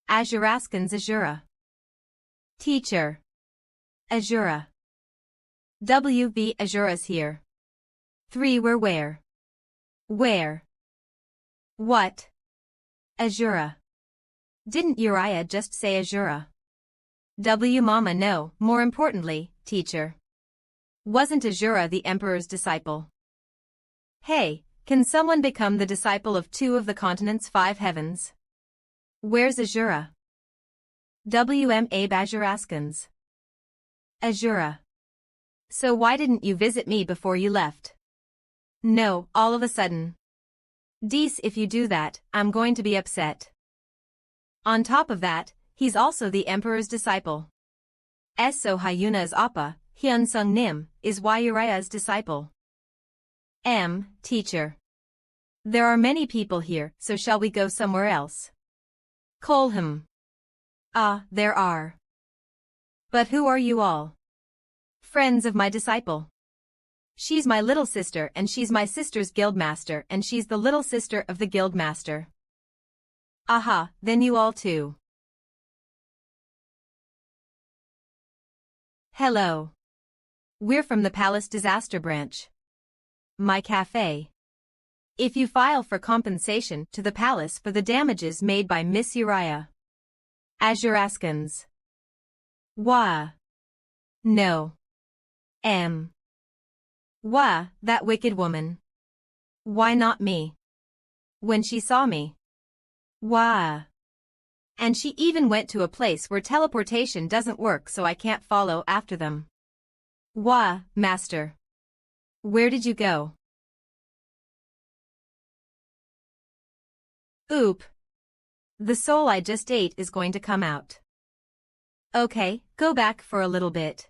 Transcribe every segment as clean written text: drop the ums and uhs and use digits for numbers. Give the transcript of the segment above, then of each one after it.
Azuraskans Asura. Teacher. Asura. WV Asura's here. 3 were where? Where? What? Asura. Didn't Uriah just say Asura? W Mama no, more importantly, teacher. Wasn't Asura the Emperor's disciple? Hey, can someone become the disciple of 2 of the continent's 5 heavens? Where's Asura? WM Abe Azuraskans. Asura. So why didn't you visit me before you left? No, all of a sudden. Dees, if you do that, I'm going to be upset. On top of that, he's also the Emperor's disciple. So Hyuna's Appa, Hyun Sung Nim, is why Uriah's disciple. Teacher. There are many people here, so shall we go somewhere else? Kolham. There are. But who are you all? Friends of my disciple. She's my little sister and she's my sister's guildmaster and she's the little sister of the guildmaster. Aha, then you all too. Hello. We're from the Palace Disaster Branch. My cafe. If you file for compensation to the palace for the damages made by Miss Uriah. Azuraskans. Wah. No. Wah, that wicked woman. Why not me? When she saw me. Wah. And she even went to a place where teleportation doesn't work so I can't follow after them. Wah, master. Where did you go? Oop. The soul I just ate is going to come out. Okay, go back for a little bit.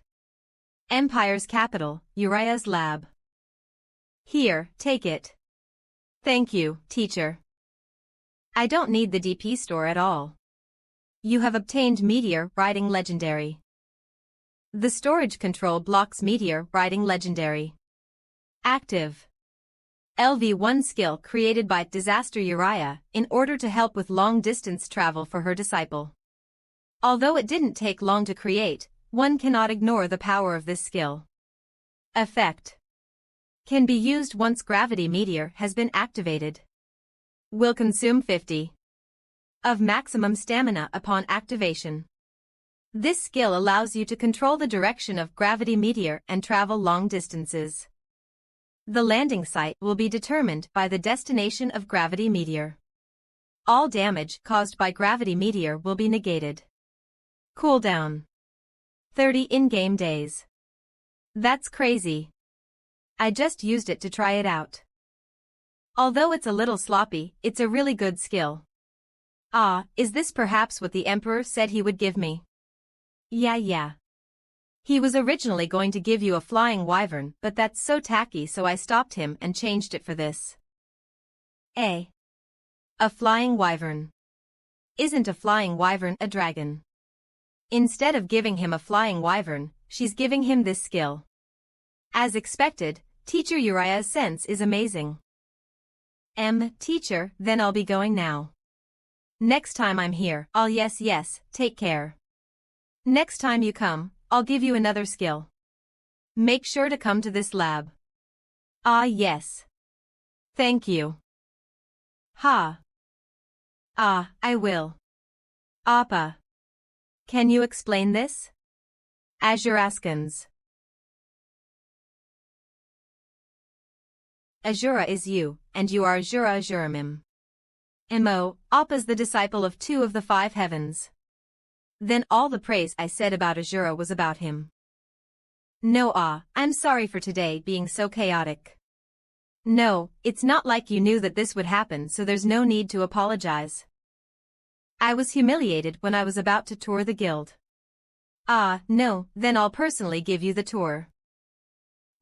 Empire's capital, Uriah's lab. Here, take it. Thank you, teacher. I don't need the DP store at all. You have obtained Meteor Riding Legendary. The storage control blocks Meteor Riding Legendary. Active. LV1 skill created by Disaster Uriah in order to help with long-distance travel for her disciple. Although it didn't take long to create, one cannot ignore the power of this skill. Effect. Can be used once Gravity Meteor has been activated. Will consume 50 of maximum stamina upon activation. This skill allows you to control the direction of Gravity Meteor and travel long distances. The landing site will be determined by the destination of Gravity Meteor. All damage caused by Gravity Meteor will be negated. Cooldown. 30 in-game days. That's crazy. I just used it to try it out. Although it's a little sloppy, it's a really good skill. Is this perhaps what the Emperor said he would give me? Yeah. He was originally going to give you a flying wyvern, but that's so tacky so I stopped him and changed it for this. A flying wyvern. Isn't a flying wyvern a dragon? Instead of giving him a flying wyvern, she's giving him this skill. As expected, Teacher Uriah's sense is amazing. Teacher, then I'll be going now. Next time I'm here, I'll yes, take care. Next time you come, I'll give you another skill. Make sure to come to this lab. Yes. Thank you. I will. Appa. Can you explain this? Azuraskans. Asura is you, and you are Asura Azuramim. Appa's the disciple of 2 of the 5 heavens. Then all the praise I said about Asura was about him. No, I'm sorry for today being so chaotic. No, it's not like you knew that this would happen, so there's no need to apologize. I was humiliated when I was about to tour the guild. No, then I'll personally give you the tour.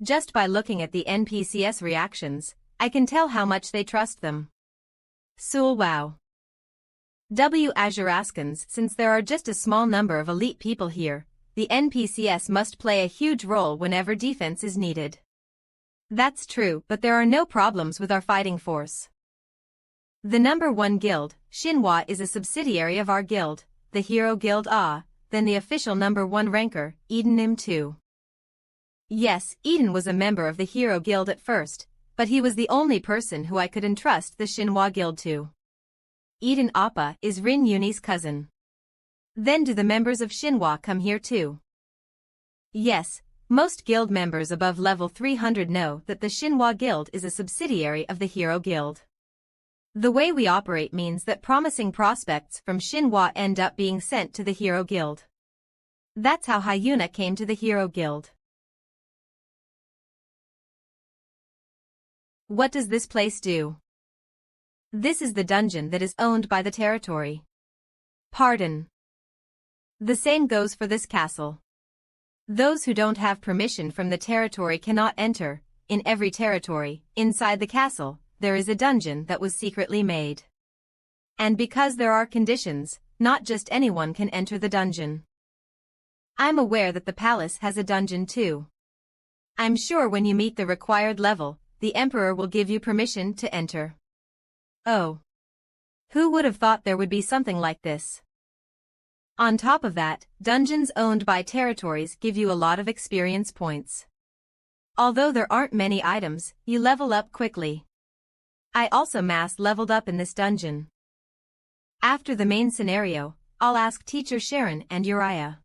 Just by looking at the NPCs reactions, I can tell how much they trust them. Sul wow. Azuraskans, since there are just a small number of elite people here, the NPCs must play a huge role whenever defense is needed. That's true, but there are no problems with our fighting force. The number 1 guild, Xinhua, is a subsidiary of our guild, the Hero Guild then the official number 1 ranker, Eden Nim 2. Yes, Eden was a member of the Hero Guild at first, but he was the only person who I could entrust the Xinhua Guild to. Eden Appa is Rin Yuni's cousin. Then do the members of Xinhua come here too? Yes, most guild members above level 300 know that the Xinhua Guild is a subsidiary of the Hero Guild. The way we operate means that promising prospects from Xinhua end up being sent to the Hero Guild. That's how Hyuna came to the Hero Guild. What does this place do? This is the dungeon that is owned by the territory. Pardon. The same goes for this castle. Those who don't have permission from the territory cannot enter. In every territory, inside the castle, there is a dungeon that was secretly made. And because there are conditions, not just anyone can enter the dungeon. I'm aware that the palace has a dungeon too. I'm sure when you meet the required level, the Emperor will give you permission to enter. Oh. Who would have thought there would be something like this? On top of that, dungeons owned by territories give you a lot of experience points. Although there aren't many items, you level up quickly. I also mass leveled up in this dungeon. After the main scenario, I'll ask Teacher Sharon and Uriah.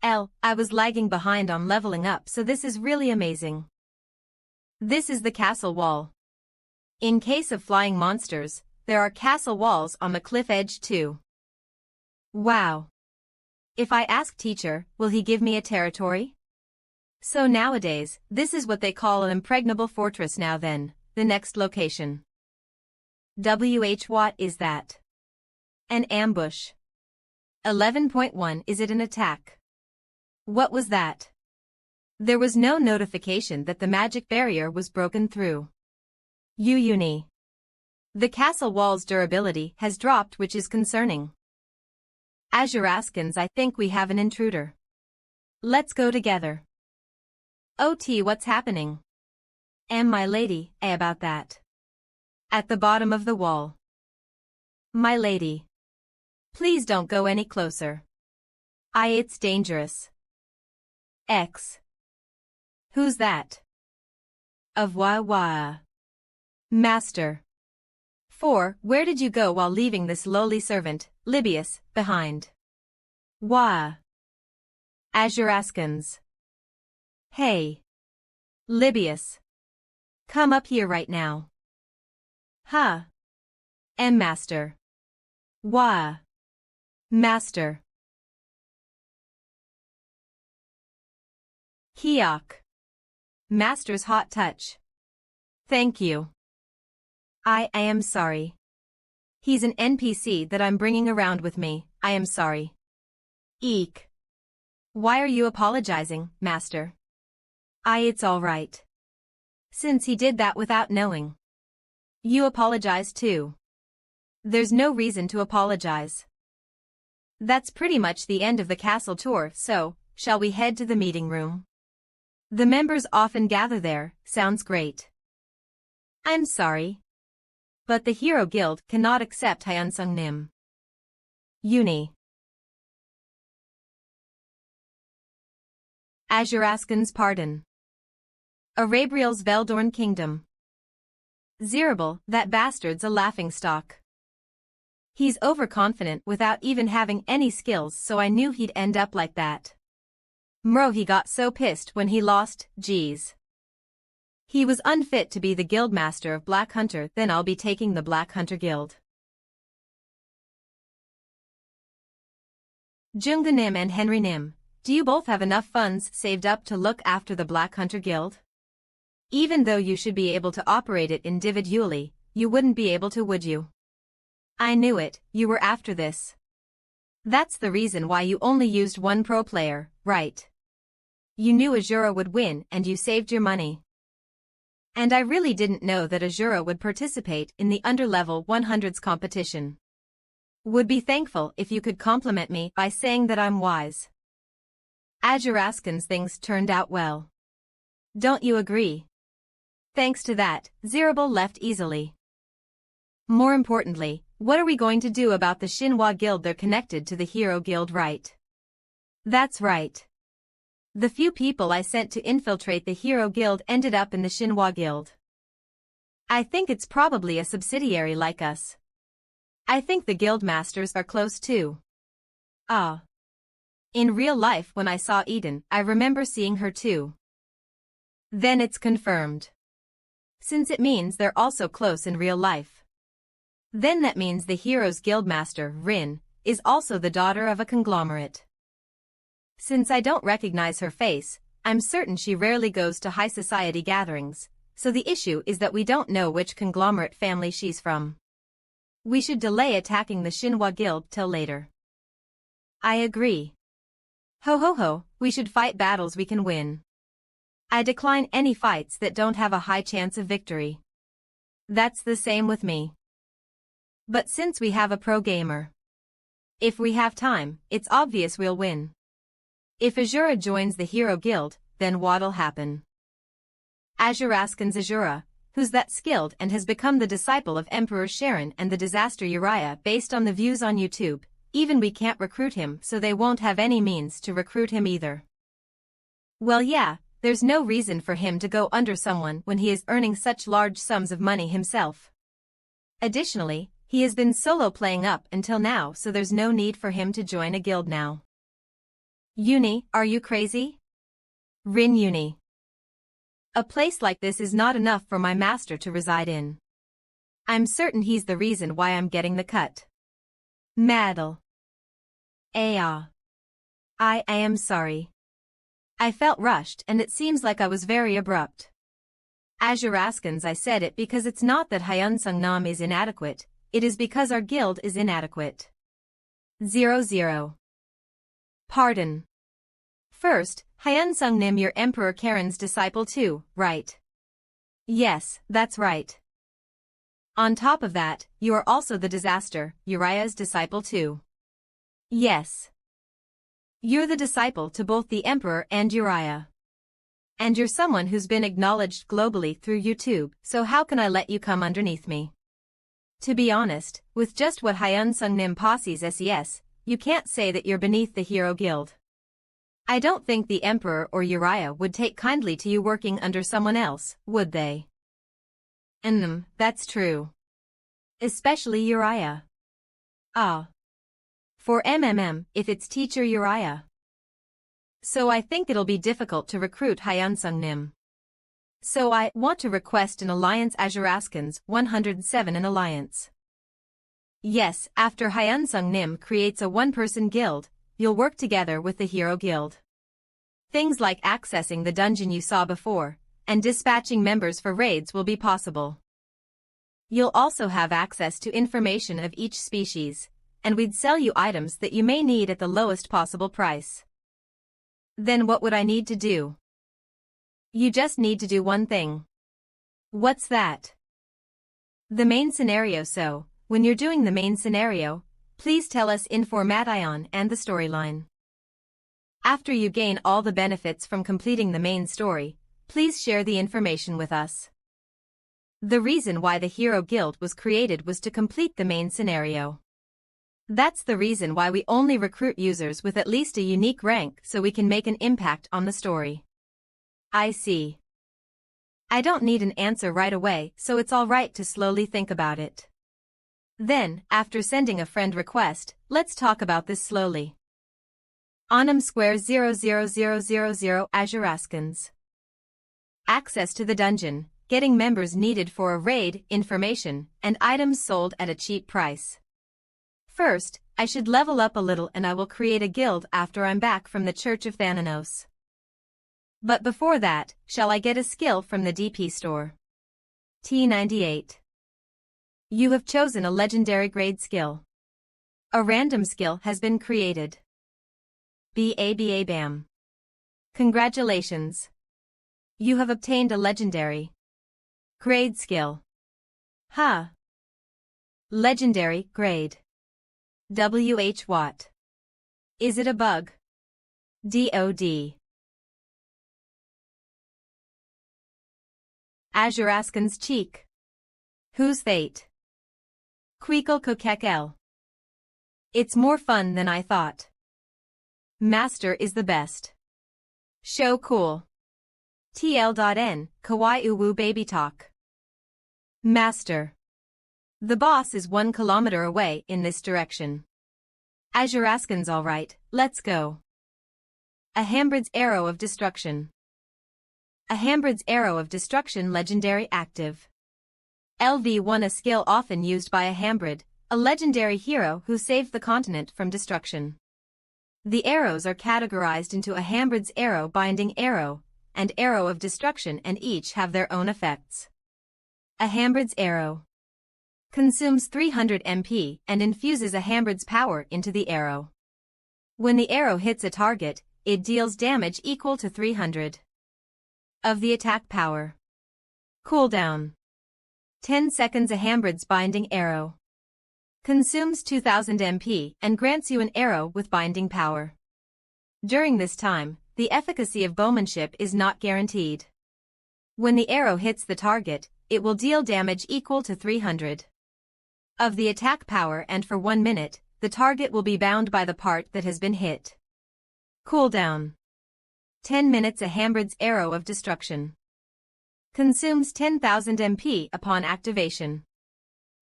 I was lagging behind on leveling up, so this is really amazing. This is the castle wall. In case of flying monsters, there are castle walls on the cliff edge too. Wow. If I ask Teacher, will he give me a territory? So nowadays, this is what they call an impregnable fortress now then. The next location. What is that? An ambush. 11.1 Is it an attack? What was that? There was no notification that the magic barrier was broken through. Uni. The castle wall's durability has dropped, which is concerning. Azuraskans, I think we have an intruder. Let's go together. OT, what's happening? My lady, about that. At the bottom of the wall. My lady. Please don't go any closer. It's dangerous. X. Who's that? Of wah. Master. 4. Where did you go while leaving this lowly servant, Libius, behind? Wah. Azuraskans. Hey. Libius. Come up here right now. Master. Wah. Master. Hyok. Master's hot touch. Thank you. I am sorry. He's an NPC that I'm bringing around with me, I am sorry. Eek. Why are you apologizing, Master? It's alright. Since he did that without knowing. You apologize too. There's no reason to apologize. That's pretty much the end of the castle tour, so, shall we head to the meeting room? The members often gather there, sounds great. I'm sorry. But the Hero Guild cannot accept Hyunsung Nim. Uni. Azuraskan's pardon. Arabriel's Veldorn Kingdom. Zerable, that bastard's a laughingstock. He's overconfident without even having any skills, so I knew he'd end up like that. He got so pissed when he lost, geez. He was unfit to be the guildmaster of Black Hunter, then I'll be taking the Black Hunter Guild. Junga Nim and Henry Nim, do you both have enough funds saved up to look after the Black Hunter Guild? Even though you should be able to operate it individually, you wouldn't be able to, would you? I knew it, you were after this. That's the reason why you only used one pro player, right? You knew Asura would win and you saved your money. And I really didn't know that Asura would participate in the underlevel 100s competition. Would be thankful if you could compliment me by saying that I'm wise. Azuraskan's things turned out well. Don't you agree? Thanks to that, Zerable left easily. More importantly, what are we going to do about the Shinhwa Guild? They're connected to the Hero Guild, right? That's right. The few people I sent to infiltrate the Hero Guild ended up in the Shinhwa Guild. I think it's probably a subsidiary like us. I think the guild masters are close too. Ah. In real life when I saw Eden, I remember seeing her too. Then it's confirmed. Since it means they're also close in real life. Then that means the Heroes Guildmaster, Rin, is also the daughter of a conglomerate. Since I don't recognize her face, I'm certain she rarely goes to high society gatherings, so the issue is that we don't know which conglomerate family she's from. We should delay attacking the Shinhwa Guild till later. I agree. Ho ho ho, we should fight battles we can win. I decline any fights that don't have a high chance of victory. That's the same with me. But since we have a pro gamer, if we have time, it's obvious we'll win. If Asura joins the Hero Guild, then what'll happen? Azuraskan's Asura, who's that skilled and has become the disciple of Emperor Sharon and the disaster Uriah based on the views on YouTube, even we can't recruit him, so they won't have any means to recruit him either. Well yeah, there's no reason for him to go under someone when he is earning such large sums of money himself. Additionally, he has been solo playing up until now, so there's no need for him to join a guild now. Uni, are you crazy? Rin Uni. A place like this is not enough for my master to reside in. I'm certain he's the reason why I'm getting the cut. Maddle. I am sorry. I felt rushed and it seems like I was very abrupt. Azuraskans, I said it because it's not that Hyun Sung Nam is inadequate, it is because our guild is inadequate. 00. Pardon. First, Hyun Sung Nim, you're Emperor Karen's disciple too, right? Yes, that's right. On top of that, you are also the disaster, Uriah's disciple too. Yes. You're the disciple to both the Emperor and Uriah. And you're someone who's been acknowledged globally through YouTube, so how can I let you come underneath me? To be honest, with just what Hyun Sung Nim posse's SES, you can't say that you're beneath the Hero Guild. I don't think the Emperor or Uriah would take kindly to you working under someone else, would they? That's true. Especially Uriah. Ah. For if it's teacher Uriah. So I think it'll be difficult to recruit Hyun Sung Nim. So I want to request an alliance. Azuraskans 107 an alliance. Yes, after Hyun Sung Nim creates a one-person guild, you'll work together with the Hero Guild. Things like accessing the dungeon you saw before, and dispatching members for raids will be possible. You'll also have access to information of each species, and we'd sell you items that you may need at the lowest possible price. Then what would I need to do? You just need to do one thing. What's that? The main scenario. So, when you're doing the main scenario, please tell us in Formation and the storyline. After you gain all the benefits from completing the main story, please share the information with us. The reason why the Hero Guild was created was to complete the main scenario. That's the reason why we only recruit users with at least a unique rank so we can make an impact on the story. I see. I don't need an answer right away, so it's alright to slowly think about it. Then, after sending a friend request, let's talk about this slowly. Onum Square 00000 Azuraskans. Access to the dungeon, getting members needed for a raid, information, and items sold at a cheap price. First, I should level up a little and I will create a guild after I'm back from the Church of Thanos. But before that, shall I get a skill from the DP store? T98. You have chosen a legendary grade skill. A random skill has been created. Bam. Congratulations. You have obtained a legendary grade skill. Huh. Legendary grade. What? Is it a bug? DOD. Azuraskan's cheek. Whose fate? Queekle Kokekel. It's more fun than I thought. Master is the best. Show cool. TL.N, Kawaii Uwu Baby Talk. Master. The boss is 1 kilometer away in this direction. Azuraskan's alright, let's go. Ahambred's Arrow of Destruction. Ahambred's Arrow of Destruction legendary active. LV1 a skill often used by Ahambred, a legendary hero who saved the continent from destruction. The arrows are categorized into Ahambred's Arrow Binding Arrow and Arrow of Destruction and each have their own effects. Ahambred's Arrow consumes 300 MP and infuses Ahambred's power into the arrow. When the arrow hits a target, it deals damage equal to 300 of the attack power. Cooldown. 10 seconds. Ahambred's Binding Arrow consumes 2000 MP and grants you an arrow with binding power. During this time, the efficacy of bowmanship is not guaranteed. When the arrow hits the target, it will deal damage equal to 300 of the attack power and for 1 minute, the target will be bound by the part that has been hit. Cooldown. 10 minutes. Ahambred's Arrow of Destruction consumes 10,000 MP upon activation.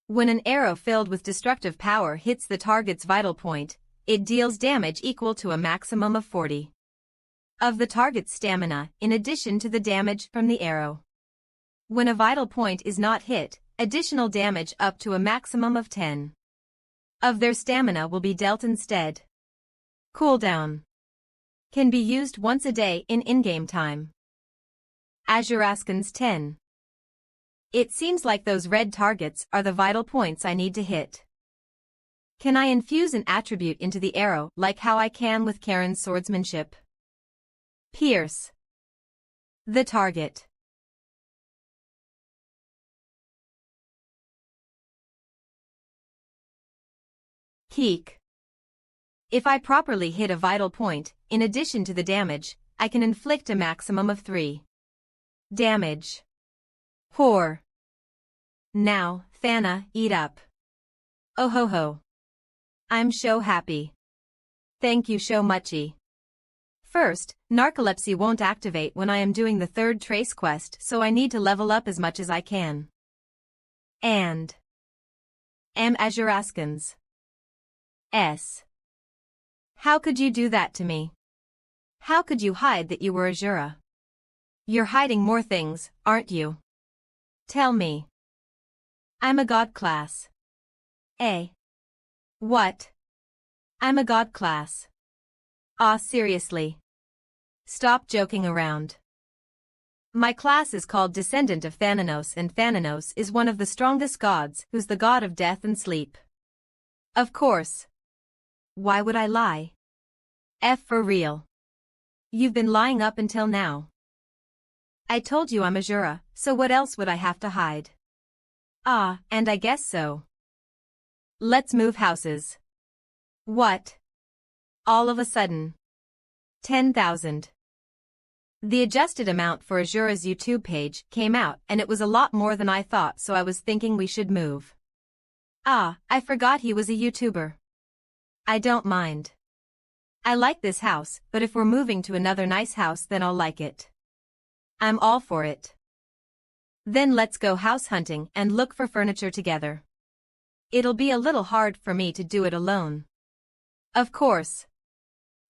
When an arrow filled with destructive power hits the target's vital point, it deals damage equal to a maximum of 40 of the target's stamina in addition to the damage from the arrow. When a vital point is not hit, additional damage up to a maximum of 10 of their stamina will be dealt instead. Cooldown. Can be used once a day in-game time. Azuraskan's 10. It seems like those red targets are the vital points I need to hit. Can I infuse an attribute into the arrow like how I can with Karen's swordsmanship? Pierce the target. Keek. If I properly hit a vital point, in addition to the damage, I can inflict a maximum of 3 damage. Whore. Now, Thana, eat up. Oh ho ho. I'm so happy. Thank you so muchy. First, narcolepsy won't activate when I am doing the 3rd trace quest, so I need to level up as much as I can. And Azuraskan's S. How could you do that to me? How could you hide that you were Asura? You're hiding more things, aren't you? Tell me. I'm a god class. Eh? What? I'm a god class. Ah, seriously. Stop joking around. My class is called Descendant of Thanos and Thanos is one of the strongest gods who's the god of death and sleep. Of course. Why would I lie? F for real. You've been lying up until now. I told you I'm Asura, so what else would I have to hide? Ah, and I guess so. Let's move houses. What? All of a sudden. 10,000. The adjusted amount for Asura's YouTube page came out and it was a lot more than I thought, so I was thinking we should move. Ah, I forgot he was a YouTuber. I don't mind. I like this house, but if we're moving to another nice house then I'll like it. I'm all for it. Then let's go house hunting and look for furniture together. It'll be a little hard for me to do it alone. Of course.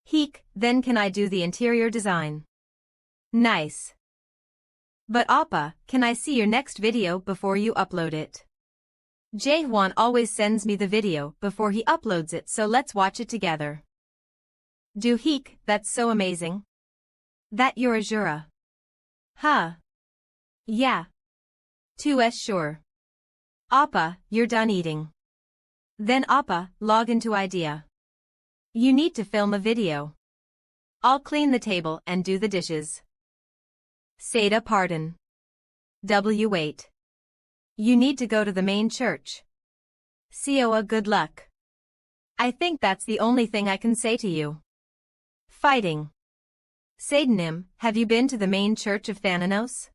Heek, then can I do the interior design? Nice. But Appa, can I see your next video before you upload it? Jaehwan always sends me the video before he uploads it, so let's watch it together. Do Heek, that's so amazing. That you're Asura. Huh. Yeah. 2S sure. Appa, you're done eating. Then Appa, log into idea. You need to film a video. I'll clean the table and do the dishes. Seda pardon. W8. You need to go to the main church. Sioa good luck. I think that's the only thing I can say to you. Fighting. Sadanim, have you been to the main church of Thanos?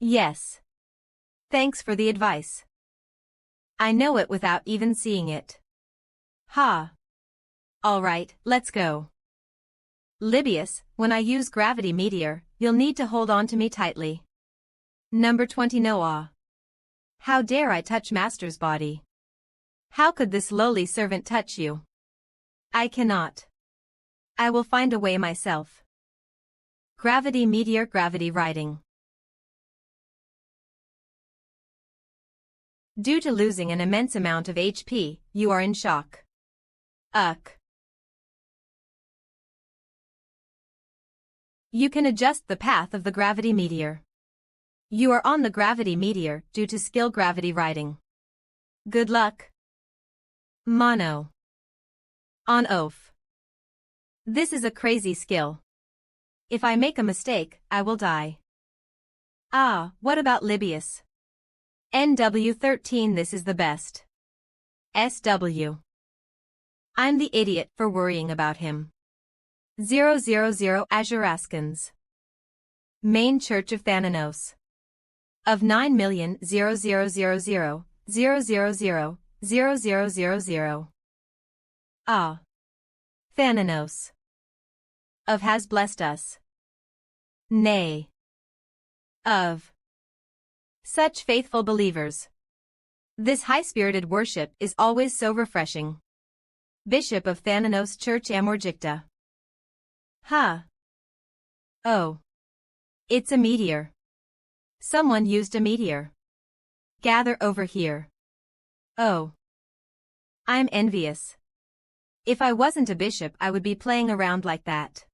Yes. Thanks for the advice. I know it without even seeing it. Ha. Alright, let's go. Libius, when I use Gravity Meteor, you'll need to hold on to me tightly. Number 20 Noah. How dare I touch Master's body? How could this lowly servant touch you? I cannot. I will find a way myself. Gravity Meteor Gravity Riding. Due to losing an immense amount of HP, you are in shock. You can adjust the path of the gravity meteor. You are on the gravity meteor due to skill gravity riding. Good luck. Mono. On oath. This is a crazy skill. If I make a mistake, I will die. Ah, what about Libius? NW13 This is the best. SW. I'm the idiot for worrying about him. 000 Azuraskans. Main Church of Thanos. Of 9,000,000,000,000,000. Ah. Thanos. Of has blessed us. Nay. Of. Such faithful believers. This high-spirited worship is always so refreshing. Bishop of Thanos Church Amorjicta. Ha. Oh. It's a meteor. Someone used a meteor. Gather over here. Oh. I'm envious. If I wasn't a bishop I would be playing around like that.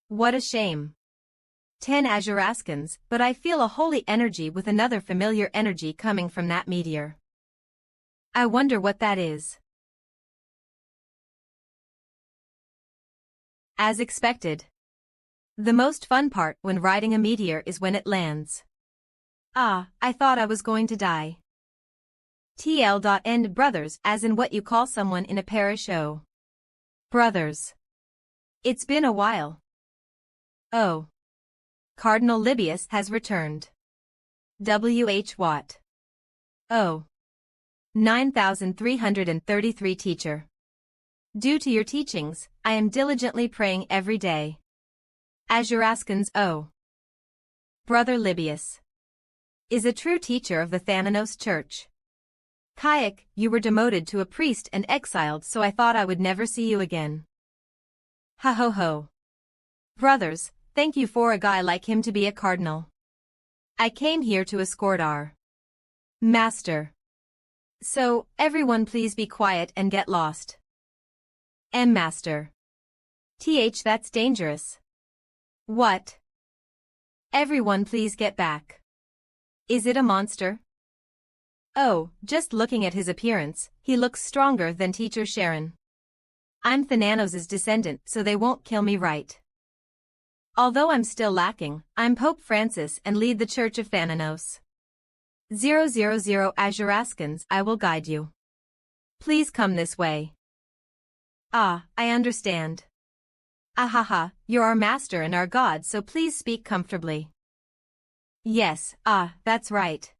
What a shame. 10 Azuraskans, but I feel a holy energy with another familiar energy coming from that meteor. I wonder what that is. As expected. The most fun part when riding a meteor is when it lands. Ah, I thought I was going to die. TL.End brothers as in what you call someone in a parish. Oh. Brothers. It's been a while. Oh. Cardinal Libius has returned. W.H. Watt. Oh. 9,333 Teacher. Due to your teachings, I am diligently praying every day. Azuraskans. Oh. Brother Libius. Is a true teacher of the Thanos Church. Kayak, you were demoted to a priest and exiled, so I thought I would never see you again. Ha ho ho. Brothers, thank you for a guy like him to be a cardinal. I came here to escort our master. So, everyone please be quiet and get lost. Master. That's dangerous. What? Everyone please get back. Is it a monster? Oh, just looking at his appearance, he looks stronger than Teacher Sharon. I'm Thanos' descendant, so they won't kill me, right? Although I'm still lacking, I'm Pope Francis and lead the Church of Thanos. 000 Azuraskans, I will guide you. Please come this way. Ah, I understand. Ahaha, you're our master and our god, so please speak comfortably. Yes, that's right.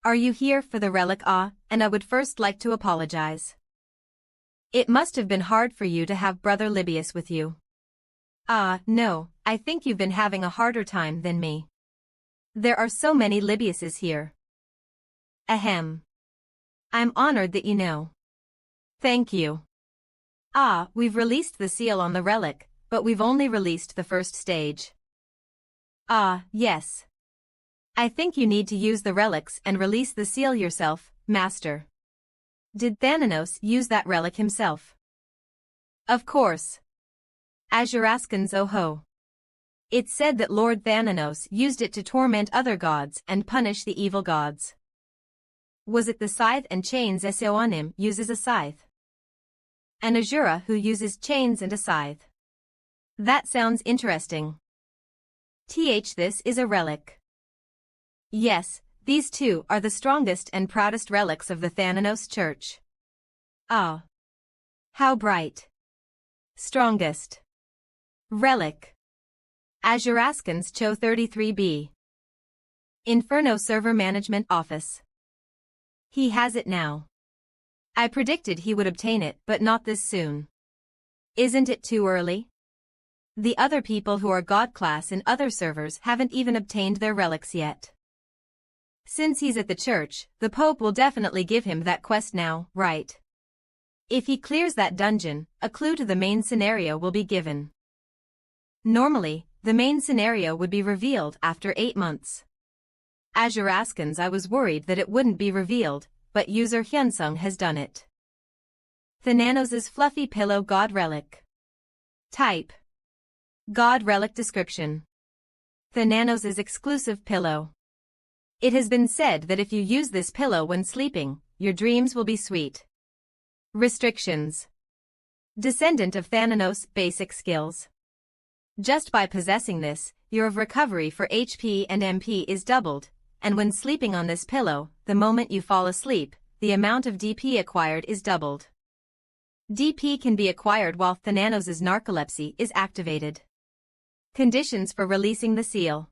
Are you here for the relic? And I would first like to apologize. It must have been hard for you to have Brother Libius with you. No, I think you've been having a harder time than me. There are so many Libiuses here. Ahem. I'm honored that you know. Thank you. We've released the seal on the relic, but we've only released the first stage. Yes. I think you need to use the relics and release the seal yourself, Master. Did Thanos use that relic himself? Of course. Azuraskans. Oh ho. It's said that Lord Thanos used it to torment other gods and punish the evil gods. Was it the scythe and chains? Sonim uses a scythe. An Asura who uses chains and a scythe. That sounds interesting. This is a relic. Yes, these two are the strongest and proudest relics of the Thanos Church. Ah. How bright. Strongest. Relic. Azuraskans Cho 33b. Inferno Server Management Office. He has it now. I predicted he would obtain it, but not this soon. Isn't it too early? The other people who are God class in other servers haven't even obtained their relics yet. Since he's at the church, the Pope will definitely give him that quest now, right? If he clears that dungeon, a clue to the main scenario will be given. Normally, the main scenario would be revealed after 8 months. Azuraskans, I was worried that it wouldn't be revealed, but user Hyunsung has done it. Thanos' Fluffy Pillow God Relic. Type: God Relic. Description: Thanos' exclusive pillow. It has been said that if you use this pillow when sleeping, your dreams will be sweet. Restrictions: Descendant of Thanos. Basic skills. Just by possessing this, your recovery for HP and MP is doubled, and when sleeping on this pillow, the moment you fall asleep, the amount of DP acquired is doubled. DP can be acquired while Thanos' narcolepsy is activated. Conditions for releasing the seal.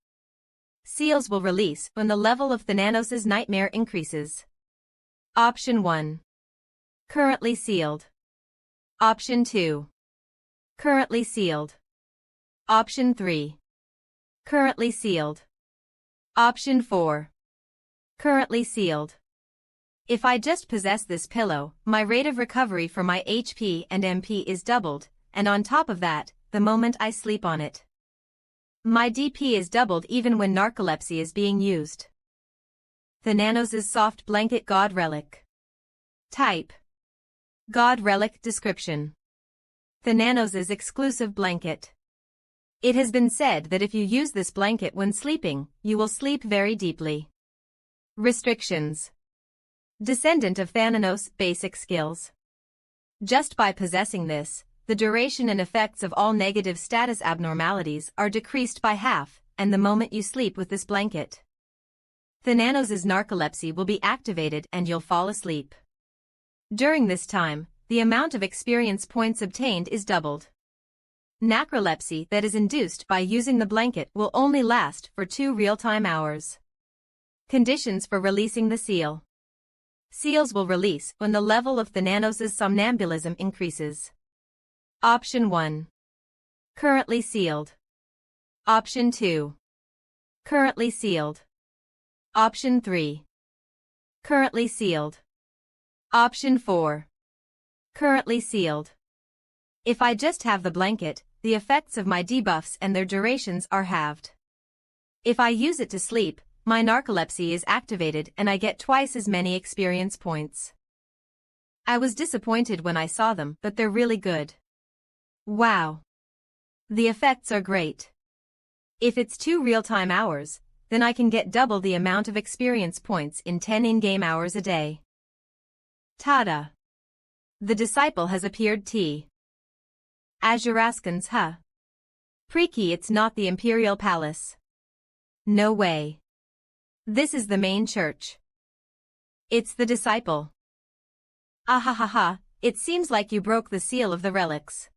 Seals will release when the level of Thanos' nightmare increases. Option 1. Currently sealed. Option 2. Currently sealed. Option 3. Currently sealed. Option 4. Currently sealed. If I just possess this pillow, my rate of recovery for my HP and MP is doubled, and on top of that, the moment I sleep on it, my DP is doubled even when narcolepsy is being used. Thanos' Soft Blanket God Relic. Type: God Relic. Description: Thanos' exclusive blanket. It has been said that if you use this blanket when sleeping, you will sleep very deeply. Restrictions: Descendant of Thanos. Basic skills. Just by possessing this, the duration and effects of all negative status abnormalities are decreased by half, and the moment you sleep with this blanket, Thanos' narcolepsy will be activated and you'll fall asleep. During this time, the amount of experience points obtained is doubled. Narcolepsy that is induced by using the blanket will only last for 2 real-time hours. Conditions for releasing the seal. Seals will release when the level of Thanos' somnambulism increases. Option 1. Currently sealed. Option 2. Currently sealed. Option 3. Currently sealed. Option 4. Currently sealed. If I just have the blanket, the effects of my debuffs and their durations are halved. If I use it to sleep, my narcolepsy is activated and I get twice as many experience points. I was disappointed when I saw them, but they're really good. Wow. The effects are great. If it's 2 real-time hours, then I can get double the amount of experience points in 10 in-game hours a day. Tada! The disciple has appeared. T. Azuraskans. Huh? Preaky, it's not the Imperial Palace. No way. This is the main church. It's the disciple. Ahahaha, it seems like you broke the seal of the relics.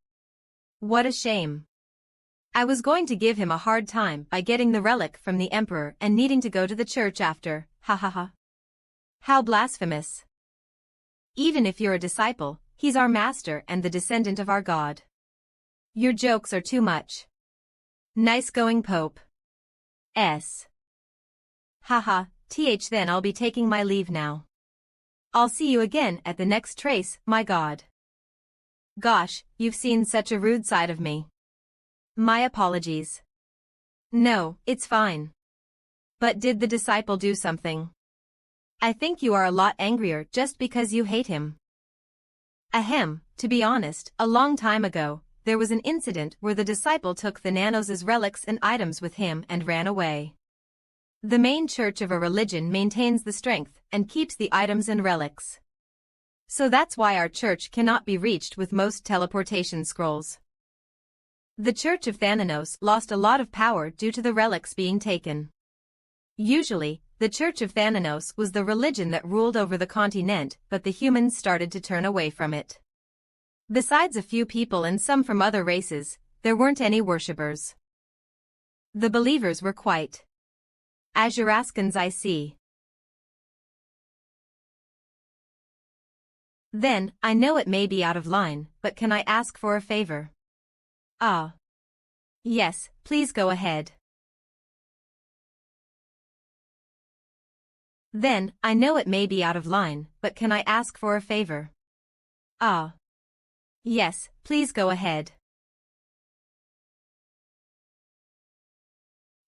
What a shame. I was going to give him a hard time by getting the relic from the Emperor and needing to go to the church after, hahaha. How blasphemous. Even if you're a disciple, he's our master and the descendant of our God. Your jokes are too much. Nice going, Pope. S. Haha, then I'll be taking my leave now. I'll see you again at the next trace, my God. Gosh, you've seen such a rude side of me. My apologies. No, it's fine. But did the disciple do something? I think you are a lot angrier just because you hate him. Ahem, to be honest, a long time ago, there was an incident where the disciple took Thanos' relics and items with him and ran away. The main church of a religion maintains the strength and keeps the items and relics. So that's why our church cannot be reached with most teleportation scrolls. The Church of Thanos lost a lot of power due to the relics being taken. Usually, the Church of Thanos was the religion that ruled over the continent, but the humans started to turn away from it. Besides a few people and some from other races, there weren't any worshippers. The believers were quite Azuraskans. I see. Then, I know it may be out of line, but can I ask for a favor? Ah. Yes, please go ahead. Then, I know it may be out of line, but can I ask for a favor? Ah. Yes, please go ahead.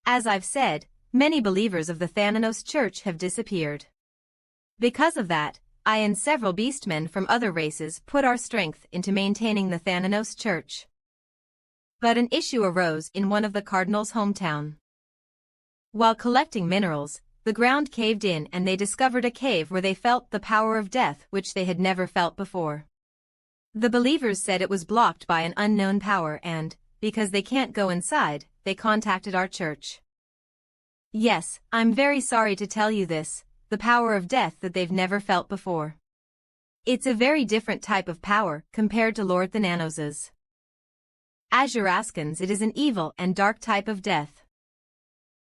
As I've said, many believers of the Thanos Church have disappeared. Because of that, I and several beastmen from other races put our strength into maintaining the Thanos Church. But an issue arose in one of the Cardinals' hometown. While collecting minerals, the ground caved in and they discovered a cave where they felt the power of death which they had never felt before. The believers said it was blocked by an unknown power and, because they can't go inside, they contacted our church. Yes, I'm very sorry to tell you this, the power of death that they've never felt before. It's a very different type of power compared to Lord Thanos's. Asuraskans, it is an evil and dark type of death.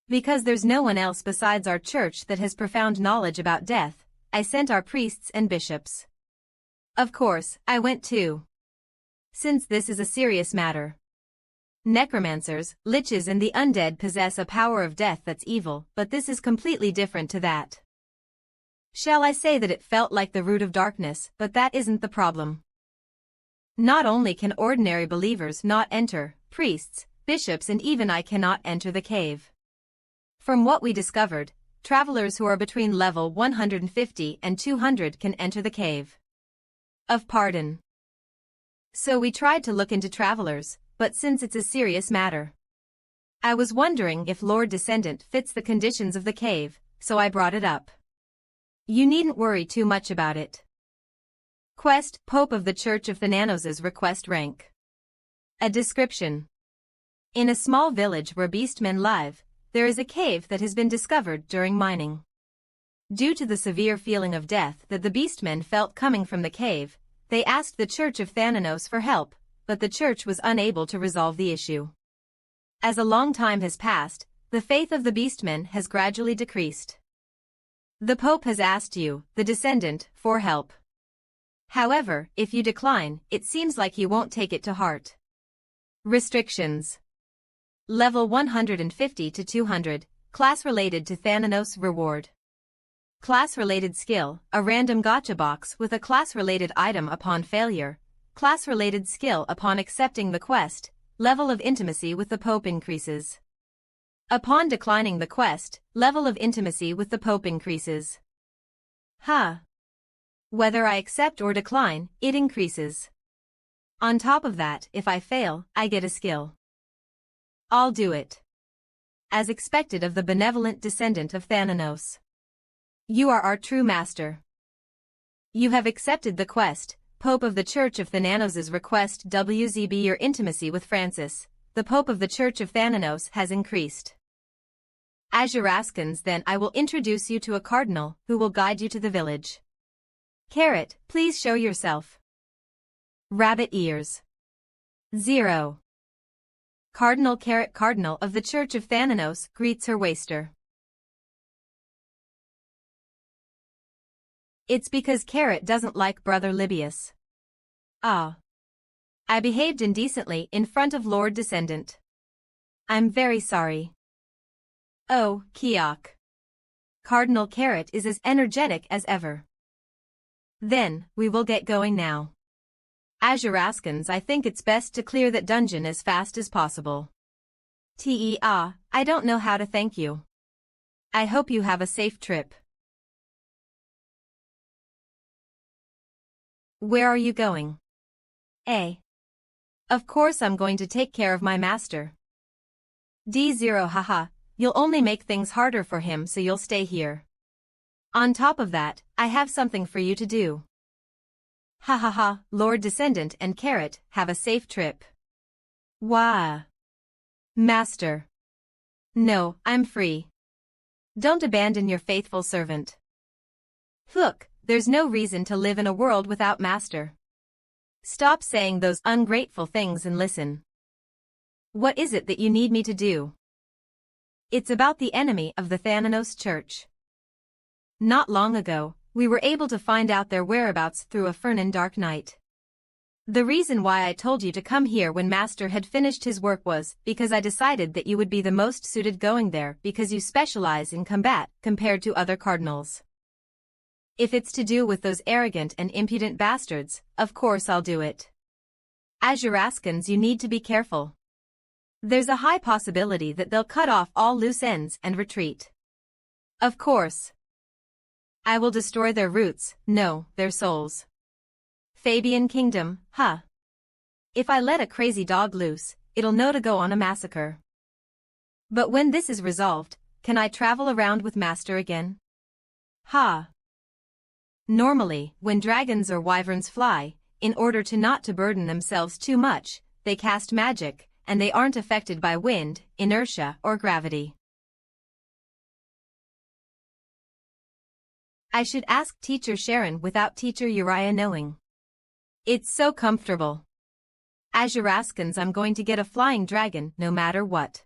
Because there's no one else besides our church that has profound knowledge about death, I sent our priests and bishops. Of course, I went too. Since this is a serious matter. Necromancers, liches and the undead possess a power of death that's evil, but this is completely different to that. Shall I say that it felt like the root of darkness, but that isn't the problem. Not only can ordinary believers not enter, priests, bishops and even I cannot enter the cave. From what we discovered, travelers who are between level 150 and 200 can enter the cave. Of pardon. So we tried to look into travelers, but since it's a serious matter. I was wondering if Lord Descendant fits the conditions of the cave, so I brought it up. You needn't worry too much about it. Quest, Pope of the Church of Thanos's request rank. A description. In a small village where beastmen live, there is a cave that has been discovered during mining. Due to the severe feeling of death that the beastmen felt coming from the cave, they asked the Church of Thanos for help, but the church was unable to resolve the issue. As a long time has passed, the faith of the beastmen has gradually decreased. The Pope has asked you, the Descendant, for help. However, if you decline, it seems like he won't take it to heart. Restrictions. Level 150 to 200, class related to Thanos reward. Class-related skill, a random gacha box with a class-related item upon failure, class-related skill upon accepting the quest, level of intimacy with the Pope increases. Upon declining the quest, level of intimacy with the Pope increases. Whether I accept or decline, it increases. On top of that, if I fail, I get a skill. I'll do it. As expected of the benevolent descendant of Thanos. You are our true master. You have accepted the quest, Pope of the Church of Thanos's request WZB. Your intimacy with Francis, the Pope of the Church of Thanos, has increased. Asuraskans, then I will introduce you to a cardinal who will guide you to the village. Carrot, please show yourself. Rabbit ears. 0. Cardinal Carrot, Cardinal of the Church of Thanos, greets her waster. It's because Carrot doesn't like Brother Libius. I behaved indecently in front of Lord Descendant. I'm very sorry. Oh, Kiok. Cardinal Carrot is as energetic as ever. Then, we will get going now. Asuraskans, I think it's best to clear that dungeon as fast as possible. I don't know how to thank you. I hope you have a safe trip. Where are you going? Of course I'm going to take care of my master. D0 haha, you'll only make things harder for him, so you'll stay here. On top of that, I have something for you to do. Ha ha ha, Lord Descendant and Carrot, have a safe trip. Wah. Master. No, I'm free. Don't abandon your faithful servant. Look, there's no reason to live in a world without master. Stop saying those ungrateful things and listen. What is it that you need me to do? It's about the enemy of the Thanos Church. Not long ago, We were able to find out their whereabouts through a Fernan Dark Night. The reason why I told you to come here when Master had finished his work was because I decided that you would be the most suited going there because you specialize in combat compared to other cardinals. If it's to do with those arrogant and impudent bastards, of course I'll do it. Azuraskans, you need to be careful. There's a high possibility that they'll cut off all loose ends and retreat. Of course. I will destroy their roots, no, their souls. Fabian Kingdom, huh? If I let a crazy dog loose, it'll know to go on a massacre. But when this is resolved, can I travel around with Master again? Ha! Normally, when dragons or wyverns fly, in order to not to burden themselves too much, they cast magic, and they aren't affected by wind, inertia, or gravity. I should ask Teacher Sharon without Teacher Uriah knowing. It's so comfortable. Azuraskans, I'm going to get a flying dragon no matter what.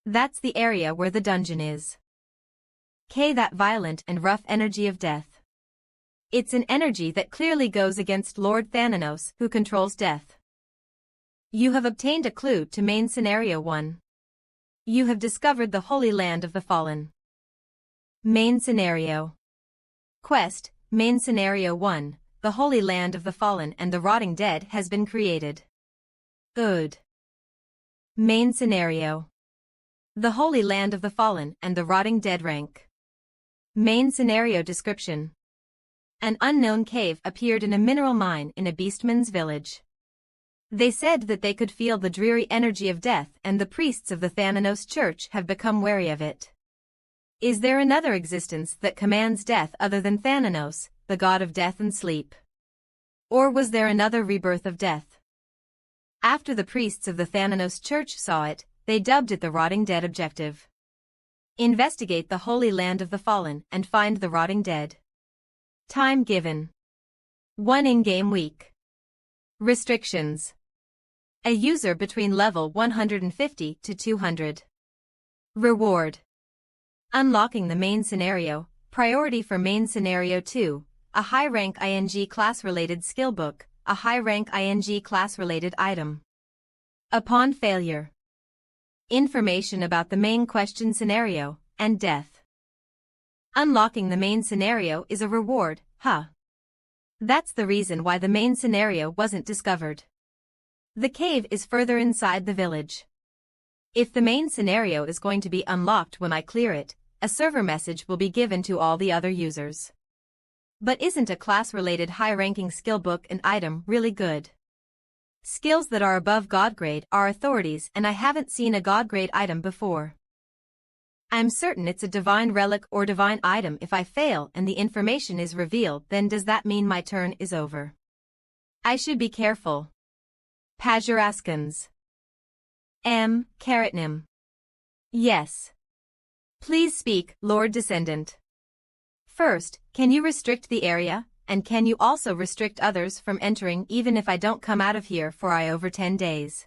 That's the area where the dungeon is. That violent and rough energy of death. It's an energy that clearly goes against Lord Thanos, who controls death. You have obtained a clue to main scenario 1. You have discovered the Holy Land of the Fallen. Main scenario. Quest, main scenario 1. The Holy Land of the Fallen and the Rotting Dead has been created. Good. Main scenario. The Holy Land of the Fallen and the Rotting Dead rank. Main scenario description. An unknown cave appeared in a mineral mine in a beastman's village. They said that they could feel the dreary energy of death, and the priests of the Thanos Church have become wary of it. Is there another existence that commands death other than Thanos, the god of death and sleep? Or was there another rebirth of death? After the priests of the Thanos Church saw it, they dubbed it the Rotting Dead objective. Investigate the Holy Land of the Fallen and find the Rotting Dead. Time given. 1 in-game week. Restrictions. A user between level 150 to 200. Reward. Unlocking the main scenario, priority for main scenario 2, a high-rank ING class-related skill book, a high-rank ING class-related item. Upon failure. Information about the main question scenario, and death. Unlocking the main scenario is a reward, huh? That's the reason why the main scenario wasn't discovered. The cave is further inside the village. If the main scenario is going to be unlocked when I clear it, a server message will be given to all the other users. But isn't a class-related high-ranking skill book and item really good? Skills that are above God grade are authorities, and I haven't seen a God grade item before. I'm certain it's a divine relic or divine item. If I fail and the information is revealed, then does that mean my turn is over? I should be careful. Pajuraskans. Karatnim. Yes. Please speak, Lord Descendant. First, can you restrict the area, and can you also restrict others from entering even if I don't come out of here for over 10 days?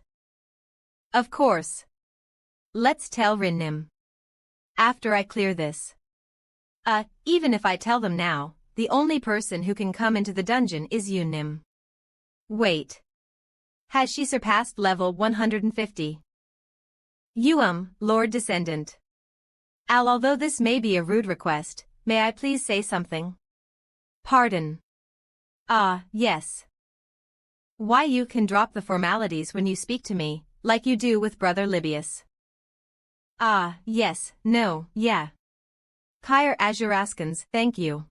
Of course. Let's tell Rinnim. After I clear this. Even if I tell them now, the only person who can come into the dungeon is you, Nim. Wait. Has she surpassed level 150? Lord Descendant. Although this may be a rude request, may I please say something? Pardon. Yes. Why, you can drop the formalities when you speak to me, like you do with Brother Libius. Yes, no, yeah. Kyr Azuraskans, thank you.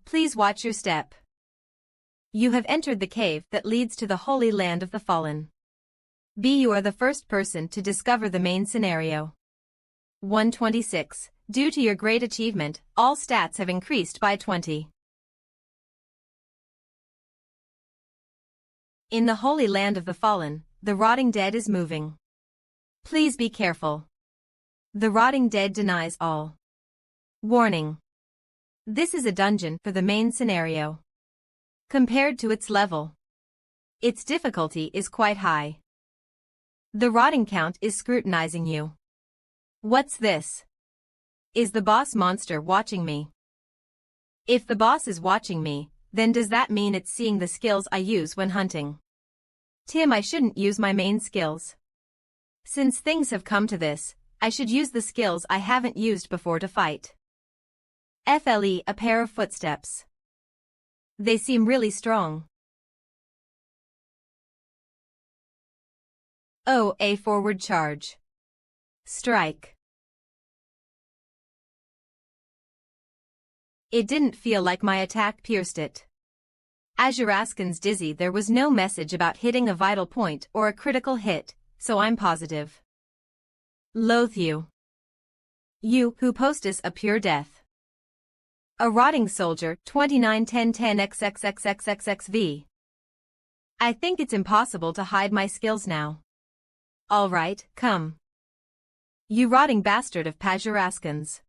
Please watch your step. You have entered the cave that leads to the Holy Land of the Fallen. You are the first person to discover the main scenario. 126. Due to your great achievement, all stats have increased by 20. In the Holy Land of the Fallen, the Rotting Dead is moving. Please be careful. The Rotting Dead denies all. Warning. This is a dungeon for the main scenario. Compared to its level, its difficulty is quite high. The rotting count is scrutinizing you. What's this? Is the boss monster watching me? If the boss is watching me, then does that mean it's seeing the skills I use when hunting? I shouldn't use my main skills. Since things have come to this, I should use the skills I haven't used before to fight. FLE, a pair of footsteps. They seem really strong. Oh, a forward charge. Strike. It didn't feel like my attack pierced it. Azuraskan's dizzy. There was no message about hitting a vital point or a critical hit, so I'm positive. Loathe you. You, who postest a pure death. A rotting soldier, 291010XXXXXXV. I think it's impossible to hide my skills now. All right, come. You rotting bastard of Pazuraskans.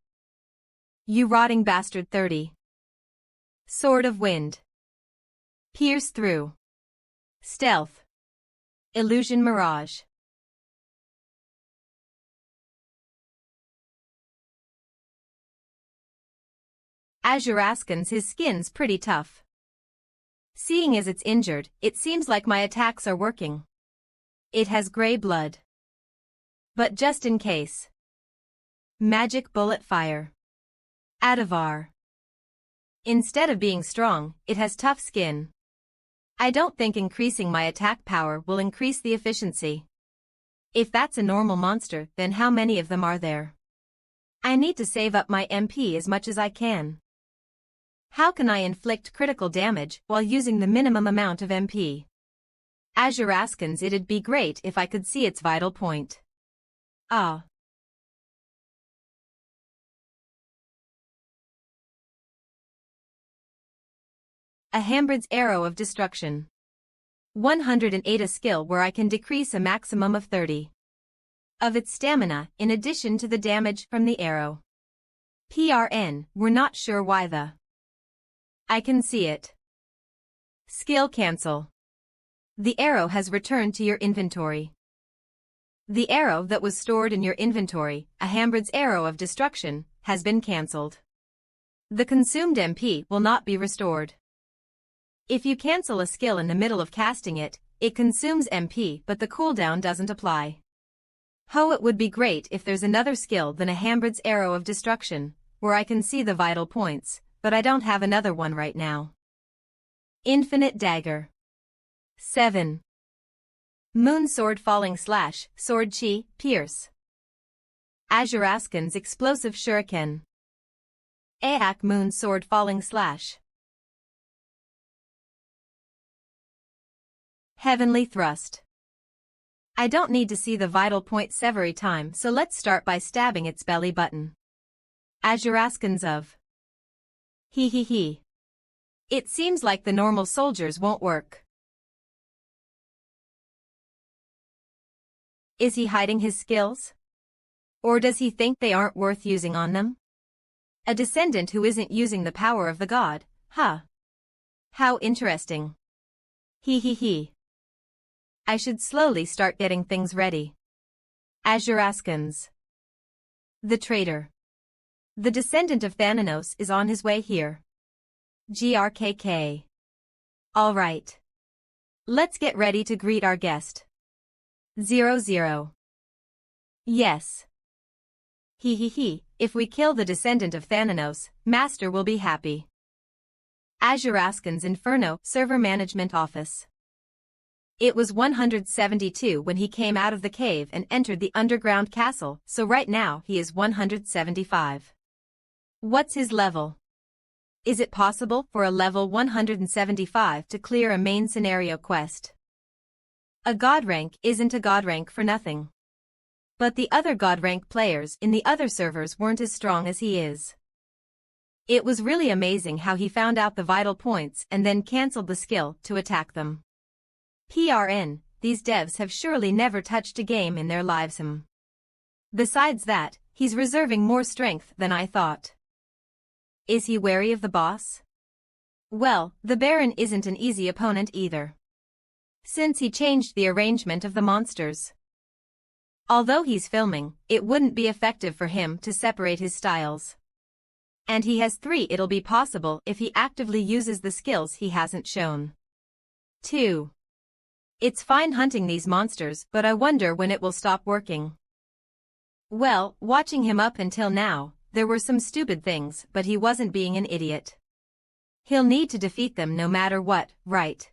You rotting bastard 30. Sword of Wind. Pierce through. Stealth. Illusion Mirage. Azuraskans, his skin's pretty tough. Seeing as it's injured, it seems like my attacks are working. It has gray blood. But just in case. Magic bullet fire. Adavar. Instead of being strong, it has tough skin. I don't think increasing my attack power will increase the efficiency. If that's a normal monster, then how many of them are there? I need to save up my MP as much as I can. How can I inflict critical damage while using the minimum amount of MP? Azuraskans, it'd be great if I could see its vital point. Ah. Ahambrid's Arrow of Destruction. 108, a skill where I can decrease a maximum of 30 of its stamina, in addition to the damage from the arrow. PRN, we're not sure why the. I can see it. Skill cancel. The arrow has returned to your inventory. The arrow that was stored in your inventory, Ahambrid's Arrow of Destruction, has been cancelled. The consumed MP will not be restored. If you cancel a skill in the middle of casting it, it consumes MP but the cooldown doesn't apply. It would be great if there's another skill than Ahambrid's Arrow of Destruction, where I can see the vital points, but I don't have another one right now. Infinite Dagger. 7. Moon Sword Falling Slash, Sword Chi, Pierce. Azuraskan's Explosive Shuriken. Aak Moon Sword Falling Slash. Heavenly Thrust. I don't need to see the vital points every time, so let's start by stabbing its belly button. Azuraskan's of. He. It seems like the normal soldiers won't work. Is he hiding his skills? Or does he think they aren't worth using on them? A descendant who isn't using the power of the god, huh? How interesting. He. I should slowly start getting things ready. Azuraskans. The traitor. The descendant of Thanos is on his way here. GRKK. All right. Let's get ready to greet our guest. 00. Yes. He. If we kill the descendant of Thanos, Master will be happy. Azuraskan's Inferno Server Management Office. It was 172 when he came out of the cave and entered the underground castle, so right now he is 175. What's his level? Is it possible for a level 175 to clear a main scenario quest? A god rank isn't a god rank for nothing. But the other god rank players in the other servers weren't as strong as he is. It was really amazing how he found out the vital points and then cancelled the skill to attack them. PRN, these devs have surely never touched a game in their lives. Besides that, he's reserving more strength than I thought. Is he wary of the boss? Well, the Baron isn't an easy opponent either. Since he changed the arrangement of the monsters. Although he's filming, it wouldn't be effective for him to separate his styles. And he has 3. It'll be possible if he actively uses the skills he hasn't shown. 2. It's fine hunting these monsters, but I wonder when it will stop working. Well, watching him up until now, there were some stupid things, but he wasn't being an idiot. He'll need to defeat them no matter what, right?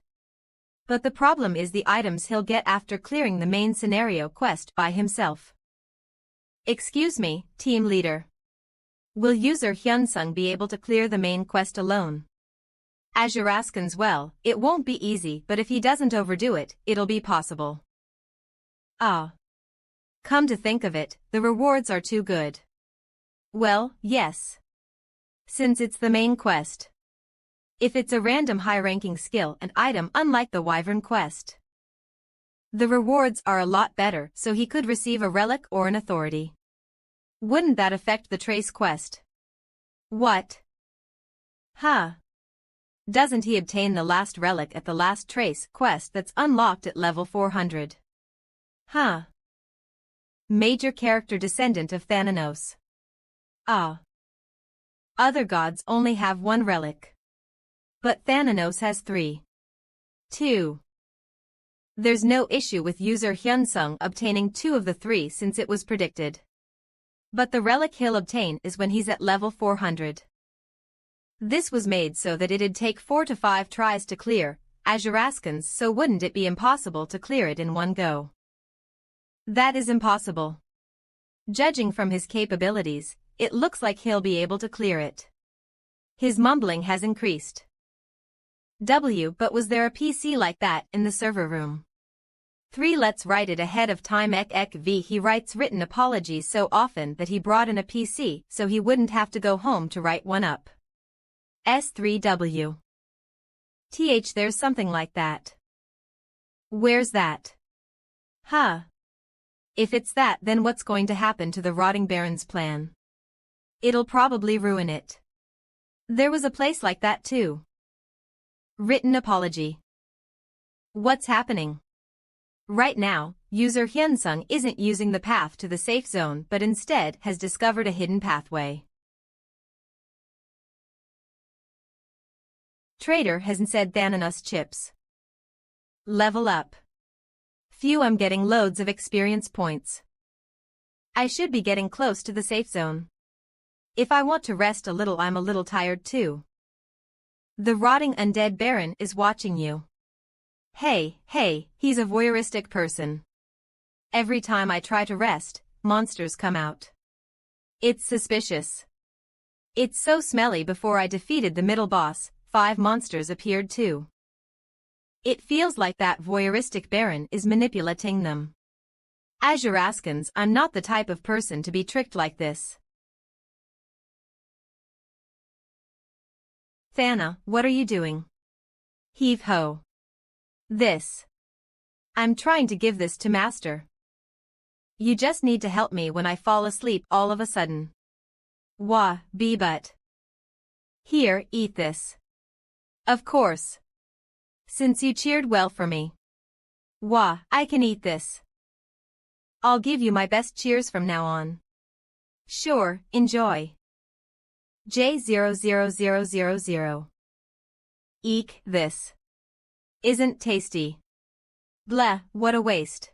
But the problem is the items he'll get after clearing the main scenario quest by himself. Excuse me, team leader. Will user Hyunsung be able to clear the main quest alone? Azuraskan's well, it won't be easy, but if he doesn't overdo it, it'll be possible. Ah. Come to think of it, the rewards are too good. Well, yes. Since it's the main quest. If it's a random high-ranking skill and item unlike the Wyvern quest, the rewards are a lot better, so he could receive a relic or an authority. Wouldn't that affect the Trace quest? What? Huh. Doesn't he obtain the last relic at the last Trace quest that's unlocked at level 400? Huh. Major character descendant of Thanos. Ah. Other gods only have 1 relic. But Thanos has 3. 2. There's no issue with user Hyunsung obtaining 2 of the 3 since it was predicted. But the relic he'll obtain is when he's at level 400. This was made so that it'd take 4 to 5 tries to clear Azuraskan's, so wouldn't it be impossible to clear it in one go? That is impossible. Judging from his capabilities, it looks like he'll be able to clear it. His mumbling has increased. But was there a PC like that in the server room? 3. Let's write it ahead of time. He writes written apologies so often that he brought in a PC so he wouldn't have to go home to write one up. S3W. There's something like that. Where's that? Huh. If it's that, then what's going to happen to the Rotting Baron's plan? It'll probably ruin it. There was a place like that too. Written apology. What's happening? Right now, user Hyunsung isn't using the path to the safe zone but instead has discovered a hidden pathway. Trader hasn't said Thananos chips. Level up. Phew, I'm getting loads of experience points. I should be getting close to the safe zone. If I want to rest a little, I'm a little tired too. The rotting undead baron is watching you. Hey, he's a voyeuristic person. Every time I try to rest, monsters come out. It's suspicious. It's so smelly. Before I defeated the middle boss, 5 monsters appeared too. It feels like that voyeuristic baron is manipulating them. Azuraskans, I'm not the type of person to be tricked like this. Thana, what are you doing? Heave ho. This. I'm trying to give this to Master. You just need to help me when I fall asleep all of a sudden. Wah, but. Here, eat this. Of course. Since you cheered well for me. Wah, I can eat this. I'll give you my best cheers from now on. Sure, enjoy. J00000. Eek, this. Isn't tasty. Bleh, what a waste.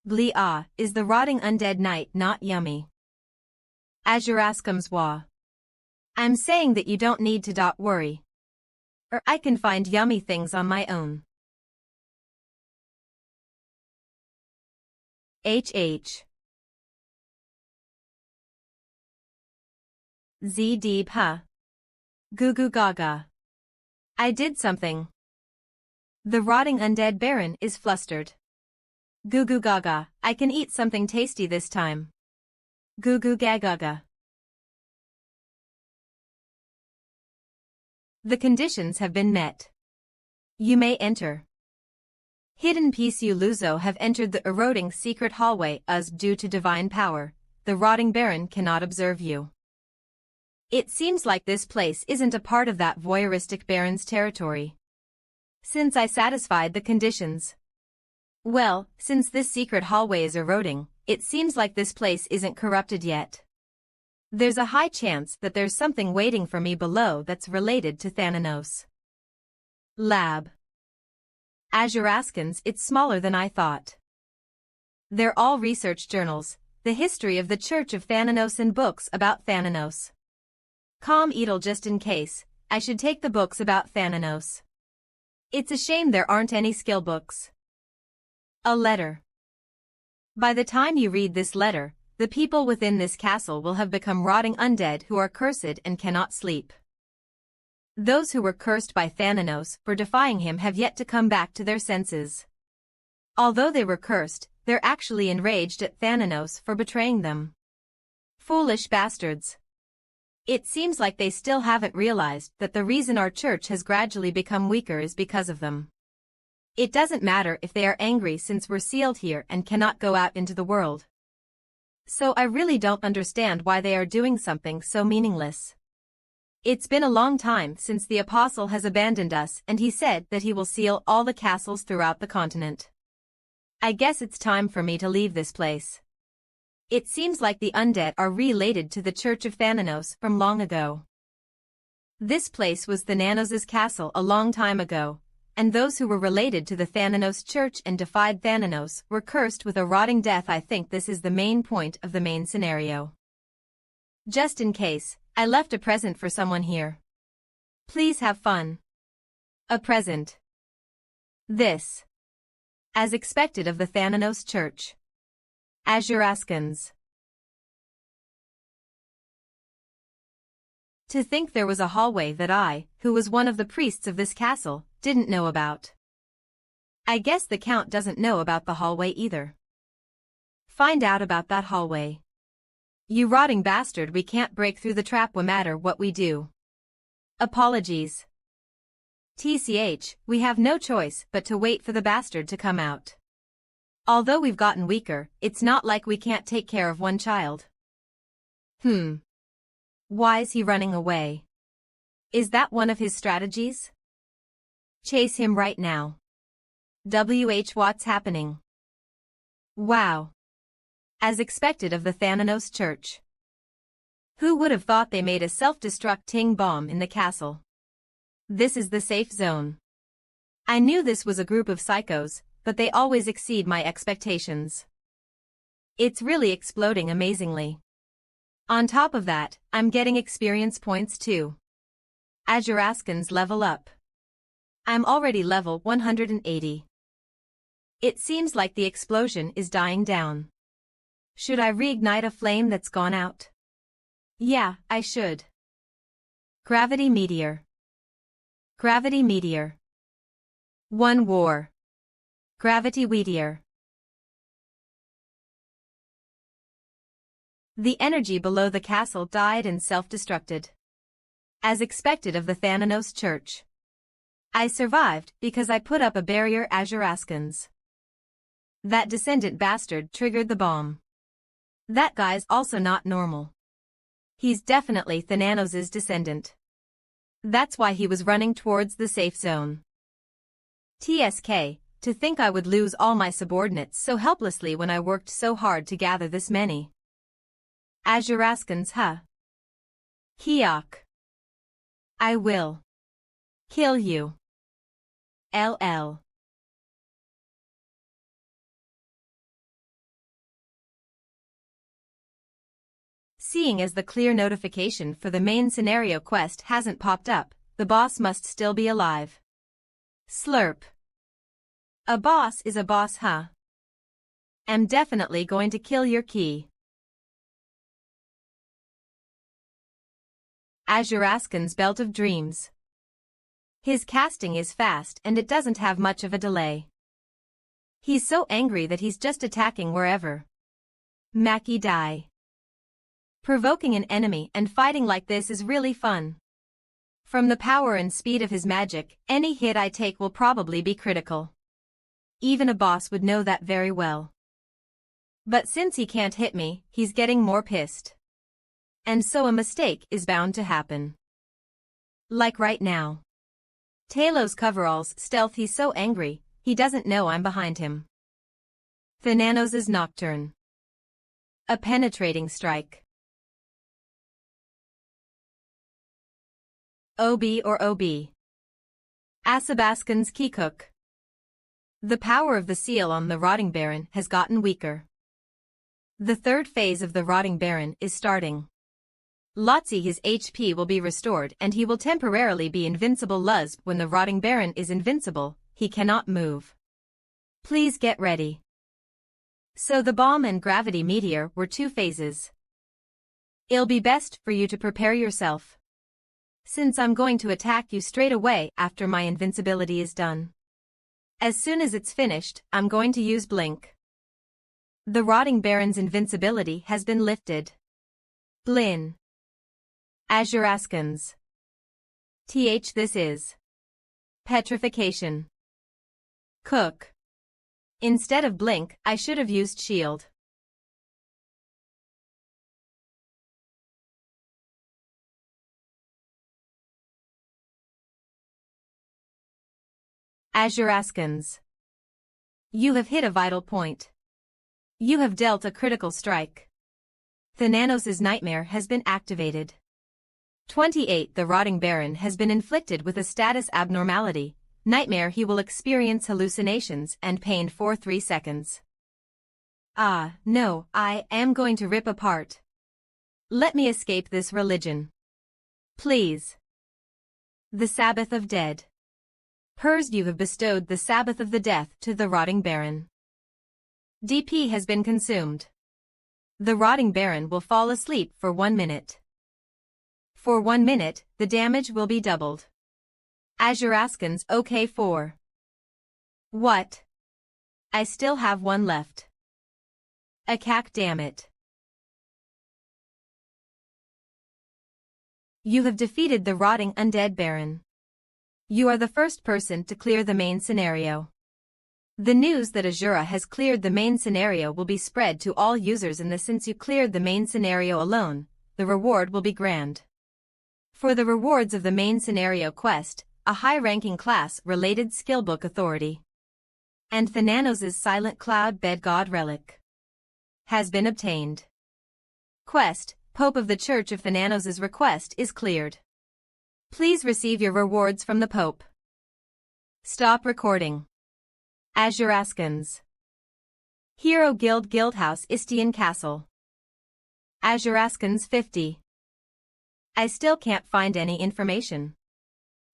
Blee ah, is the rotting undead knight not yummy? Azuraskam's wah. I'm saying that you don't need to worry. Or I can find yummy things on my own. HH. Z deep huh. Goo goo gaga. I did something. The rotting undead baron is flustered. Goo goo gaga, I can eat something tasty this time. Goo goo gagaga. The conditions have been met. You may enter. Hidden Pisu Luzo have entered the eroding secret hallway as due to divine power. The rotting baron cannot observe you. It seems like this place isn't a part of that voyeuristic baron's territory. Since I satisfied the conditions. Well, since this secret hallway is eroding, it seems like this place isn't corrupted yet. There's a high chance that there's something waiting for me below that's related to Thanos. Lab. Azuraskans, it's smaller than I thought. They're all research journals, the history of the Church of Thanos and books about Thanos. Edel, just in case, I should take the books about Thanos. It's a shame there aren't any skill books. A letter. By the time you read this letter, the people within this castle will have become rotting undead who are cursed and cannot sleep. Those who were cursed by Thanos for defying him have yet to come back to their senses. Although they were cursed, they're actually enraged at Thanos for betraying them. Foolish bastards. It seems like they still haven't realized that the reason our church has gradually become weaker is because of them. It doesn't matter if they are angry since we're sealed here and cannot go out into the world. So I really don't understand why they are doing something so meaningless. It's been a long time since the apostle has abandoned us and he said that he will seal all the castles throughout the continent. I guess it's time for me to leave this place. It seems like the undead are related to the Church of Thanos from long ago. This place was Thanos' castle a long time ago, and those who were related to the Thanos Church and defied Thanos were cursed with a rotting death. I think this is the main point of the main scenario. Just in case, I left a present for someone here. Please have fun. A present. This. As expected of the Thanos Church. Azuraskans. To think there was a hallway that I, who was one of the priests of this castle, didn't know about. I guess the Count doesn't know about the hallway either. Find out about that hallway. You rotting bastard, we can't break through the trap no matter what we do. Apologies. TCH, we have no choice but to wait for the bastard to come out. Although we've gotten weaker, it's not like we can't take care of one child. Why is he running away? Is that one of his strategies? Chase him right now. What's happening? Wow. As expected of the Thanos Church. Who would have thought they made a self-destructing bomb in the castle? This is the safe zone. I knew this was a group of psychos, but they always exceed my expectations. It's really exploding amazingly. On top of that, I'm getting experience points too. Azuraskans level up. I'm already level 180. It seems like the explosion is dying down. Should I reignite a flame that's gone out? Yeah, I should. Gravity Meteor. Gravity Meteor. One war. Gravity Meteor. The energy below the castle died and self-destructed. As expected of the Thanos Church. I survived because I put up a barrier. Azuraskans. That descendant bastard triggered the bomb. That guy's also not normal. He's definitely Thanos' descendant. That's why he was running towards the safe zone. TSK, to think I would lose all my subordinates so helplessly when I worked so hard to gather this many. Azuraskans, huh? Kiok. I will. Kill you. LL. Seeing as the clear notification for the main scenario quest hasn't popped up, the boss must still be alive. Slurp. A boss is a boss, huh? I'm definitely going to kill your key. Azuraskan's Belt of Dreams. His casting is fast and it doesn't have much of a delay. He's so angry that he's just attacking wherever. Maki die. Provoking an enemy and fighting like this is really fun. From the power and speed of his magic, any hit I take will probably be critical. Even a boss would know that very well. But since he can't hit me, he's getting more pissed. And so a mistake is bound to happen. Like right now. Talos coveralls stealth. He's so angry, he doesn't know I'm behind him. Thanos' Nocturne. A penetrating strike. OB or OB. Asabaskin's Keycook. The power of the seal on the Rotting Baron has gotten weaker. The third phase of the Rotting Baron is starting. Lotzi, his HP will be restored and he will temporarily be invincible. Luz, when the Rotting Baron is invincible, he cannot move. Please get ready. So the bomb and gravity meteor were 2 phases. It'll be best for you to prepare yourself, since I'm going to attack you straight away after my invincibility is done. As soon as it's finished, I'm going to use Blink. The Rotting Baron's invincibility has been lifted. Blin. Azuraskans. This is Petrification. Cook. Instead of Blink, I should have used Shield. Azuraskans. You have hit a vital point. You have dealt a critical strike. Thanos' nightmare has been activated. 28. The Rotting Baron has been inflicted with a status abnormality. Nightmare. He will experience hallucinations and pain for 3 seconds. Ah, no, I am going to rip apart. Let me escape this religion. Please. The Sabbath of Dead. Hers, you have bestowed the Sabbath of the Death to the Rotting Baron. DP has been consumed. The Rotting Baron will fall asleep for 1 minute. For 1 minute, the damage will be doubled. Azuraskans. OK 4. What? I still have 1 left. Akak, damn it. You have defeated the Rotting Undead Baron. You are the first person to clear the main scenario. The news that Asura has cleared the main scenario will be spread to all users, and since you cleared the main scenario alone, the reward will be grand. For the rewards of the main scenario quest, a high-ranking class-related skillbook authority and Thanos' Silent Cloud Bed God Relic has been obtained. Quest, Pope of the Church of Thanos' request is cleared. Please receive your rewards from the Pope. Stop recording. Azuraskans. Hero Guild Guildhouse Istian Castle. Azuraskans 50. I still can't find any information.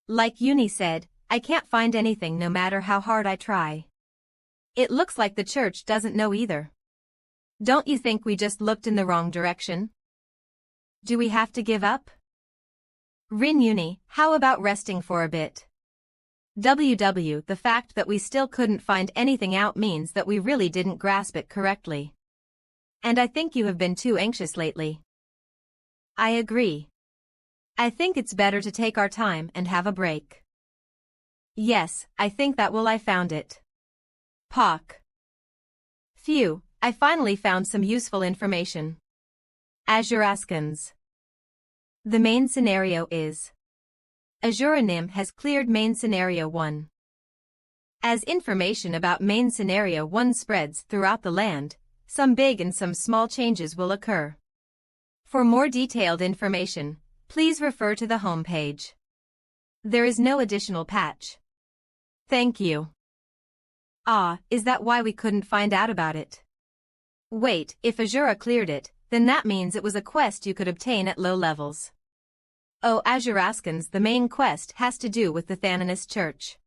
Like Uni said, I can't find anything no matter how hard I try. It looks like the church doesn't know either. Don't you think we just looked in the wrong direction? Do we have to give up? Rin Uni, how about resting for a bit? WW, the fact that we still couldn't find anything out means that we really didn't grasp it correctly. And I think you have been too anxious lately. I agree. I think it's better to take our time and have a break. Yes, I think that I found it. Pock. Phew, I finally found some useful information. Azuraskans. The main scenario is Asura Nim has cleared main scenario 1. As information about main scenario 1 spreads throughout the land, some big and some small changes will occur. For more detailed information, please refer to the homepage. There is no additional patch. Thank you. Ah, is that why we couldn't find out about it? Wait, if Asura cleared it, then that means it was a quest you could obtain at low levels. Oh, Azuraskans, the main quest has to do with the Thanos Church.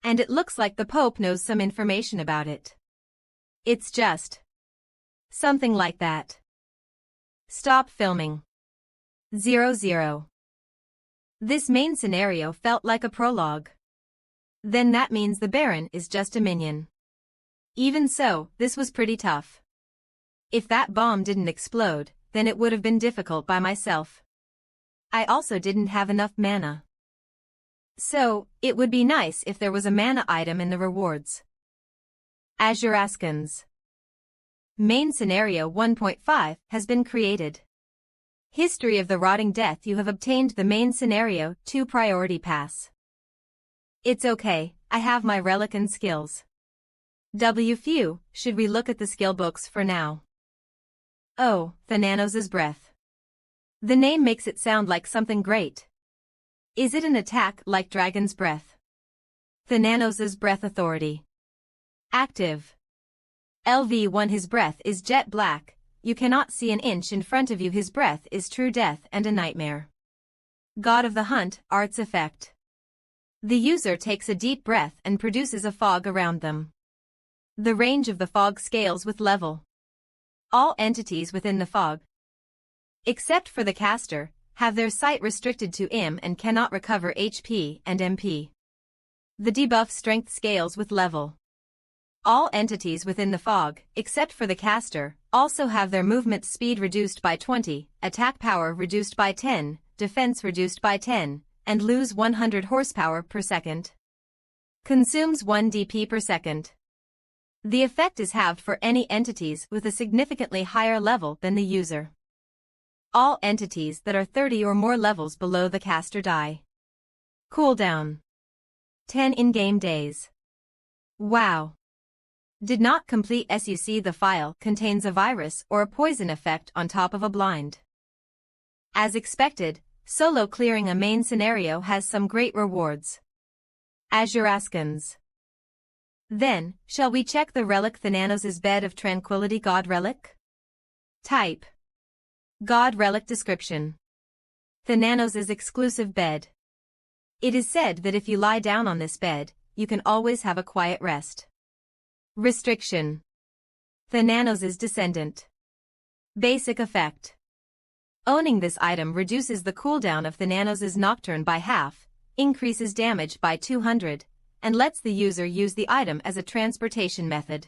And it looks like the Pope knows some information about it. It's just something like that. Stop filming. 00. This main scenario felt like a prologue. Then that means the Baron is just a minion. Even so, this was pretty tough. If that bomb didn't explode, then it would have been difficult by myself. I also didn't have enough mana. So, it would be nice if there was a mana item in the rewards. Azuraskans. Main Scenario 1.5 has been created. History of the Rotting Death. You have obtained the Main Scenario 2 Priority Pass. It's okay, I have my relic and skills. Few, should we look at the skill books for now? Oh, Thanos' breath. The name makes it sound like something great. Is it an attack like Dragon's Breath? Thanos' Breath Authority. Active. LV1 His breath is jet black, you cannot see an inch in front of you. His breath is true death and a nightmare. God of the Hunt, Arts Effect. The user takes a deep breath and produces a fog around them. The range of the fog scales with level. All entities within the fog, except for the caster, have their sight restricted to IM and cannot recover HP and MP. The debuff strength scales with level. All entities within the fog, except for the caster, also have their movement speed reduced by 20, attack power reduced by 10, defense reduced by 10, and lose 100 horsepower per second. Consumes 1 DP per second. The effect is halved for any entities with a significantly higher level than the user. All entities that are 30 or more levels below the caster die. Cooldown. 10 in-game days. Wow. Did not complete SUC. The file contains a virus or a poison effect on top of a blind. As expected, solo clearing a main scenario has some great rewards. Azuraskans. Then, shall we check the relic Thanos' Bed of Tranquility God Relic? Type. God Relic. Description. Thanos' exclusive bed. It is said that if you lie down on this bed, you can always have a quiet rest. Restriction. Thanos' descendant. Basic effect. Owning this item reduces the cooldown of Thanos' Nocturne by half, increases damage by 200, and lets the user use the item as a transportation method.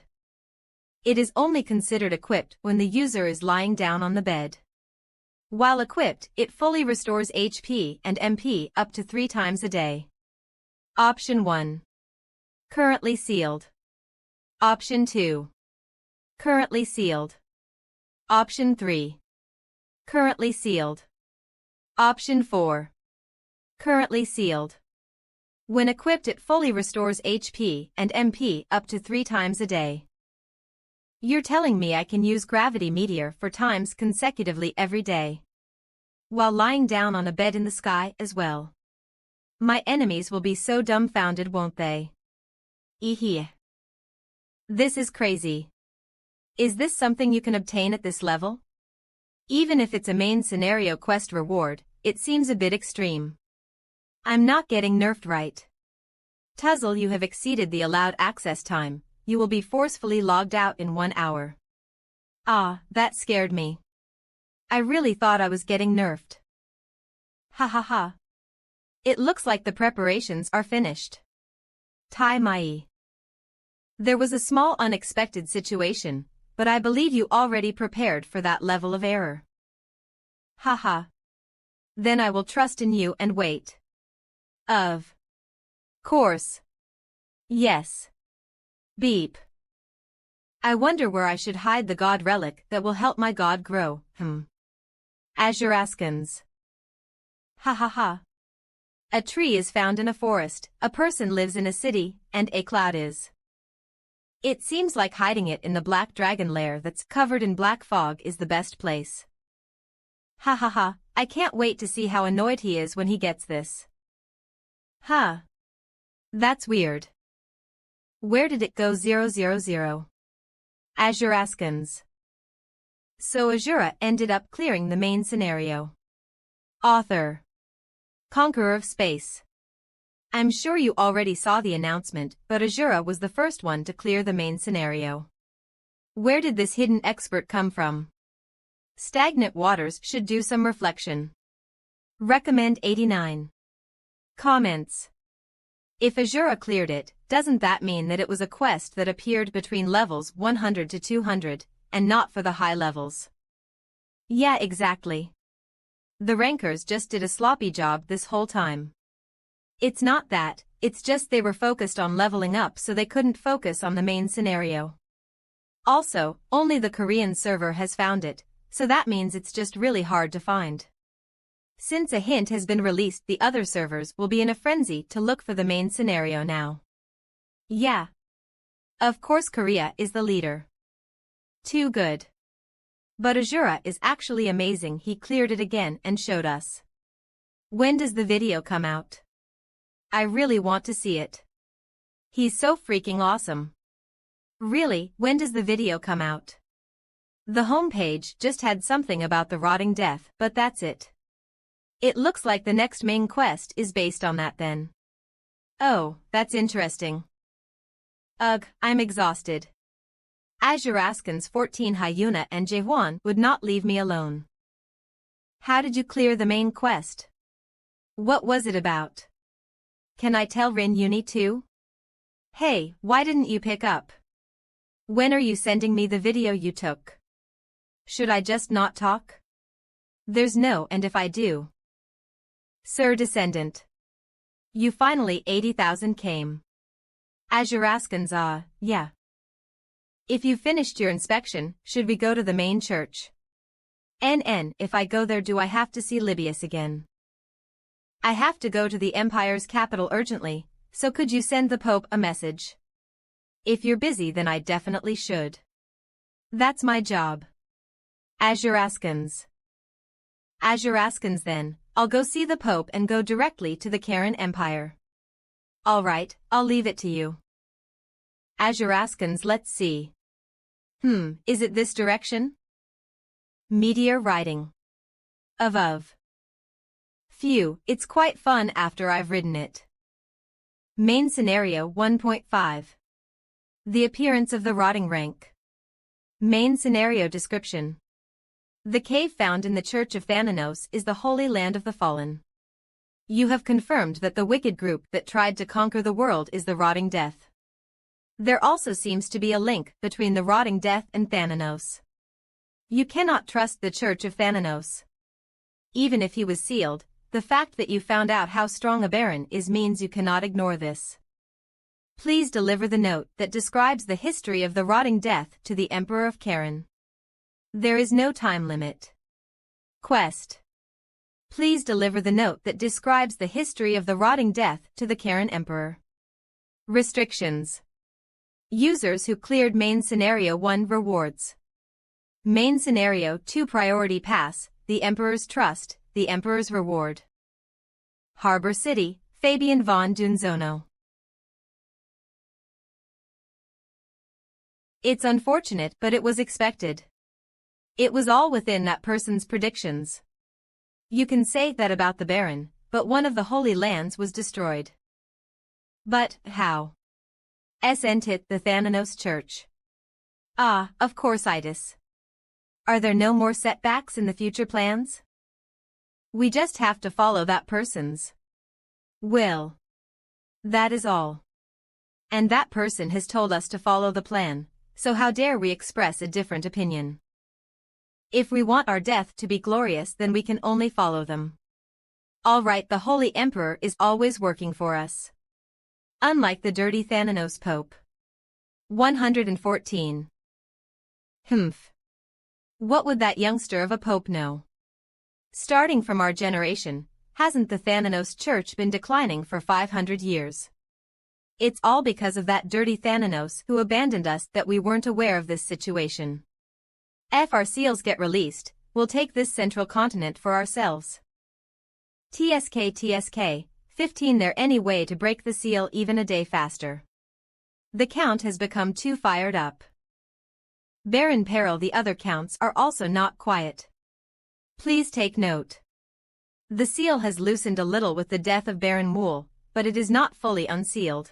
It is only considered equipped when the user is lying down on the bed. While equipped, it fully restores HP and MP up to 3 times a day. Option 1. Currently sealed. Option 2. Currently sealed. Option 3. Currently sealed. Option 4. Currently sealed. When equipped, it fully restores HP and MP up to 3 times a day. You're telling me I can use Gravity Meteor 4 times consecutively every day, while lying down on a bed in the sky as well. My enemies will be so dumbfounded, won't they? Eehee. This is crazy. Is this something you can obtain at this level? Even if it's a main scenario quest reward, it seems a bit extreme. I'm not getting nerfed right. Tuzzle, you have exceeded the allowed access time. You will be forcefully logged out in 1 hour. Ah, that scared me. I really thought I was getting nerfed. Ha ha ha. It looks like the preparations are finished. Tai Mai. There was a small unexpected situation, but I believe you already prepared for that level of error. Ha ha. Then I will trust in you and wait. Of course. Yes. Beep. I wonder where I should hide the god relic that will help my god grow. Azuraskans. Ha ha ha. A tree is found in a forest, a person lives in a city, and a cloud is. It seems like hiding it in the black dragon lair that's covered in black fog is the best place. Ha ha ha, I can't wait to see how annoyed he is when he gets this. Huh. That's weird. Where did it go 000? Azuraskans. So Asura ended up clearing the main scenario. Author. Conqueror of Space. I'm sure you already saw the announcement, but Asura was the first one to clear the main scenario. Where did this hidden expert come from? Stagnant waters should do some reflection. Recommend 89. Comments. If Asura cleared it, doesn't that mean that it was a quest that appeared between levels 100 to 200, and not for the high levels? Yeah, exactly. The rankers just did a sloppy job this whole time. It's not that, it's just they were focused on leveling up so they couldn't focus on the main scenario. Also, only the Korean server has found it, so that means it's just really hard to find. Since a hint has been released, the other servers will be in a frenzy to look for the main scenario now. Yeah. Of course Korea is the leader. Too good. But Asura is actually amazing. He cleared it again and showed us. When does the video come out? I really want to see it. He's so freaking awesome. Really, when does the video come out? The homepage just had something about the rotting death, but that's it. It looks like the next main quest is based on that then. Oh, that's interesting. Ugh, I'm exhausted. Azuraskan's 14 Hyuna and Jaehwan would not leave me alone. How did you clear the main quest? What was it about? Can I tell Rin Uni too? Hey, why didn't you pick up? When are you sending me the video you took? Should I just not talk? There's no and if I do. Sir Descendant. You finally 80,000 came. Azuraskan's yeah. If you finished your inspection, should we go to the main church? If I go there do I have to see Libius again? I have to go to the Empire's capital urgently, so could you send the Pope a message? If you're busy then I definitely should. That's my job. Azuraskan's then, I'll go see the Pope and go directly to the Karen Empire. Alright, I'll leave it to you. Azuraskan's let's see. Is it this direction? Meteor riding. Of. Phew, it's quite fun after I've ridden it. Main Scenario 1.5. The appearance of the rotting rank. Main Scenario description. The cave found in the Church of Thanos is the Holy Land of the Fallen. You have confirmed that the wicked group that tried to conquer the world is the Rotting Death. There also seems to be a link between the Rotting Death and Thanos. You cannot trust the Church of Thanos. Even if he was sealed, the fact that you found out how strong a Baron is means you cannot ignore this. Please deliver the note that describes the history of the Rotting Death to the Emperor of Karen. There is no time limit. Quest. Please deliver the note that describes the history of the Rotting Death to the Karen Emperor. Restrictions. Users who cleared Main Scenario 1 rewards. Main Scenario 2 Priority Pass, the Emperor's Trust, the Emperor's Reward. Harbor City, Fabian von Dunzono. It's unfortunate but it was expected. It was all within that person's predictions. You can say that about the Baron, but one of the Holy Lands was destroyed. But, how? Sent it the Thanos Church. Of course itis. Are there no more setbacks in the future plans? We just have to follow that person's will. That is all. And that person has told us to follow the plan, so how dare we express a different opinion? If we want our death to be glorious then we can only follow them. Alright, the Holy Emperor is always working for us. Unlike the dirty Thanos Pope. 114. What would that youngster of a Pope know? Starting from our generation, hasn't the Thanos Church been declining for 500 years? It's all because of that dirty Thanos who abandoned us that we weren't aware of this situation. If our seals get released, we'll take this central continent for ourselves. TSK, 15 there any way to break the seal even a day faster. The count has become too fired up. Baron Peril the other counts are also not quiet. Please take note. The seal has loosened a little with the death of Baron Wool, but it is not fully unsealed.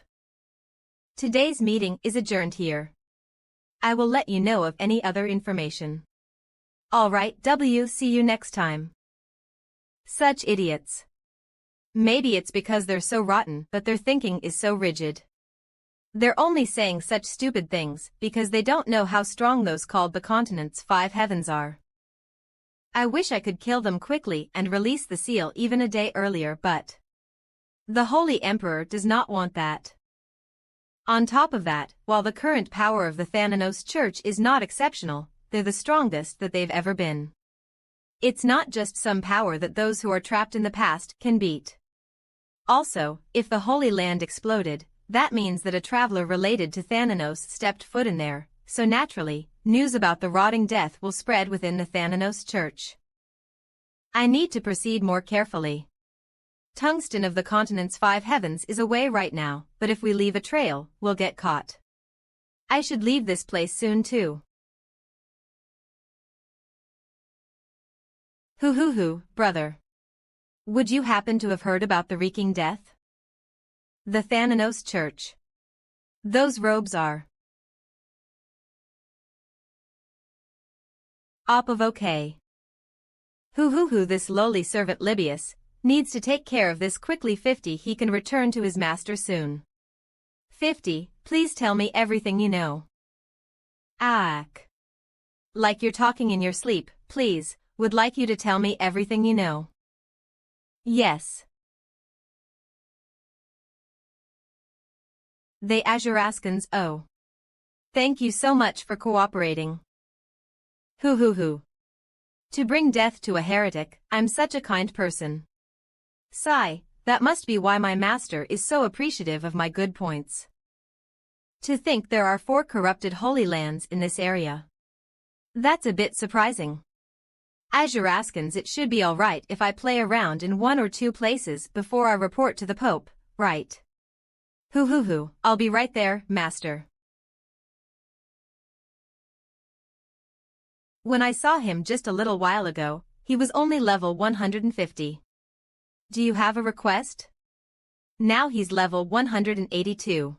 Today's meeting is adjourned here. I will let you know of any other information. Alright, see you next time. Such idiots. Maybe it's because they're so rotten but their thinking is so rigid. They're only saying such stupid things because they don't know how strong those called the continent's 5 heavens are. I wish I could kill them quickly and release the seal even a day earlier but the Holy Emperor does not want that. On top of that, while the current power of the Thanos Church is not exceptional, they're the strongest that they've ever been. It's not just some power that those who are trapped in the past can beat. Also, if the Holy Land exploded, that means that a traveler related to Thanos stepped foot in there, so naturally, news about the rotting death will spread within the Thanos Church. I need to proceed more carefully. Tungsten of the continent's 5 heavens is away right now, but if we leave a trail, we'll get caught. I should leave this place soon too. Hoo, brother. Would you happen to have heard about the reeking death? The Thanos Church. Those robes are op of okay. Hoo, this lowly servant Libius needs to take care of this quickly. 50, he can return to his master soon. 50, please tell me everything you know. Ack. Like you're talking in your sleep, please, would like you to tell me everything you know. Yes. The Azuraskans, oh. Thank you so much for cooperating. Hoo. To bring death to a heretic, I'm such a kind person. Sigh, that must be why my master is so appreciative of my good points. To think there are 4 corrupted holy lands in this area. That's a bit surprising. Azuraskans, it should be alright if I play around in 1 or 2 places before I report to the Pope, right? Hoo, I'll be right there, master. When I saw him just a little while ago, he was only level 150. Do you have a request? Now he's level 182.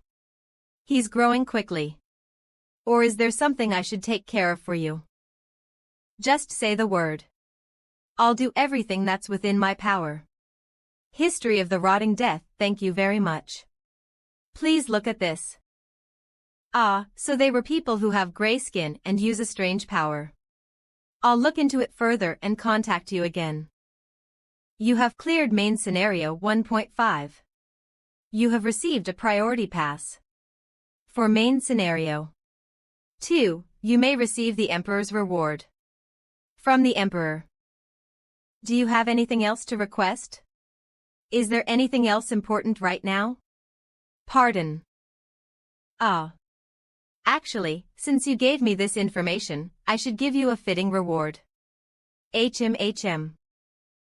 He's growing quickly. Or is there something I should take care of for you? Just say the word. I'll do everything that's within my power. History of the Rotting Death, thank you very much. Please look at this. Ah, so they were people who have gray skin and use a strange power. I'll look into it further and contact you again. You have cleared main scenario 1.5. You have received a priority pass. For main scenario 2, you may receive the Emperor's reward. From the Emperor. Do you have anything else to request? Is there anything else important right now? Pardon. Ah. Actually, since you gave me this information, I should give you a fitting reward. HM.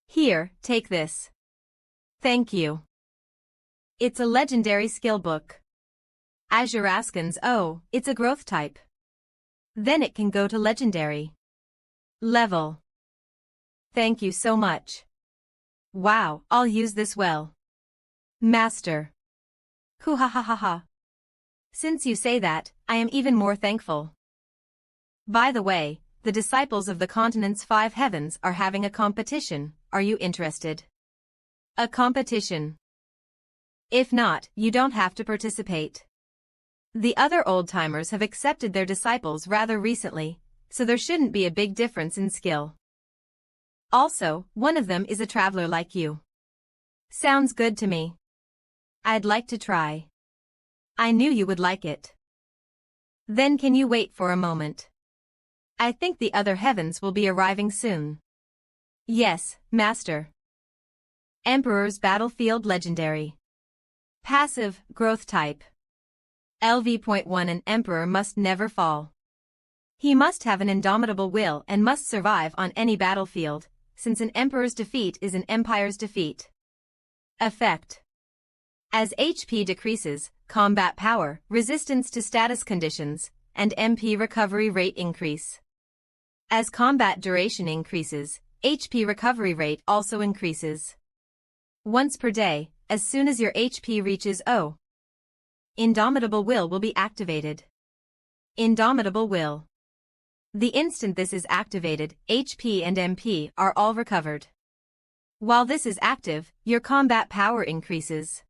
Here, take this. Thank you. It's a legendary skill book. Azuraskans, oh, it's a growth type. Then it can go to legendary level. Thank you so much. Wow, I'll use this well. Master. Hoo ha. Since you say that, I am even more thankful. By the way, the disciples of the continent's 5 heavens are having a competition. Are you interested? A competition. If not, you don't have to participate. The other old-timers have accepted their disciples rather recently, so there shouldn't be a big difference in skill. Also, one of them is a traveler like you. Sounds good to me. I'd like to try. I knew you would like it. Then can you wait for a moment? I think the other heavens will be arriving soon. Yes, Master. Emperor's Battlefield Legendary. Passive, growth type. LV.1 An Emperor must never fall. He must have an indomitable will and must survive on any battlefield, since an Emperor's defeat is an Empire's defeat. Effect. As HP decreases, combat power, resistance to status conditions, and MP recovery rate increase. As combat duration increases, HP recovery rate also increases. Once per day, as soon as your HP reaches 0. Indomitable will be activated. Indomitable will. The instant this is activated, HP and MP are all recovered. While this is active, your combat power increases.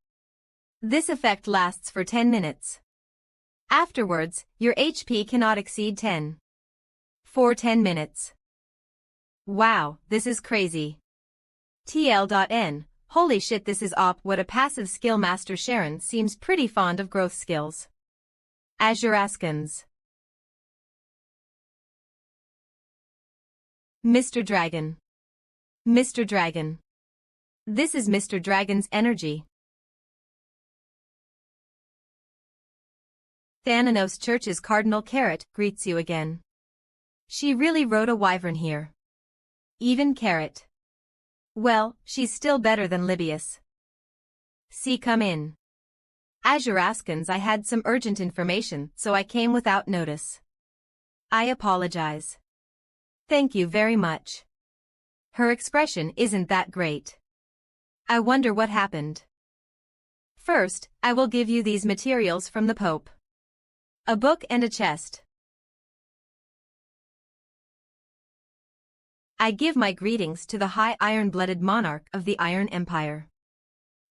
This effect lasts for 10 minutes. Afterwards, your HP cannot exceed 10. For 10 minutes. Wow, this is crazy. TL.N, holy shit, this is what a passive skill. Master Sharon seems pretty fond of growth skills. Azuraskans. Mr. Dragon. Mr. Dragon. This is Mr. Dragon's energy. Thanos Church's Cardinal Carrot greets you again. She really rode a wyvern here. Even Carrot. Well, she's still better than Libius. see come in. Azuraskans, I had some urgent information, so I came without notice. I apologize. Thank you very much. Her expression isn't that great. I wonder what happened. First, I will give you these materials from the Pope. A book and a chest. I give my greetings to the high iron-blooded monarch of the Iron Empire.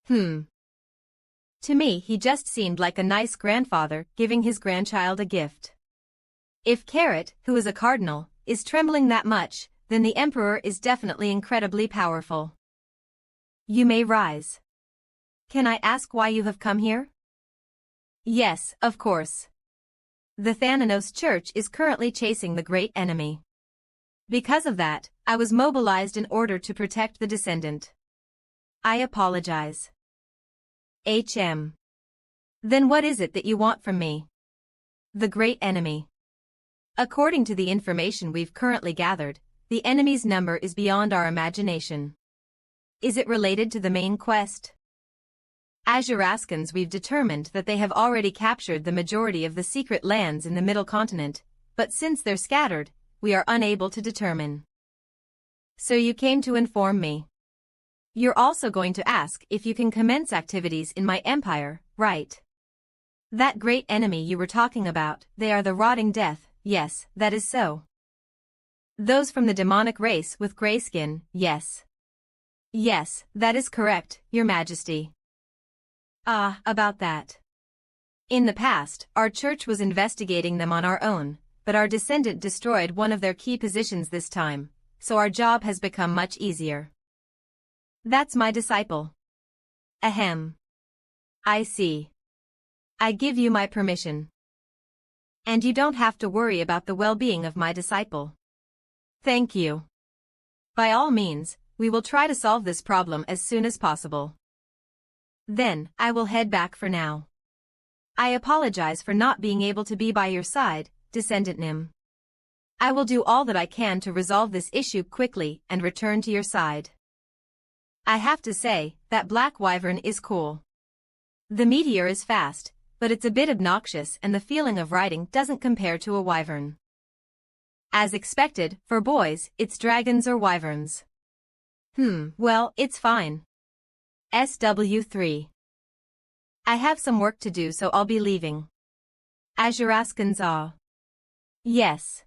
To me he just seemed like a nice grandfather giving his grandchild a gift. If Carrot, who is a cardinal, is trembling that much, then the Emperor is definitely incredibly powerful. You may rise. Can I ask why you have come here? Yes, of course. The Thanos Church is currently chasing the great enemy. Because of that, I was mobilized in order to protect the descendant. I apologize. Then what is it that you want from me? The great enemy. According to the information we've currently gathered, the enemy's number is beyond our imagination. Is it related to the main quest? Azuraskans, we've determined that they have already captured the majority of the secret lands in the Middle Continent, but since they're scattered, we are unable to determine. So you came to inform me. You're also going to ask if you can commence activities in my empire, right? That great enemy you were talking about, they are the Rotting Death, yes, that is so. Those from the demonic race with gray skin, yes. Yes, that is correct, Your Majesty. About that. In the past, our church was investigating them on our own, but our descendant destroyed one of their key positions this time, so our job has become much easier. That's my disciple. Ahem. I see. I give you my permission. And you don't have to worry about the well-being of my disciple. Thank you. By all means, we will try to solve this problem as soon as possible. Then, I will head back for now. I apologize for not being able to be by your side, Descendant Nim. I will do all that I can to resolve this issue quickly and return to your side. I have to say, that Black Wyvern is cool. The Meteor is fast, but it's a bit obnoxious and the feeling of riding doesn't compare to a wyvern. As expected, for boys, it's dragons or wyverns. Well, it's fine. SW3. I have some work to do, so I'll be leaving. Azuraskans. Yes.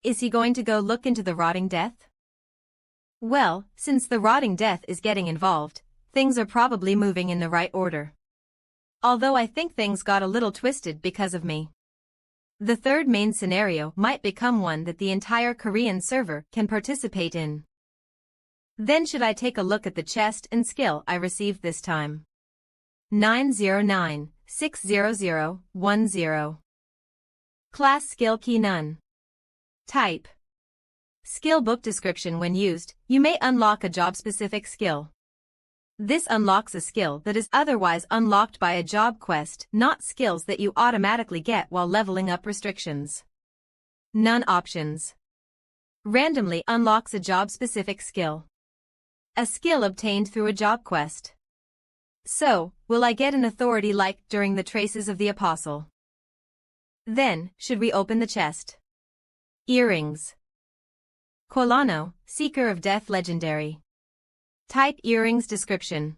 Is he going to go look into the Rotting Death? Well, since the Rotting Death is getting involved, things are probably moving in the right order. Although I think things got a little twisted because of me. The third main scenario might become one that the entire Korean server can participate in. Then should I take a look at the chest and skill I received this time? 909-60010. Class Skill Key None. Type. Skill book description: when used, you may unlock a job-specific skill. This unlocks a skill that is otherwise unlocked by a job quest, not skills that you automatically get while leveling up. Restrictions. None options. Randomly unlocks a job-specific skill. A skill obtained through a job quest. So, will I get an authority like during the Traces of the Apostle? Then, should we open the chest? Earrings. Quolano, Seeker of Death Legendary. Type earrings. Description.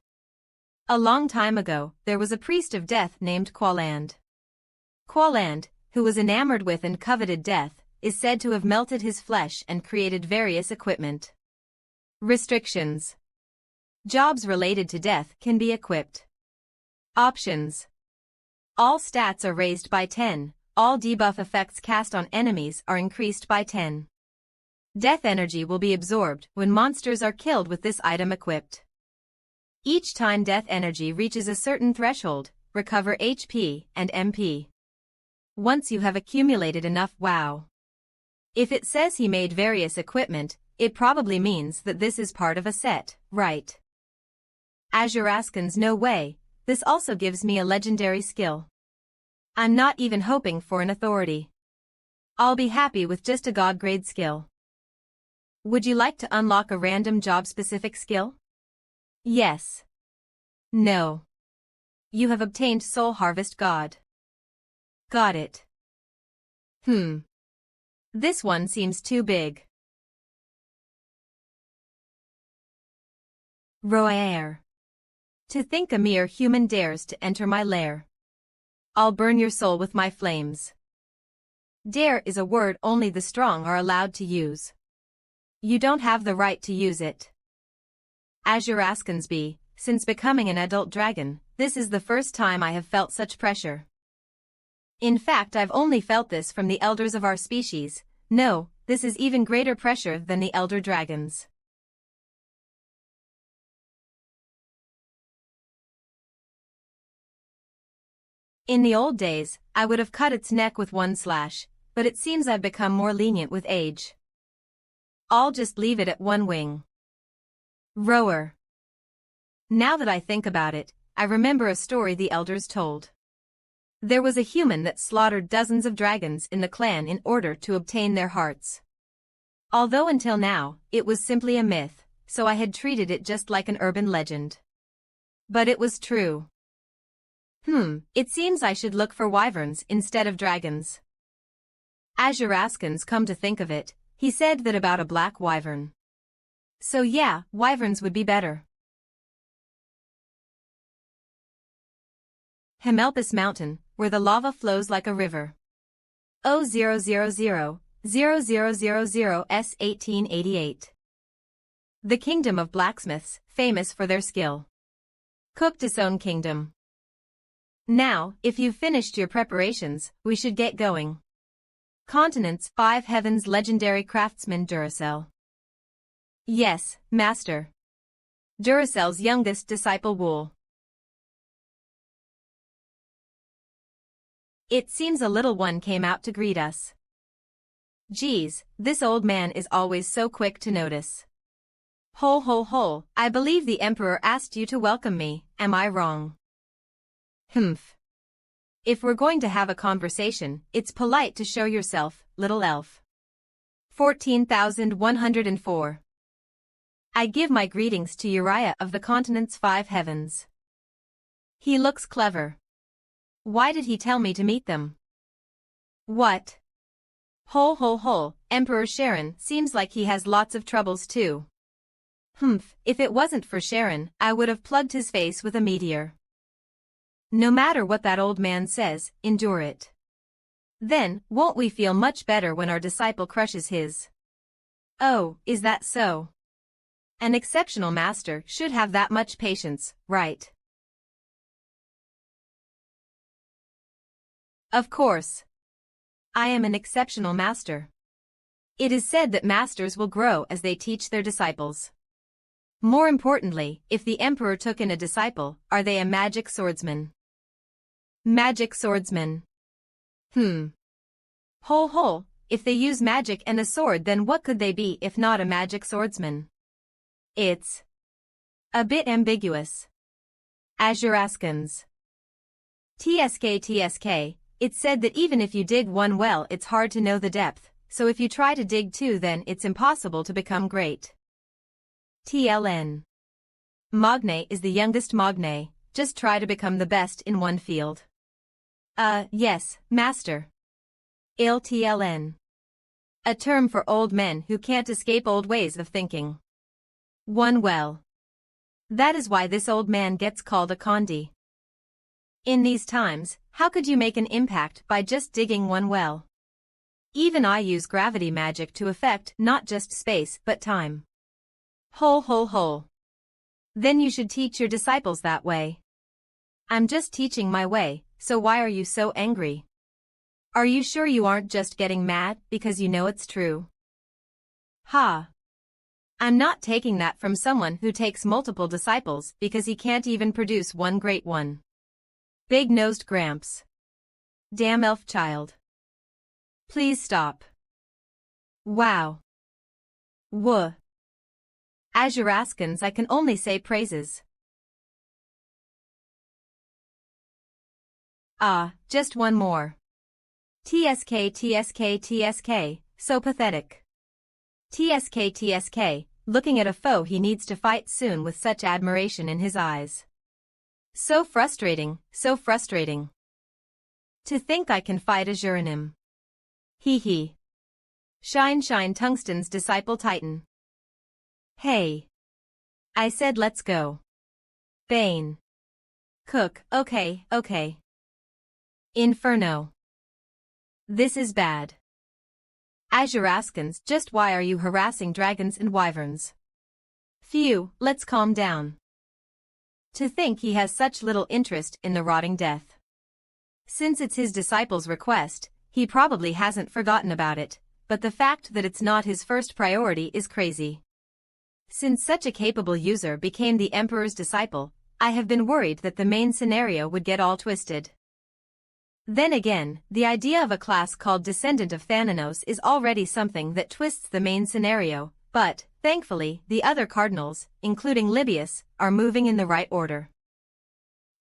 A long time ago, there was a priest of death named Qualand. Qualand, who was enamored with and coveted death, is said to have melted his flesh and created various equipment. Restrictions. Jobs related to death can be equipped. Options. All stats are raised by 10, all debuff effects cast on enemies are increased by 10. Death energy will be absorbed when monsters are killed with this item equipped. Each time death energy reaches a certain threshold, recover HP and MP. Once you have accumulated enough. Wow. If it says he made various equipment, it probably means that this is part of a set, right? Azuraskans, no way, this also gives me a legendary skill. I'm not even hoping for an authority. I'll be happy with just a god grade skill. Would you like to unlock a random job-specific skill? Yes. No. You have obtained Soul Harvest God. Got it. This one seems too big. Roer. To think a mere human dares to enter my lair. I'll burn your soul with my flames. Dare is a word only the strong are allowed to use. You don't have the right to use it. Asura be, since becoming an adult dragon, this is the first time I have felt such pressure. In fact, I've only felt this from the elders of our species. No, this is even greater pressure than the elder dragons. In the old days, I would have cut its neck with one slash, but it seems I've become more lenient with age. I'll just leave it at one wing. Rower. Now that I think about it, I remember a story the elders told. There was a human that slaughtered dozens of dragons in the clan in order to obtain their hearts. Although until now, it was simply a myth, so I had treated it just like an urban legend. But it was true. It seems I should look for wyverns instead of dragons. Asuraskans, come to think of it, he said that about a black wyvern. So yeah, wyverns would be better. Himelpus Mountain, where the lava flows like a river. 0000000S1888. The kingdom of blacksmiths, famous for their skill. Cooked its own kingdom. Now, if you've finished your preparations, we should get going. Continents, 5 Heavens legendary craftsman Duracell. Yes, Master. Duracell's youngest disciple Wool. It seems a little one came out to greet us. Geez, this old man is always so quick to notice. Ho, I believe the Emperor asked you to welcome me, am I wrong? If we're going to have a conversation, it's polite to show yourself, little elf. 14,104. I give my greetings to Uriah of the continent's 5 heavens. He looks clever. Why did he tell me to meet them? What? Ho, Emperor Sharon seems like he has lots of troubles too. If it wasn't for Sharon, I would have plugged his face with a meteor. No matter what that old man says, endure it. Then, won't we feel much better when our disciple crushes his? Oh, is that so? An exceptional master should have that much patience, right? Of course. I am an exceptional master. It is said that masters will grow as they teach their disciples. More importantly, if the emperor took in a disciple, are they a magic swordsman? Magic swordsman. Ho, if they use magic and a sword, then what could they be if not a magic swordsman? It's a bit ambiguous. Asuraskans. TSK, it's said that even if you dig one well, it's hard to know the depth, so if you try to dig two, then it's impossible to become great. TLN. Magne is the youngest Magne, just try to become the best in one field. Yes, master. ILTLN. A term for old men who can't escape old ways of thinking. One well. That is why this old man gets called a Condi. In these times, how could you make an impact by just digging one well? Even I use gravity magic to affect not just space but time. Ho. Then you should teach your disciples that way. I'm just teaching my way, so why are you so angry? Are you sure you aren't just getting mad because you know it's true? Ha. I'm not taking that from someone who takes multiple disciples because he can't even produce one great one. Big-nosed Gramps. Damn elf child. Please stop. Wow. Wuh. Asuraskans, I can only say praises. Just one more. TSK, so pathetic. TSK, looking at a foe he needs to fight soon with such admiration in his eyes. So frustrating, so frustrating. To think I can fight Azuranim. Hee hee. Shine shine Tungsten's disciple Titan. Hey. I said let's go. Bane. Cook, okay, okay. Inferno. This is bad. Azuraskans, just why are you harassing dragons and wyverns? Phew, let's calm down. To think he has such little interest in the rotting death. Since it's his disciple's request, he probably hasn't forgotten about it, but the fact that it's not his first priority is crazy. Since such a capable user became the Emperor's disciple, I have been worried that the main scenario would get all twisted. Then again, the idea of a class called Descendant of Thanos is already something that twists the main scenario, but, thankfully, the other cardinals, including Libius, are moving in the right order.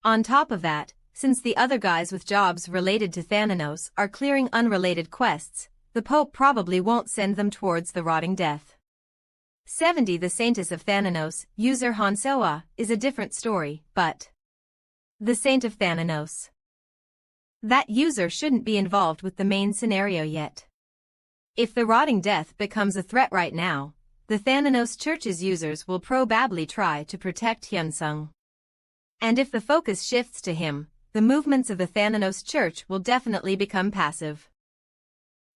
On top of that, since the other guys with jobs related to Thanos are clearing unrelated quests, the Pope probably won't send them towards the rotting death. 70 The Saintess of Thanos, user Hansoa, is a different story, but the Saint of Thanos. That user shouldn't be involved with the main scenario yet. If the rotting death becomes a threat right now, the Thanos Church's users will probably try to protect Hyunsung. And if the focus shifts to him, the movements of the Thanos Church will definitely become passive.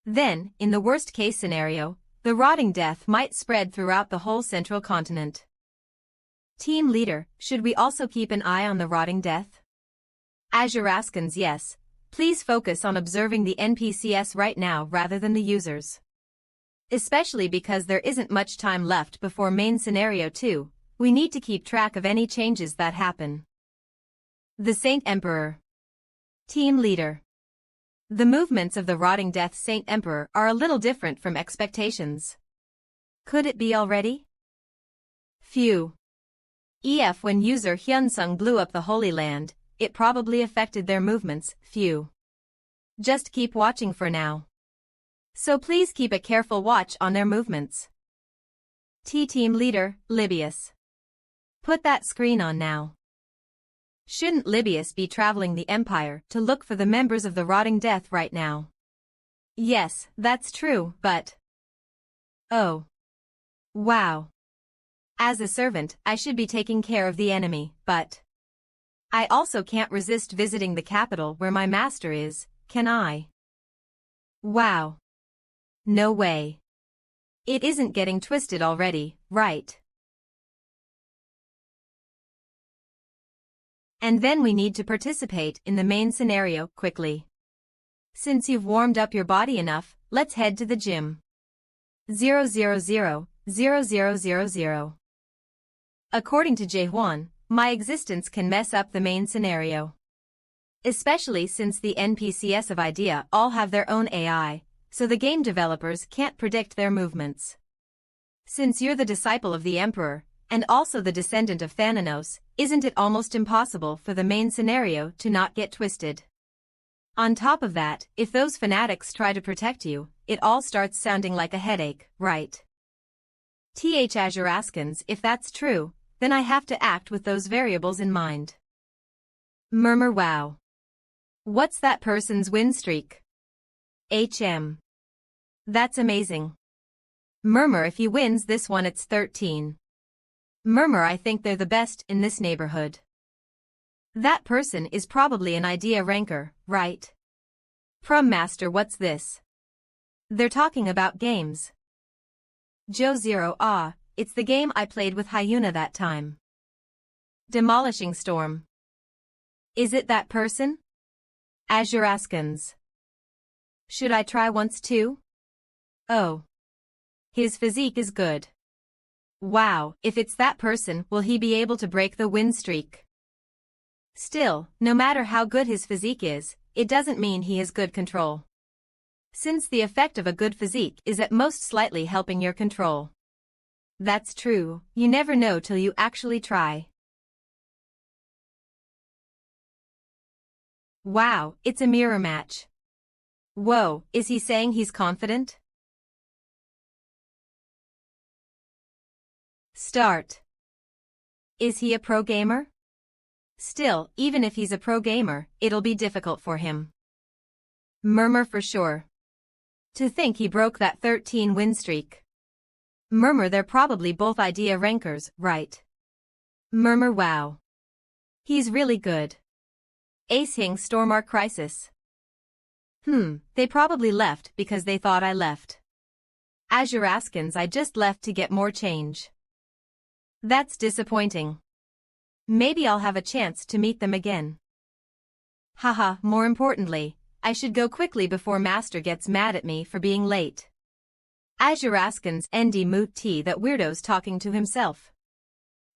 Then, in the worst-case scenario, the rotting death might spread throughout the whole central continent. Team leader, should we also keep an eye on the rotting death? Azuraskans, yes. Please focus on observing the NPCs right now rather than the users. Especially because there isn't much time left before main scenario 2, we need to keep track of any changes that happen. The Saint Emperor. Team leader. The movements of the rotting death Saint Emperor are a little different from expectations. Could it be already? Phew. When user Hyunsung blew up the Holy Land, it probably affected their movements, phew. Just keep watching for now. So please keep a careful watch on their movements. Team leader, Libius. Put that screen on now. Shouldn't Libius be traveling the Empire to look for the members of the rotting death right now? Yes, that's true, but... Oh. Wow. As a servant, I should be taking care of the enemy, but... I also can't resist visiting the capital where my master is, can I? Wow. No way. It isn't getting twisted already, right? And then we need to participate in the main scenario quickly. Since you've warmed up your body enough, let's head to the gym. 0000000. According to Jaehwan, my existence can mess up the main scenario. Especially since the NPCs of Idea all have their own AI, so the game developers can't predict their movements. Since you're the disciple of the Emperor, and also the descendant of Thanos, isn't it almost impossible for the main scenario to not get twisted? On top of that, if those fanatics try to protect you, it all starts sounding like a headache, right? Azuraskans, if that's true, then I have to act with those variables in mind. Murmur wow. What's that person's win streak? That's amazing. Murmur if he wins this one it's 13. Murmur I think they're the best in this neighborhood. That person is probably an idea ranker, right? Prum Master what's this? They're talking about games. Joe Zero it's the game I played with Hyuna that time. Demolishing Storm. Is it that person? Azuraskans. Should I try once too? Oh. His physique is good. Wow, if it's that person will he be able to break the win streak? Still, no matter how good his physique is, it doesn't mean he has good control. Since the effect of a good physique is at most slightly helping your control. That's true, you never know till you actually try. Wow, it's a mirror match. Whoa, is he saying he's confident? Start. Is he a pro gamer? Still, even if he's a pro gamer, it'll be difficult for him. Murmur for sure. To think he broke that 13-win streak. Murmur they're probably both idea rankers, right? Murmur wow. He's really good. Acing Stormark Crisis. They probably left because they thought I left. Azuraskins I just left to get more change. That's disappointing. Maybe I'll have a chance to meet them again. Haha, more importantly, I should go quickly before Master gets mad at me for being late. Azuraskins Nd Moot T that weirdo's talking to himself.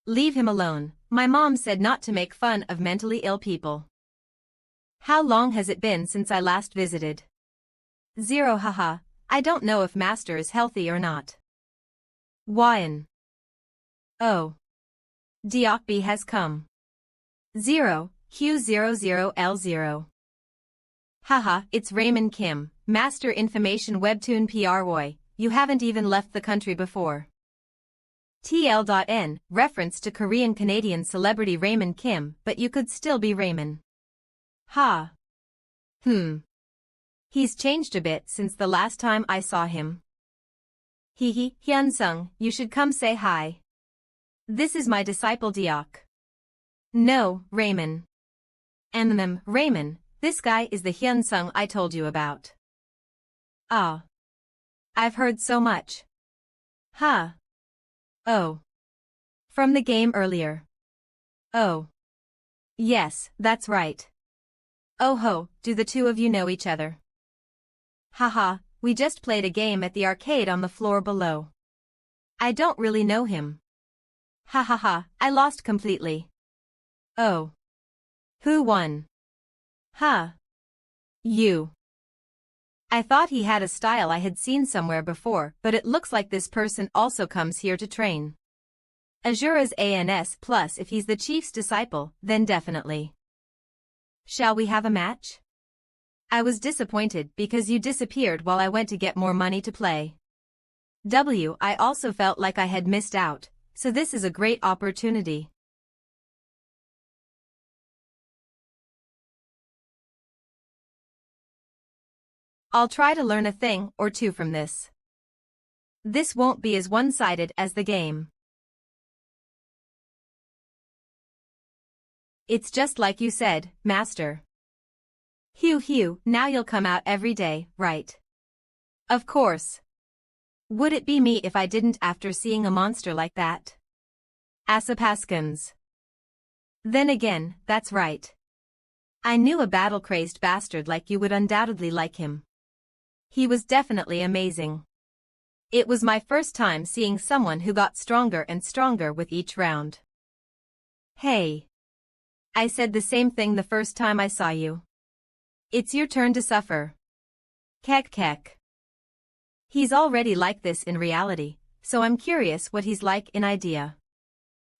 Leave him alone, my mom said not to make fun of mentally ill people. How long has it been since I last visited? 0 haha, I don't know if Master is healthy or not. Wyan. Oh. Diokbi has come. 0, Q00L0. Haha, it's Raymond Kim, Master Information Webtoon PROI, you haven't even left the country before. TL.N, reference to Korean-Canadian celebrity Raymond Kim, but you could still be Raymond. Ha. He's changed a bit since the last time I saw him. Hehe, Hyunsung, you should come say hi. This is my disciple Diok. No, Raymond. Raymond, this guy is the Hyunsung I told you about. Ah. I've heard so much. Huh. Oh. From the game earlier. Oh. Yes, that's right. Oh ho, do the two of you know each other? Haha, we just played a game at the arcade on the floor below. I don't really know him. Ha ha ha, I lost completely. Oh. Who won? Huh. You. I thought he had a style I had seen somewhere before, but it looks like this person also comes here to train. Asura's ANS plus if he's the chief's disciple, then definitely. Shall we have a match? I was disappointed because you disappeared while I went to get more money to play. I also felt like I had missed out, so this is a great opportunity. I'll try to learn a thing or two from this. This won't be as one-sided as the game. It's just like you said, Master. Hew, now you'll come out every day, right? Of course. Would it be me if I didn't after seeing a monster like that? Asapaskins. Then again, that's right. I knew a battle-crazed bastard like you would undoubtedly like him. He was definitely amazing. It was my first time seeing someone who got stronger and stronger with each round. Hey. I said the same thing the first time I saw you. It's your turn to suffer. Kek. He's already like this in reality, so I'm curious what he's like in idea.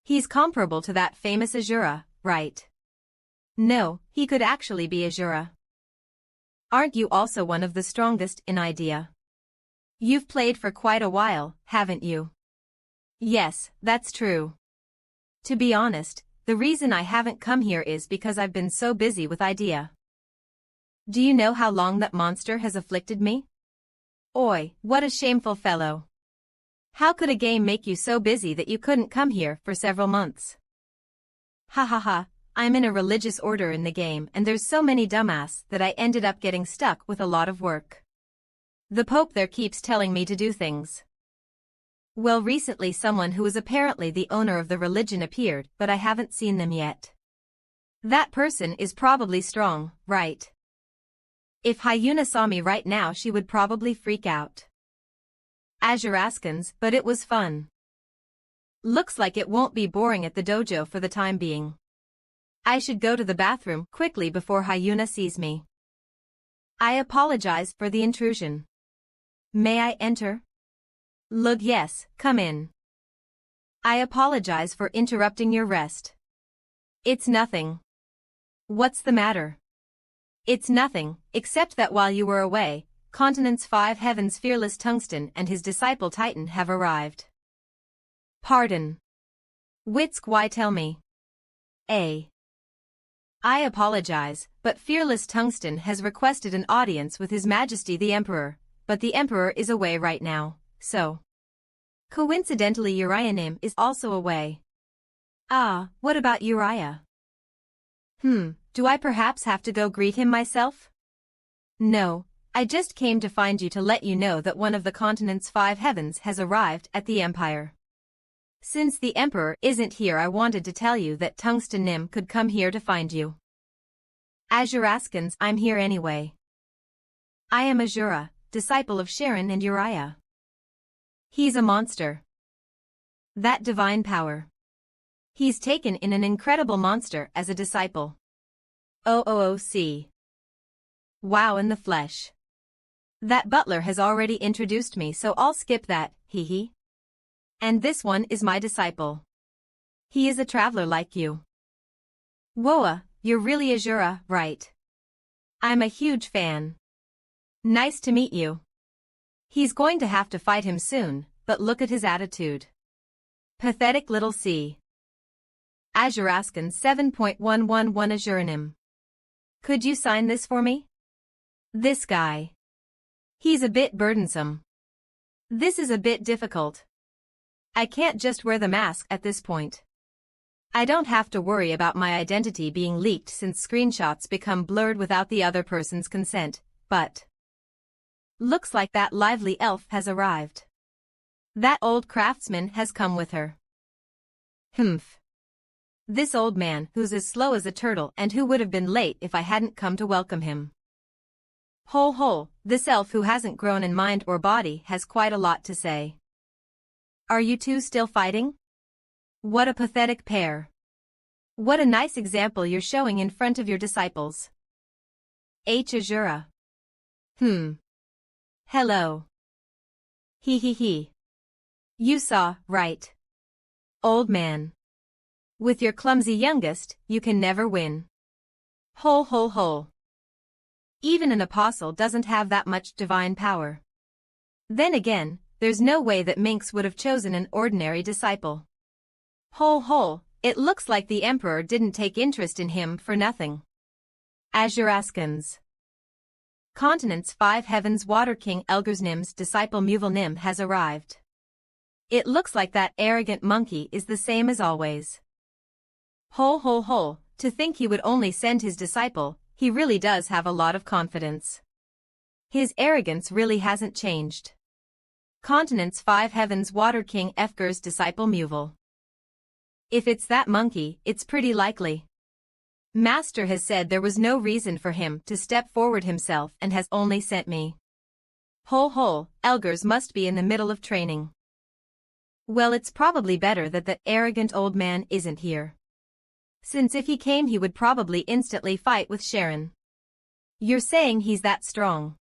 He's comparable to that famous Asura, right? No, he could actually be Asura. Aren't you also one of the strongest in idea? You've played for quite a while, haven't you? Yes, that's true. To be honest, the reason I haven't come here is because I've been so busy with idea. Do you know how long that monster has afflicted me? Oi, what a shameful fellow. How could a game make you so busy that you couldn't come here for several months? Ha ha ha. I'm in a religious order in the game and there's so many dumbass that I ended up getting stuck with a lot of work. The Pope there keeps telling me to do things. Well, recently someone who is apparently the owner of the religion appeared, but I haven't seen them yet. That person is probably strong, right? If Hyuna saw me right now she would probably freak out. Azuraskins, but it was fun. Looks like it won't be boring at the dojo for the time being. I should go to the bathroom quickly before Hyuna sees me. I apologize for the intrusion. May I enter? Look, yes, come in. I apologize for interrupting your rest. It's nothing. What's the matter? It's nothing, except that while you were away, Continent's 5 Heavens Fearless Tungsten and his disciple Titan have arrived. Pardon. Witsk, why tell me? A. I apologize, but Fearless Tungsten has requested an audience with His Majesty the Emperor, but the Emperor is away right now, so. Coincidentally Urianim is also away. Ah, what about Uriah? Do I perhaps have to go greet him myself? No, I just came to find you to let you know that one of the continent's 5 heavens has arrived at the Empire. Since the Emperor isn't here, I wanted to tell you that Tungsten Nim could come here to find you. Azuraskans, I'm here anyway. I am Asura, disciple of Sharon and Uriah. He's a monster. That divine power. He's taken in an incredible monster as a disciple. OOOC. Wow, in the flesh. That butler has already introduced me, so I'll skip that, hee. And this one is my disciple. He is a traveler like you. Whoa, you're really Asura, right? I'm a huge fan. Nice to meet you. He's going to have to fight him soon, but look at his attitude. Pathetic little C. Azuraskan 7.111 Azuranim. Could you sign this for me? This guy. He's a bit burdensome. This is a bit difficult. I can't just wear the mask at this point. I don't have to worry about my identity being leaked since screenshots become blurred without the other person's consent, but looks like that lively elf has arrived. That old craftsman has come with her. Humph. This old man who's as slow as a turtle and who would have been late if I hadn't come to welcome him. This elf who hasn't grown in mind or body has quite a lot to say. Are you two still fighting? What a pathetic pair. What a nice example you're showing in front of your disciples. Asura. Hello. He. You saw, right? Old man. With your clumsy youngest, you can never win. Even an apostle doesn't have that much divine power. Then again, there's no way that Minx would have chosen an ordinary disciple. It looks like the Emperor didn't take interest in him for nothing. Azuraskans. Continent's 5 heavens Water King Elgersnim's disciple Muvalnim has arrived. It looks like that arrogant monkey is the same as always. To think he would only send his disciple, he really does have a lot of confidence. His arrogance really hasn't changed. Continent's 5 heavens Water King Efgar's disciple Muval. If it's that monkey, it's pretty likely. Master has said there was no reason for him to step forward himself and has only sent me. Elgers must be in the middle of training. Well, it's probably better that the arrogant old man isn't here. Since if he came he would probably instantly fight with Sharon. You're saying he's that strong?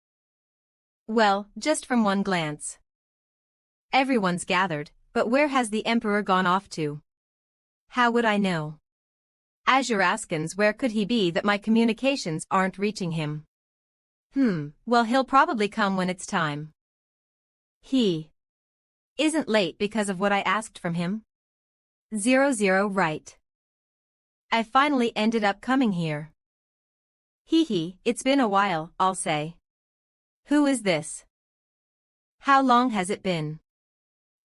Well, just from one glance. Everyone's gathered, but where has the Emperor gone off to? How would I know? Azuraskans, where could he be that my communications aren't reaching him? Well, he'll probably come when it's time. He isn't late because of what I asked from him? 00 right. I finally ended up coming here. It's been a while, I'll say. Who is this? How long has it been?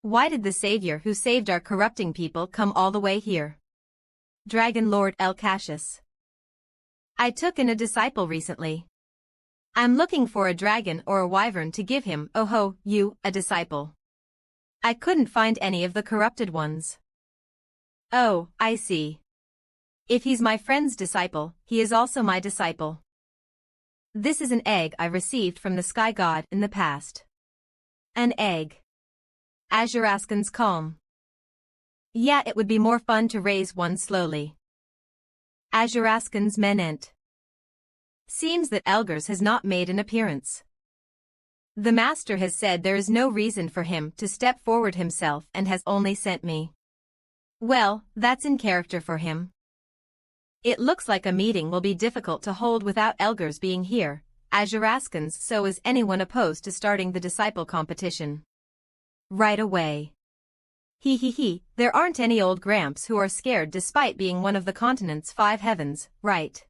Why did the savior who saved our corrupting people come all the way here? Dragon Lord El Cassius. I took in a disciple recently. I'm looking for a dragon or a wyvern to give him, a disciple. I couldn't find any of the corrupted ones. Oh, I see. If he's my friend's disciple, he is also my disciple. This is an egg I received from the sky god in the past. An egg. Azuraskan's calm. Yeah, it would be more fun to raise one slowly. Azuraskan's menent. Seems that Elgers has not made an appearance. The master has said there is no reason for him to step forward himself and has only sent me. Well, that's in character for him. It looks like a meeting will be difficult to hold without Elgers being here, Azuraskans, so is anyone opposed to starting the disciple competition? Right away. He, there aren't any old gramps who are scared despite being one of the continent's 5 heavens, right?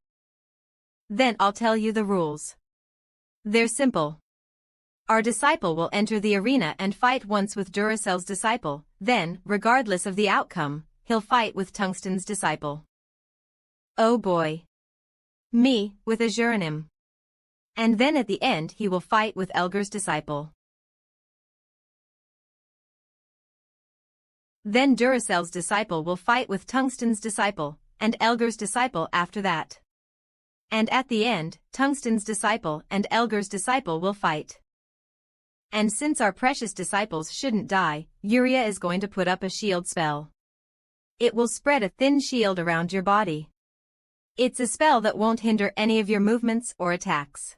Then I'll tell you the rules. They're simple. Our disciple will enter the arena and fight once with Duracell's disciple, then, regardless of the outcome, he'll fight with Tungsten's disciple. Oh boy. Me, with Azuranim. And then at the end he will fight with Elgar's disciple. Then Duracell's disciple will fight with Tungsten's disciple, and Elgar's disciple after that. And at the end, Tungsten's disciple and Elgar's disciple will fight. And since our precious disciples shouldn't die, Yuria is going to put up a shield spell. It will spread a thin shield around your body. It's a spell that won't hinder any of your movements or attacks.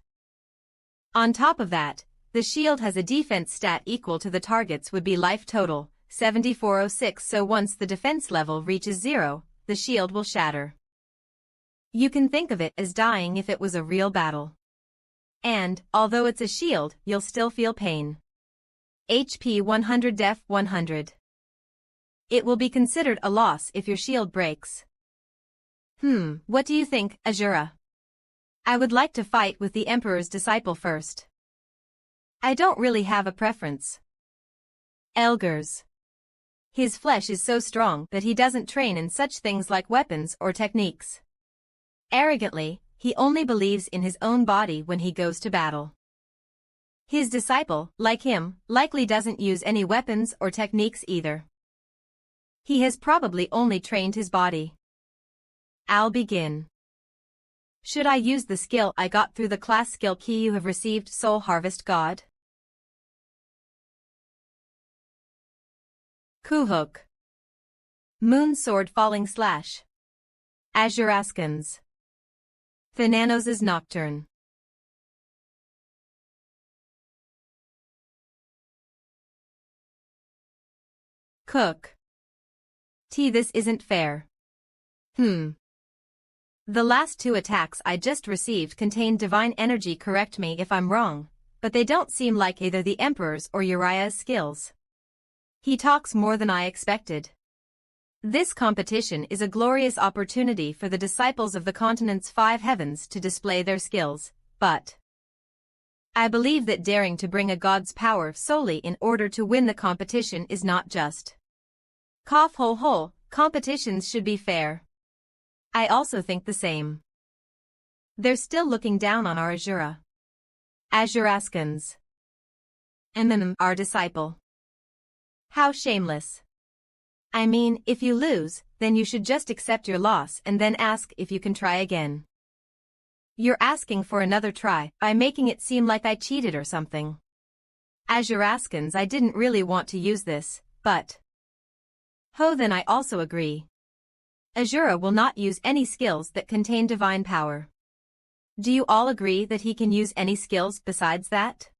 On top of that, the shield has a defense stat equal to the target's would-be life total, 7406, so once the defense level reaches 0, the shield will shatter. You can think of it as dying if it was a real battle. And, although it's a shield, you'll still feel pain. HP 100, Def 100. It will be considered a loss if your shield breaks. What do you think, Asura? I would like to fight with the Emperor's disciple first. I don't really have a preference. Elgar's. His flesh is so strong that he doesn't train in such things like weapons or techniques. Arrogantly, he only believes in his own body when he goes to battle. His disciple, like him, likely doesn't use any weapons or techniques either. He has probably only trained his body. I'll begin. Should I use the skill I got through the class skill key you have received, Soul Harvest God? Kuhuk. Moon Sword Falling Slash. Azuraskans. Thanos' Nocturne. Cook. This isn't fair. The last 2 attacks I just received contain divine energy, correct me if I'm wrong, but they don't seem like either the Emperor's or Uriah's skills. He talks more than I expected. This competition is a glorious opportunity for the disciples of the continent's 5 heavens to display their skills, but I believe that daring to bring a god's power solely in order to win the competition is not just. Cough hole hole, competitions should be fair. I also think the same. They're still looking down on our Asura. Azuraskans. Our disciple. How shameless. I mean, if you lose, then you should just accept your loss and then ask if you can try again. You're asking for another try by making it seem like I cheated or something. Azuraskans, I didn't really want to use this, but then I also agree. Asura will not use any skills that contain divine power. Do you all agree that he can use any skills besides that?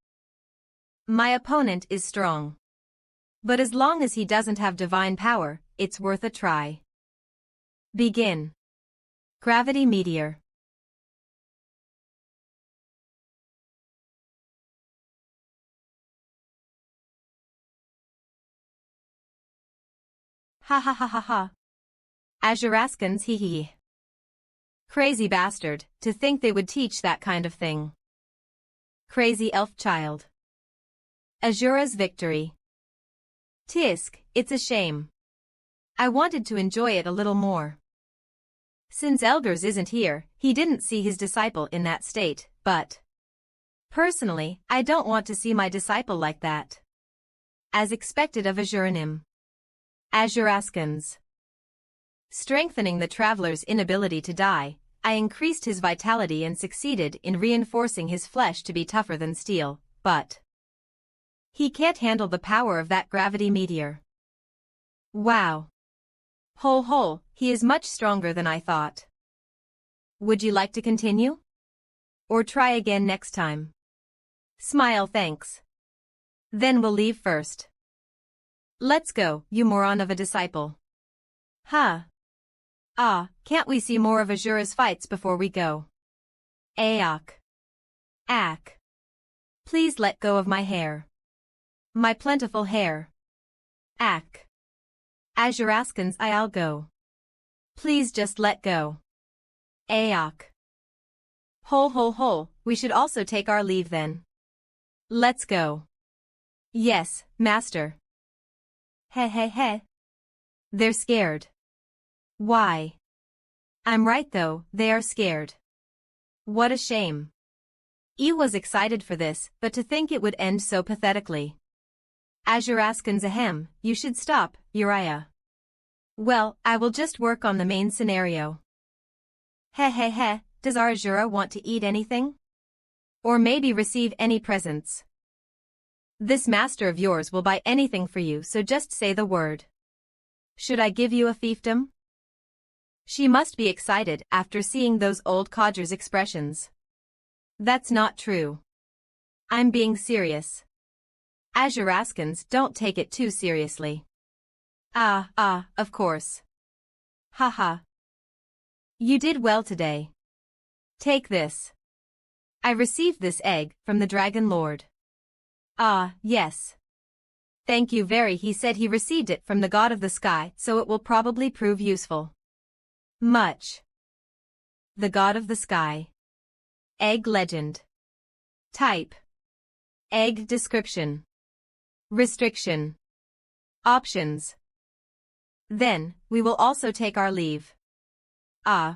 My opponent is strong. But as long as he doesn't have divine power, it's worth a try. Begin. Gravity Meteor. Ha ha ha ha ha. Azuraskans, hee hee. Crazy bastard, to think they would teach that kind of thing. Crazy elf child. Asura's victory. Tisk, it's a shame. I wanted to enjoy it a little more. Since Elgar's isn't here, he didn't see his disciple in that state, but personally, I don't want to see my disciple like that. As expected of Azuranim. Azuraskans. Strengthening the traveler's inability to die, I increased his vitality and succeeded in reinforcing his flesh to be tougher than steel, but he can't handle the power of that gravity meteor. Wow. Hole, he is much stronger than I thought. Would you like to continue? Or try again next time? Smile, thanks. Then we'll leave first. Let's go, you moron of a disciple. Can't we see more of Asura's fights before we go? Aak. Please let go of my hair. My plentiful hair. Ack. Azuraskans, I'll go. Please just let go. Aok. Ho, we should also take our leave then. Let's go. Yes, master. He. They're scared. Why? I'm right though, they are scared. What a shame. I was excited for this, but to think it would end so pathetically. Azuraskans Ahamd, you should stop, Uriah. Well, I will just work on the main scenario. He, does our Asura want to eat anything? Or maybe receive any presents? This master of yours will buy anything for you, so just say the word. Should I give you a fiefdom? She must be excited after seeing those old codgers' expressions. That's not true. I'm being serious. Azuraskans, don't take it too seriously. Of course. Haha. You did well today. Take this. I received this egg from the Dragon Lord. Yes. Thank you very. He said he received it from the god of the sky, so it will probably prove useful. Much. The god of the sky. Egg legend. Type. Egg description. Restriction. Options. Then, we will also take our leave.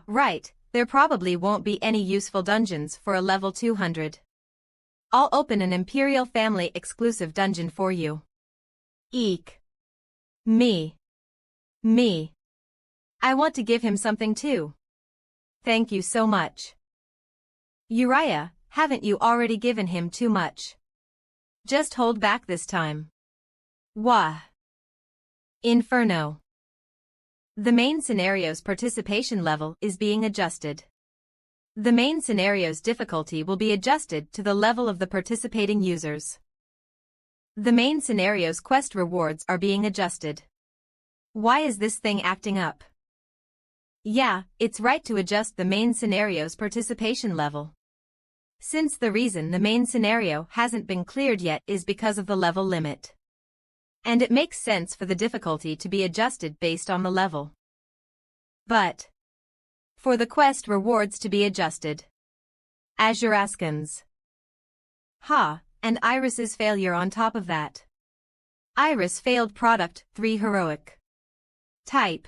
Right, there probably won't be any useful dungeons for a level 200. I'll open an Imperial family exclusive dungeon for you. Eek. Me. I want to give him something too. Thank you so much. Uriah, haven't you already given him too much? Just hold back this time. Wah. Inferno. The main scenario's participation level is being adjusted. The main scenario's difficulty will be adjusted to the level of the participating users. The main scenario's quest rewards are being adjusted. Why is this thing acting up? Yeah, it's right to adjust the main scenario's participation level. Since the reason the main scenario hasn't been cleared yet is because of the level limit. And it makes sense for the difficulty to be adjusted based on the level. But for the quest rewards to be adjusted. Azuraskans. And Iris's failure on top of that. Iris failed product 3 heroic. Type.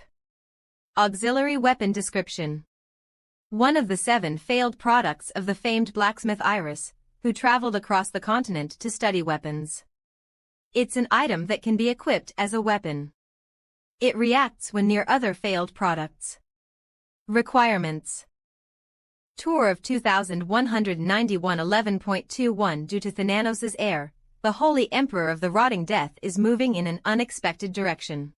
Auxiliary weapon description. One of the 7 failed products of the famed blacksmith Iris, who traveled across the continent to study weapons. It's an item that can be equipped as a weapon. It reacts when near other failed products. Requirements. Tour of 2191 11.21 Due to Thanos' heir, the Holy Emperor of the Rotting Death is moving in an unexpected direction.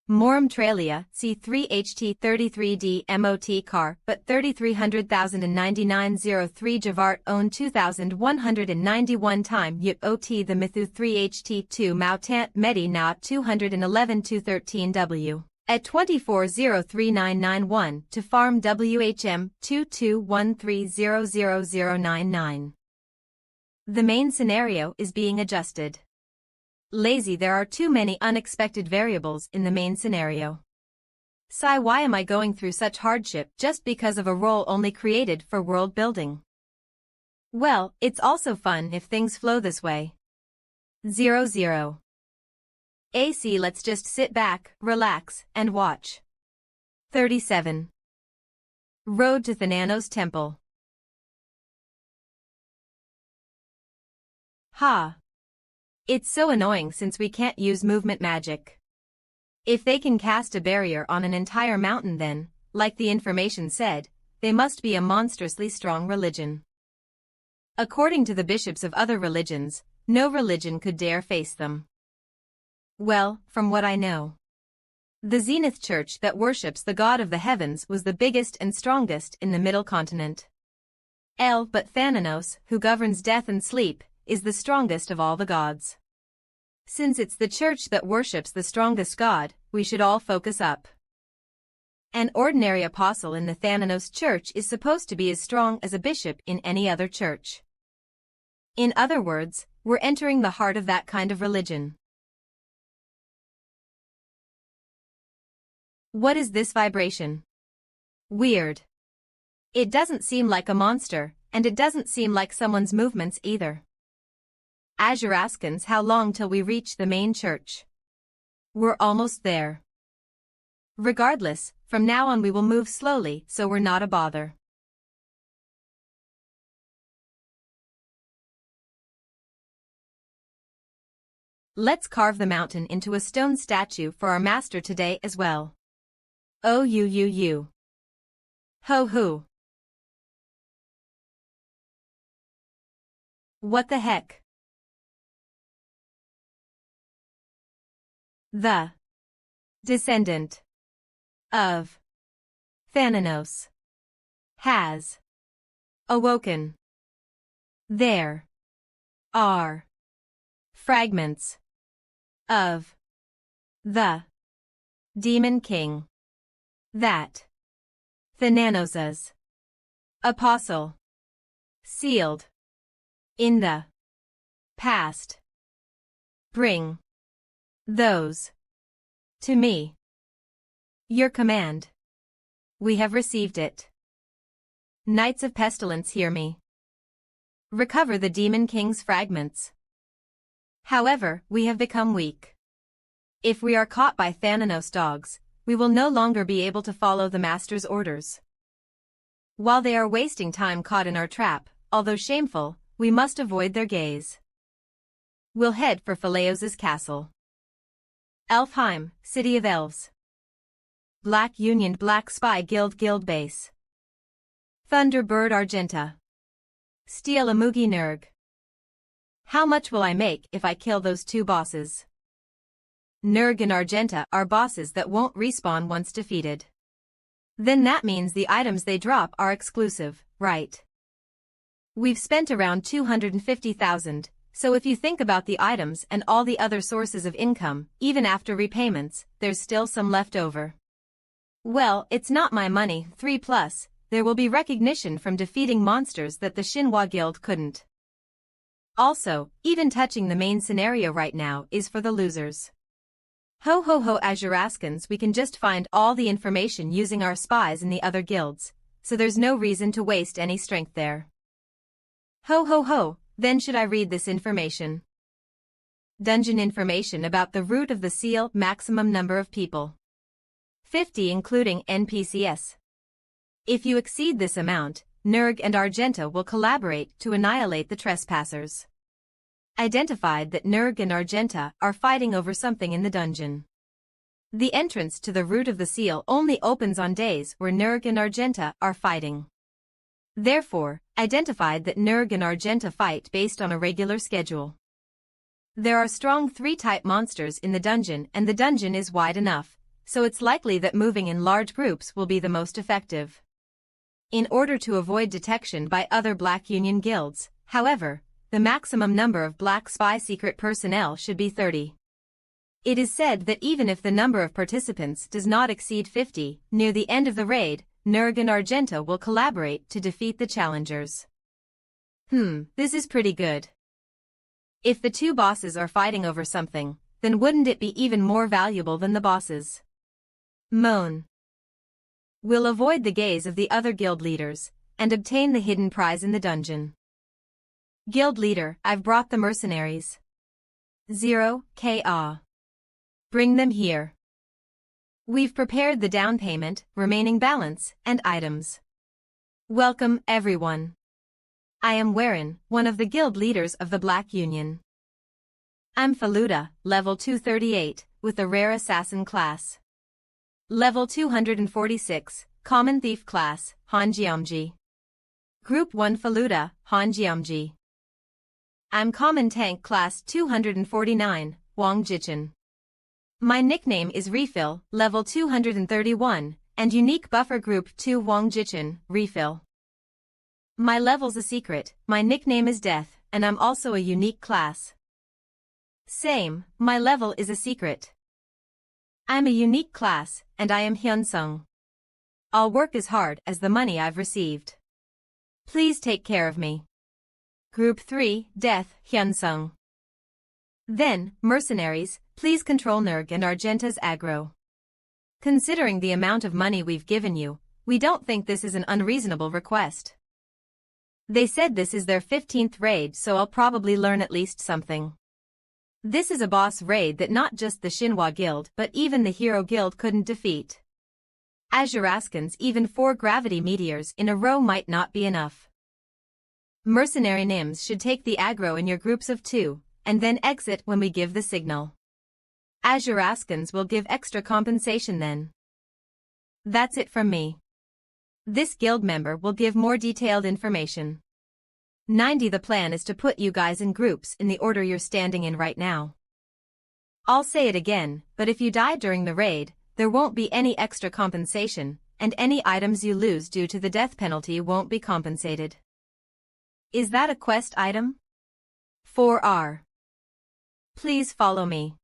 Morum Tralia, C3HT 33D MOT car, but 3300,099 Javart own 2191 time Yip OT the Mithu 3HT2 Mautant Medi Na 211 213 W. At 24039991 to farm WHM 2213000099. The main scenario is being adjusted. Lazy, there are too many unexpected variables in the main scenario. Sigh, why am I going through such hardship just because of a role only created for world building? Well, it's also fun if things flow this way. 00. AC, let's just sit back, relax, and watch. 37. Road to Thanos Temple. It's so annoying since we can't use movement magic. If they can cast a barrier on an entire mountain then, like the information said, they must be a monstrously strong religion. According to the bishops of other religions, no religion could dare face them. Well, from what I know, the Zenith Church that worships the god of the heavens was the biggest and strongest in the Middle Continent. But Thanos, who governs death and sleep, is the strongest of all the gods. Since it's the church that worships the strongest god, we should all focus up. An ordinary apostle in the Thanos church is supposed to be as strong as a bishop in any other church. In other words, we're entering the heart of that kind of religion. What is this vibration? Weird. It doesn't seem like a monster, and it doesn't seem like someone's movements either. Azure asks how long till we reach the main church. We're almost there. Regardless, from now on we will move slowly so we're not a bother. Let's carve the mountain into a stone statue for our master today as well. Oh you. Ho hoo. What the heck? The descendant of Thanos has awoken. There are fragments of the Demon King that Thanos' apostle sealed in the past. Bring those to me. Your command. We have received it. Knights of Pestilence, hear me. Recover the Demon King's fragments. However, we have become weak. If we are caught by Thanos dogs, we will no longer be able to follow the Master's orders. While they are wasting time caught in our trap, although shameful, we must avoid their gaze. We'll head for Phaleos' castle. Elfheim, City of Elves. Black Union Black Spy Guild Base. Thunderbird Argenta. Steel Amugi Nurg. How much will I make if I kill those two bosses? Nurg and Argenta are bosses that won't respawn once defeated. Then that means the items they drop are exclusive, right? We've spent around 250,000, so if you think about the items and all the other sources of income, even after repayments, there's still some left over. Well, it's not my money, 3+, there will be recognition from defeating monsters that the Shinhwa Guild couldn't. Also, even touching the main scenario right now is for the losers. Ho ho ho Azuraskans, we can just find all the information using our spies in the other guilds, so there's no reason to waste any strength there. Ho ho ho, then should I read this information? Dungeon information about the root of the seal, maximum number of people. 50 including NPCs. If you exceed this amount, Nurg and Argenta will collaborate to annihilate the trespassers. Identified that Nurg and Argenta are fighting over something in the dungeon. The entrance to the root of the seal only opens on days where Nurg and Argenta are fighting. Therefore, identified that Nurg and Argenta fight based on a regular schedule. There are strong 3-type monsters in the dungeon and the dungeon is wide enough, so it's likely that moving in large groups will be the most effective. In order to avoid detection by other Black Union guilds, however, the maximum number of Black Spy secret personnel should be 30. It is said that even if the number of participants does not exceed 50, near the end of the raid, Nurg and Argenta will collaborate to defeat the challengers. This is pretty good. If the two bosses are fighting over something, then wouldn't it be even more valuable than the bosses? Moan. We'll avoid the gaze of the other guild leaders, and obtain the hidden prize in the dungeon. Guild leader, I've brought the mercenaries. 0K. Bring them here. We've prepared the down payment, remaining balance, and items. Welcome, everyone. I am Warren, one of the guild leaders of the Black Union. I'm Faluda, level 238, with a rare assassin class. Level 246, Common Thief class, Hanjiamji. Group 1 Faluda, Hanjiamji. I'm Common Tank class 249, Wang Jichin. My nickname is Refill, level 231, and Unique Buffer Group 2 Wang Jichin, Refill. My level's a secret, my nickname is Death, and I'm also a unique class. Same, my level is a secret. I'm a unique class, and I am Hyunsung. I'll work as hard as the money I've received. Please take care of me. Group 3, Death, Hyunsung. Then, mercenaries, please control Nurg and Argenta's aggro. Considering the amount of money we've given you, we don't think this is an unreasonable request. They said this is their 15th raid, so I'll probably learn at least something. This is a boss raid that not just the Shinhwa Guild but even the Hero Guild couldn't defeat. Azuraskans, even 4 gravity meteors in a row might not be enough. Mercenary Nims should take the aggro in your groups of 2, and then exit when we give the signal. Azuraskans will give extra compensation then. That's it from me. This guild member will give more detailed information. 90. The plan is to put you guys in groups in the order you're standing in right now. I'll say it again, but if you die during the raid, there won't be any extra compensation, and any items you lose due to the death penalty won't be compensated. Is that a quest item? 4R. Please follow me.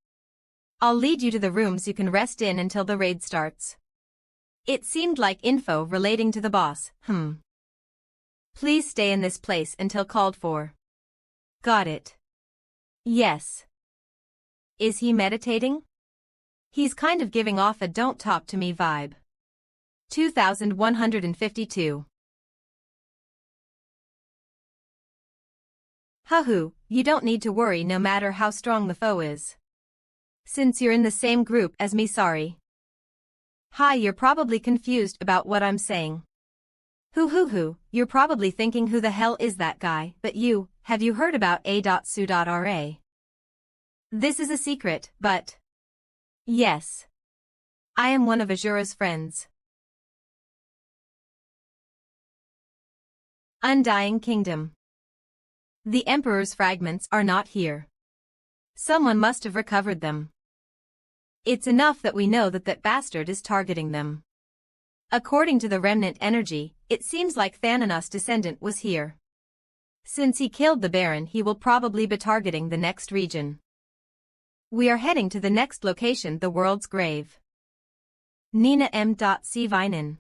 I'll lead you to the rooms you can rest in until the raid starts. It seemed like info relating to the boss. Please stay in this place until called for. Got it. Yes. Is he meditating? He's kind of giving off a don't talk to me vibe. 2152. Hahu, you don't need to worry no matter how strong the foe is. Since you're in the same group as me, sorry. Hi, you're probably confused about what I'm saying. You're probably thinking who the hell is that guy, but have you heard about A.Su.Ra? This is a secret, but... Yes. I am one of Asura's friends. Undying Kingdom. The Emperor's fragments are not here. Someone must have recovered them. It's enough that we know that bastard is targeting them. According to the remnant energy, it seems like Thanos' descendant was here. Since he killed the Baron, he will probably be targeting the next region. We are heading to the next location, the world's grave. Nina M.C. Vinen.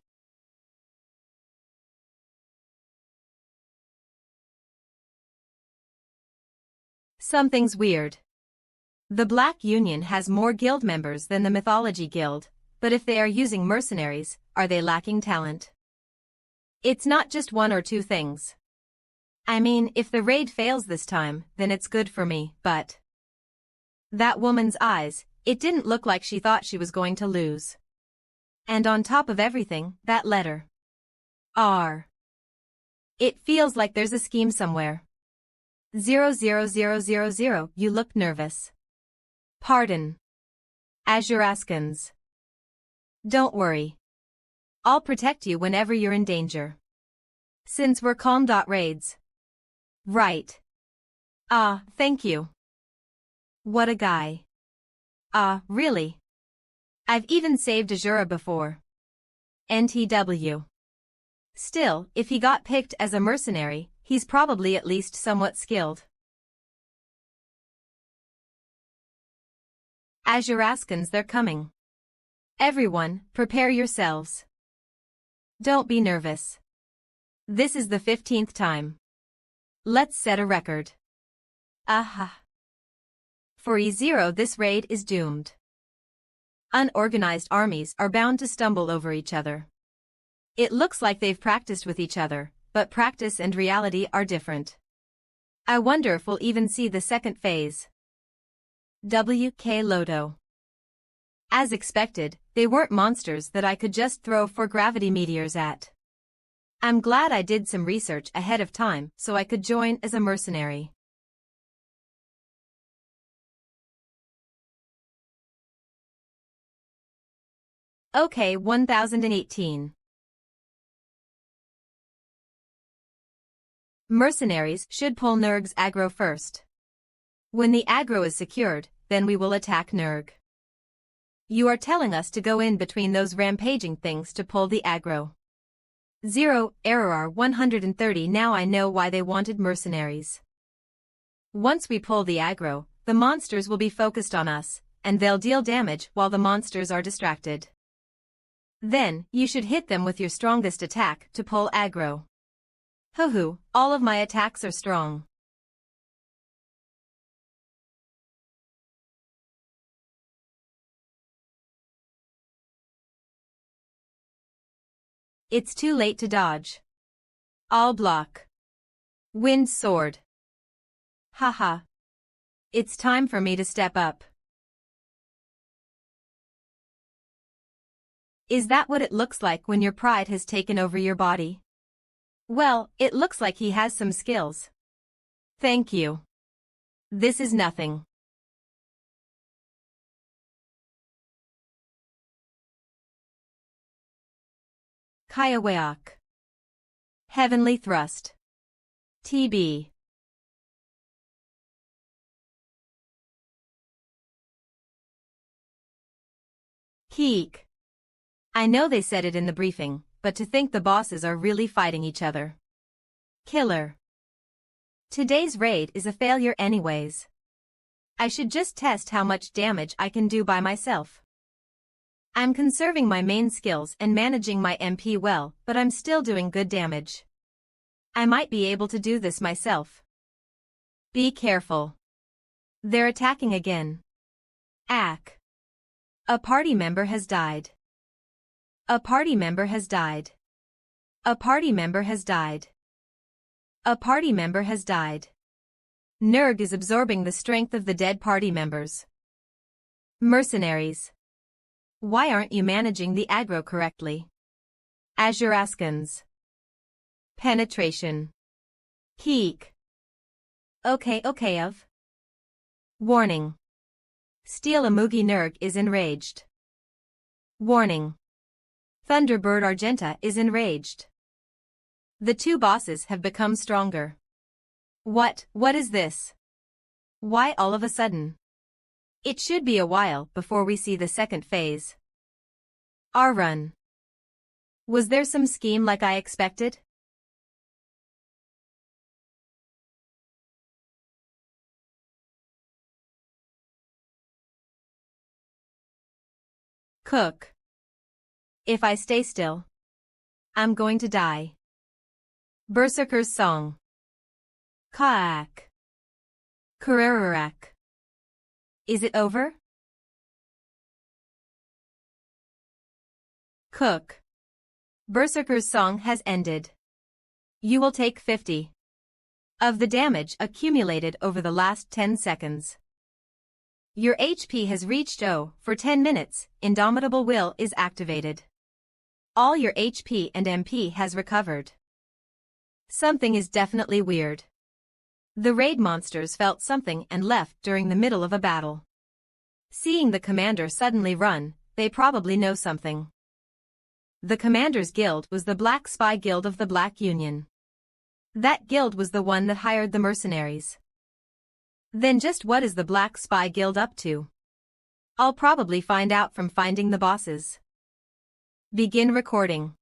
Something's weird. The Black Union has more guild members than the Mythology Guild, but if they are using mercenaries, are they lacking talent? It's not just 1 or 2 things. I mean, if the raid fails this time, then it's good for me, but... That woman's eyes, it didn't look like she thought she was going to lose. And on top of everything, that letter. R. It feels like there's a scheme somewhere. 00000, you look nervous. Pardon. Azuraskans. Don't worry. I'll protect you whenever you're in danger. Since we're calm. Raids. Right. Thank you. What a guy. Really? I've even saved Asura before. NTW. Still, if he got picked as a mercenary, he's probably at least somewhat skilled. Azuraskans, they're coming. Everyone, prepare yourselves. Don't be nervous. This is the 15th time. Let's set a record. Aha. For E0, this raid is doomed. Unorganized armies are bound to stumble over each other. It looks like they've practiced with each other, but practice and reality are different. I wonder if we'll even see the second phase. WK Loto. As expected, they weren't monsters that I could just throw 4 gravity meteors at. I'm glad I did some research ahead of time so I could join as a mercenary. Okay, 1018. Mercenaries should pull Nurg's aggro first. When the aggro is secured, then we will attack Nurg. You are telling us to go in between those rampaging things to pull the aggro. 0, error 130. Now I know why they wanted mercenaries. Once we pull the aggro, the monsters will be focused on us, and they'll deal damage while the monsters are distracted. Then, you should hit them with your strongest attack to pull aggro. All of my attacks are strong. It's too late to dodge. I'll block. Wind sword. Haha. It's time for me to step up. Is that what it looks like when your pride has taken over your body? Well, it looks like he has some skills. Thank you. This is nothing. Kayaweok. Heavenly Thrust. TB. Keek. I know they said it in the briefing, but to think the bosses are really fighting each other. Killer. Today's raid is a failure anyways. I should just test how much damage I can do by myself. I'm conserving my main skills and managing my MP well, but I'm still doing good damage. I might be able to do this myself. Be careful. They're attacking again. Ack. A party member has died. A party member has died. A party member has died. A party member has died. Nurg is absorbing the strength of the dead party members. Mercenaries. Why aren't you managing the aggro correctly? Azuraskans. Penetration. Keek. Okay. Warning. Steel Amugi Nurg is enraged. Warning. Thunderbird Argenta is enraged. The two bosses have become stronger. What is this? Why all of a sudden? It should be a while before we see the second phase. Our run. Was there some scheme like I expected? Cook. If I stay still, I'm going to die. Berserker's Song. Kaak. Kurararak. Is it over? Cook. Berserker's Song has ended. You will take 50 of the damage accumulated over the last 10 seconds. Your HP has reached 0 for 10 minutes, Indomitable Will is activated. All your HP and MP has recovered. Something is definitely weird. The raid monsters felt something and left during the middle of a battle. Seeing the commander suddenly run, they probably know something. The commander's guild was the Black Spy Guild of the Black Union. That guild was the one that hired the mercenaries. Then just what is the Black Spy Guild up to? I'll probably find out from finding the bosses. Begin recording.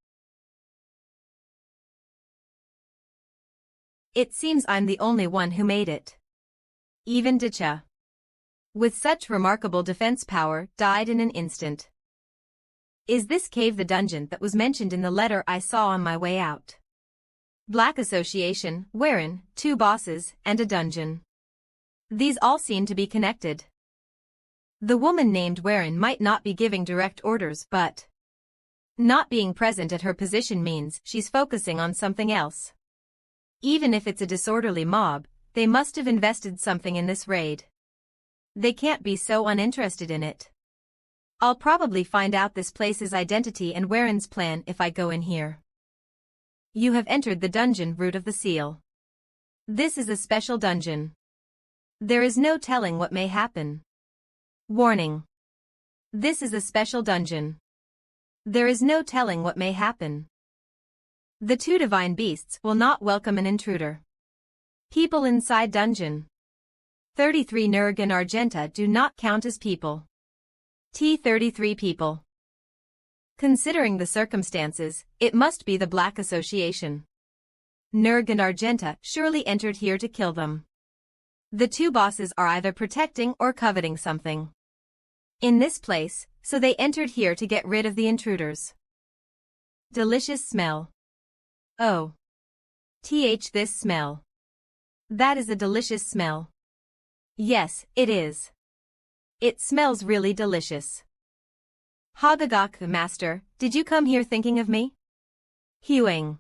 It seems I'm the only one who made it. Even Dicha, with such remarkable defense power, died in an instant. Is this cave the dungeon that was mentioned in the letter I saw on my way out? Black Association, wherein, 2 bosses, and a dungeon. These all seem to be connected. The woman named Warren might not be giving direct orders, but not being present at her position means she's focusing on something else. Even if it's a disorderly mob, they must have invested something in this raid. They can't be so uninterested in it. I'll probably find out this place's identity and Warren's plan if I go in here. You have entered the dungeon Root of the Seal. This is a special dungeon. There is no telling what may happen. Warning. This is a special dungeon. There is no telling what may happen. The 2 divine beasts will not welcome an intruder. People inside dungeon. 33 Nurg and Argenta do not count as people. T33 people. Considering the circumstances, it must be the Black Association. Nurg and Argenta surely entered here to kill them. The 2 bosses are either protecting or coveting something in this place, so they entered here to get rid of the intruders. Delicious smell. Oh. This smell. That is a delicious smell. Yes, it is. It smells really delicious. Hagagak, Master, did you come here thinking of me? Hewing.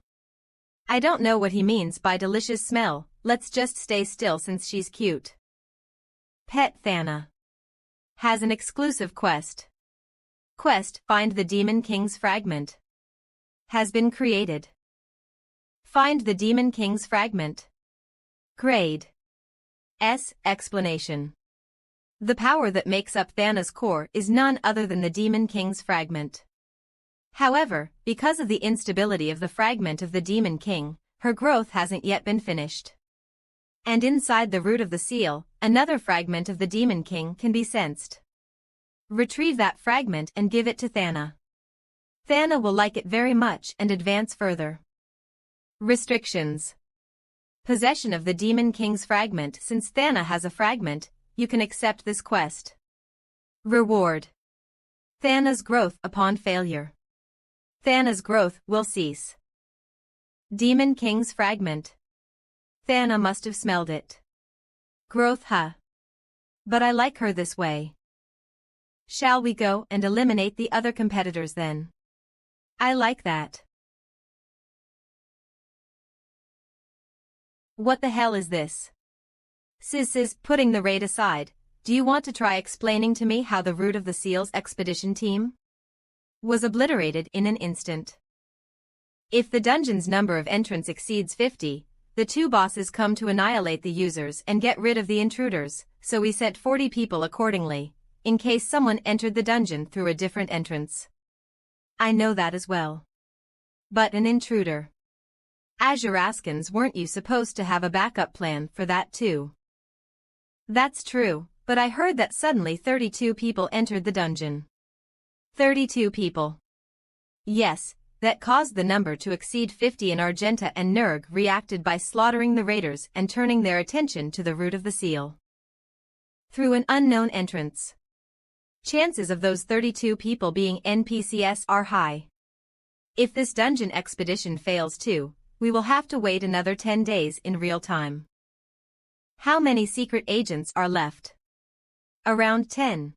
I don't know what he means by delicious smell, let's just stay still since she's cute. Pet Thana. Has an exclusive quest. Quest, find the Demon King's fragment. Has been created. Find the Demon King's fragment. Grade S. Explanation. The power that makes up Thana's core is none other than the Demon King's fragment. However, because of the instability of the fragment of the Demon King, her growth hasn't yet been finished. And inside the root of the seal, another fragment of the Demon King can be sensed. Retrieve that fragment and give it to Thana. Thana will like it very much and advance further. Restrictions. Possession of the Demon King's fragment. Since Thana has a fragment, you can accept this quest. Reward. Thana's growth upon failure. Thana's growth will cease. Demon King's fragment. Thana must have smelled it. Growth, huh? But I like her this way. Shall we go and eliminate the other competitors then? I like that. What the hell is this? Sis, putting the raid aside, do you want to try explaining to me how the root of the SEAL's expedition team was obliterated in an instant? If the dungeon's number of entrants exceeds 50, the two bosses come to annihilate the users and get rid of the intruders, so we set 40 people accordingly, in case someone entered the dungeon through a different entrance. I know that as well. But an intruder. Asuraskans, weren't you supposed to have a backup plan for that too? That's true, but I heard that suddenly 32 people entered the dungeon. 32 people. Yes, that caused the number to exceed 50, and Argenta and Nurg reacted by slaughtering the raiders and turning their attention to the root of the seal. Through an unknown entrance. Chances of those 32 people being NPCs are high. If this dungeon expedition fails too, we will have to wait another 10 days in real time. How many secret agents are left? Around 10.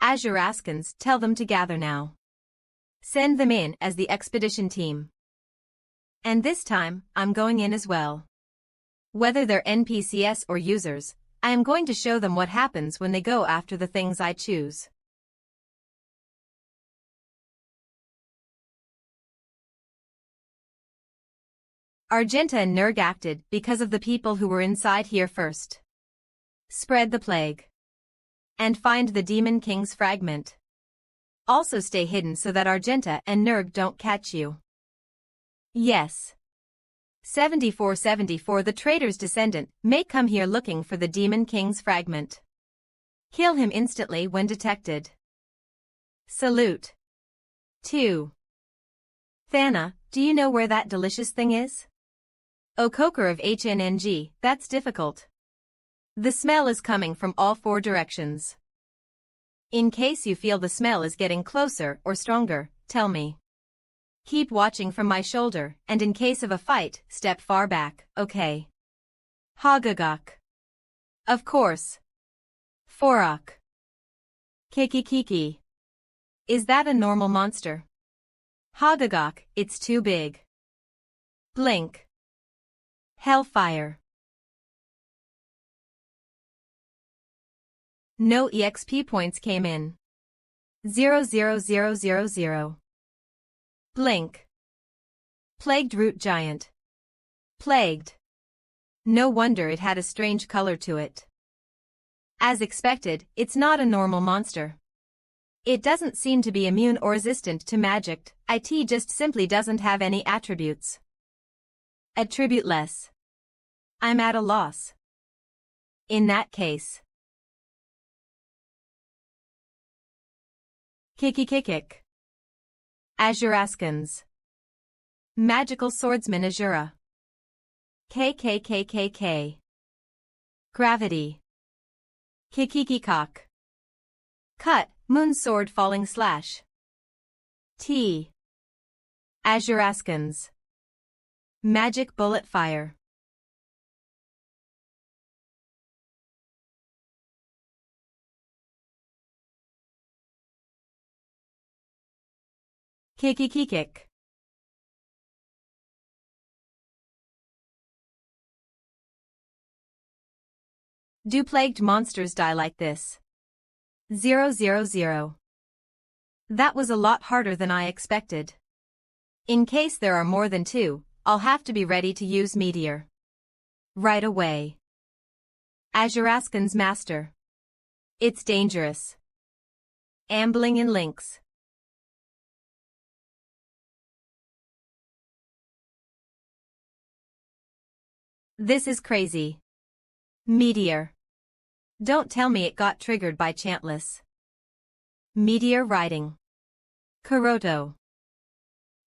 Asuraskans, tell them to gather now. Send them in as the expedition team. And this time, I'm going in as well. Whether they're NPCs or users, I am going to show them what happens when they go after the things I choose. Argenta and Nurg acted because of the people who were inside here first. Spread the plague. And find the Demon King's fragment. Also stay hidden so that Argenta and Nurg don't catch you. Yes. 7474 The traitor's descendant may come here looking for the Demon King's fragment. Kill him instantly when detected. Salute. 2. Thana, do you know where that delicious thing is? O Coker of HNNG, that's difficult. The smell is coming from all 4 directions. In case you feel the smell is getting closer or stronger, tell me. Keep watching from my shoulder, and in case of a fight, step far back, okay? Hagagak. Of course. Forak. Kiki. Is that a normal monster? Hagagak, it's too big. Blink. Hellfire. No EXP points came in. 00000. Blink. Plagued root giant. Plagued. No wonder it had a strange color to it. As expected, it's not a normal monster. It doesn't seem to be immune or resistant to magic, it just simply doesn't have any attributes. Attributeless. I'm at a loss. In that case. Kikikikik. Asuraskans. Magical swordsman Asura. KKKKK. Gravity. Kikikikok. Cut, moon sword falling slash. T. Asuraskans. Magic bullet fire. Kikikikik. Do plagued monsters die like this? 000. That was a lot harder than I expected. In case there are more than 2, I'll have to be ready to use Meteor. Right away. Azuraskan's master. It's dangerous. Ambling in links. This is crazy. Meteor. Don't tell me it got triggered by Chantless. Meteor riding. Kuroto.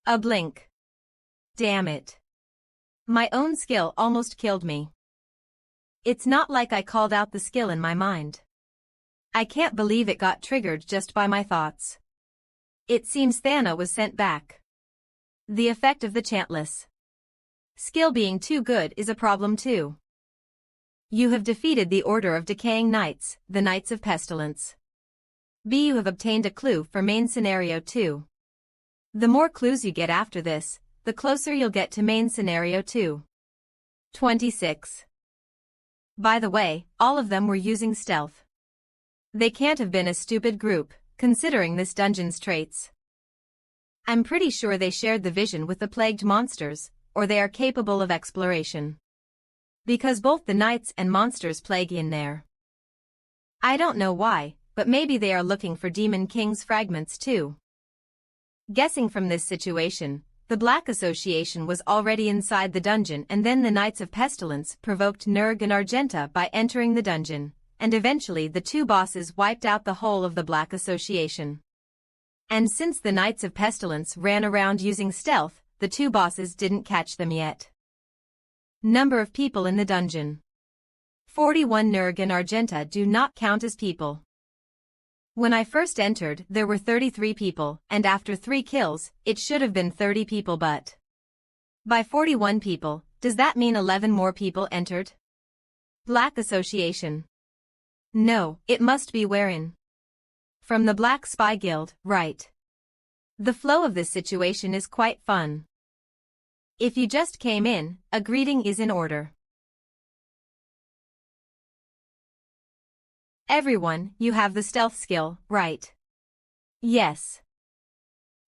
A blink. Damn it. My own skill almost killed me. It's not like I called out the skill in my mind. I can't believe it got triggered just by my thoughts. It seems Thanos was sent back. The effect of the Chantless skill being too good is a problem too. You have defeated the Order of Decaying Knights, the Knights of Pestilence. B. You have obtained a clue for main scenario 2. The more clues you get after this, the closer you'll get to main scenario 2. 26. By the way, all of them were using stealth. They can't have been a stupid group, considering this dungeon's traits. I'm pretty sure they shared the vision with the plagued monsters, or they are capable of exploration. Because both the knights and monsters plague in there. I don't know why, but maybe they are looking for Demon King's fragments too. Guessing from this situation, the Black Association was already inside the dungeon and then the Knights of Pestilence provoked Nurg and Argenta by entering the dungeon, and eventually the 2 bosses wiped out the whole of the Black Association. And since the Knights of Pestilence ran around using stealth, the 2 bosses didn't catch them yet. Number of people in the dungeon. 41. Nurg and Argenta do not count as people. When I first entered, there were 33 people, and after 3 kills, it should have been 30 people but. By 41 people, does that mean 11 more people entered? Black Association. No, it must be wherein. From the Black Spy Guild, right. The flow of this situation is quite fun. If you just came in, a greeting is in order. Everyone, you have the stealth skill, right? Yes.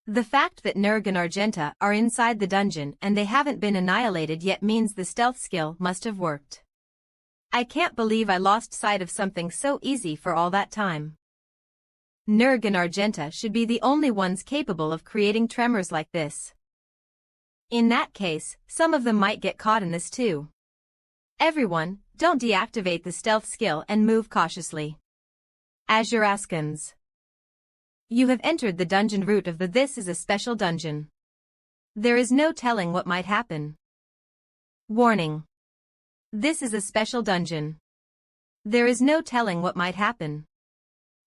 The fact that Nurg and Argenta are inside the dungeon and they haven't been annihilated yet means the stealth skill must have worked. I can't believe I lost sight of something so easy for all that time. Nurg and Argenta should be the only ones capable of creating tremors like this. In that case, some of them might get caught in this too. Everyone, don't deactivate the stealth skill and move cautiously. Azuraskans. You have entered the dungeon route of the This is a special dungeon. There is no telling what might happen. Warning. This is a special dungeon. There is no telling what might happen.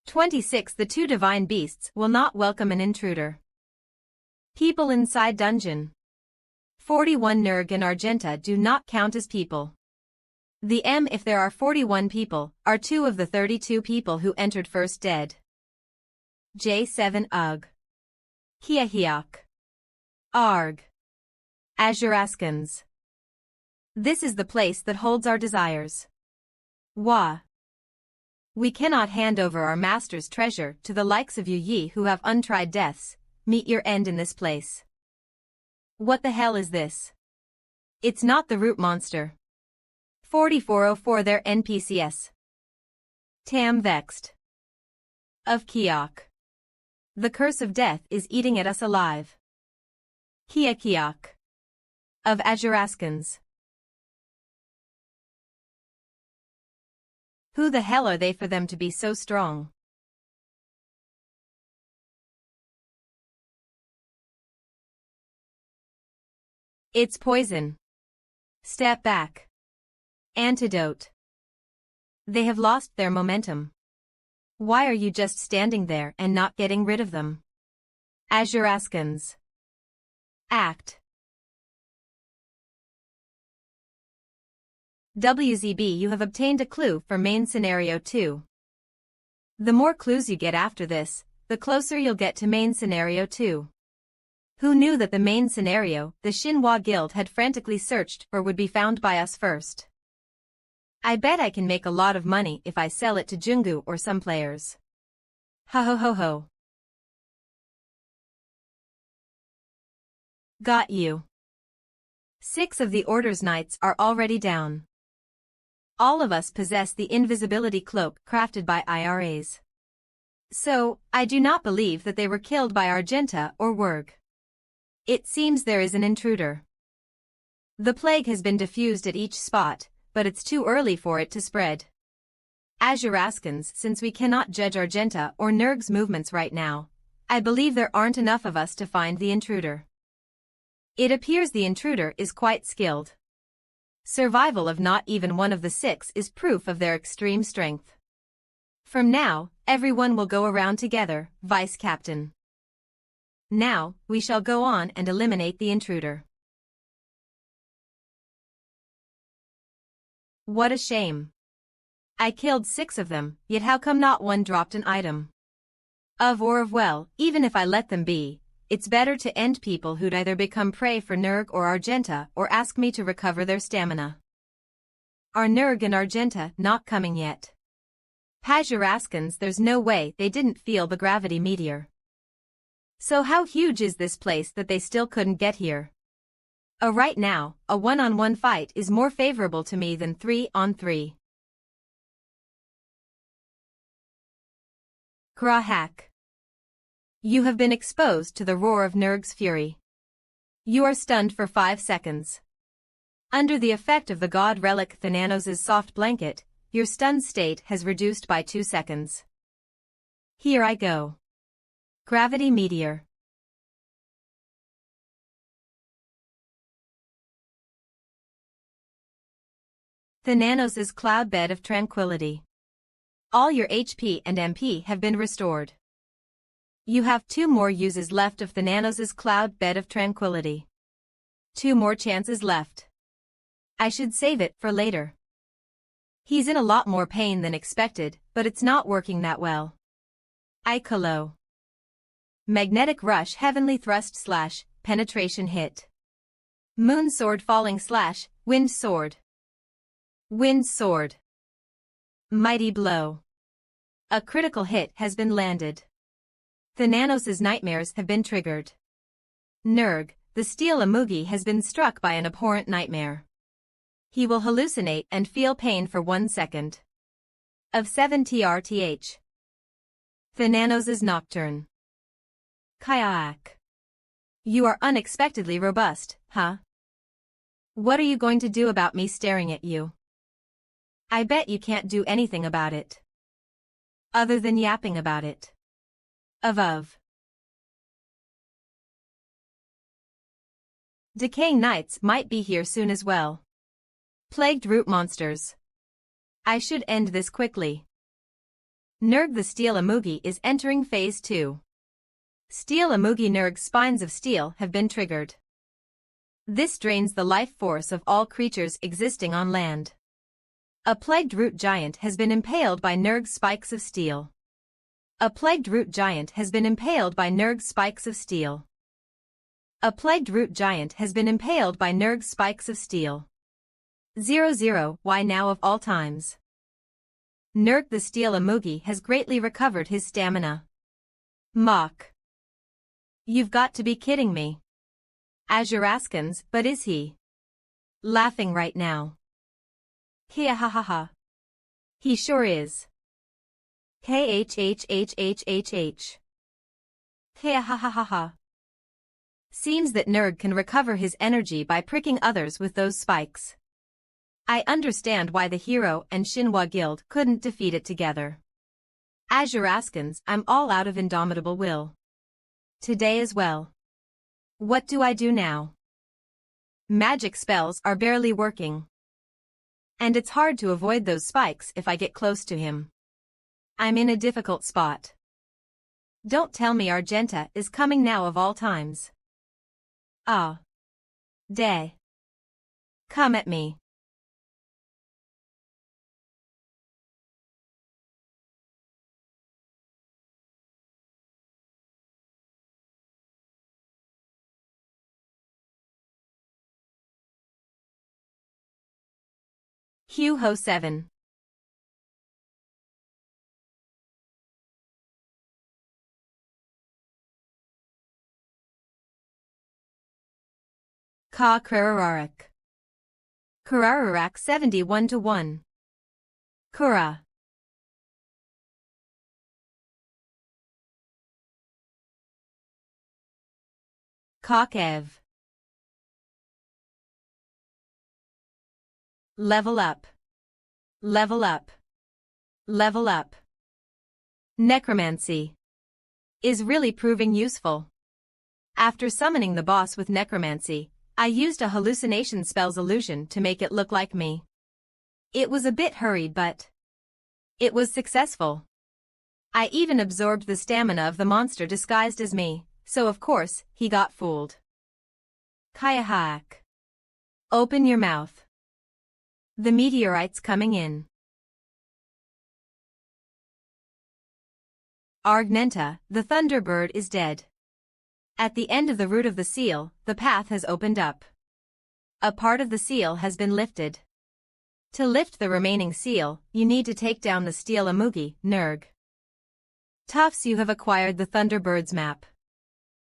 26. The 2 divine beasts will not welcome an intruder. People inside dungeon. 41. Nurg and Argenta do not count as people. The M, if there are 41 people, are 2 of the 32 people who entered first dead. J7. Ugh. Hiahiak. Arg. Azuraskans. This is the place that holds our desires. Wah. We cannot hand over our master's treasure to the likes of you ye who have untried deaths. Meet your end in this place. What the hell is this? It's not the root monster. 4404 their NPCS. Tam vexed. Of Kiok. The curse of death is eating at us alive. Kia Kiok. Of Azuraskans. Who the hell are they for them to be so strong? It's poison. Step back. Antidote. They have lost their momentum. Why are you just standing there and not getting rid of them? Azuraskans. Act. WZB, you have obtained a clue for main scenario 2. The more clues you get after this, the closer you'll get to main scenario 2. Who knew that the main scenario, the Shinhwa Guild had frantically searched for would be found by us first? I bet I can make a lot of money if I sell it to Jungu or some players. Ho ho ho ho. Got you. 6 of the Order's knights are already down. All of us possess the invisibility cloak crafted by IRAs. So, I do not believe that they were killed by Argenta or Wurg. It seems there is an intruder. The plague has been diffused at each spot, but it's too early for it to spread. Azuraskans, since we cannot judge Argenta or Nurg's movements right now, I believe there aren't enough of us to find the intruder. It appears the intruder is quite skilled. Survival of not even one of the 6 is proof of their extreme strength. From now, everyone will go around together, Vice Captain. Now, we shall go on and eliminate the intruder. What a shame. I killed 6 of them, yet how come not one dropped an item? Well, even if I let them be, it's better to end people who'd either become prey for Nurg or Argenta or ask me to recover their stamina. Are Nurg and Argenta not coming yet? Pajuraskans, there's no way they didn't feel the gravity meteor. So how huge is this place that they still couldn't get here? Right now, a one-on-one fight is more favorable to me than 3-on-3. Krahak. You have been exposed to the roar of Nurg's fury. You are stunned for 5 seconds. Under the effect of the god Relic Thanos' soft blanket, your stunned state has reduced by 2 seconds. Here I go. Gravity Meteor. Thanos' cloud bed of tranquility. All your HP and MP have been restored. You have 2 more uses left of Thanos' cloud bed of tranquility. 2 more chances left. I should save it for later. He's in a lot more pain than expected, but it's not working that well. Ikalo. Magnetic Rush Heavenly Thrust / Penetration Hit. Moon Sword Falling / Wind Sword. Wind Sword. Mighty Blow. A critical hit has been landed. Thanos' nightmares have been triggered. Nurg, the steel Amugi has been struck by an abhorrent nightmare. He will hallucinate and feel pain for 1 second. Of 7 TRTH. Thanos' Nocturne. Kayak. You are unexpectedly robust, huh? What are you going to do about me staring at you? I bet you can't do anything about it. Other than yapping about it. Of. Decaying Knights might be here soon as well. Plagued root monsters. I should end this quickly. Nurg the Steel Amugi is entering Phase 2. Steel Amugi Nurg's spines of steel have been triggered. This drains the life force of all creatures existing on land. A plagued root giant has been impaled by Nurg's spikes of steel. A plagued root giant has been impaled by Nurg's spikes of steel. A plagued root giant has been impaled by Nurg's spikes of steel. 00, why now of all times? Nurg the Steel Amugi has greatly recovered his stamina. Mock. You've got to be kidding me. Azuraskans, but is he? Laughing right now. Hiahahaha. He sure is. KHHHHHH. Hiahahaha. Seems that Nurg can recover his energy by pricking others with those spikes. I understand why the Hero and Shinwa Guild couldn't defeat it together. Azuraskans, I'm all out of indomitable will. Today as well. What do I do now? Magic spells are barely working. And it's hard to avoid those spikes if I get close to him. I'm in a difficult spot. Don't tell me Argenta is coming now of all times. Ah. Day. Come at me. Hugh Ho 7. Ka Krararak. Krararak 71-1. Kura. Kakev. Level up. Level up. Level up. Necromancy is really proving useful. After summoning the boss with Necromancy, I used a hallucination spell's illusion to make it look like me. It was a bit hurried, but it was successful. I even absorbed the stamina of the monster disguised as me, so of course, he got fooled. Kayahaak. Open your mouth. The meteorites coming in. Argnenta, the Thunderbird is dead. At the end of the root of the seal, the path has opened up. A part of the seal has been lifted. To lift the remaining seal, you need to take down the steel Amugi, Nerg. Tufts, you have acquired the Thunderbird's map.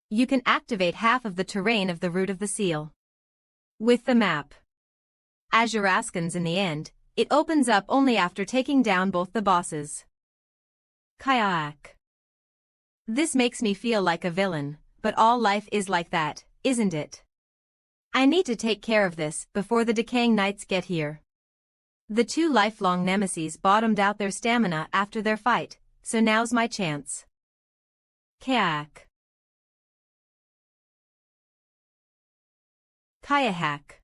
You can activate half of the terrain of the root of the seal. With the map, Azuraskans in the end, it opens up only after taking down both the bosses. Kayak. This makes me feel like a villain, but all life is like that, isn't it? I need to take care of this before the Decaying Knights get here. The two lifelong nemesis bottomed out their stamina after their fight, so now's my chance. Kayak. Kayahack.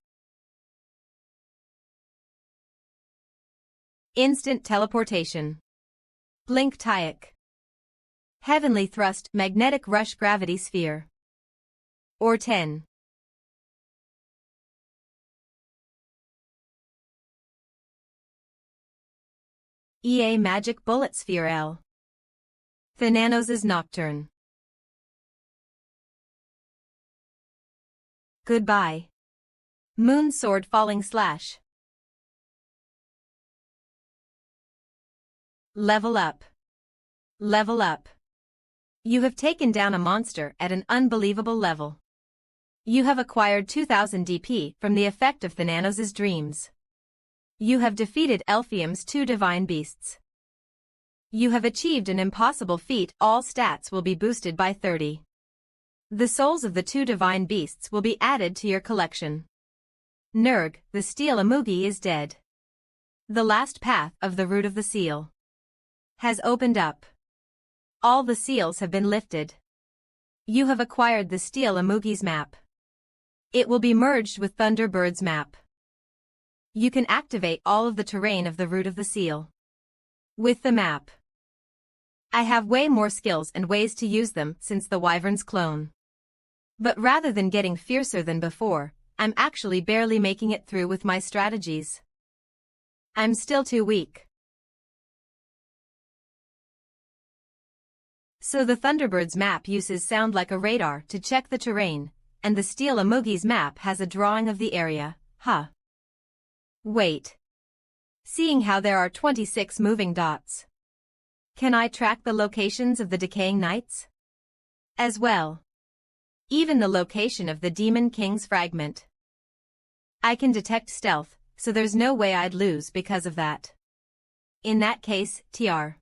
Instant teleportation. Blink Tyak. Heavenly Thrust, Magnetic Rush, Gravity Sphere. Or 10. EA Magic Bullet Sphere L. Thanos' Nocturne. Goodbye. Moon Sword Falling Slash. Level up. Level up. You have taken down a monster at an unbelievable level. You have acquired 2000 DP from the effect of Thanos' dreams. You have defeated Elphium's 2 divine beasts. You have achieved an impossible feat. All stats will be boosted by 30. The souls of the 2 divine beasts will be added to your collection. Nerg, the steel Amugi is dead. The last path of the root of the seal has opened up. All the seals have been lifted. You have acquired the steel Amugi's map. It will be merged with Thunderbird's map. You can activate all of the terrain of the root of the seal. With the map, I have way more skills and ways to use them since the Wyvern's clone. But rather than getting fiercer than before, I'm actually barely making it through with my strategies. I'm still too weak. So the Thunderbird's map uses sound like a radar to check the terrain, and the steel Amugi's map has a drawing of the area, huh? Wait. Seeing how there are 26 moving dots, can I track the locations of the Decaying Knights? As well. Even the location of the Demon King's fragment. I can detect stealth, so there's no way I'd lose because of that. In that case, TR.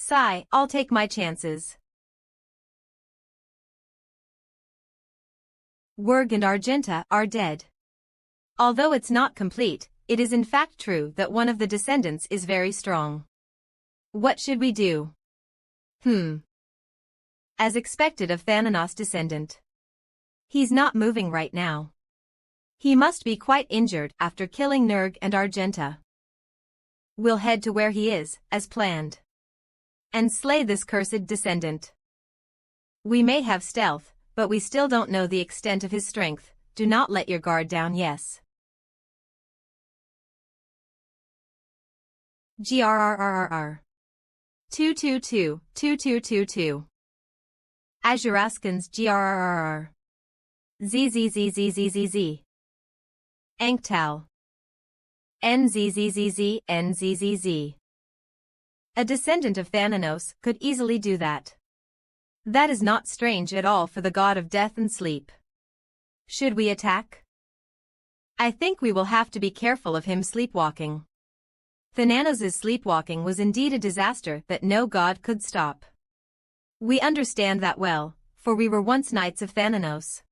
Sigh, I'll take my chances. Werg and Argenta are dead. Although it's not complete, it is in fact true that one of the descendants is very strong. What should we do? As expected of Thanos' descendant. He's not moving right now. He must be quite injured after killing Nerg and Argenta. We'll head to where he is, as planned, and slay this cursed descendant. We may have stealth, but we still don't know the extent of his strength. Do not let your guard down, yes. GRRRRR 222-2222 Azuraskans GRRRR ZZZZZZZ Anktal. NZZZZ. A descendant of Thanos could easily do that. That is not strange at all for the god of death and sleep. Should we attack? I think we will have to be careful of him sleepwalking. Thanos' sleepwalking was indeed a disaster that no god could stop. We understand that well, for we were once knights of Thanos.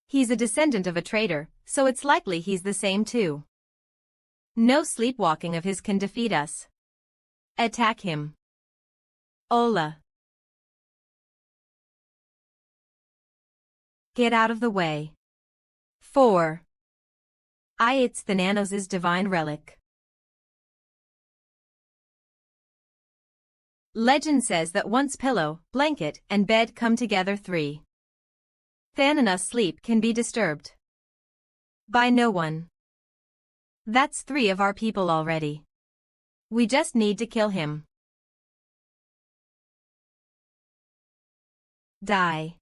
He's a descendant of a traitor, so it's likely he's the same too. No sleepwalking of his can defeat us. Attack him. Ola. Get out of the way. 4. It's Thanos' divine relic. Legend says that once pillow, blanket, and bed come together 3. Thanos' sleep can be disturbed by no one. That's 3 of our people already. We just need to kill him. Die.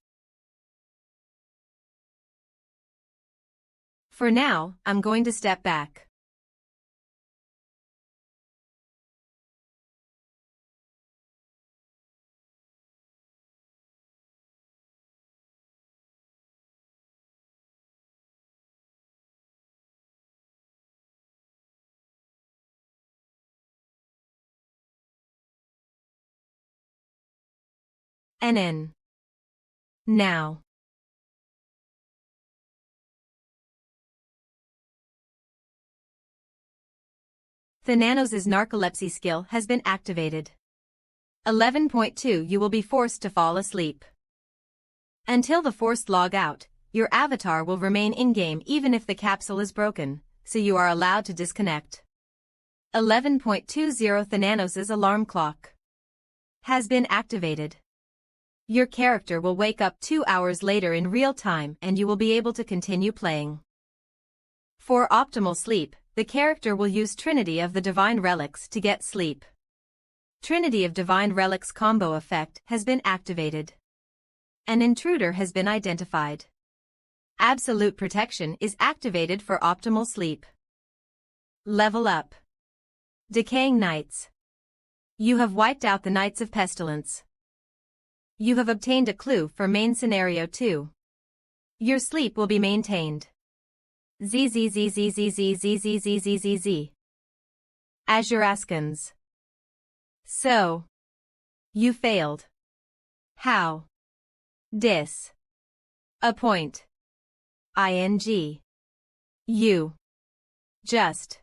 For now, I'm going to step back. NN. Now. Thanos' narcolepsy skill has been activated. 11.2 You will be forced to fall asleep. Until the forced log out, your avatar will remain in-game even if the capsule is broken, so you are allowed to disconnect. 11.20 Thanos' alarm clock has been activated. Your character will wake up 2 hours later in real time and you will be able to continue playing. For optimal sleep, the character will use Trinity of the Divine Relics to get sleep. Trinity of Divine Relics combo effect has been activated. An intruder has been identified. Absolute protection is activated for optimal sleep. Level up. Decaying Knights. You have wiped out the Knights of Pestilence. You have obtained a clue for main scenario 2. Your sleep will be maintained. ZZZZZZZZZZZZ. Asuraskans. So. You failed. How? Dis. Appoint. ING. You. Just.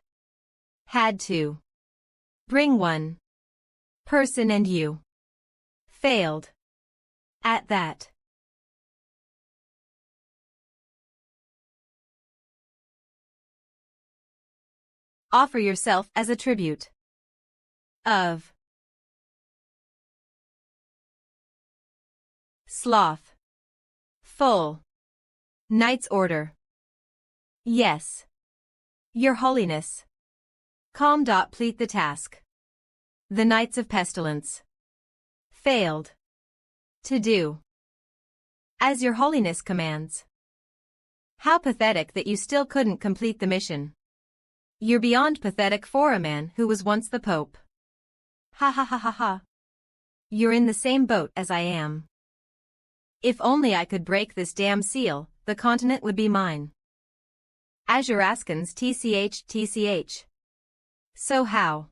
Had to. Bring one. Person and you. Failed. At that. Offer yourself as a tribute. Of. Sloth. Full. Knight's order. Yes. Your Holiness. Pleat the task. The Knights of Pestilence. Failed. To do. As your Holiness commands. How pathetic that you still couldn't complete the mission. You're beyond pathetic for a man who was once the Pope. Ha ha ha ha ha. You're in the same boat as I am. If only I could break this damn seal, the continent would be mine. Asuraskans TCH. So how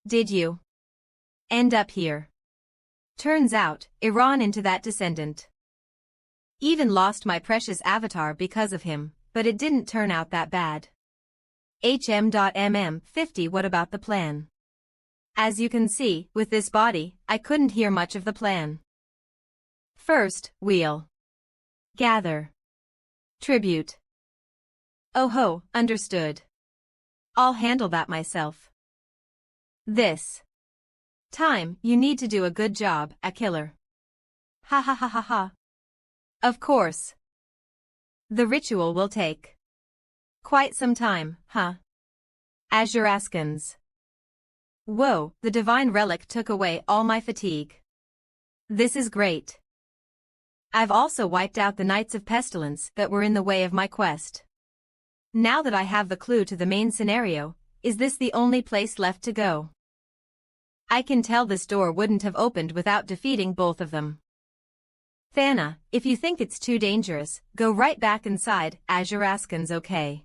did you end up here? Turns out, Iran into that descendant. Even lost my precious avatar because of him, but it didn't turn out that bad. HM.MM50 What about the plan? As you can see, with this body, I couldn't hear much of the plan. First, we'll gather tribute. Oh ho, understood. I'll handle that myself. This time, you need to do a good job, a killer. Ha ha ha ha ha. Of course. The ritual will take quite some time, huh? Asuraskans. Whoa, the divine relic took away all my fatigue. This is great. I've also wiped out the Knights of Pestilence that were in the way of my quest. Now that I have the clue to the main scenario, is this the only place left to go? I can tell this door wouldn't have opened without defeating both of them. Thana, if you think it's too dangerous, go right back inside. Azuraskan's okay.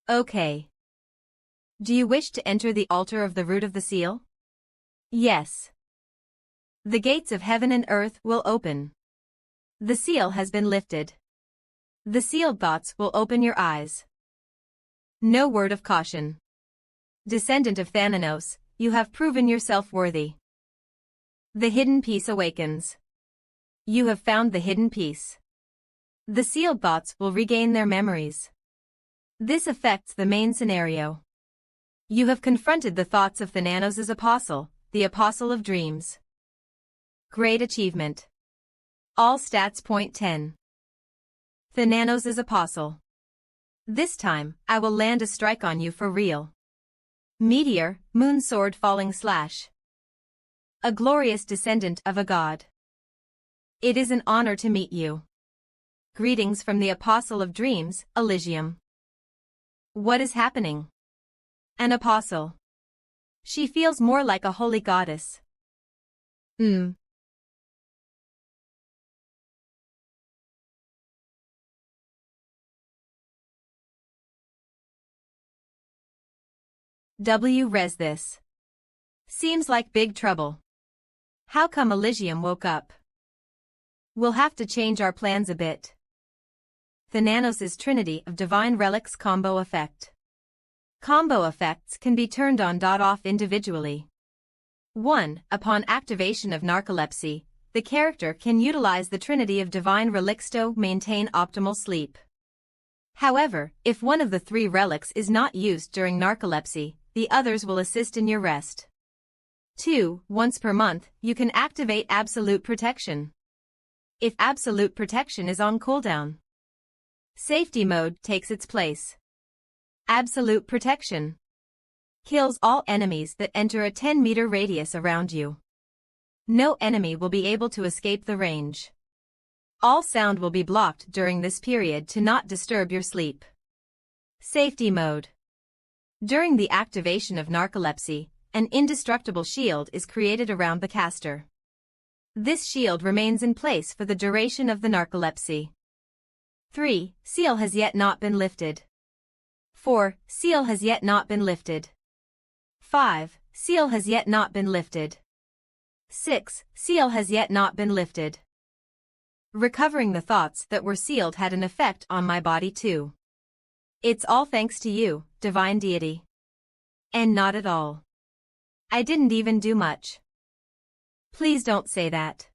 Okay. Do you wish to enter the altar of the root of the seal? Yes. The gates of heaven and earth will open. The seal has been lifted. The sealed thoughts will open your eyes. No word of caution. Descendant of Thanos, you have proven yourself worthy. The hidden peace awakens. You have found the hidden peace. The sealed thoughts will regain their memories. This affects the main scenario. You have confronted the thoughts of Thanos' apostle, the apostle of dreams. Great achievement. All stats point 10. Thanos' apostle. This time, I will land a strike on you for real. Meteor, moon sword falling slash. A glorious descendant of a god. It is an honor to meet you. Greetings from the apostle of dreams, Elysium. What is happening? An apostle. She feels more like a holy goddess. Res this. Seems like big trouble. How come Elysium woke up? We'll have to change our plans a bit. Thanos' Trinity of Divine Relics Combo Effect. Combo effects can be turned on or off individually. 1. Upon activation of narcolepsy, the character can utilize the Trinity of Divine Relics to maintain optimal sleep. However, if one of the 3 relics is not used during narcolepsy, the others will assist in your rest. 2. Once per month, you can activate Absolute Protection. If Absolute Protection is on cooldown, Safety Mode takes its place. Absolute Protection kills all enemies that enter a 10-meter radius around you. No enemy will be able to escape the range. All sound will be blocked during this period to not disturb your sleep. Safety Mode. During the activation of narcolepsy, an indestructible shield is created around the caster. This shield remains in place for the duration of the narcolepsy. 3. Seal has yet not been lifted. 4. Seal has yet not been lifted. 5. Seal has yet not been lifted. 6. Seal has yet not been lifted. Recovering the thoughts that were sealed had an effect on my body too. It's all thanks to you, Divine Deity. And not at all. I didn't even do much. Please don't say that.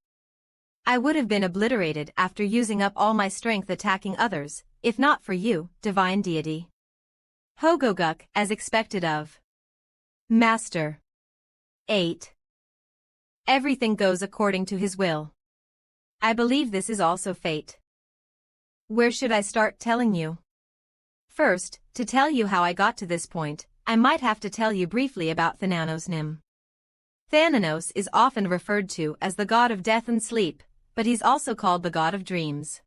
I would have been obliterated after using up all my strength attacking others, if not for you, Divine Deity. Hogoguk, as expected of. Master. 8. Everything goes according to his will. I believe this is also fate. Where should I start telling you? First, to tell you how I got to this point, I might have to tell you briefly about Thanos Nim. Thanos is often referred to as the god of death and sleep, but he's also called the god of dreams.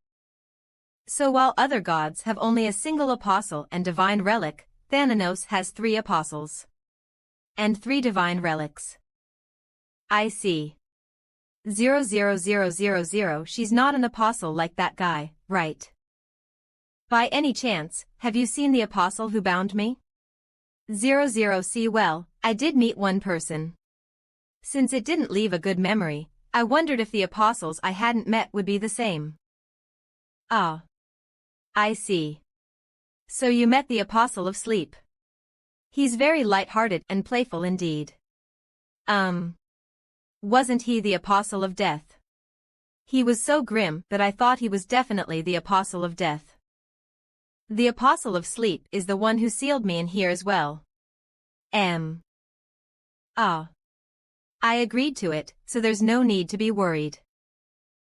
So while other gods have only a single apostle and divine relic, Thanos has 3 apostles. And 3 divine relics. I see. 00000, she's not an apostle like that guy, right? By any chance, have you seen the apostle who bound me? 00C well, I did meet one person. Since it didn't leave a good memory, I wondered if the apostles I hadn't met would be the same. Ah. I see. So you met the apostle of sleep. He's very light-hearted and playful indeed. Wasn't he the apostle of death? He was so grim that I thought he was definitely the apostle of death. The apostle of sleep is the one who sealed me in here as well. Ah. I agreed to it, so there's no need to be worried.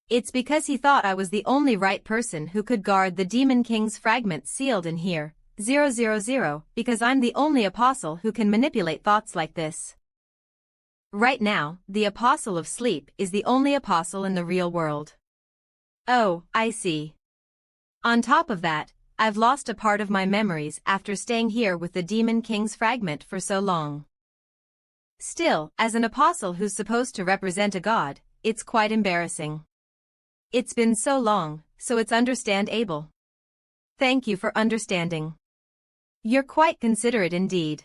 It's because he thought I was the only right person who could guard the Demon King's fragments sealed in here, 000, because I'm the only apostle who can manipulate thoughts like this. Right now, the apostle of sleep is the only apostle in the real world. Oh, I see. On top of that, I've lost a part of my memories after staying here with the Demon King's fragment for so long. Still, as an apostle who's supposed to represent a god, it's quite embarrassing. It's been so long, so it's understandable. Thank you for understanding. You're quite considerate indeed.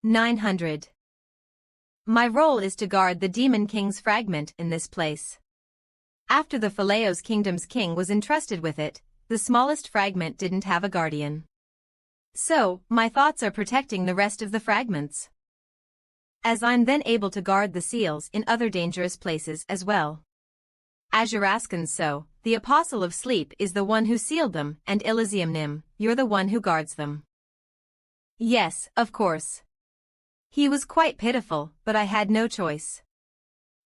900. My role is to guard the Demon King's fragment in this place. After the Phileos Kingdom's king was entrusted with it, the smallest fragment didn't have a guardian. So, my thoughts are protecting the rest of the fragments. As I'm then able to guard the seals in other dangerous places as well. Azuraskans, so, the Apostle of Sleep is the one who sealed them, and Elysium Nim, you're the one who guards them. Yes, of course. He was quite pitiful, but I had no choice.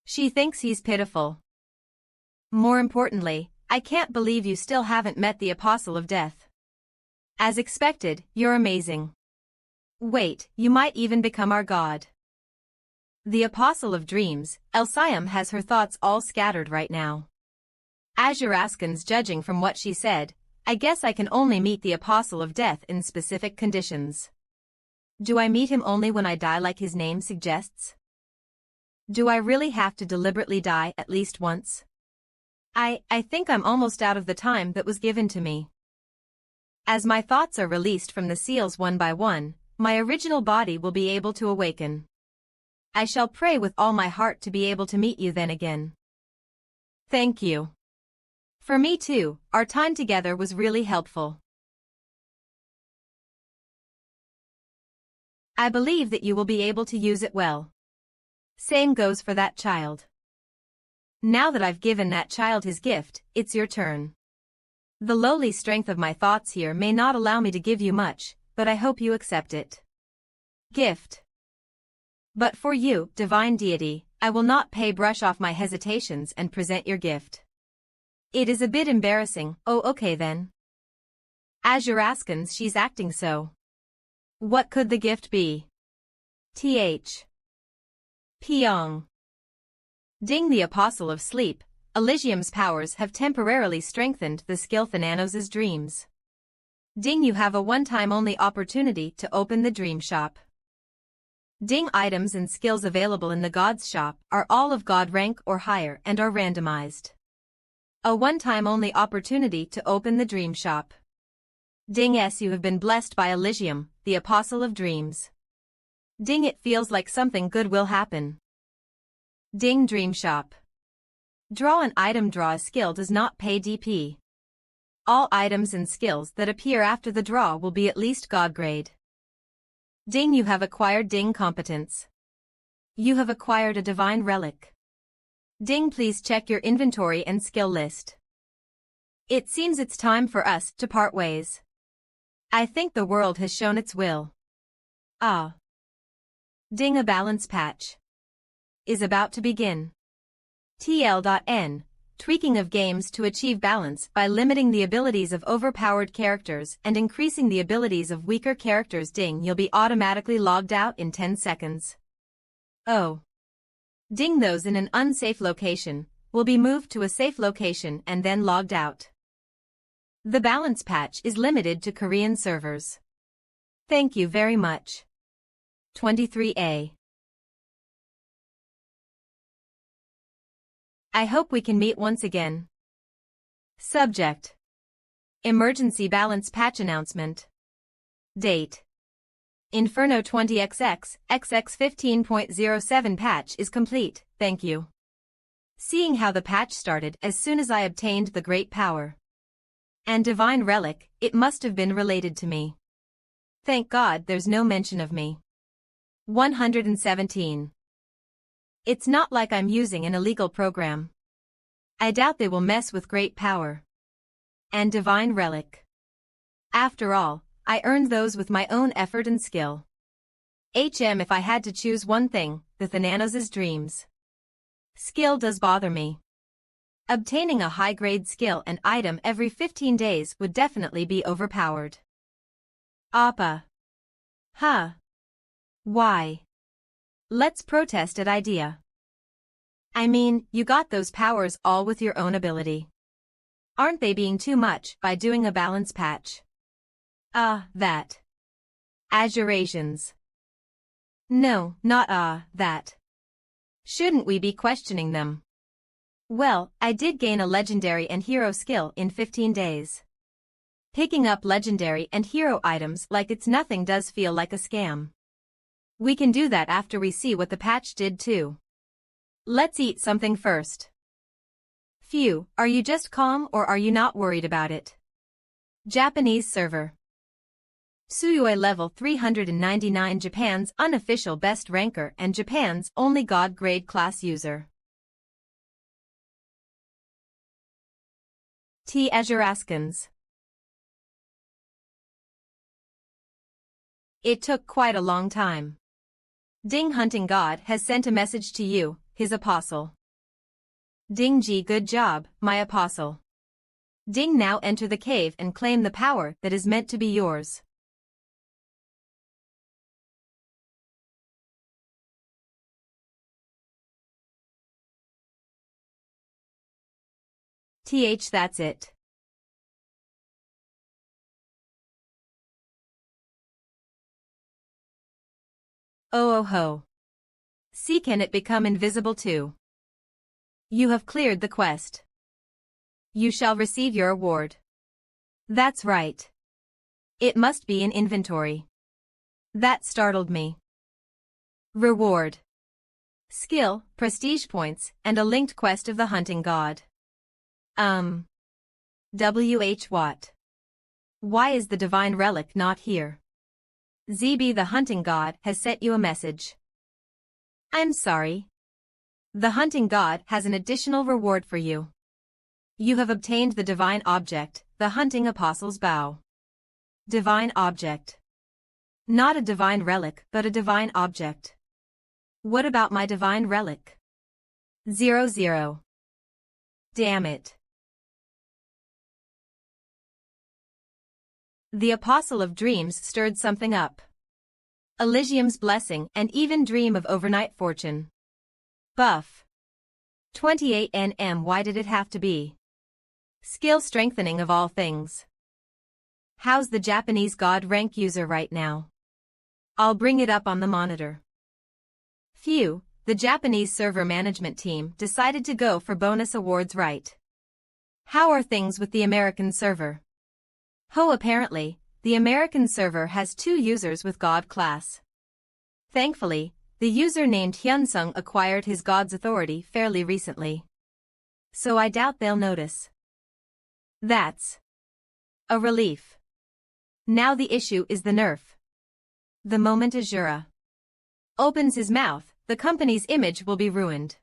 She thinks he's pitiful. More importantly, I can't believe you still haven't met the Apostle of Death. As expected, you're amazing. Wait, you might even become our god. The Apostle of Dreams, Elsiam, has her thoughts all scattered right now. Azuraskans, judging from what she said, I guess I can only meet the Apostle of Death in specific conditions. Do I meet him only when I die like his name suggests? Do I really have to deliberately die at least once? I think I'm almost out of the time that was given to me. As my thoughts are released from the seals one by one, my original body will be able to awaken. I shall pray with all my heart to be able to meet you then again. Thank you. For me too, our time together was really helpful. I believe that you will be able to use it well. Same goes for that child. Now that I've given that child his gift, it's your turn. The lowly strength of my thoughts here may not allow me to give you much, but I hope you accept it. Gift. But for you, divine deity, I will not brush off my hesitations and present your gift. It is a bit embarrassing. Oh, okay then. Azuraskans, she's acting so. What could the gift be? Th. Pyong. Ding, the Apostle of Sleep, Elysium's powers have temporarily strengthened the skill Thanos' dreams. Ding, you have a one-time only opportunity to open the dream shop. Ding, items and skills available in the God's shop are all of God rank or higher and are randomized. A one-time only opportunity to open the dream shop. Ding, yes, you have been blessed by Elysium, the Apostle of Dreams. Ding, it feels like something good will happen. Ding, dream shop. Draw an item. Draw a skill does not pay DP. All items and skills that appear after the draw will be at least God grade. Ding, you have acquired Ding competence. You have acquired a divine relic. Ding, please check your inventory and skill list. It seems it's time for us to part ways. I think the world has shown its will. Ah. Ding, a balance patch is about to begin. TL.N. Tweaking of games to achieve balance by limiting the abilities of overpowered characters and increasing the abilities of weaker characters. Ding, you'll be automatically logged out in 10 seconds. Oh. Ding, those in an unsafe location will be moved to a safe location and then logged out. The balance patch is limited to Korean servers. Thank you very much. 23A. I hope we can meet once again. Subject. Emergency balance patch announcement. Date. Inferno 20XX, XX 15.07 patch is complete, thank you. Seeing how the patch started as soon as I obtained the great power and divine relic, it must have been related to me. Thank God there's no mention of me. 117. It's not like I'm using an illegal program. I doubt they will mess with great power and divine relic. After all, I earned those with my own effort and skill. If I had to choose one thing, the Thanos' dreams. Skill does bother me. Obtaining a high-grade skill and item every 15 days would definitely be overpowered. Appa. Huh. Why? Let's protest at idea. I mean, you got those powers all with your own ability. Aren't they being too much by doing a balance patch? That. Azurations. No, not that. Shouldn't we be questioning them? Well, I did gain a legendary and hero skill in 15 days. Picking up legendary and hero items like it's nothing does feel like a scam. We can do that after we see what the patch did too. Let's eat something first. Phew, are you just calm or are you not worried about it? Japanese server. Suyoi level 399, Japan's unofficial best ranker and Japan's only god grade class user. T. Azuraskans. It took quite a long time. Ding Hunting God has sent a message to you, his apostle. Ding Ji, good job, my apostle. Ding, now enter the cave and claim the power that is meant to be yours. That's it. Oh ho. See, can it become invisible too? You have cleared the quest. You shall receive your award. That's right. It must be in inventory. That startled me. Reward. Skill, prestige points, and a linked quest of the hunting god. What? Why is the divine relic not here? ZB, the hunting god has sent you a message. I'm sorry. The hunting god has an additional reward for you. You have obtained the divine object, the hunting apostle's bow. Divine object. Not a divine relic, but a divine object. What about my divine relic? 00. Damn it. The Apostle of Dreams stirred something up. Elysium's blessing and even dream of overnight fortune. Buff. 28 NM. Why did it have to be? Skill strengthening of all things. How's the Japanese god rank user right now? I'll bring it up on the monitor. Phew, the Japanese server management team decided to go for bonus awards, right? How are things with the American server? Apparently, the American server has 2 users with God class. Thankfully, the user named Hyunsung acquired his god's authority fairly recently. So I doubt they'll notice. That's a relief. Now the issue is the nerf. The moment Asura opens his mouth, the company's image will be ruined.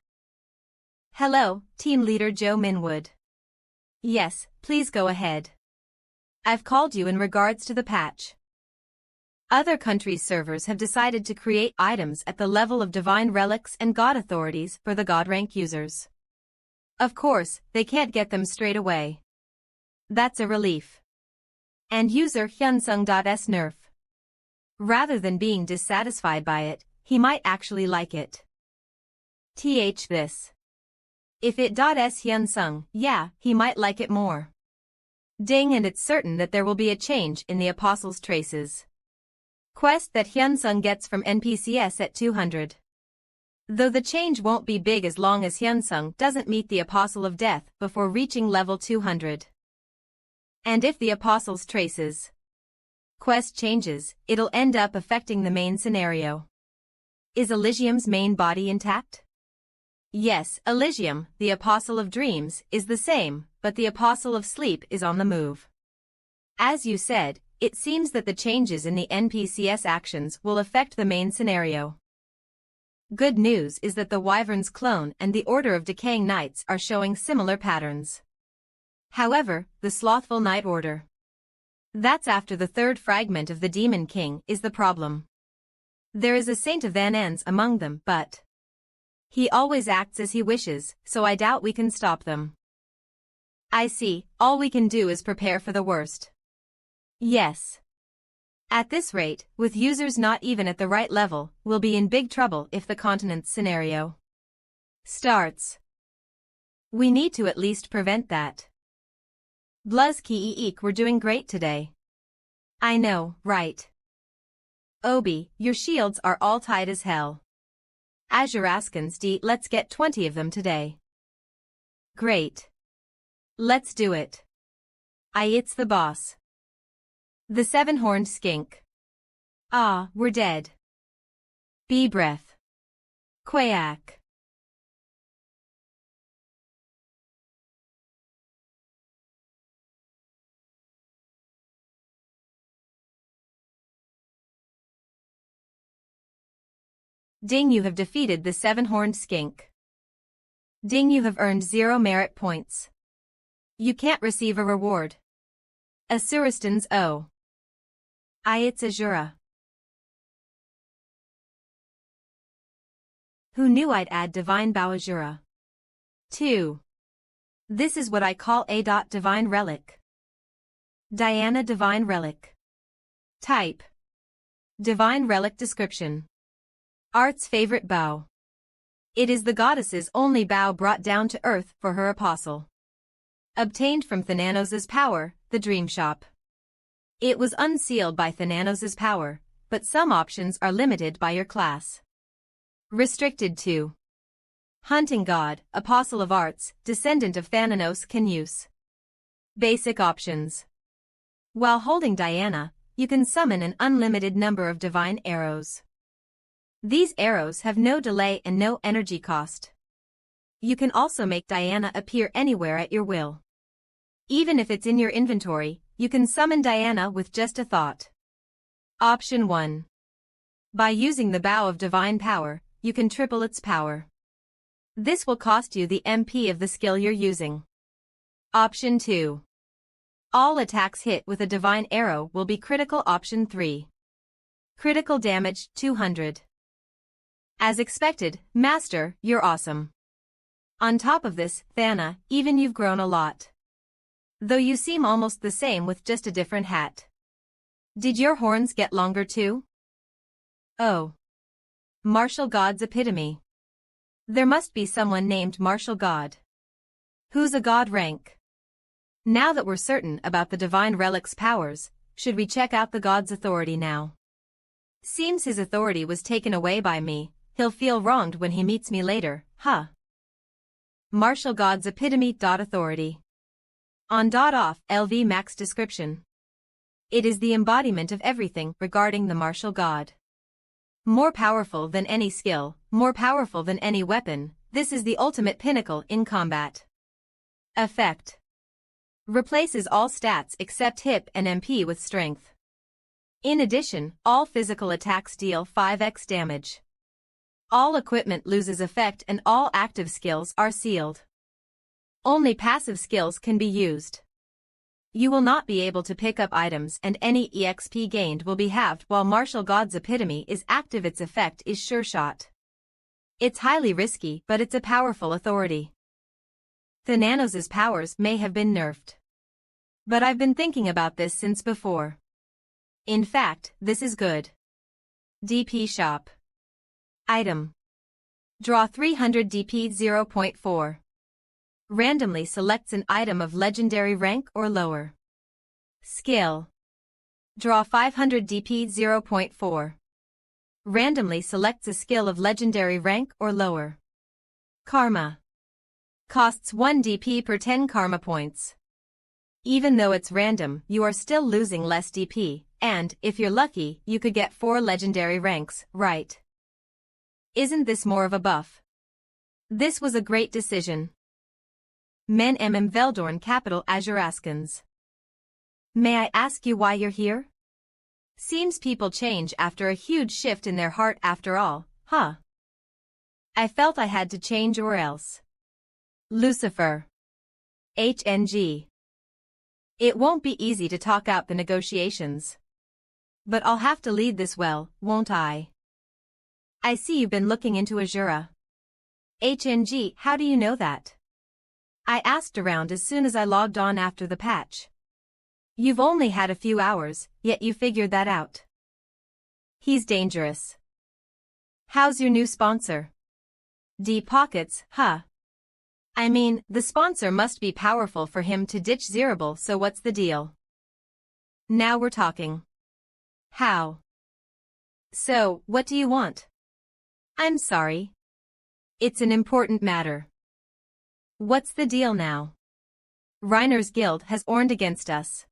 Hello, Team Leader Joe Minwood. Yes, please go ahead. I've called you in regards to the patch. Other countries' servers have decided to create items at the level of divine relics and god authorities for the god rank users. Of course, they can't get them straight away. That's a relief. And user Hyunsung.'s nerf. Rather than being dissatisfied by it, he might actually like it. This. If it.s Hyunsung, yeah, he might like it more. Ding, and it's certain that there will be a change in the Apostle's traces. Quest that Hyunsung gets from NPCs at 200. Though the change won't be big as long as Hyunsung doesn't meet the Apostle of Death before reaching level 200. And if the Apostle's traces quest changes, it'll end up affecting the main scenario. Is Elysium's main body intact? Yes, Elysium, the Apostle of Dreams, is the same, but the Apostle of Sleep is on the move. As you said, it seems that the changes in the NPCs actions will affect the main scenario. Good news is that the Wyvern's clone and the Order of Decaying Knights are showing similar patterns. However, the Slothful Knight Order, that's after the 3rd fragment of the Demon King, is the problem. There is a Saint of Van Ens among them, but he always acts as he wishes, so I doubt we can stop them. I see, all we can do is prepare for the worst. Yes. At this rate, with users not even at the right level, we'll be in big trouble if the continent's scenario starts. We need to at least prevent that. Bluzki Eek, we're doing great today. I know, right? Obi, your shields are all tight as hell. Azuraskans D, let's get 20 of them today. Great. Let's do it. It's the boss. The seven-horned skink. Ah, we're dead. Bee breath. Quack. Ding, you have defeated the seven-horned skink. Ding, you have earned 0 merit points. You can't receive a reward. Asuristans O. It's Asura. Who knew I'd add Divine Bow Asura? 2. This is what I call a Divine Relic. Diana Divine Relic. Type. Divine Relic description. Art's favorite bow. It is the goddess's only bow brought down to earth for her apostle. Obtained from Thanos's power, the Dream Shop. It was unsealed by Thanos's power, but some options are limited by your class. Restricted to Hunting God, Apostle of Arts, Descendant of Thanos can use. Basic options. While holding Diana, you can summon an unlimited number of divine arrows. These arrows have no delay and no energy cost. You can also make Diana appear anywhere at your will. Even if it's in your inventory, you can summon Diana with just a thought. Option 1. By using the Bow of Divine Power, you can triple its power. This will cost you the MP of the skill you're using. Option 2. All attacks hit with a divine arrow will be critical. Option 3. Critical damage 200. As expected, Master, you're awesome. On top of this, Thana, even you've grown a lot. Though you seem almost the same with just a different hat. Did your horns get longer too? Oh. Martial God's epitome. There must be someone named Martial God. Who's a god rank? Now that we're certain about the Divine Relic's powers, should we check out the god's authority now? Seems his authority was taken away by me. He'll feel wronged when he meets me later, huh? Martial God's epitome. Authority. On. Off, LV max description. It is the embodiment of everything regarding the martial god. More powerful than any skill, more powerful than any weapon, this is the ultimate pinnacle in combat. Effect. Replaces all stats except hip and MP with strength. In addition, all physical attacks deal 5x damage. All equipment loses effect and all active skills are sealed. Only passive skills can be used. You will not be able to pick up items and any EXP gained will be halved while Martial God's epitome is active. Its effect is sure shot. It's highly risky, but it's a powerful authority. Thanos's powers may have been nerfed. But I've been thinking about this since before. In fact, this is good. DP Shop. Item. Draw 300 DP 0.4. Randomly selects an item of legendary rank or lower. Skill. Draw 500 DP 0.4. Randomly selects a skill of legendary rank or lower. Karma. Costs 1 DP per 10 karma points. Even though it's random, you are still losing less DP, and, if you're lucky, you could get 4 legendary ranks, right? Isn't this more of a buff? This was a great decision. Men Veldorn capital Azuraskans. May I ask you why you're here? Seems people change after a huge shift in their heart after all, huh? I felt I had to change or else. Lucifer. HNG. It won't be easy to talk out the negotiations. But I'll have to lead this well, won't I? I see you've been looking into Asura. HNG, how do you know that? I asked around as soon as I logged on after the patch. You've only had a few hours, yet you figured that out. He's dangerous. How's your new sponsor? D Pockets, huh? I mean, the sponsor must be powerful for him to ditch Zerable, so what's the deal? Now we're talking. How? So, what do you want? I'm sorry. It's an important matter. What's the deal now? Reiner's guild has warned against us.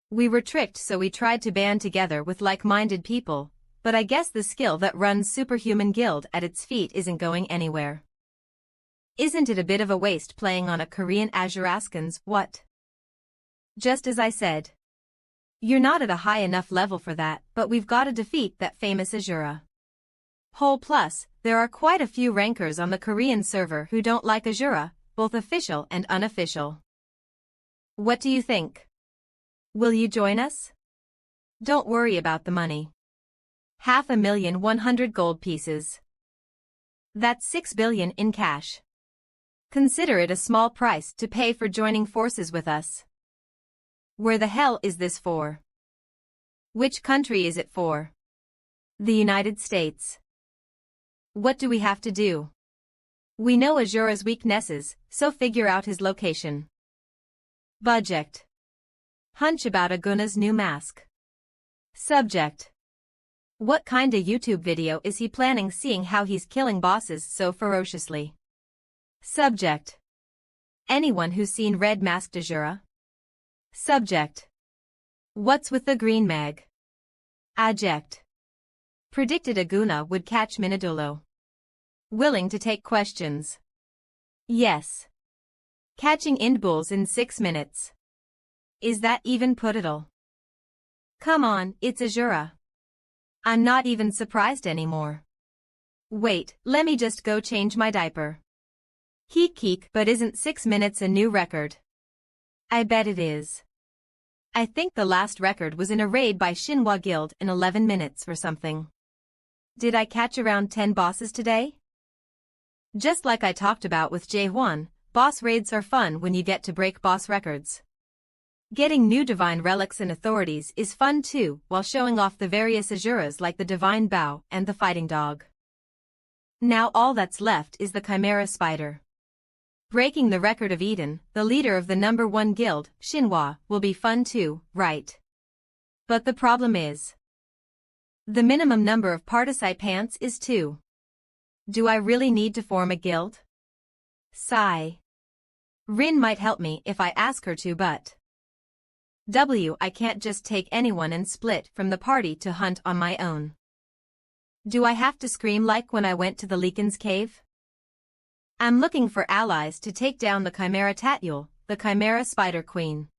We were tricked, so we tried to band together with like-minded people, but I guess the skill that runs Superhuman Guild at its feet isn't going anywhere. Isn't it a bit of a waste playing on a Korean Azuraskans, what? Just as I said. You're not at a high enough level for that, but we've got to defeat that famous Asura. Plus, there are quite a few rankers on the Korean server who don't like Asura, both official and unofficial. What do you think? Will you join us? Don't worry about the money. 500,100 gold pieces. That's 6 billion in cash. Consider it a small price to pay for joining forces with us. Where the hell is this for? Which country is it for? The United States. What do we have to do? We know Asura's weaknesses, so figure out his location. Budget. Hunch about Aguna's new mask. Subject. What kinda YouTube video is he planning, seeing how he's killing bosses so ferociously? Subject. Anyone who's seen Red Masked Asura? Subject. What's with the green mag? Adject. Predicted Aguna would catch Minadolo. Willing to take questions. Yes. Catching Indbulls in 6 minutes. Is that even putable? Come on, it's Asura. I'm not even surprised anymore. Wait, let me just go change my diaper. Heek, but isn't 6 minutes a new record? I bet it is. I think the last record was in a raid by Shinhwa Guild in 11 minutes or something. Did I catch around 10 bosses today? Just like I talked about with J1, boss raids are fun when you get to break boss records. Getting new divine relics and authorities is fun too, while showing off the various Asuras like the divine bow and the fighting dog. Now all that's left is the Chimera spider. Breaking the record of Eden, the leader of the #1 guild, Shinhwa, will be fun too, right? But the problem is, the minimum number of participants is 2. Do I really need to form a guild? Sigh. Rin might help me if I ask her to, but I can't just take anyone and split from the party to hunt on my own. Do I have to scream like when I went to the Leakin's cave? I'm looking for allies to take down the Chimera Tatyul, the Chimera Spider Queen.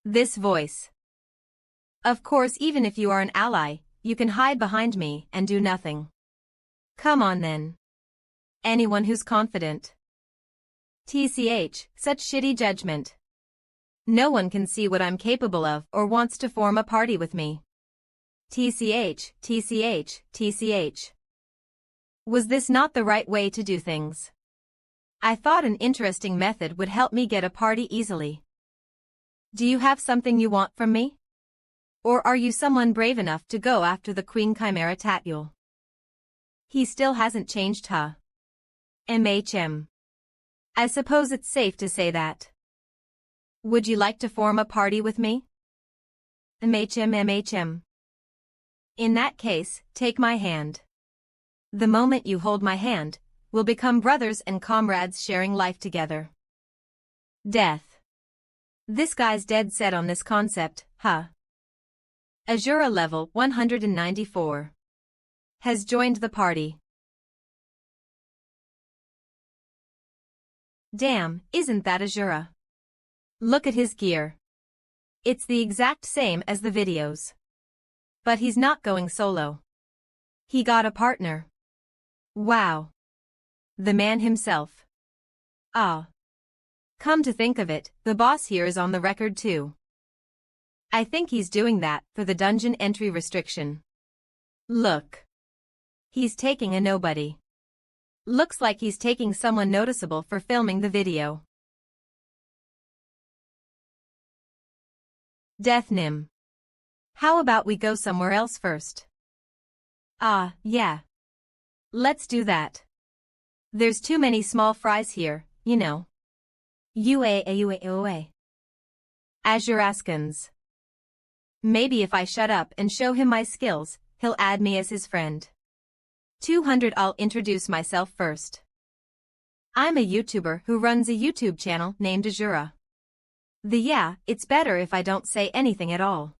This voice. Of course, even if you are an ally, you can hide behind me and do nothing. Come on then. Anyone who's confident. TCH, such shitty judgment. No one can see what I'm capable of or wants to form a party with me. TCH. Was this not the right way to do things? I thought an interesting method would help me get a party easily. Do you have something you want from me? Or are you someone brave enough to go after the Queen Chimera Tatyul? He still hasn't changed, huh? I suppose it's safe to say that. Would you like to form a party with me? In that case, take my hand. The moment you hold my hand, we'll become brothers and comrades sharing life together. Death. This guy's dead set on this concept, huh? Asura level 194. Has joined the party. Damn, isn't that Asura? Look at his gear. It's the exact same as the videos. But he's not going solo. He got a partner. Wow. The man himself. Ah. Come to think of it, the boss here is on the record too. I think he's doing that for the dungeon entry restriction. Look. He's taking a nobody. Looks like he's taking someone noticeable for filming the video. Death Nim. How about we go somewhere else first? Ah, yeah. Let's do that. There's too many small fries here, you know. UA. Azuraskans. Maybe if I shut up and show him my skills, he'll add me as his friend. 200. I'll introduce myself first. I'm a YouTuber who runs a YouTube channel named Asura. It's better if I don't say anything at all.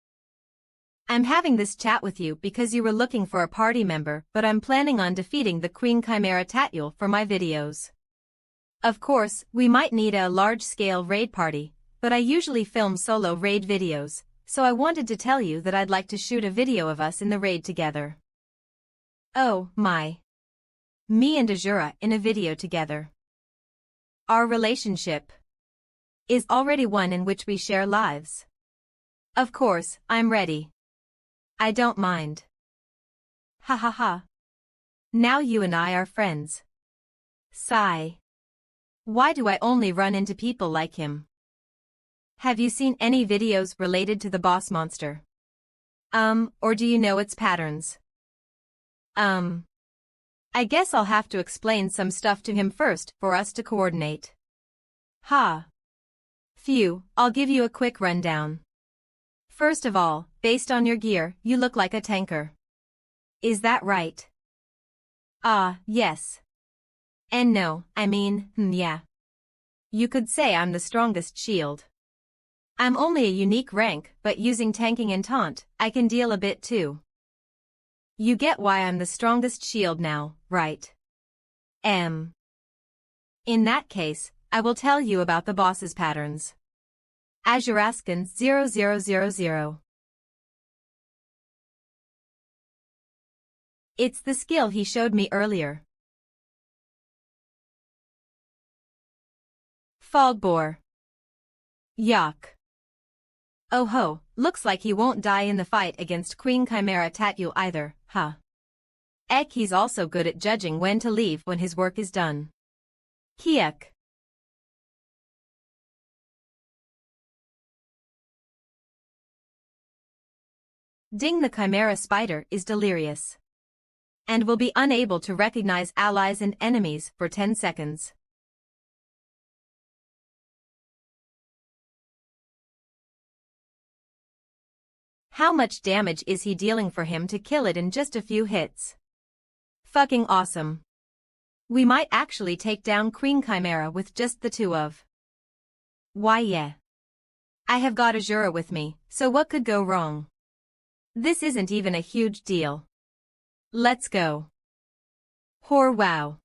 I'm having this chat with you because you were looking for a party member, but I'm planning on defeating the Queen Chimera Tatyul for my videos. Of course, we might need a large-scale raid party, but I usually film solo raid videos, so I wanted to tell you that I'd like to shoot a video of us in the raid together. Oh, my. Me and Asura in a video together. Our relationship is already one in which we share lives. Of course, I'm ready. I don't mind. Ha ha ha. Now you and I are friends. Sigh. Why do I only run into people like him? Have you seen any videos related to the boss monster? Or do you know its patterns? I guess I'll have to explain some stuff to him first for us to coordinate. Ha. Phew, I'll give you a quick rundown. First of all, based on your gear, you look like a tanker. Is that right? Yes. And no, I mean, yeah. You could say I'm the strongest shield. I'm only a unique rank, but using tanking and taunt, I can deal a bit too. You get why I'm the strongest shield now, right? In that case, I will tell you about the boss's patterns. Azuraskan 0000. It's the skill he showed me earlier. Fogbore. Yuck. Oh ho, looks like he won't die in the fight against Queen Chimera Tatyul either, huh? Eck, he's also good at judging when to leave when his work is done. Kiek. Ding, the Chimera Spider is delirious and will be unable to recognize allies and enemies for 10 seconds. How much damage is he dealing for him to kill it in just a few hits? Fucking awesome. We might actually take down Queen Chimera with just the two of. Why yeah. I have got Asura with me, so what could go wrong? This isn't even a huge deal. Let's go. Wow.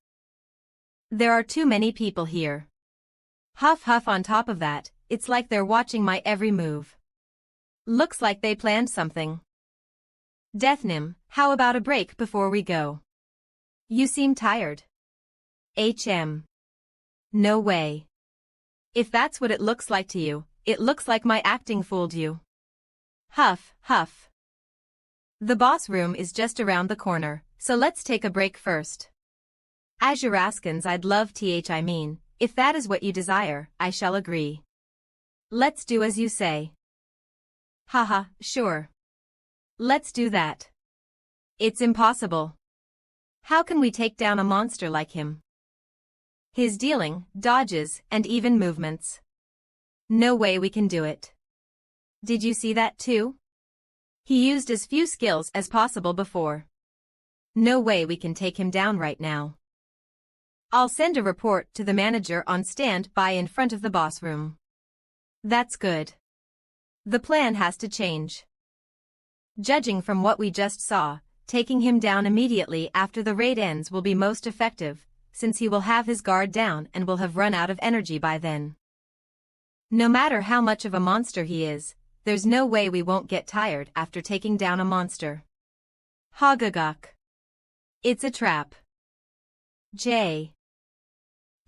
There are too many people here. Huff huff, on top of that, it's like they're watching my every move. Looks like they planned something. Deathnim, how about a break before we go? You seem tired. No way. If that's what it looks like to you, it looks like my acting fooled you. Huff, huff. The boss room is just around the corner, so let's take a break first. Azuraskans, I'd love I mean, if that is what you desire, I shall agree. Let's do as you say. Haha, sure. Let's do that. It's impossible. How can we take down a monster like him? His dealing, dodges, and even movements. No way we can do it. Did you see that too? He used as few skills as possible before. No way we can take him down right now. I'll send a report to the manager on standby in front of the boss room. That's good. The plan has to change. Judging from what we just saw, taking him down immediately after the raid ends will be most effective, since he will have his guard down and will have run out of energy by then. No matter how much of a monster he is, there's no way we won't get tired after taking down a monster. Hogagok. It's a trap.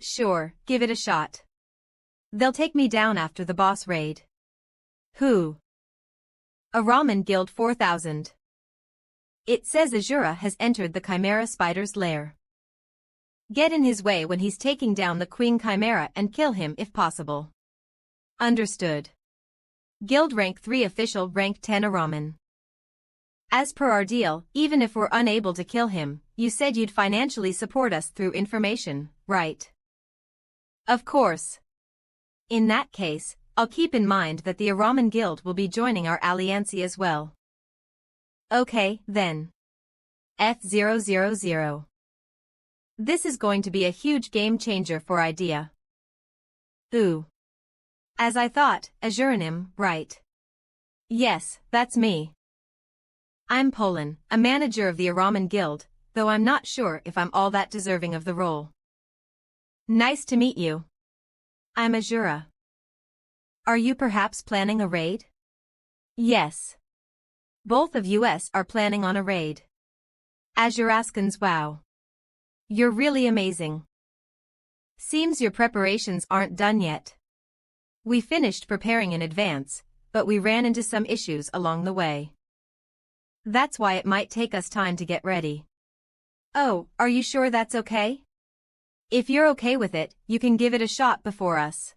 Sure, give it a shot. They'll take me down after the boss raid. Who? A Ramen Guild 4000. It says Asura has entered the Chimera Spider's lair. Get in his way when he's taking down the Queen Chimera and kill him if possible. Understood. Guild Rank 3 Official Rank 10 Araman. As per our deal, even if we're unable to kill him, you said you'd financially support us through information, right? Of course. In that case, I'll keep in mind that the Araman Guild will be joining our alliance as well. Okay, then. F000. This is going to be a huge game changer for Idea. Ooh. As I thought, Azuranim, right? Yes, that's me. I'm Polan, a manager of the Araman Guild, though I'm not sure if I'm all that deserving of the role. Nice to meet you. I'm Asura. Are you perhaps planning a raid? Yes. Both of us are planning on a raid. Azuraskans, wow. You're really amazing. Seems your preparations aren't done yet. We finished preparing in advance, but we ran into some issues along the way. That's why it might take us time to get ready. Oh, are you sure that's okay? If you're okay with it, you can give it a shot before us.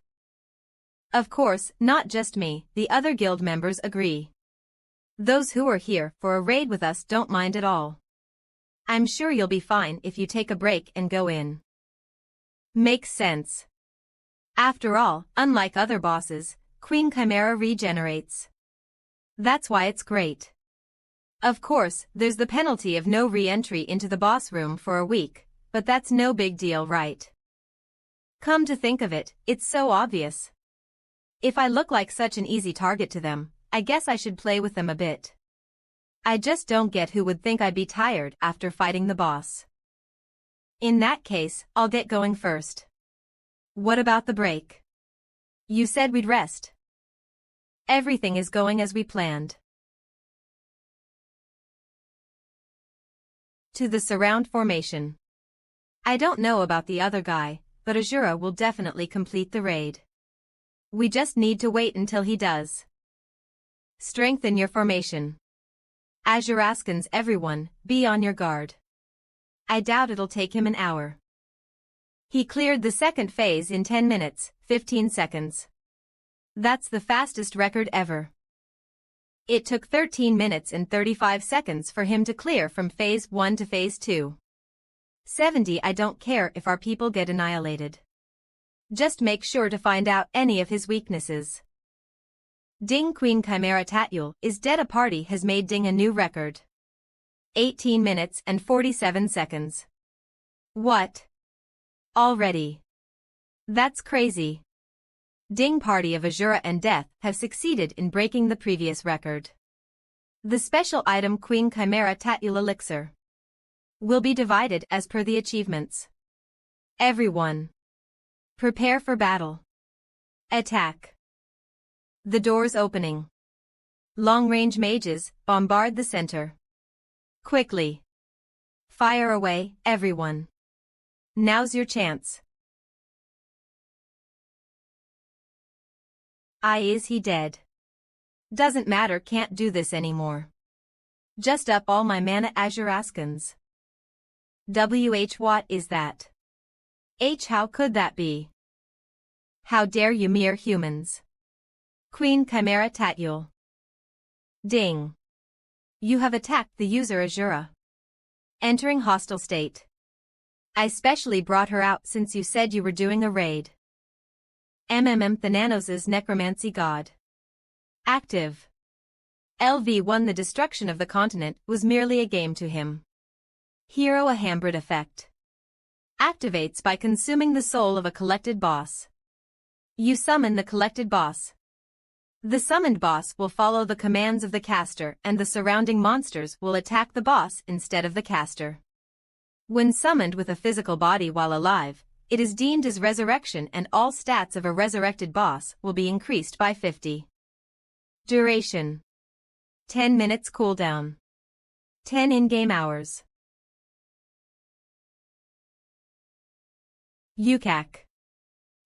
Of course, not just me, the other guild members agree. Those who are here for a raid with us don't mind at all. I'm sure you'll be fine if you take a break and go in. Makes sense. After all, unlike other bosses, Queen Chimera regenerates. That's why it's great. Of course, there's the penalty of no re-entry into the boss room for a week, but that's no big deal, right? Come to think of it, it's so obvious. If I look like such an easy target to them, I guess I should play with them a bit. I just don't get who would think I'd be tired after fighting the boss. In that case, I'll get going first. What about the break? You said we'd rest. Everything is going as we planned. To the surround formation. I don't know about the other guy, but Asura will definitely complete the raid. We just need to wait until he does. Strengthen your formation. Azuraskans, everyone, be on your guard. I doubt it'll take him an hour. He cleared the second phase in 10 minutes, 15 seconds. That's the fastest record ever. It took 13 minutes and 35 seconds for him to clear from phase 1 to phase 2. 70. I don't care if our people get annihilated. Just make sure to find out any of his weaknesses. Ding. Queen Chimera Tatyul is dead. A party has made Ding a new record. 18 minutes and 47 seconds. What? Already? That's crazy. Ding. Party of Asura and Death have succeeded in breaking the previous record. The special item Queen Chimera Tatyul Elixir will be divided as per the achievements. Everyone, prepare for battle. Attack. The doors opening. Long-range mages, bombard the center. Quickly. Fire away, everyone. Now's your chance. Is he dead? Doesn't matter, can't do this anymore. Just up all my mana, Azuraskans. What is that? How could that be? How dare you, mere humans? Queen Chimera Tatyul. Ding. You have attacked the user Asura. Entering hostile state. I specially brought her out since you said you were doing a raid. Thanos' Necromancy God. Active. LV1. The destruction of the continent was merely a game to him. Hero Ahamd effect. Activates by consuming the soul of a collected boss. You summon the collected boss. The summoned boss will follow the commands of the caster, and the surrounding monsters will attack the boss instead of the caster. When summoned with a physical body while alive, it is deemed as resurrection, and all stats of a resurrected boss will be increased by 50. Duration. 10 minutes cooldown. 10 in-game hours. Yukak.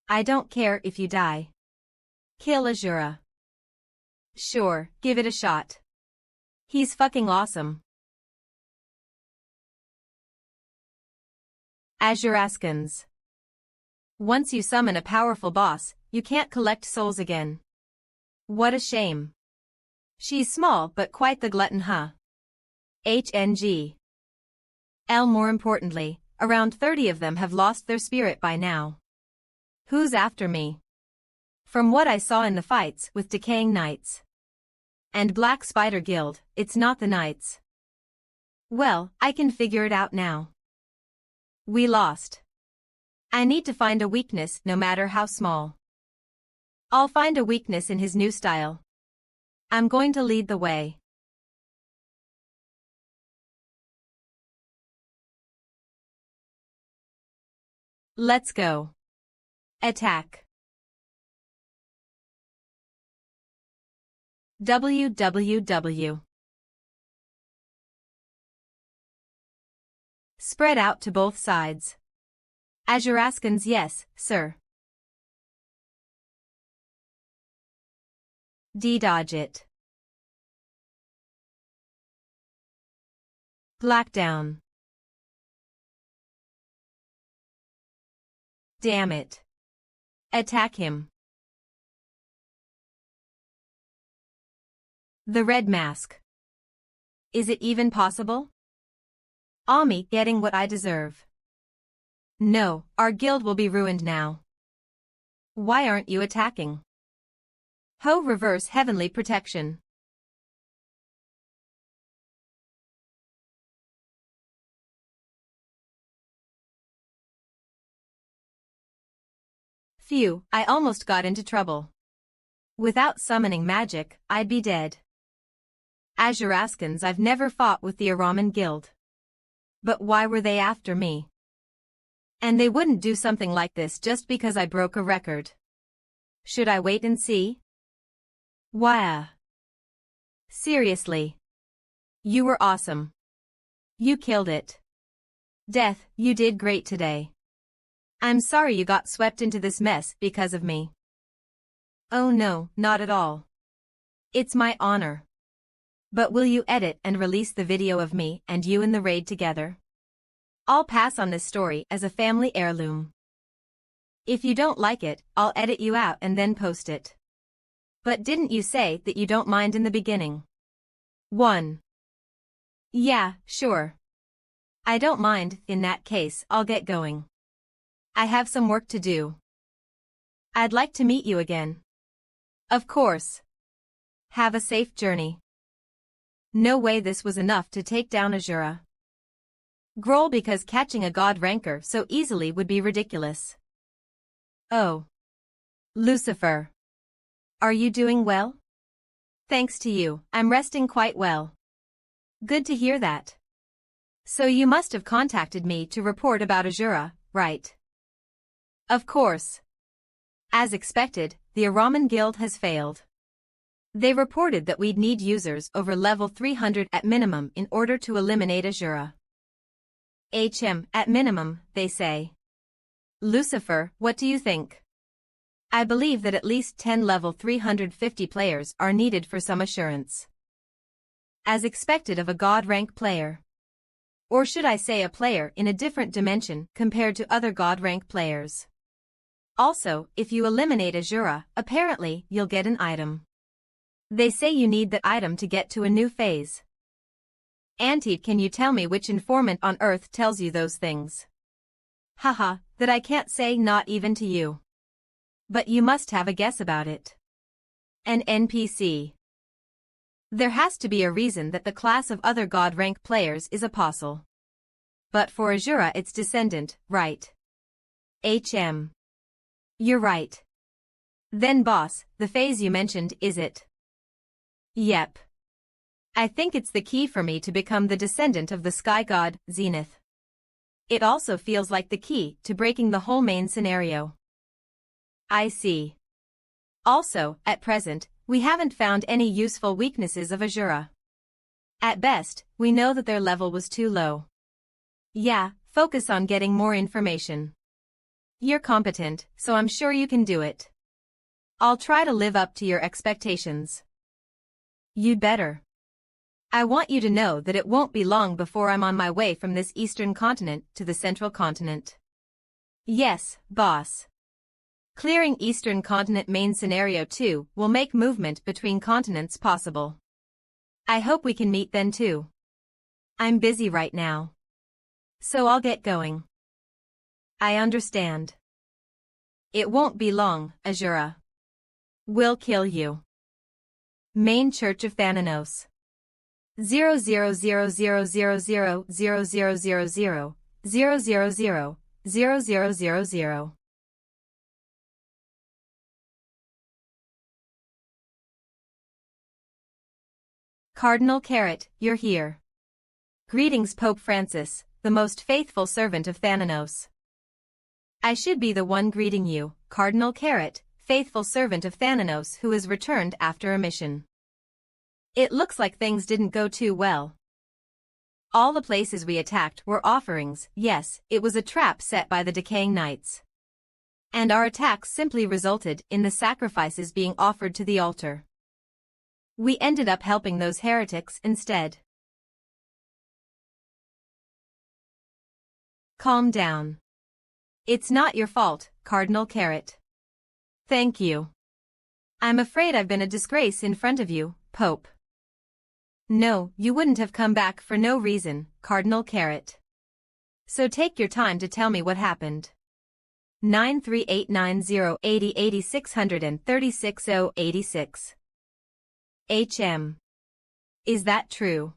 I don't care if you die. Kill Asura. Sure, give it a shot. He's fucking awesome. Azuraskans. Once you summon a powerful boss, you can't collect souls again. What a shame. She's small but quite the glutton, huh? HNG. More importantly, around 30 of them have lost their spirit by now. Who's after me? From what I saw in the fights with Decaying Knights and Black Spider Guild, it's not the Knights. Well, I can figure it out now. We lost. I need to find a weakness no matter how small. I'll find a weakness in his new style. I'm going to lead the way. Let's go. Attack. WWW. Spread out to both sides. Azuraskans, yes, sir. D-dodge it. Black down. Damn it. Attack him. The red mask. Is it even possible? Ami getting what I deserve. No, our guild will be ruined now. Why aren't you attacking? Ho, reverse heavenly protection. Phew, I almost got into trouble. Without summoning magic, I'd be dead. Azuraskans, I've never fought with the Ahamd guild. But why were they after me? And they wouldn't do something like this just because I broke a record. Should I wait and see? Why? Seriously. You were awesome. You killed it. Death, you did great today. I'm sorry you got swept into this mess because of me. Oh no, not at all. It's my honor. But will you edit and release the video of me and you in the raid together? I'll pass on this story as a family heirloom. If you don't like it, I'll edit you out and then post it. But didn't you say that you don't mind in the beginning? 1. Yeah, sure. I don't mind. In that case, I'll get going. I have some work to do. I'd like to meet you again. Of course. Have a safe journey. No way this was enough to take down Asura. Groll, because catching a god ranker so easily would be ridiculous. Oh. Lucifer. Are you doing well? Thanks to you, I'm resting quite well. Good to hear that. So you must have contacted me to report about Asura, right? Of course. As expected, the Ahamd guild has failed. They reported that we'd need users over level 300 at minimum in order to eliminate Asura. At minimum, they say. Lucifer, what do you think? I believe that at least 10 level 350 players are needed for some assurance. As expected of a god rank player. Or should I say a player in a different dimension compared to other god rank players. Also, if you eliminate Asura, apparently you'll get an item. They say you need that item to get to a new phase. Auntie, can you tell me which informant on Earth tells you those things? Haha, that I can't say, not even to you. But you must have a guess about it. An NPC. There has to be a reason that the class of other god rank players is apostle. But for Asura it's descendant, right? You're right. Then boss, the phase you mentioned, is it? Yep. I think it's the key for me to become the descendant of the sky god, Zenith. It also feels like the key to breaking the whole main scenario. I see. Also, at present, we haven't found any useful weaknesses of Asura. At best, we know that their level was too low. Yeah, focus on getting more information. You're competent, so I'm sure you can do it. I'll try to live up to your expectations. You'd better. I want you to know that it won't be long before I'm on my way from this eastern continent to the central continent. Yes, boss. Clearing eastern continent main scenario 2 will make movement between continents possible. I hope we can meet then too. I'm busy right now. So I'll get going. I understand. It won't be long, Asura. We'll kill you. Main Church of Thanos. 000000000000000. Cardinal Carrot, you're here. Greetings, Pope Francis, the most faithful servant of Thanos. I should be the one greeting you, Cardinal Carrot, faithful servant of Thanos who has returned after a mission. It looks like things didn't go too well. All the places we attacked were offerings. Yes, it was a trap set by the Decaying Knights. And our attacks simply resulted in the sacrifices being offered to the altar. We ended up helping those heretics instead. Calm down. It's not your fault, Cardinal Carrot. Thank you. I'm afraid I've been a disgrace in front of you, Pope. No, you wouldn't have come back for no reason, Cardinal Carrot. So take your time to tell me what happened. 9389080803636 HM. Is that true?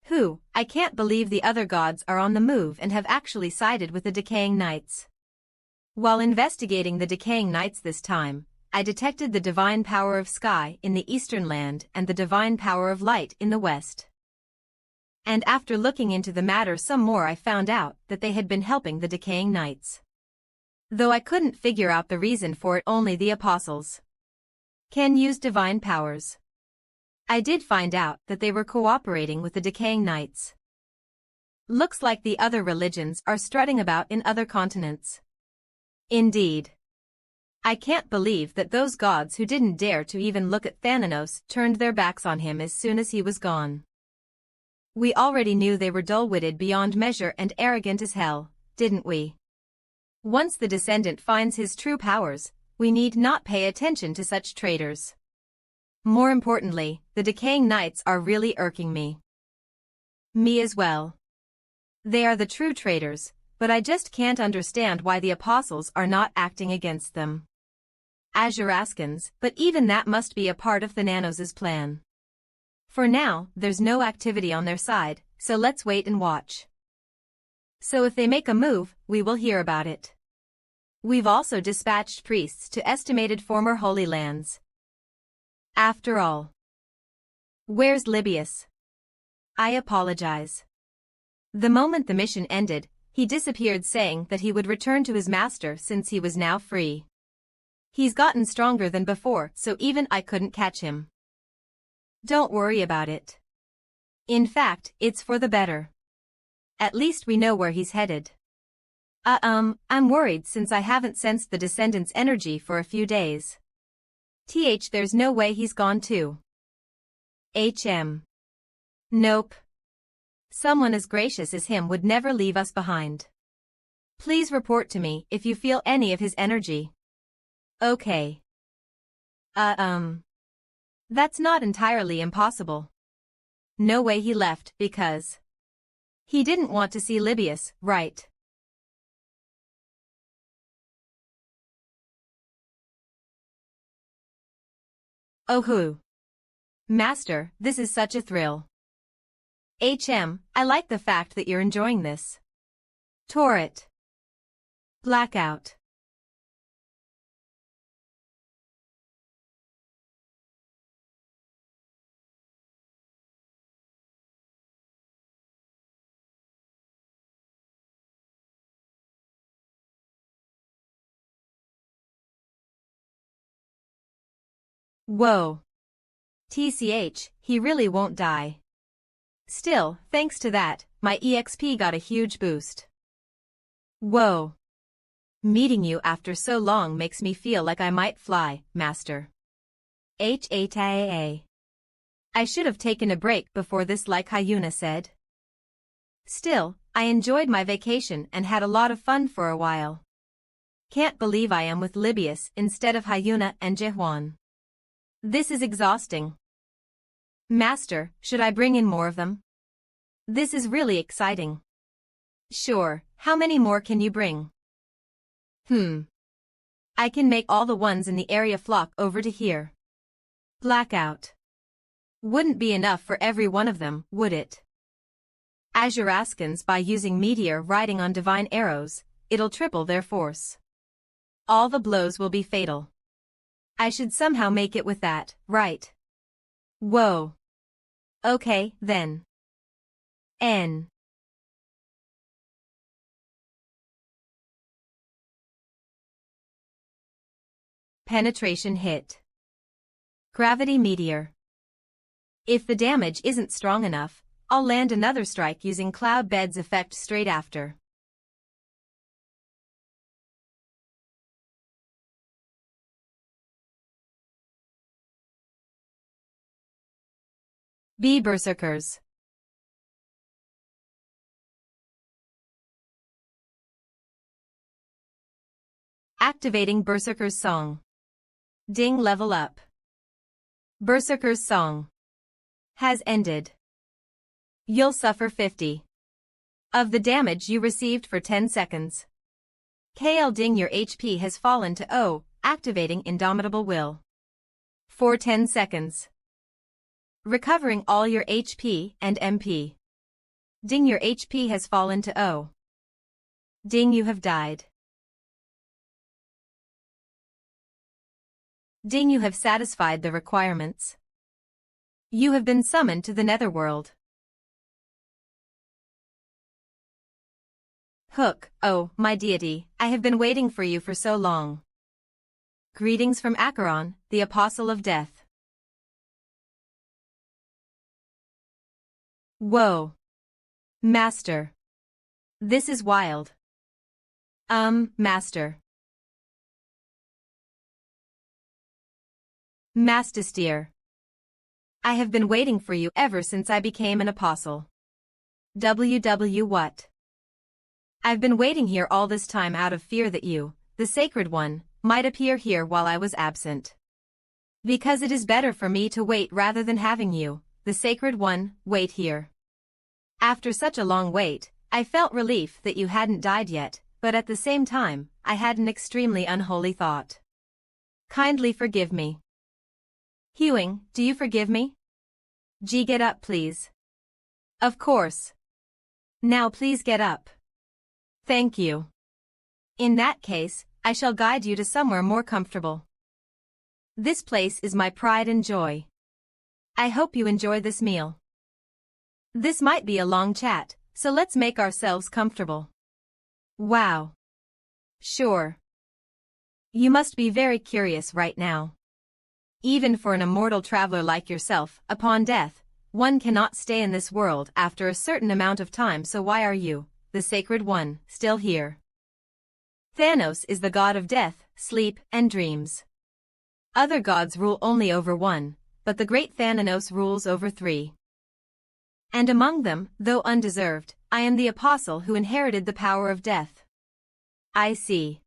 Who? I can't believe the other gods are on the move and have actually sided with the Decaying Knights. While investigating the Decaying Knights this time, I detected the divine power of sky in the eastern land and the divine power of light in the west. And after looking into the matter some more, I found out that they had been helping the Decaying Knights. Though I couldn't figure out the reason for it, only the apostles can use divine powers. I did find out that they were cooperating with the Decaying Knights. Looks like the other religions are strutting about in other continents. Indeed. I can't believe that those gods who didn't dare to even look at Thanos turned their backs on him as soon as he was gone. We already knew they were dull-witted beyond measure and arrogant as hell, didn't we? Once the descendant finds his true powers, we need not pay attention to such traitors. More importantly, the Decaying Knights are really irking me. Me as well. They are the true traitors, but I just can't understand why the apostles are not acting against them. Azuraskans, but even that must be a part of Thanos' plan. For now, there's no activity on their side, so let's wait and watch. So if they make a move, we will hear about it. We've also dispatched priests to estimated former Holy Lands. After all. Where's Libius? I apologize. The moment the mission ended, he disappeared, saying that he would return to his master since he was now free. He's gotten stronger than before, so even I couldn't catch him. Don't worry about it. In fact, it's for the better. At least we know where he's headed. I'm worried since I haven't sensed the Descendant's energy for a few days. There's no way he's gone too. Nope. Someone as gracious as him would never leave us behind. Please report to me if you feel any of his energy. Okay. That's not entirely impossible. No way he left because he didn't want to see Libius, right? Oh who? Master, this is such a thrill. I like the fact that you're enjoying this. Torret. Blackout. Whoa. He really won't die. Still, thanks to that, my EXP got a huge boost. Whoa. Meeting you after so long makes me feel like I might fly, Master. I should have taken a break before this, like Hyuna said. Still, I enjoyed my vacation and had a lot of fun for a while. Can't believe I am with Libius instead of Hyuna and Jihwan. This is exhausting. Master, should I bring in more of them? This is really exciting. Sure, how many more can you bring? I can make all the ones in the area flock over to here. Blackout. Wouldn't be enough for every one of them, would it? Azuraskans by using Meteor riding on divine arrows, it'll triple their force. All the blows will be fatal. I should somehow make it with that, right? Whoa. Okay, then. N. Penetration hit. Gravity Meteor. If the damage isn't strong enough, I'll land another strike using Cloud Bed's effect straight after. Be Berserkers. Activating Berserker's Song. Ding level up. Berserker's Song has ended. You'll suffer 50 of the damage you received for 10 seconds. KL Ding, your HP has fallen to 0, activating Indomitable Will. For 10 seconds. Recovering all your HP and MP. Ding, your HP has fallen to 0. Ding, you have died. Ding, you have satisfied the requirements. You have been summoned to the Netherworld. Hook, oh, my deity, I have been waiting for you for so long. Greetings from Acheron, the Apostle of Death. Whoa. Master. This is wild. Master. Mastisteer. I have been waiting for you ever since I became an apostle. What? I've been waiting here all this time out of fear that you, the Sacred One, might appear here while I was absent. Because it is better for me to wait rather than having you, the Sacred One, wait here. After such a long wait, I felt relief that you hadn't died yet, but at the same time, I had an extremely unholy thought. Kindly forgive me. Hewing, do you forgive me? G, get up please. Of course. Now please get up. Thank you. In that case, I shall guide you to somewhere more comfortable. This place is my pride and joy. I hope you enjoy this meal. This might be a long chat, so let's make ourselves comfortable. Wow. Sure. You must be very curious right now. Even for an immortal traveler like yourself, upon death, one cannot stay in this world after a certain amount of time, so why are you, the Sacred One, still here? Thanos is the god of death, sleep, and dreams. Other gods rule only over one, but the great Thanos rules over 3. And among them, though undeserved, I am the apostle who inherited the power of death. I see.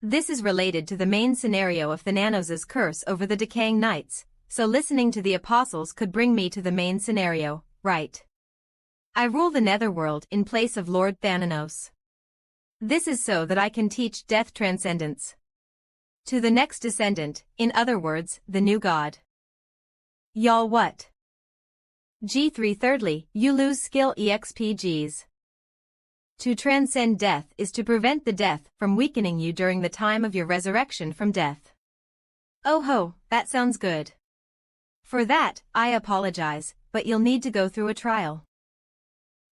This is related to the main scenario of Thanos' curse over the Decaying Knights, so listening to the apostles could bring me to the main scenario, right? I rule the Netherworld in place of Lord Thanos. This is so that I can teach death transcendence to the next descendant, in other words, the new god. Y'all what? G3 Thirdly, you lose skill EXP-Gs. To transcend death is to prevent the death from weakening you during the time of your resurrection from death. Oh ho, that sounds good. For that, I apologize, but you'll need to go through a trial.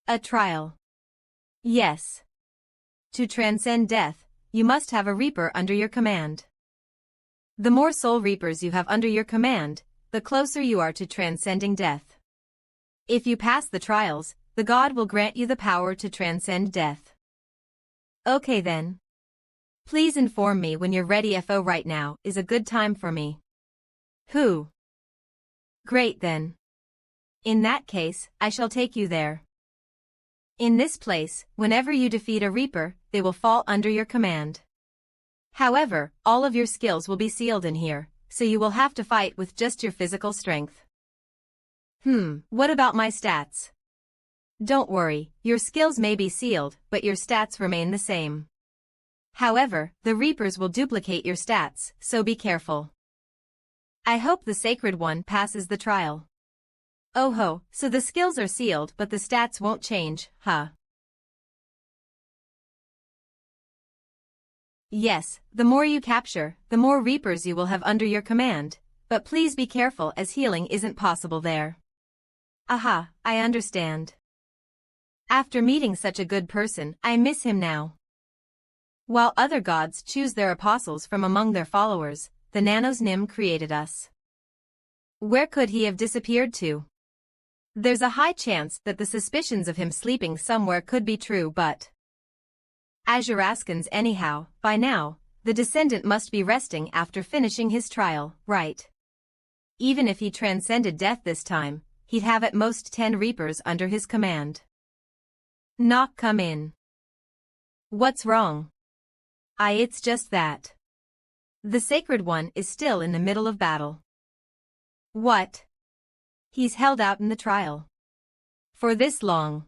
A trial. Yes. To transcend death, you must have a Reaper under your command. The more Soul Reapers you have under your command, the closer you are to transcending death. If you pass the trials, the god will grant you the power to transcend death. Okay then. Please inform me when you're ready. FO right now is a good time for me. Who? Great then. In that case, I shall take you there. In this place, whenever you defeat a Reaper, they will fall under your command. However, all of your skills will be sealed in here, so you will have to fight with just your physical strength. What about my stats? Don't worry, your skills may be sealed, but your stats remain the same. However, the Reapers will duplicate your stats, so be careful. I hope the Sacred One passes the trial. Oh ho, so the skills are sealed but the stats won't change, huh? Yes, the more you capture, the more Reapers you will have under your command, but please be careful as healing isn't possible there. Aha, I understand. After meeting such a good person, I miss him now. While other gods choose their apostles from among their followers, the Nanos Nim created us. Where could he have disappeared to? There's a high chance that the suspicions of him sleeping somewhere could be true, but Azuraskans anyhow, by now, the descendant must be resting after finishing his trial, right? Even if he transcended death this time, he'd have at most 10 Reapers under his command. Knock, come in. What's wrong? It's just that the Sacred One is still in the middle of battle. What? He's held out in the trial for this long.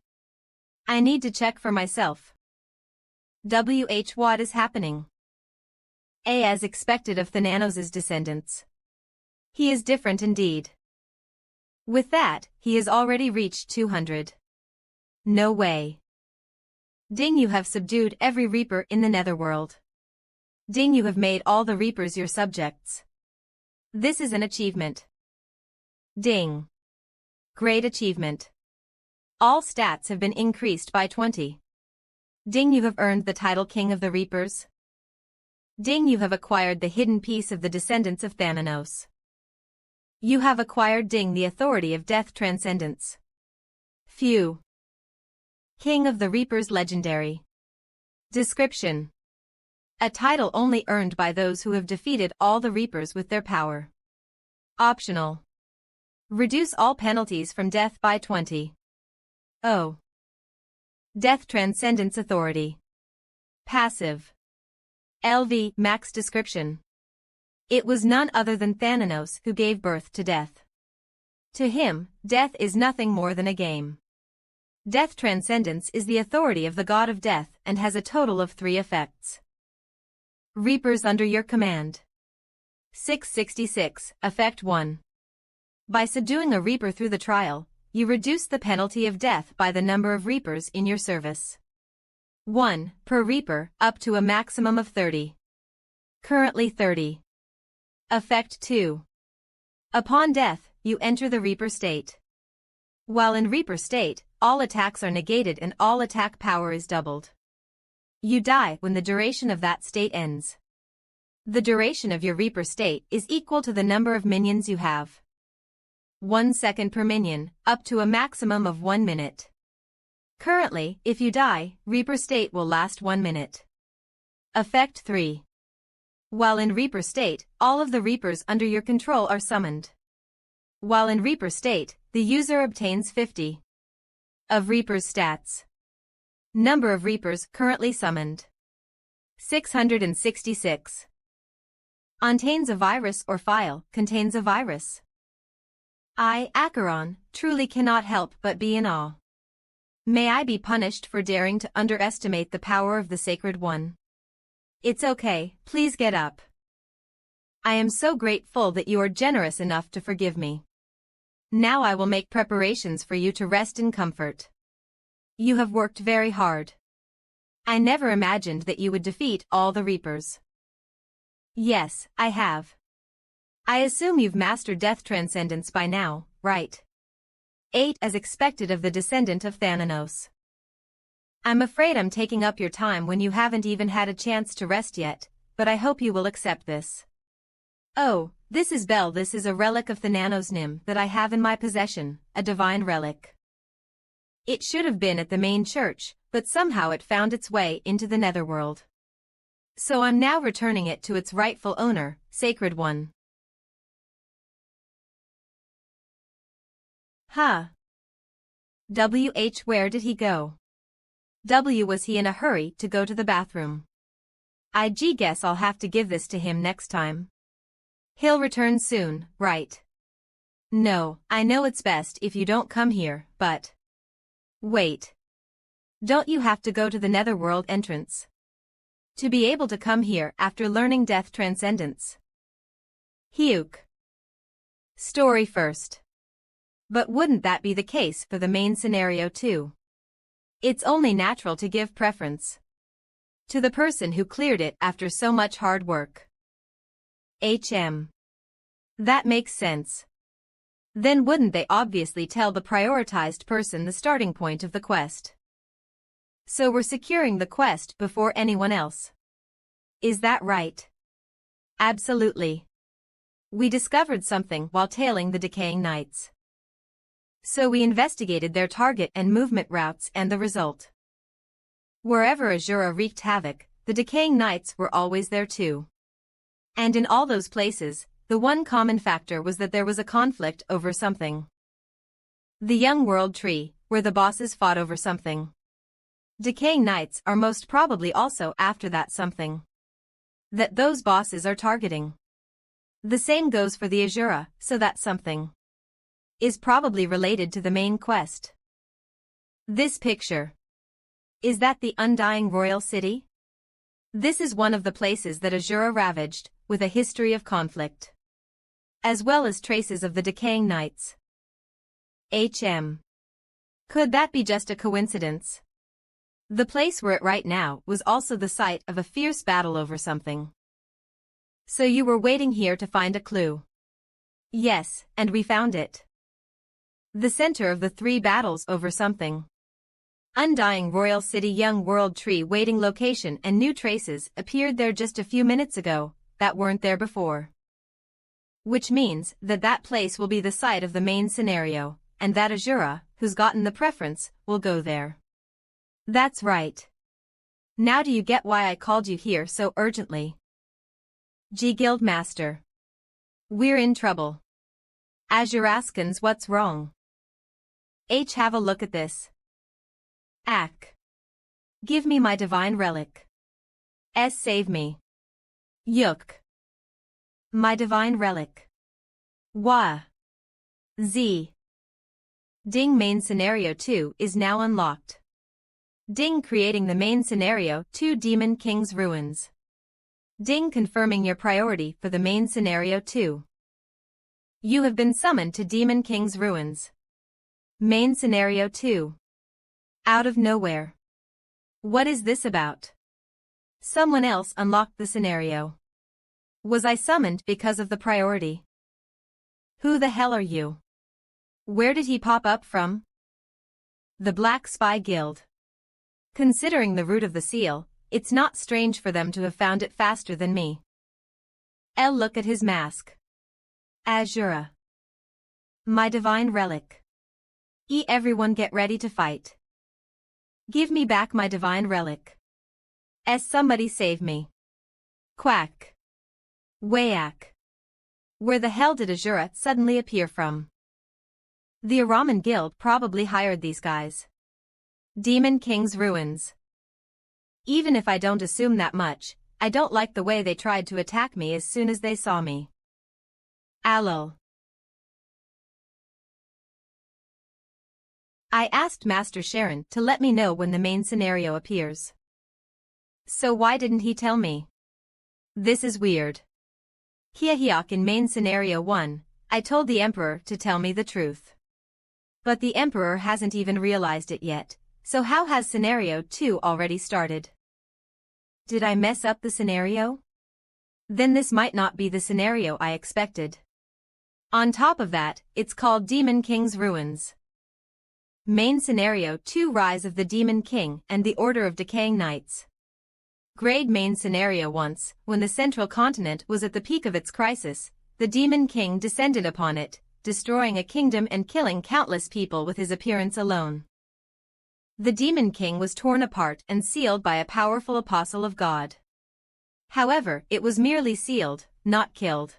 I need to check for myself. What is happening? As expected of Thanos' descendants. He is different indeed. With that, he has already reached 200. No way. Ding, you have subdued every Reaper in the Netherworld. Ding, you have made all the Reapers your subjects. This is an achievement. Ding. Great achievement. All stats have been increased by 20. Ding, you have earned the title King of the Reapers. Ding, you have acquired the hidden piece of the descendants of Thanos. You have acquired Ding the authority of death transcendence. Phew. King of the Reapers legendary. Description. A title only earned by those who have defeated all the Reapers with their power. Optional. Reduce all penalties from death by 20. Oh. Death Transcendence Authority. Passive. LV Max Description. It was none other than Thanos who gave birth to death. To him, death is nothing more than a game. Death Transcendence is the authority of the god of death and has a total of 3 effects. Reapers under your command. 666, Effect 1. By subduing a Reaper through the trial, you reduce the penalty of death by the number of Reapers in your service. 1 per Reaper, up to a maximum of 30. Currently 30. Effect 2. Upon death, you enter the Reaper state. While in Reaper state, all attacks are negated and all attack power is doubled. You die when the duration of that state ends. The duration of your Reaper state is equal to the number of minions you have. 1 second per minion, up to a maximum of 1 minute. Currently, if you die, Reaper state will last 1 minute. Effect 3. While in Reaper state, all of the Reapers under your control are summoned. While in Reaper state, the user obtains 50 of Reaper's stats. Number of Reapers currently summoned. 666. Contains a virus or file, contains a virus. I, Acheron, truly cannot help but be in awe. May I be punished for daring to underestimate the power of the Sacred One. It's okay, please get up. I am so grateful that you are generous enough to forgive me. Now I will make preparations for you to rest in comfort. You have worked very hard. I never imagined that you would defeat all the Reapers. Yes, I have. I assume you've mastered Death Transcendence by now, right? 8 as expected of the descendant of Thanos. I'm afraid I'm taking up your time when you haven't even had a chance to rest yet, but I hope you will accept this. Oh, this is Bell. This is a relic of Thanos Nim that I have in my possession, a divine relic. It should have been at the main church, but somehow it found its way into the netherworld. So I'm now returning it to its rightful owner, Sacred One. Huh. Where did he go? Was he in a hurry to go to the bathroom? I guess I'll have to give this to him next time. He'll return soon, right? No, I know it's best if you don't come here, but... Wait. Don't you have to go to the netherworld entrance? To be able to come here after learning death transcendence. Hyuk. Story first. But wouldn't that be the case for the main scenario too? It's only natural to give preference to the person who cleared it after so much hard work. That makes sense. Then wouldn't they obviously tell the prioritized person the starting point of the quest? So we're securing the quest before anyone else. Is that right? Absolutely. We discovered something while tailing the Decaying Knights. So we investigated their target and movement routes, and the result. Wherever Asura wreaked havoc, the Decaying Knights were always there too. And in all those places, the one common factor was that there was a conflict over something. The Young World Tree, where the bosses fought over something. Decaying Knights are most probably also after that something that those bosses are targeting. The same goes for the Asura, so that something is probably related to the main quest. This picture. Is that the Undying Royal City? This is one of the places that Asura ravaged, with a history of conflict, as well as traces of the Decaying Knights. Could that be just a coincidence? The place we're at right now was also the site of a fierce battle over something. So you were waiting here to find a clue? Yes, and we found it. The center of the 3 battles over something. Undying Royal City, Young World Tree, waiting location, and new traces appeared there just a few minutes ago that weren't there before. Which means that that place will be the site of the main scenario, and that Asura, who's gotten the preference, will go there. That's right. Now do you get why I called you here so urgently? Guild Master. We're in trouble. Azuraskans, what's wrong? Have a look at this. Give me my divine relic. Save me. Yuk. My divine relic. Z. Ding, main scenario 2 is now unlocked. Ding, creating the main scenario 2 Demon King's Ruins. Ding, confirming your priority for the main scenario 2. You have been summoned to Demon King's Ruins. Main scenario 2. Out of nowhere. What is this about? Someone else unlocked the scenario. Was I summoned because of the priority? Who the hell are you? Where did he pop up from? The Black Spy Guild. Considering the root of the seal, it's not strange for them to have found it faster than me. Look at his mask. Asura. My divine relic. Everyone get ready to fight. Give me back my divine relic. Somebody save me. Quack. Wayak. Where the hell did Asura suddenly appear from? The Araman Guild probably hired these guys. Demon King's Ruins. Even if I don't assume that much, I don't like the way they tried to attack me as soon as they saw me. Alol. I asked Master Sharon to let me know when the main scenario appears. So why didn't he tell me? This is weird. Hyahyok, in main scenario 1, I told the Emperor to tell me the truth. But the Emperor hasn't even realized it yet, so how has scenario 2 already started? Did I mess up the scenario? Then this might not be the scenario I expected. On top of that, it's called Demon King's Ruins. Main scenario 2, Rise of the Demon King and the Order of Decaying Knights. Grade main scenario. Once, when the central continent was at the peak of its crisis, the Demon King descended upon it, destroying a kingdom and killing countless people with his appearance alone. The Demon King was torn apart and sealed by a powerful apostle of God. However, it was merely sealed, not killed.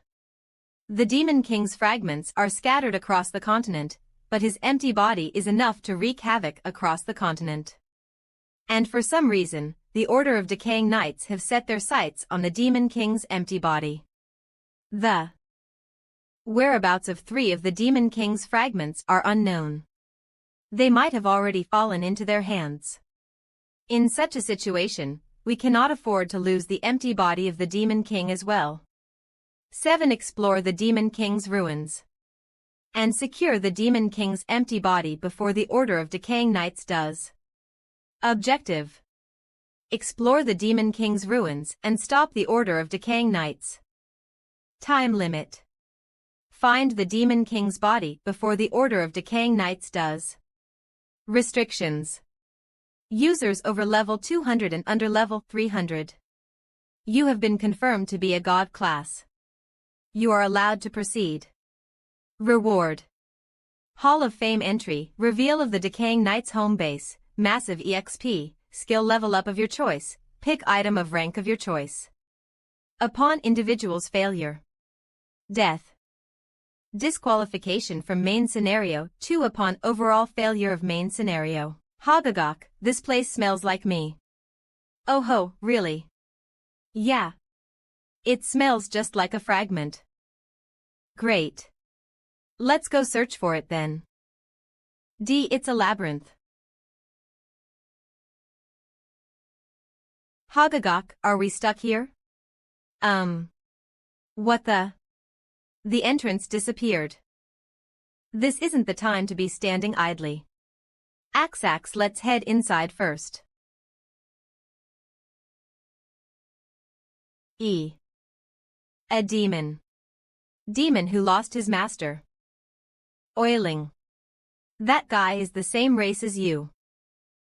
The Demon King's fragments are scattered across the continent, but his empty body is enough to wreak havoc across the continent. And for some reason, the Order of Decaying Knights have set their sights on the Demon King's empty body. The whereabouts of 3 of the Demon King's fragments are unknown. They might have already fallen into their hands. In such a situation, we cannot afford to lose the empty body of the Demon King as well. 7. Explore the Demon King's ruins. And secure the Demon King's empty body before the Order of Decaying Knights does. Objective: explore the Demon King's ruins and stop the Order of Decaying Knights. Time limit: find the Demon King's body before the Order of Decaying Knights does. Restrictions: users over level 200 and under level 300. You have been confirmed to be a god class. You are allowed to proceed. Reward: Hall of Fame entry, reveal of the Decaying Knights home base, massive EXP, skill level up of your choice, pick item of rank of your choice. Upon individual's failure. Death. Disqualification from main scenario. 2. Upon overall failure of main scenario. Hagagok, this place smells like me. Oh ho, really? Yeah. It smells just like a fragment. Great. Let's go search for it then. D. It's a labyrinth. Hagagok, are we stuck here? What the? The entrance disappeared. This isn't the time to be standing idly. Axax, let's head inside first. E. A demon. Demon who lost his master. Oiling. That guy is the same race as you.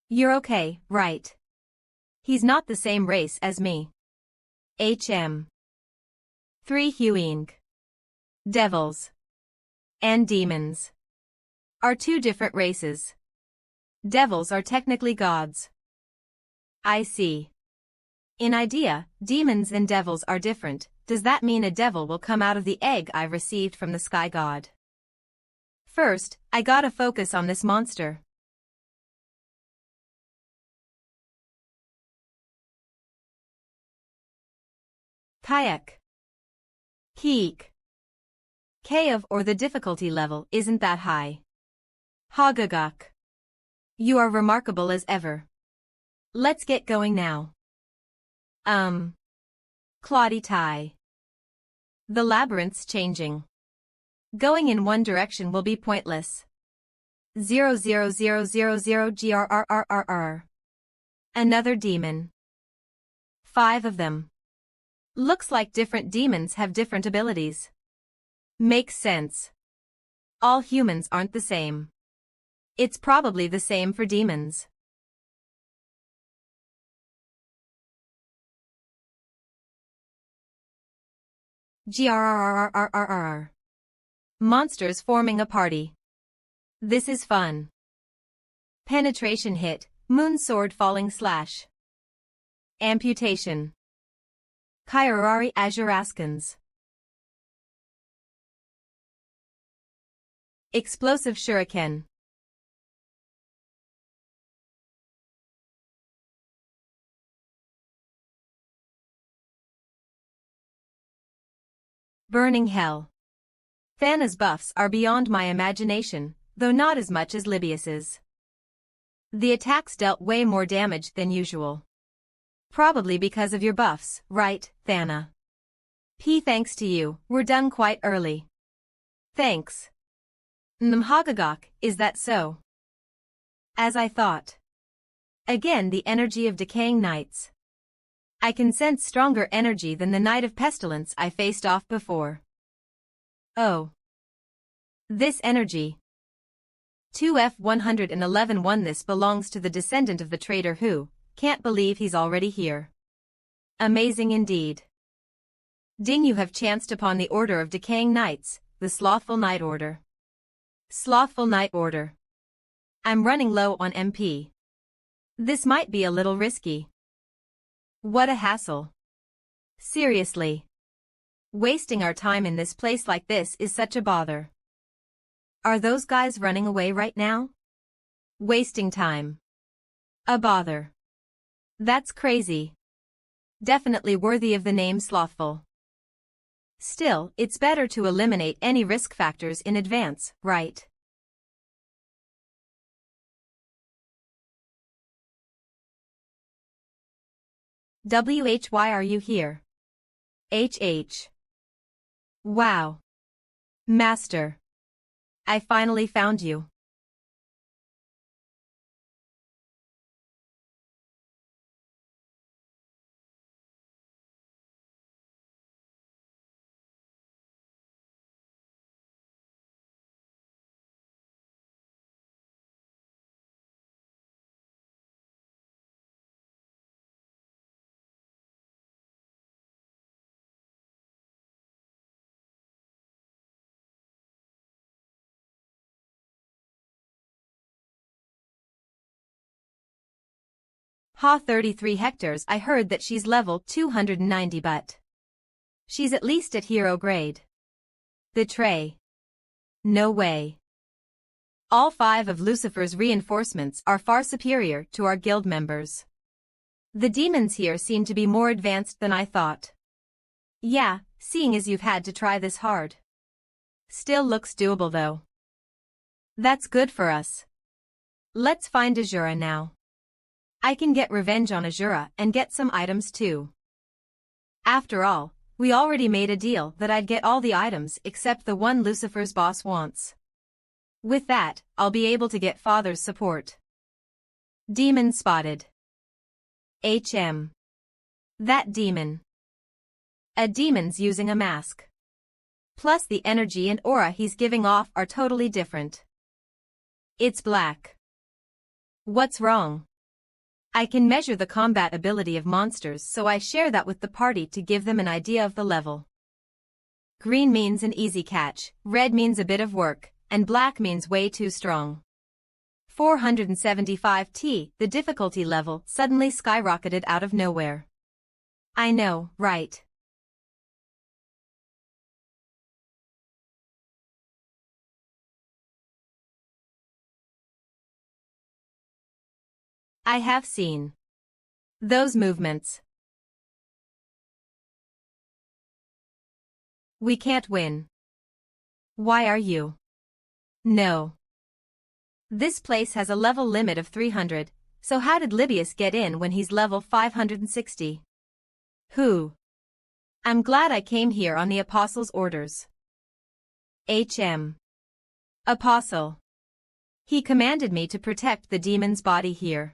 You're okay, right? He's not the same race as me. HM. 3. Huing. Devils. And demons are two different races. Devils are technically gods. I see. In idea, demons and devils are different. Does that mean a devil will come out of the egg I received from the sky god? First, I gotta focus on this monster. Kayak. Keek. K of or the difficulty level isn't that high. Hagagok. You are remarkable as ever. Let's get going now. Claudie Tai. The labyrinth's changing. Going in one direction will be pointless. 00000 grrrrrr. Another demon. 5 of them. Looks like different demons have different abilities. Makes sense. All humans aren't the same. It's probably the same for demons. Grrrrrrrrr. Monsters forming a party. This is fun. Penetration hit, moon sword falling slash. Amputation. Kairari Azuraskans. Explosive shuriken. Burning hell. Thanos buffs are beyond my imagination, though not as much as Libius's. The attacks dealt way more damage than usual. Probably because of your buffs, right, Thana? P. Thanks to you, we're done quite early. Thanks. Hagagok, is that so? As I thought. Again the energy of Decaying Knights. I can sense stronger energy than the Knight of Pestilence I faced off before. Oh. This energy. 2F111 This belongs to the descendant of the traitor who, can't believe he's already here. Amazing indeed. Ding, you have chanced upon the Order of Decaying Knights, the Slothful Knight Order. Slothful Knight Order. I'm running low on MP. This might be a little risky. What a hassle. Seriously. Wasting our time in this place like this is such a bother. Are those guys running away right now? Wasting time. A bother. That's crazy. Definitely worthy of the name Slothful. Still, it's better to eliminate any risk factors in advance, right? Why are you here? HH. Wow. Master. I finally found you. Ha 33 hectares. I heard that she's level 290 but she's at least at hero grade. Betray. No way. All 5 of Lucifer's reinforcements are far superior to our guild members. The demons here seem to be more advanced than I thought. Yeah, seeing as you've had to try this hard. Still looks doable though. That's good for us. Let's find Asura now. I can get revenge on Asura and get some items too. After all, we already made a deal that I'd get all the items except the one Lucifer's boss wants. With that, I'll be able to get Father's support. Demon spotted. HM. That demon. A demon's using a mask. Plus the energy and aura he's giving off are totally different. It's black. What's wrong? I can measure the combat ability of monsters, so I share that with the party to give them an idea of the level. Green means an easy catch, red means a bit of work, and black means way too strong. 475T, the difficulty level suddenly skyrocketed out of nowhere. I know, right? I have seen those movements. We can't win. Why are you? No. This place has a level limit of 300, so how did Libius get in when he's level 560? Who? I'm glad I came here on the Apostle's orders. HM. Apostle. He commanded me to protect the demon's body here.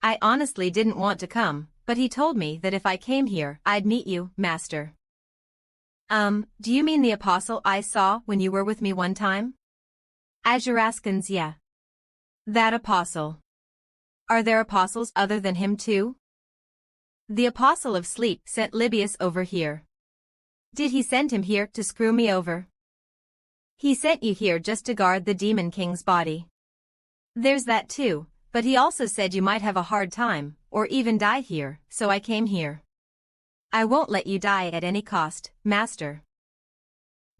I honestly didn't want to come, but he told me that if I came here, I'd meet you, Master. Do you mean the apostle I saw when you were with me one time? Azuraskans, yeah. That apostle. Are there apostles other than him too? The apostle of sleep sent Libius over here. Did he send him here to screw me over? He sent you here just to guard the Demon King's body. There's that too, but he also said you might have a hard time, or even die here, so I came here. I won't let you die at any cost, Master.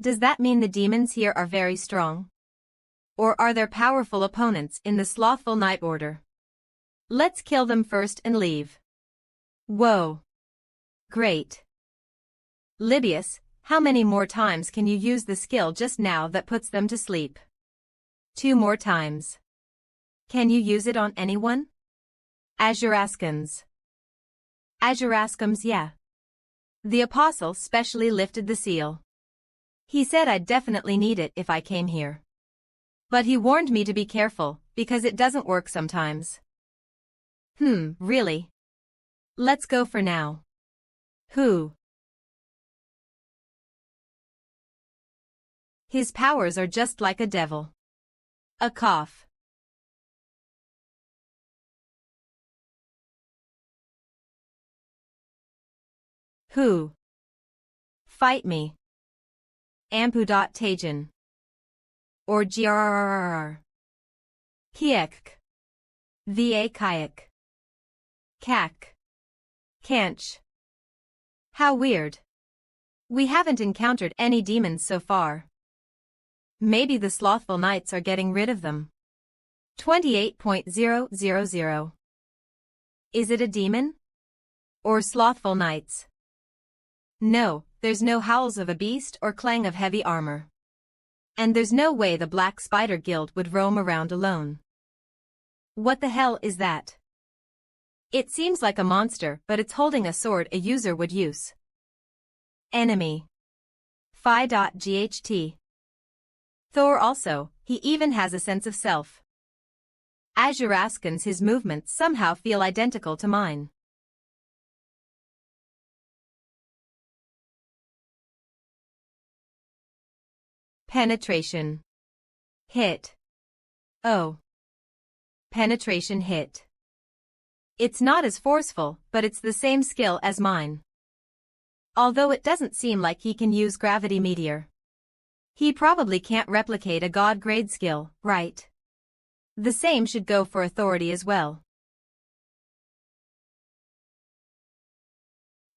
Does that mean the demons here are very strong? Or are there powerful opponents in the Slothful Night Order? Let's kill them first and leave. Whoa. Great. Libius, how many more times can you use the skill just now that puts them to sleep? 2 more times. Can you use it on anyone? Azuraskans. Azuraskams, yeah. The apostle specially lifted the seal. He said I'd definitely need it if I came here. But he warned me to be careful, because it doesn't work sometimes. Really? Let's go for now. Who? His powers are just like a devil. A cough. Who? Fight me. Ampu.Tajan. Or grrrr. Kiek. Va kayak. Kak. Kanch. How weird. We haven't encountered any demons so far. Maybe the Slothful Knights are getting rid of them. 28.000. Is it a demon? Or Slothful Knights? No, there's no howls of a beast or clang of heavy armor. And there's no way the Black Spider Guild would roam around alone. What the hell is that? It seems like a monster, but it's holding a sword a user would use. Enemy. Phi.GHT. Thor also, he even has a sense of self. Azuraskans, his movements somehow feel identical to mine. Penetration. Hit. Oh. Penetration hit. It's not as forceful, but it's the same skill as mine. Although it doesn't seem like he can use Gravity Meteor. He probably can't replicate a god-grade skill, right? The same should go for Authority as well.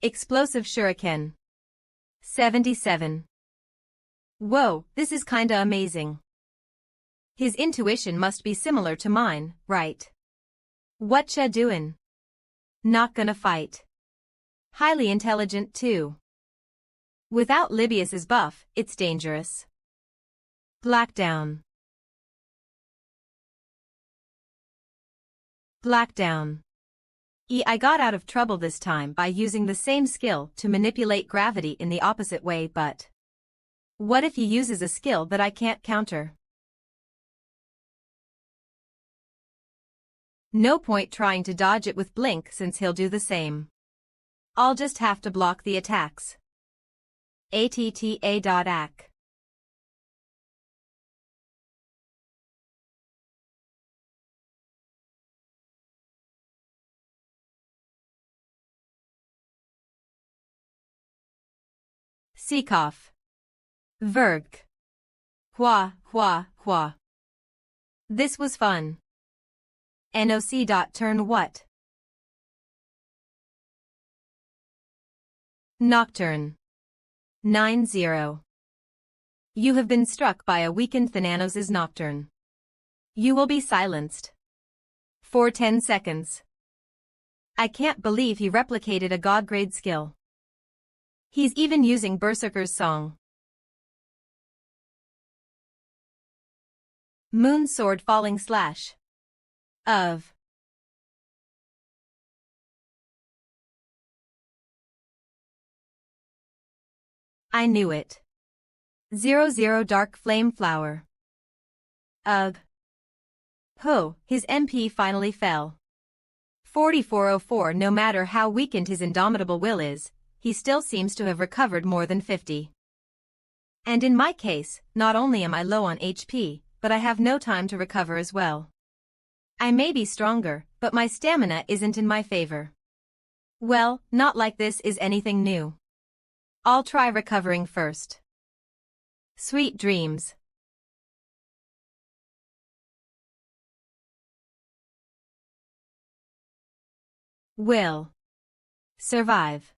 Explosive Shuriken. 77. Whoa, this is kinda amazing. His intuition must be similar to mine, right? Whatcha doin'? Not gonna fight. Highly intelligent too. Without Libius's buff, it's dangerous. Blackdown. Blackdown. I got out of trouble this time by using the same skill to manipulate gravity in the opposite way, but what if he uses a skill that I can't counter? No point trying to dodge it with Blink since he'll do the same. I'll just have to block the attacks. ATTA.AC. Seekoff. Verg. Hua, hua, hua. This was fun. NOC. Turn what? Nocturne. 9-0. You have been struck by a weakened Thanos' Nocturne. You will be silenced. For 10 seconds. I can't believe he replicated a god-grade skill. He's even using Berserker's Song. Moon Sword Falling Slash. Of. I knew it. 00 Dark Flame Flower. Ugh. Ho, his MP finally fell. 4404. No matter how weakened his indomitable will is, he still seems to have recovered more than 50. And in my case, not only am I low on HP, but I have no time to recover as well. I may be stronger, but my stamina isn't in my favor. Well, not like this is anything new. I'll try recovering first. Sweet dreams. Will. Survive.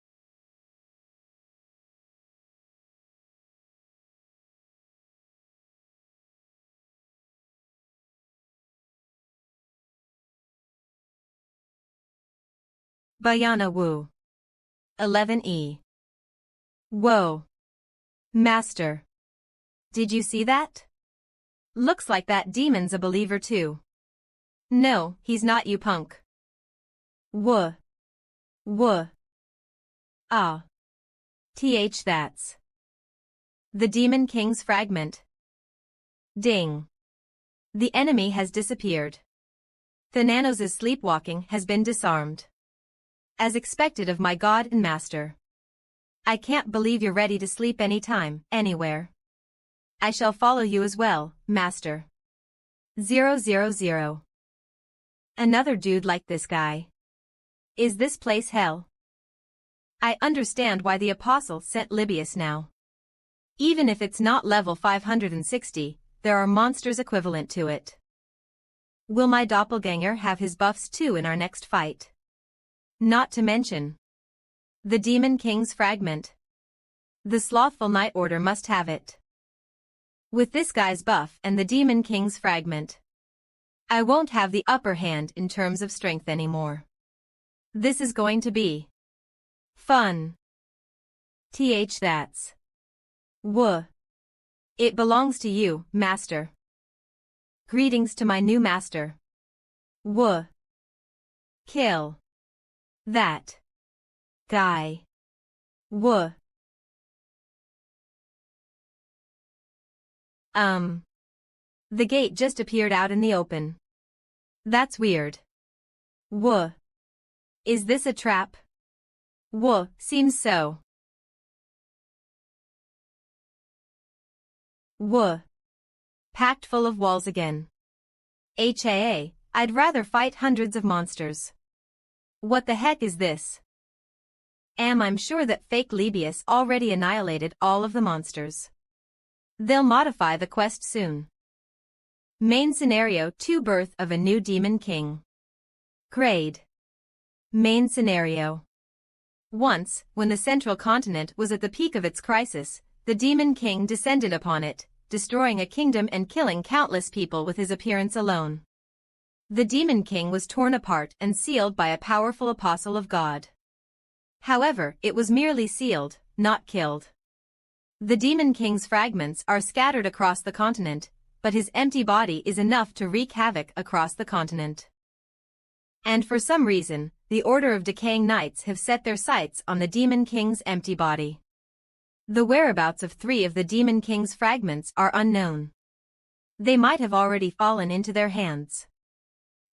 Bayana Wu. 11E. Whoa. Master. Did you see that? Looks like that demon's a believer too. No, he's not, you punk. Wuh. Wuh. Ah. That's. The Demon King's fragment. Ding. The enemy has disappeared. Thanos' sleepwalking has been disarmed. As expected of my god and master. I can't believe you're ready to sleep anytime, anywhere. I shall follow you as well, master. 000. Another dude like this guy. Is this place hell? I understand why the apostle sent Libius now. Even if it's not level 560, there are monsters equivalent to it. Will my doppelganger have his buffs too in our next fight? Not to mention the Demon King's fragment. The slothful Night Order must have it. With this guy's buff and the Demon King's fragment, I won't have the upper hand in terms of strength anymore. This is going to be fun. That's. Wuh. It belongs to you, master. Greetings to my new master. Wuh. Kill. That guy. Wha. The gate just appeared out in the open. That's weird. Wha. Is this a trap? Wha, seems so. Wha. Packed full of walls again. I'd rather fight hundreds of monsters. What the heck is this? I'm sure that fake Libius already annihilated all of the monsters. They'll modify the quest soon. Main Scenario 2 Birth of a New Demon King. Grade. Main Scenario. Once, when the Central Continent was at the peak of its crisis, the Demon King descended upon it, destroying a kingdom and killing countless people with his appearance alone. The Demon King was torn apart and sealed by a powerful apostle of God. However, it was merely sealed, not killed. The Demon King's fragments are scattered across the continent, but his empty body is enough to wreak havoc across the continent. And for some reason, the Order of Decaying Knights have set their sights on the Demon King's empty body. The whereabouts of 3 of the Demon King's fragments are unknown. They might have already fallen into their hands.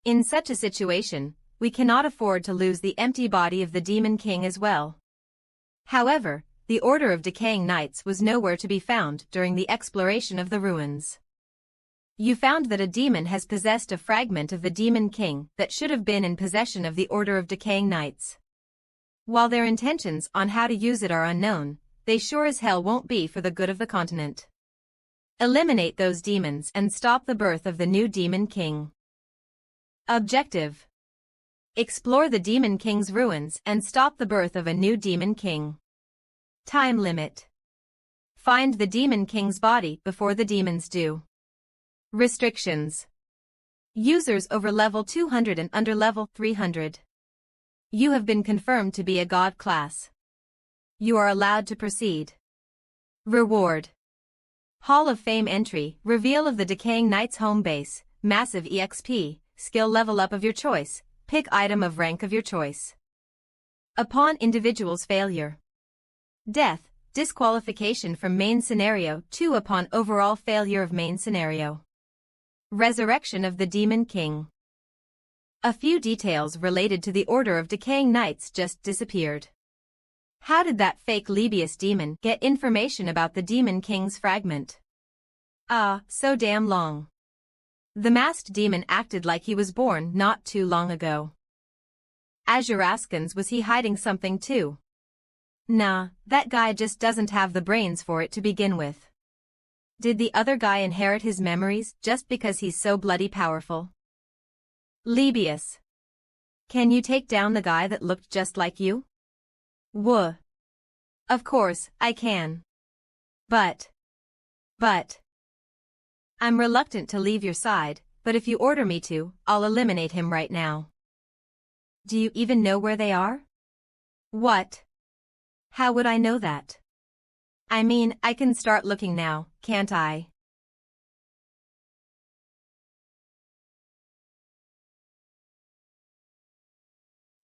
In such a situation, we cannot afford to lose the empty body of the Demon King as well. However, the Order of Decaying Knights was nowhere to be found during the exploration of the ruins. You found that a demon has possessed a fragment of the Demon King that should have been in possession of the Order of Decaying Knights. While their intentions on how to use it are unknown, they sure as hell won't be for the good of the continent. Eliminate those demons and stop the birth of the new Demon King. Objective. Explore the Demon King's ruins and stop the birth of a new Demon King. Time limit. Find the Demon King's body before the demons do. Restrictions. Users over level 200 and under level 300. You have been confirmed to be a god class. You are allowed to proceed. Reward. Hall of Fame entry, reveal of the Decaying Knights home base, massive EXP, skill level up of your choice, pick item of rank of your choice. Upon individual's failure. Death, disqualification from main scenario 2 upon overall failure of main scenario. Resurrection of the Demon King. A few details related to the Order of Decaying Knights just disappeared. How did that fake Libius demon get information about the Demon King's fragment? So damn long. The masked demon acted like he was born not too long ago. Azuraskans, was he hiding something too? Nah, that guy just doesn't have the brains for it to begin with. Did the other guy inherit his memories just because he's so bloody powerful? Libius. Can you take down the guy that looked just like you? Whoa. Of course, I can. But. I'm reluctant to leave your side, but if you order me to, I'll eliminate him right now. Do you even know where they are? What? How would I know that? I mean, I can start looking now, can't I?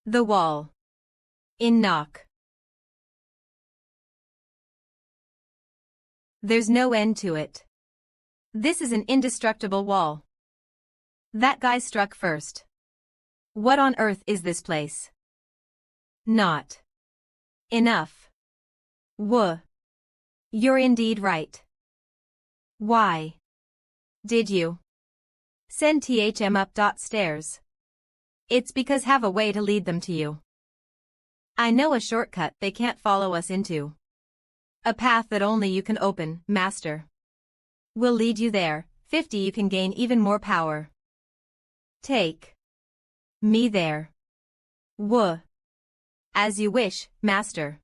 The wall. In knock. There's no end to it. This is an indestructible wall. That guy struck first. What on earth is this place? Not enough. Whoa. You're indeed right. Why did you send THM up stairs? It's because have a way to lead them to you. I know a shortcut they can't follow us into. A path that only you can open, Master. We'll lead you there, 50 you can gain even more power. Take me there. Whoa. As you wish, Master.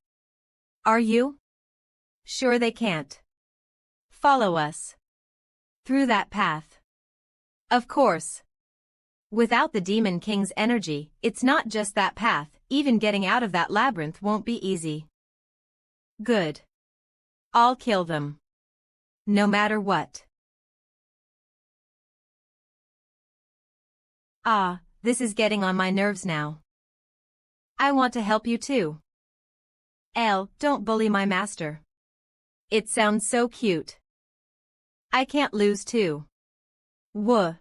Are you sure they can't follow us through that path? Of course. Without the Demon King's energy, it's not just that path, even getting out of that labyrinth won't be easy. Good. I'll kill them. No matter what. This is getting on my nerves now. I want to help you too. L, don't bully my master. It sounds so cute. I can't lose too. W.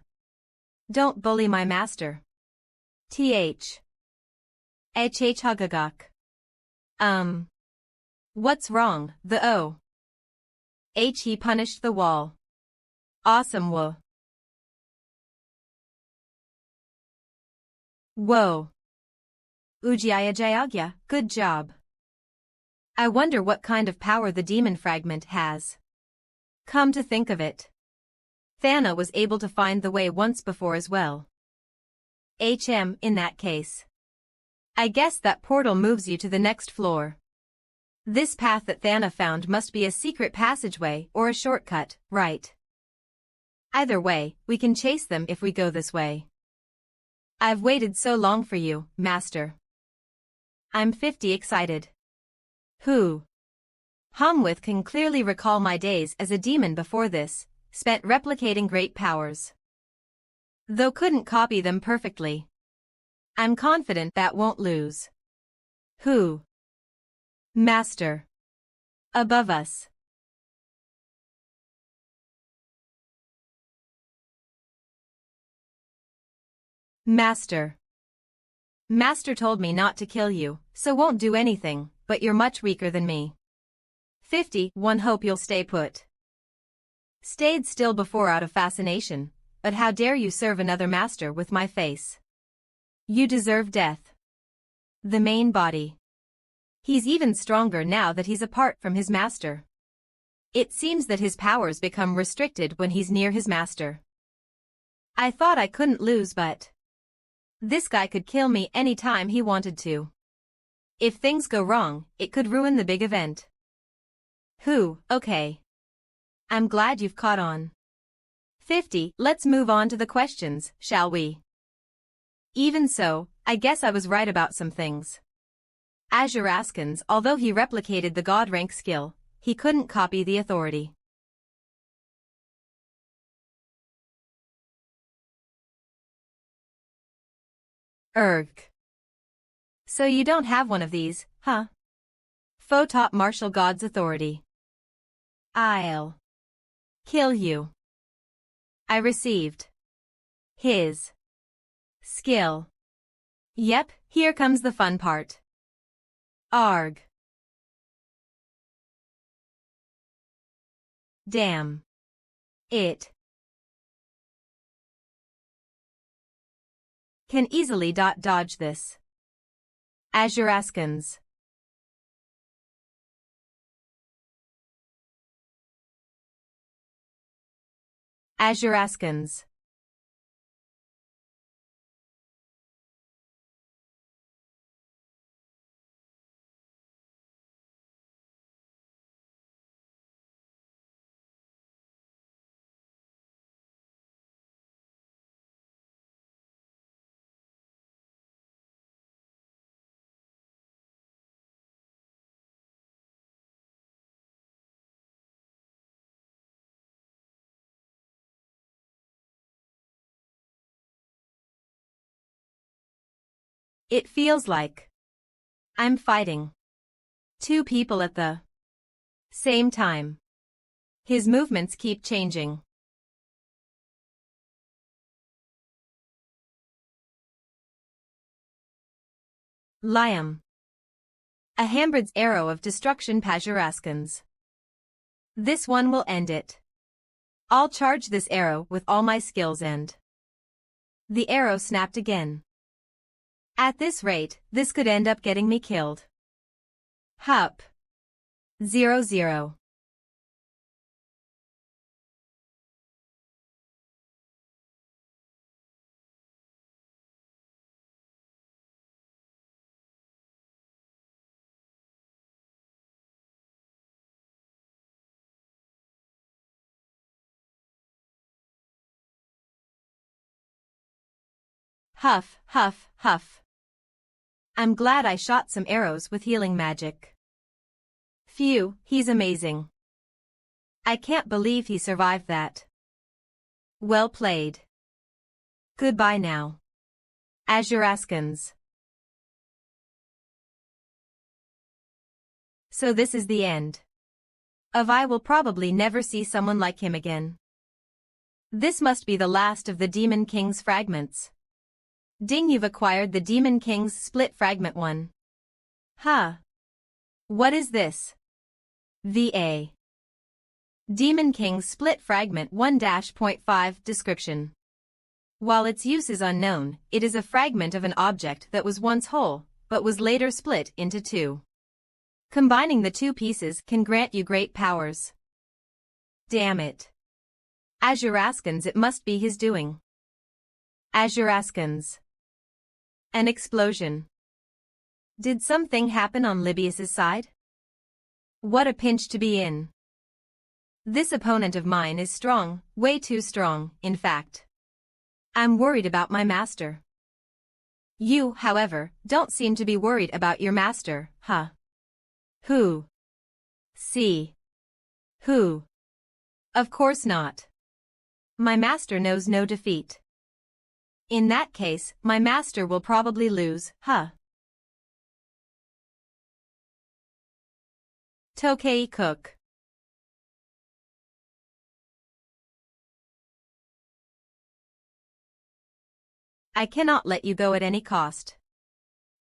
Don't bully my master. Th. Hagagak. What's wrong, the O? He punished the wall. Awesome wo. Whoa. Ujjaya, good job. I wonder what kind of power the demon fragment has. Come to think of it, Thanos was able to find the way once before as well. In that case, I guess that portal moves you to the next floor. This path that Thanos found must be a secret passageway or a shortcut, right? Either way, we can chase them if we go this way. I've waited so long for you, Master. I'm 50 excited. Who? Hamwith can clearly recall my days as a demon before this, spent replicating great powers. Though couldn't copy them perfectly. I'm confident that won't lose. Who? Master. Above us. Master. Master told me not to kill you, so won't do anything, but you're much weaker than me. 51 Hope you'll stay put. Stayed still before out of fascination, but how dare you serve another master with my face? You deserve death. The main body. He's even stronger now that he's apart from his master. It seems that his powers become restricted when he's near his master. I thought I couldn't lose, but this guy could kill me any time he wanted to. If things go wrong, it could ruin the big event. Who? Okay. I'm glad you've caught on. 50. Let's move on to the questions, shall we? Even so, I guess I was right about some things. Asuraskins, although he replicated the god rank skill, he couldn't copy the authority. So you don't have one of these, huh? Photop martial god's authority. I'll kill you. I received his skill. Yep, here comes the fun part. Arg. Damn. It. Can easily dodge this. Asuraskins. Asuraskins. It feels like I'm fighting two people at the same time. His movements keep changing. Liam. Ahamd's arrow of destruction Pajuraskins. This one will end it. I'll charge this arrow with all my skills and the arrow snapped again. At this rate, this could end up getting me killed. Hup. 0-0. Huff, huff, huff. I'm glad I shot some arrows with healing magic. Phew, he's amazing. I can't believe he survived that. Well played. Goodbye now. Asuraskins. So this is the end. I will probably never see someone like him again. This must be the last of the Demon King's fragments. Ding, you've acquired the Demon King's split fragment 1. Huh. What is this? VA. Demon King's split fragment 1-.5 description. While its use is unknown, it is a fragment of an object that was once whole, but was later split into 2. Combining the 2 pieces can grant you great powers. Damn it. Azuraskans, it must be his doing. Azuraskans. An explosion. Did something happen on Libius's side? What a pinch to be in. This opponent of mine is strong, way too strong, in fact. I'm worried about my master. You, however, don't seem to be worried about your master, huh? Who? See. Who? Of course not. My master knows no defeat. In that case, my master will probably lose, huh? Tokei Cook. I cannot let you go at any cost.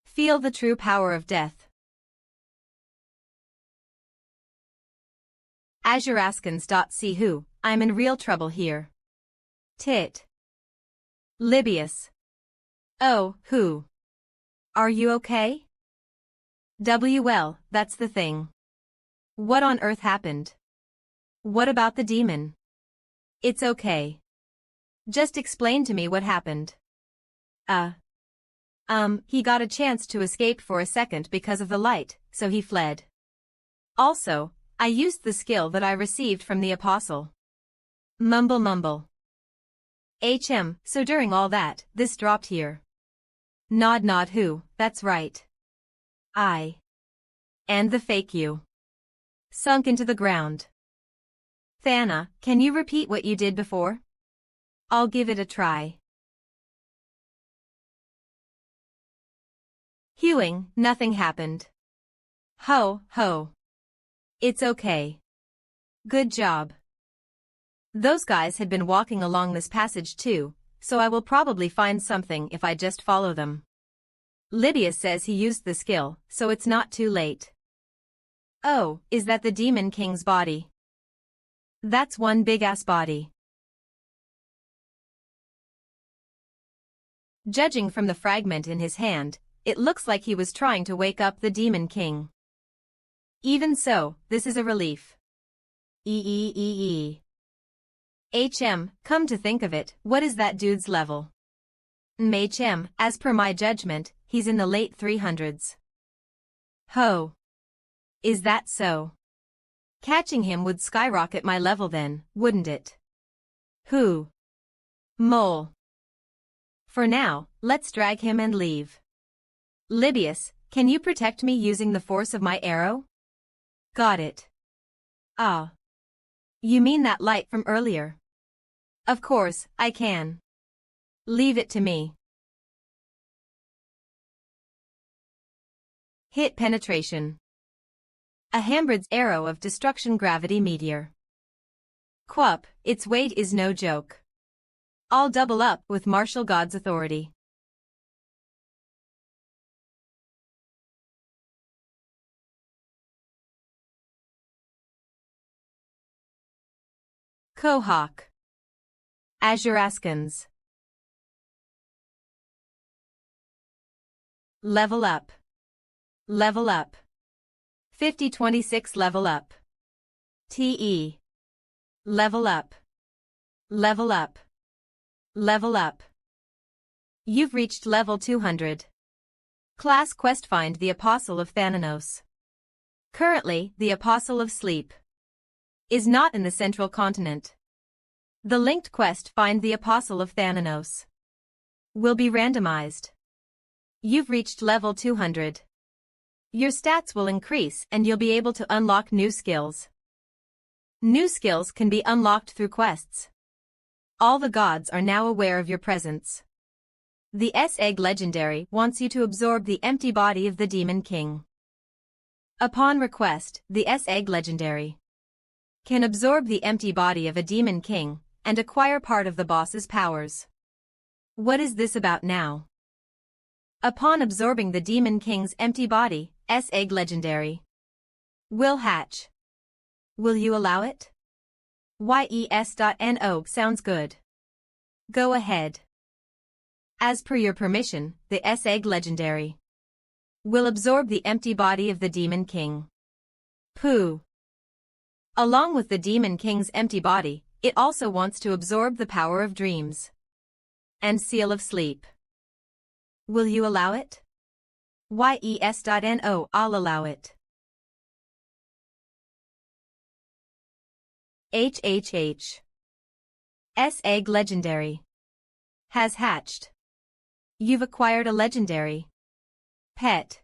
Feel the true power of death. Azuraskans.see who, I'm in real trouble here. Tit. Libius. Oh, who? Are you okay? WL, that's the thing. What on earth happened? What about the demon? It's okay. Just explain to me what happened. He got a chance to escape for a second because of the light, so he fled. Also, I used the skill that I received from the apostle. Mumble mumble. So during all that, this dropped here. Nod nod who, that's right. I. And the fake you. Sunk into the ground. Thana, can you repeat what you did before? I'll give it a try. Hewing, nothing happened. Ho, ho. It's okay. Good job. Those guys had been walking along this passage too, so I will probably find something if I just follow them. Libius says he used the skill, so it's not too late. Oh, is that the Demon King's body? That's one big-ass body. Judging from the fragment in his hand, it looks like he was trying to wake up the Demon King. Even so, this is a relief. Come to think of it, what is that dude's level? As per my judgment, he's in the late 300s. Ho. Is that so? Catching him would skyrocket my level then, wouldn't it? Who? Mole. For now, let's drag him and leave. Libius, can you protect me using the force of my arrow? Got it. Ah. You mean that light from earlier? Of course, I can. Leave it to me. Hit penetration. Ahambred's arrow of destruction gravity meteor. Quap, its weight is no joke. I'll double up with martial god's authority. Kohawk. Azuraskans. Level up. Level up. 5026 level up. TE. Level up. Level up. Level up. You've reached level 200. Class quest: find the Apostle of Thanos. Currently, the Apostle of Sleep is not in the central continent. The linked quest: find the Apostle of Thanos will be randomized. You've reached level 200. Your stats will increase and you'll be able to unlock new skills. New skills can be unlocked through quests. All the gods are now aware of your presence. The S-Egg Legendary wants you to absorb the empty body of the Demon King. Upon request, the S-Egg Legendary can absorb the empty body of a demon king and acquire part of the boss's powers. What is this about now? Upon absorbing the demon king's empty body, S-Egg Legendary will hatch. Will you allow it? Yes.no sounds good. Go ahead. As per your permission, the S-Egg Legendary will absorb the empty body of the Demon King. Pooh. Along with the Demon King's empty body, it also wants to absorb the power of dreams and Seal of Sleep. Will you allow it? Yes.no I'll allow it. HHH. S-Egg Legendary has hatched. You've acquired a legendary pet.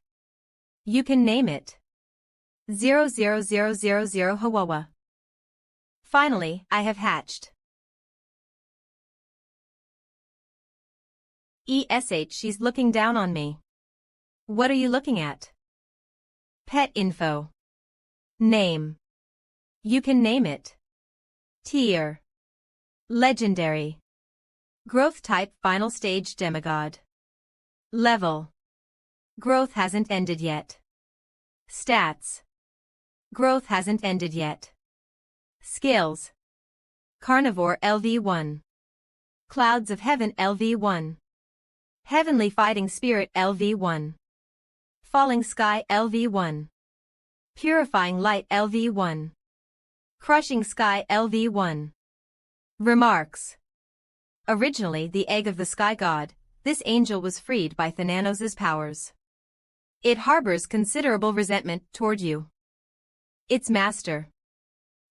You can name it 00000 Hawawa. Finally, I have hatched. ESH, she's looking down on me. What are you looking at? Pet info. Name. You can name it. Tier. Legendary. Growth type final stage demigod. Level. Growth hasn't ended yet. Stats. Growth hasn't ended yet. Skills. Carnivore LV1. Clouds of Heaven LV1. Heavenly Fighting Spirit LV1. Falling Sky LV1. Purifying Light LV1. Crushing Sky LV1. Remarks. Originally the egg of the sky god, this angel was freed by Thanos' powers. It harbors considerable resentment toward you, its master.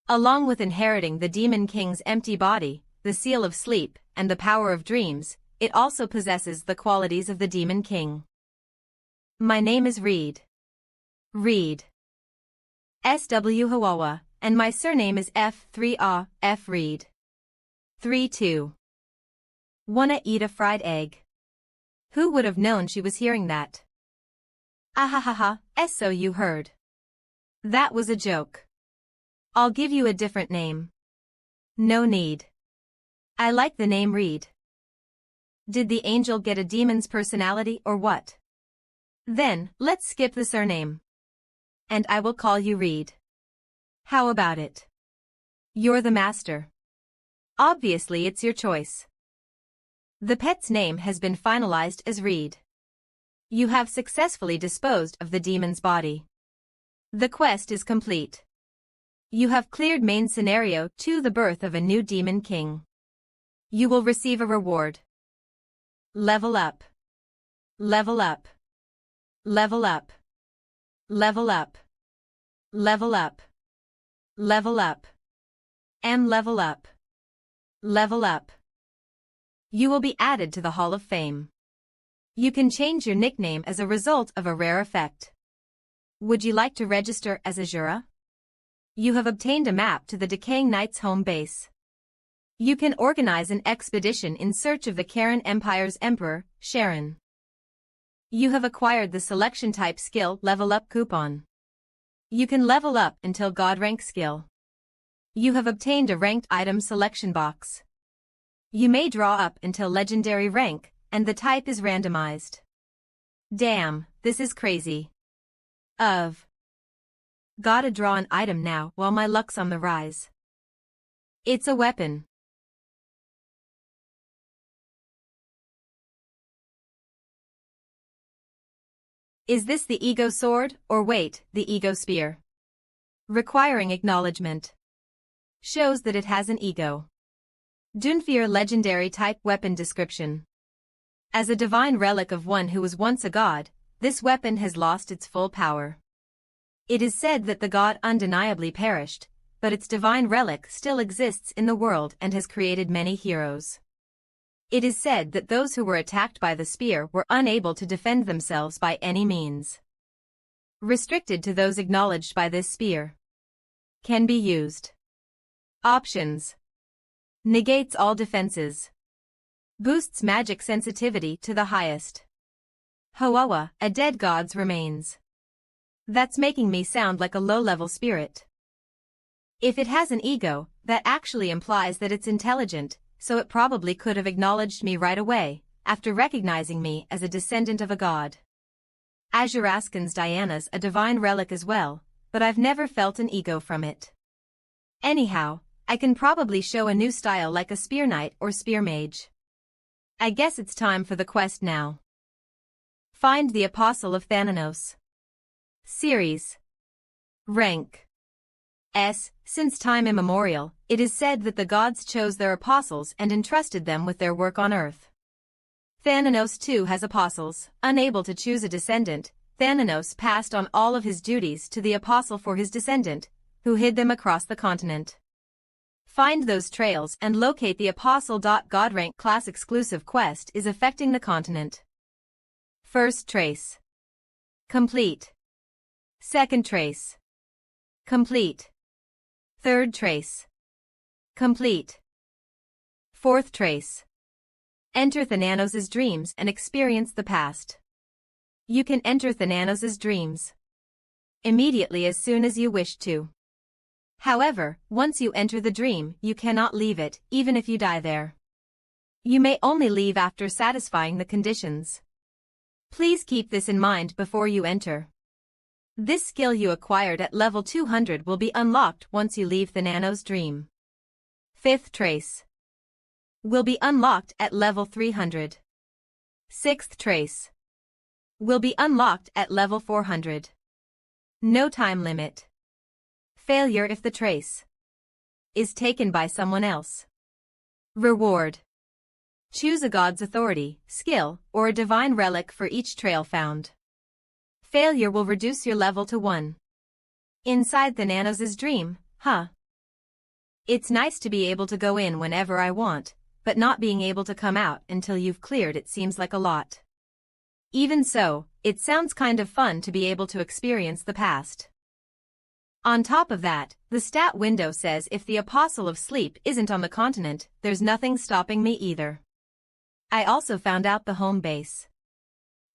Along with inheriting the Demon King's empty body, the Seal of Sleep, and the power of dreams, it also possesses the qualities of the Demon King. My name is Reed. Reed. SW Hawawa, and my surname is F3A, F Reed. 3-2. Wanna eat a fried egg? Who would have known she was hearing that? Ahahaha, so you heard. That was a joke. I'll give you a different name. No need. I like the name Reed. Did the angel get a demon's personality or what? Then, let's skip the surname. And I will call you Reed. How about it? You're the master. Obviously it's your choice. The pet's name has been finalized as Reed. You have successfully disposed of the demon's body. The quest is complete. You have cleared main scenario 2, the birth of a new demon king. You will receive a reward. Level up. Level up. Level up. Level up. Level up. Level up. And level up. Level up. You will be added to the Hall of Fame. You can change your nickname as a result of a rare effect. Would you like to register as Asura? You have obtained a map to the Decaying Knights home base. You can organize an expedition in search of the Karen Empire's Emperor, Sharon. You have acquired the selection type skill level up coupon. You can level up until God rank skill. You have obtained a ranked item selection box. You may draw up until legendary rank, and the type is randomized. Damn, this is crazy. Gotta draw an item now while my luck's on the rise. It's a weapon. Is this the ego sword, or wait, the ego spear? Requiring acknowledgement. Shows that it has an ego. Dunfear legendary type weapon description. As a divine relic of one who was once a god, this weapon has lost its full power. It is said that the god undeniably perished, but its divine relic still exists in the world and has created many heroes. It is said that those who were attacked by the spear were unable to defend themselves by any means. Restricted to those acknowledged by this spear. Can be used. Options. Negates all defenses. Boosts magic sensitivity to the highest. Hawawa, a dead god's remains. That's making me sound like a low-level spirit. If it has an ego, that actually implies that it's intelligent, so it probably could have acknowledged me right away, after recognizing me as a descendant of a god. Azuraskan's Diana's a divine relic as well, but I've never felt an ego from it. Anyhow, I can probably show a new style like a spear knight or spear mage. I guess it's time for the quest now. Find the Apostle of Thanos. Series. Rank S. Since time immemorial, it is said that the gods chose their apostles and entrusted them with their work on Earth. Thanos too has apostles. Unable to choose a descendant, Thanos passed on all of his duties to the apostle for his descendant, who hid them across the continent. Find those trails and locate the apostle. God rank class exclusive quest is affecting the continent. First trace. Complete. Second trace. Complete. Third trace. Complete. Fourth trace. Enter Thanos' dreams and experience the past. You can enter Thanos' dreams immediately as soon as you wish to. However, once you enter the dream, you cannot leave it, even if you die there. You may only leave after satisfying the conditions. Please keep this in mind before you enter. This skill you acquired at level 200 will be unlocked once you leave Thanos' dream. Fifth trace will be unlocked at level 300. Sixth trace will be unlocked at level 400. No time limit. Failure if the trace is taken by someone else. Reward. Choose a god's authority, skill, or a divine relic for each trail found. Failure will reduce your level to 1. Inside Thanos' dream, huh? It's nice to be able to go in whenever I want, but not being able to come out until you've cleared it seems like a lot. Even so, it sounds kind of fun to be able to experience the past. On top of that, the stat window says if the Apostle of Sleep isn't on the continent, there's nothing stopping me either. I also found out the home base.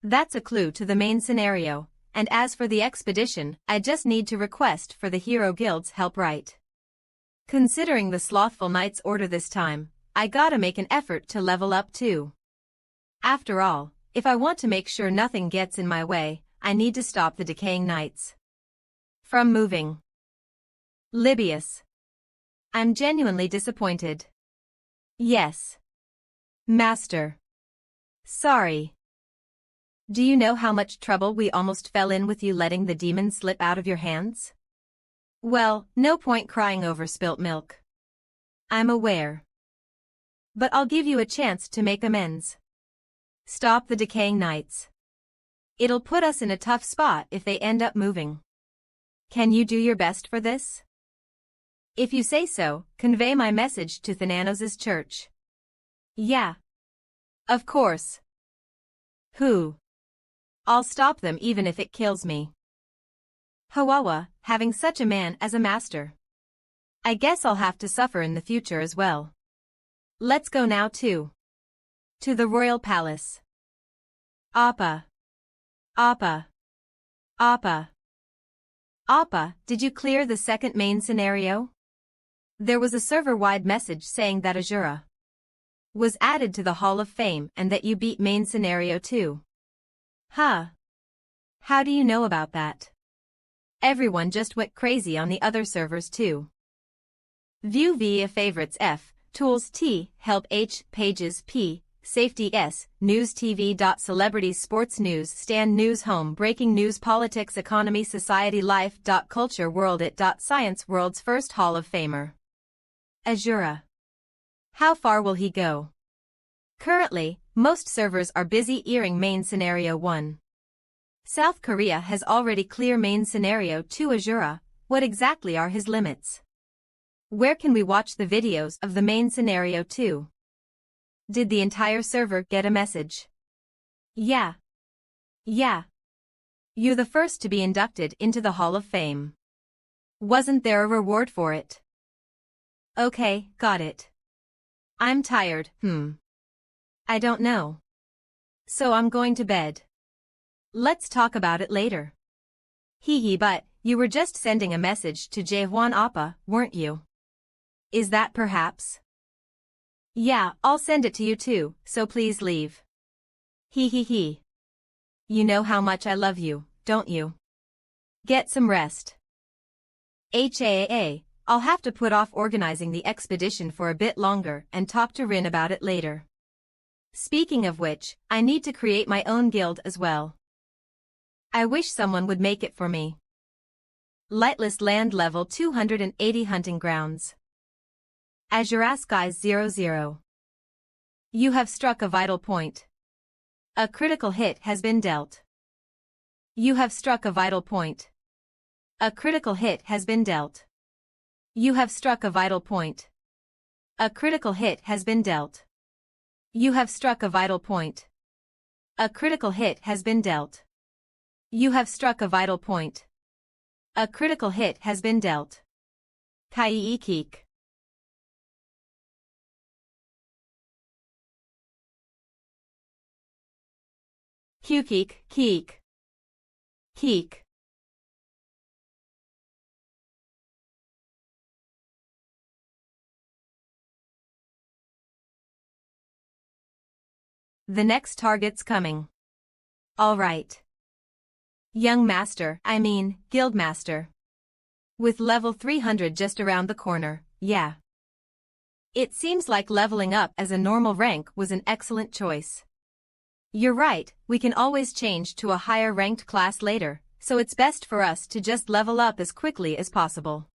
That's a clue to the main scenario, and as for the expedition, I just need to request for the Hero Guild's help right. Considering the slothful knight's order this time, I gotta make an effort to level up too. After all, if I want to make sure nothing gets in my way, I need to stop the Decaying Knights from moving. Libius. I'm genuinely disappointed. Yes. Master. Sorry. Do you know how much trouble we almost fell in with you letting the demon slip out of your hands? Well, no point crying over spilt milk. I'm aware. But I'll give you a chance to make amends. Stop the Decaying Knights. It'll put us in a tough spot if they end up moving. Can you do your best for this? If you say so, convey my message to Thanos' church. Yeah. Of course. Who? I'll stop them even if it kills me. Hawawa, having such a man as a master. I guess I'll have to suffer in the future as well. Let's go now to the royal palace. Appa. Appa. Appa. Appa, did you clear the second main scenario? There was a server-wide message saying that Asura was added to the Hall of Fame and that you beat main scenario 2. Huh. How do you know about that? Everyone just went crazy on the other servers too. View via favorites F, tools T, help H, pages P, safety S, news TV. Celebrities, sports news, stand news, home, breaking news, politics, economy, society, life. Culture, world it. Science, world's first Hall of Famer. Asura. How far will he go? Currently, most servers are busy earing main scenario 1. South Korea has already cleared main scenario 2. Asura, what exactly are his limits? Where can we watch the videos of the main scenario 2? Did the entire server get a message? Yeah. Yeah. You're the first to be inducted into the Hall of Fame. Wasn't there a reward for it? Okay, got it. I'm tired, I don't know. So I'm going to bed. Let's talk about it later. Hee hee, but you were just sending a message to Jaehwan Appa, weren't you? Is that perhaps? Yeah, I'll send it to you too, so please leave. Hee hee hee. You know how much I love you, don't you? Get some rest. I'll have to put off organizing the expedition for a bit longer and talk to Rin about it later. Speaking of which, I need to create my own guild as well. I wish someone would make it for me. Lightless land level 280 hunting grounds. Azura Skies 00. You have struck a vital point. A critical hit has been dealt. You have struck a vital point. A critical hit has been dealt. You have struck a vital point. A critical hit has been dealt. You have struck a vital point. A critical hit has been dealt. You have struck a vital point. A critical hit has been dealt. Kai Keek. Keek, keek. Keek. The next target's coming. All right. Young Master, Guild Master. With level 300 just around the corner, yeah. It seems like leveling up as a normal rank was an excellent choice. You're right, we can always change to a higher ranked class later, so it's best for us to just level up as quickly as possible.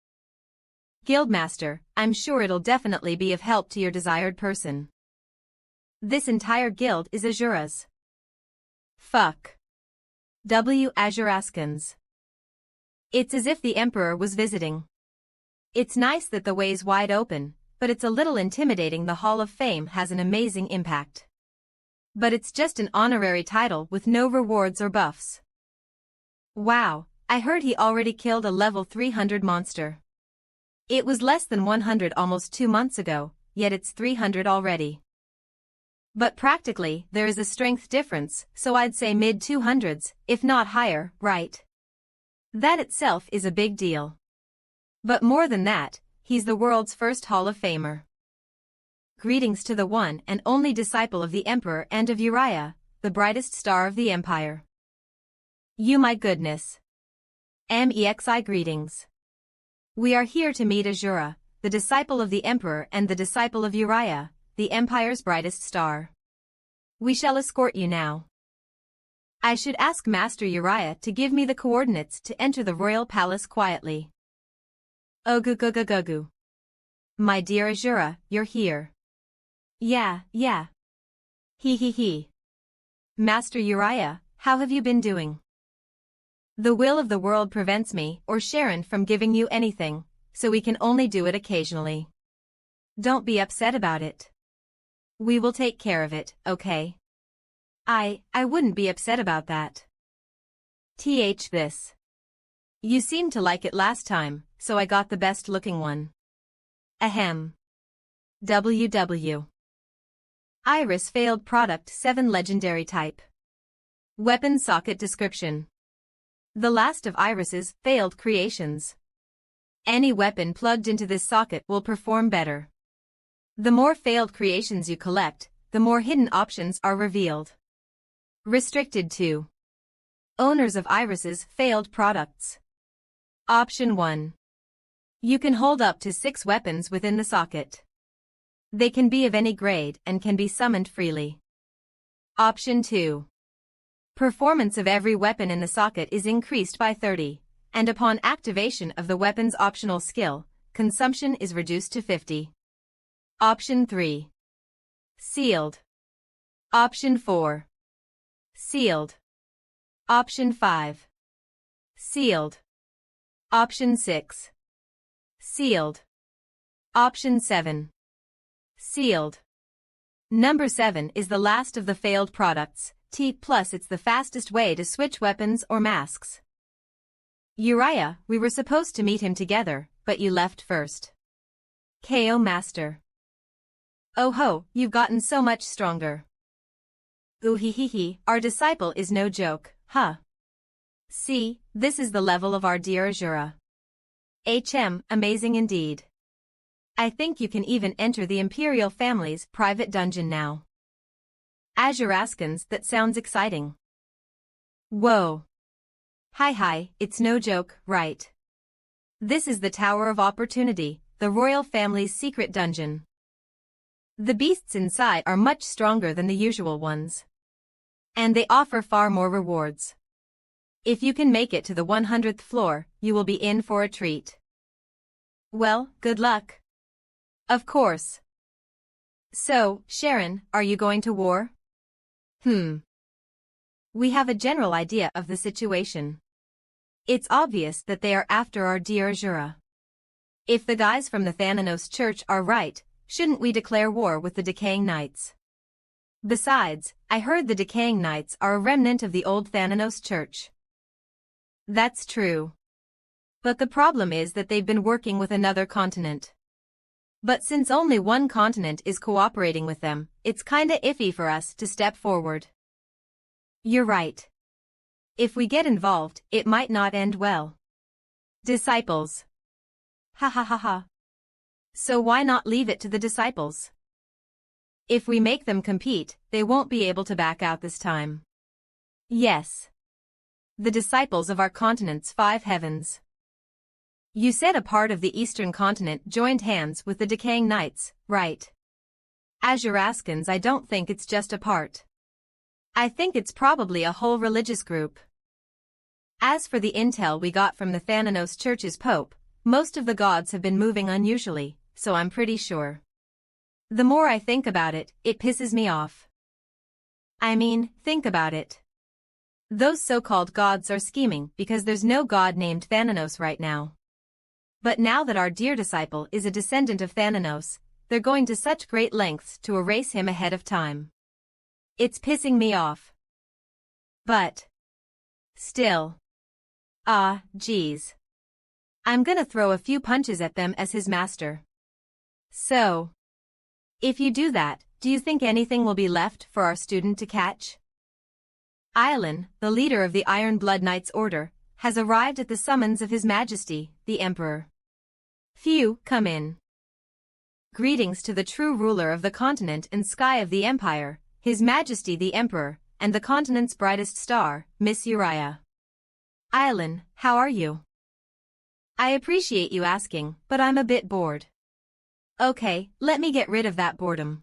Guildmaster, I'm sure it'll definitely be of help to your desired person. This entire guild is Azura's. Fuck. Azuraskans. It's as if the Emperor was visiting. It's nice that the way's wide open, but it's a little intimidating. The Hall of Fame has an amazing impact. But it's just an honorary title with no rewards or buffs. Wow, I heard he already killed a level 300 monster. It was less than 100 almost 2 months ago, yet it's 300 already. But practically, there is a strength difference, so I'd say mid-200s, if not higher, right? That itself is a big deal. But more than that, he's the world's first Hall of Famer. Greetings to the one and only disciple of the Emperor and of Uriah, the brightest star of the Empire. You my goodness. MEXI greetings. We are here to meet Asura, the disciple of the Emperor and the disciple of Uriah, the Empire's brightest star. We shall escort you now. I should ask Master Uriah to give me the coordinates to enter the royal palace quietly. Ogu. My dear Asura, you're here. Yeah. He. Master Uriah, how have you been doing? The will of the world prevents me or Sharon from giving you anything, so we can only do it occasionally. Don't be upset about it. We will take care of it, okay? I wouldn't be upset about that. This. You seemed to like it last time, so I got the best looking one. Ahem. WW. Iris failed product 7 legendary type. Weapon socket description. The last of Iris's failed creations. Any weapon plugged into this socket will perform better. The more failed creations you collect, the more hidden options are revealed. Restricted to owners of Iris's failed products. Option 1. You can hold up to 6 weapons within the socket. They can be of any grade and can be summoned freely. Option 2. Performance of every weapon in the socket is increased by 30, and upon activation of the weapon's optional skill, consumption is reduced to 50. Option 3. Sealed. Option 4. Sealed. Option 5. Sealed. Option 6. Sealed. Option 7. Sealed. Number 7 is the last of the failed products, T+. It's the fastest way to switch weapons or masks. Uriah, we were supposed to meet him together, but you left first. KO Master. Oh ho, you've gotten so much stronger. Ooh hee hee hee, our disciple is no joke, huh? See, this is the level of our dear Asura. Amazing indeed. I think you can even enter the Imperial family's private dungeon now. Azuraskans, that sounds exciting. Whoa. Hi, it's no joke, right? This is the Tower of Opportunity, the royal family's secret dungeon. The beasts inside are much stronger than the usual ones. And they offer far more rewards. If you can make it to the 100th floor, you will be in for a treat. Well, good luck. Of course. So, Sharon, are you going to war? We have a general idea of the situation. It's obvious that they are after our dear Asura. If the guys from the Thanos church are right, shouldn't we declare war with the Decaying Knights? Besides, I heard the Decaying Knights are a remnant of the old Thanos church. That's true. But the problem is that they've been working with another continent. But since only one continent is cooperating with them, it's kinda iffy for us to step forward. You're right. If we get involved, it might not end well. Disciples. Ha. So why not leave it to the disciples? If we make them compete, they won't be able to back out this time. Yes. The disciples of our continent's 5 heavens. You said a part of the eastern continent joined hands with the Decaying Knights, right? Azuraskans, I don't think it's just a part. I think it's probably a whole religious group. As for the intel we got from the Thanos church's pope, most of the gods have been moving unusually, so I'm pretty sure. The more I think about it, it pisses me off. I mean, think about it. Those so-called gods are scheming because there's no god named Thanos right now. But now that our dear disciple is a descendant of Thanos, they're going to such great lengths to erase him ahead of time. It's pissing me off. But still. Geez. I'm gonna throw a few punches at them as his master. So, if you do that, do you think anything will be left for our student to catch? Aylin, the leader of the Iron Blood Knights Order, has arrived at the summons of His Majesty, the Emperor. Few, come in. Greetings to the true ruler of the continent and sky of the Empire, His Majesty the Emperor, and the continent's brightest star, Miss Uriah. Aylin, how are you? I appreciate you asking, but I'm a bit bored. Okay, let me get rid of that boredom.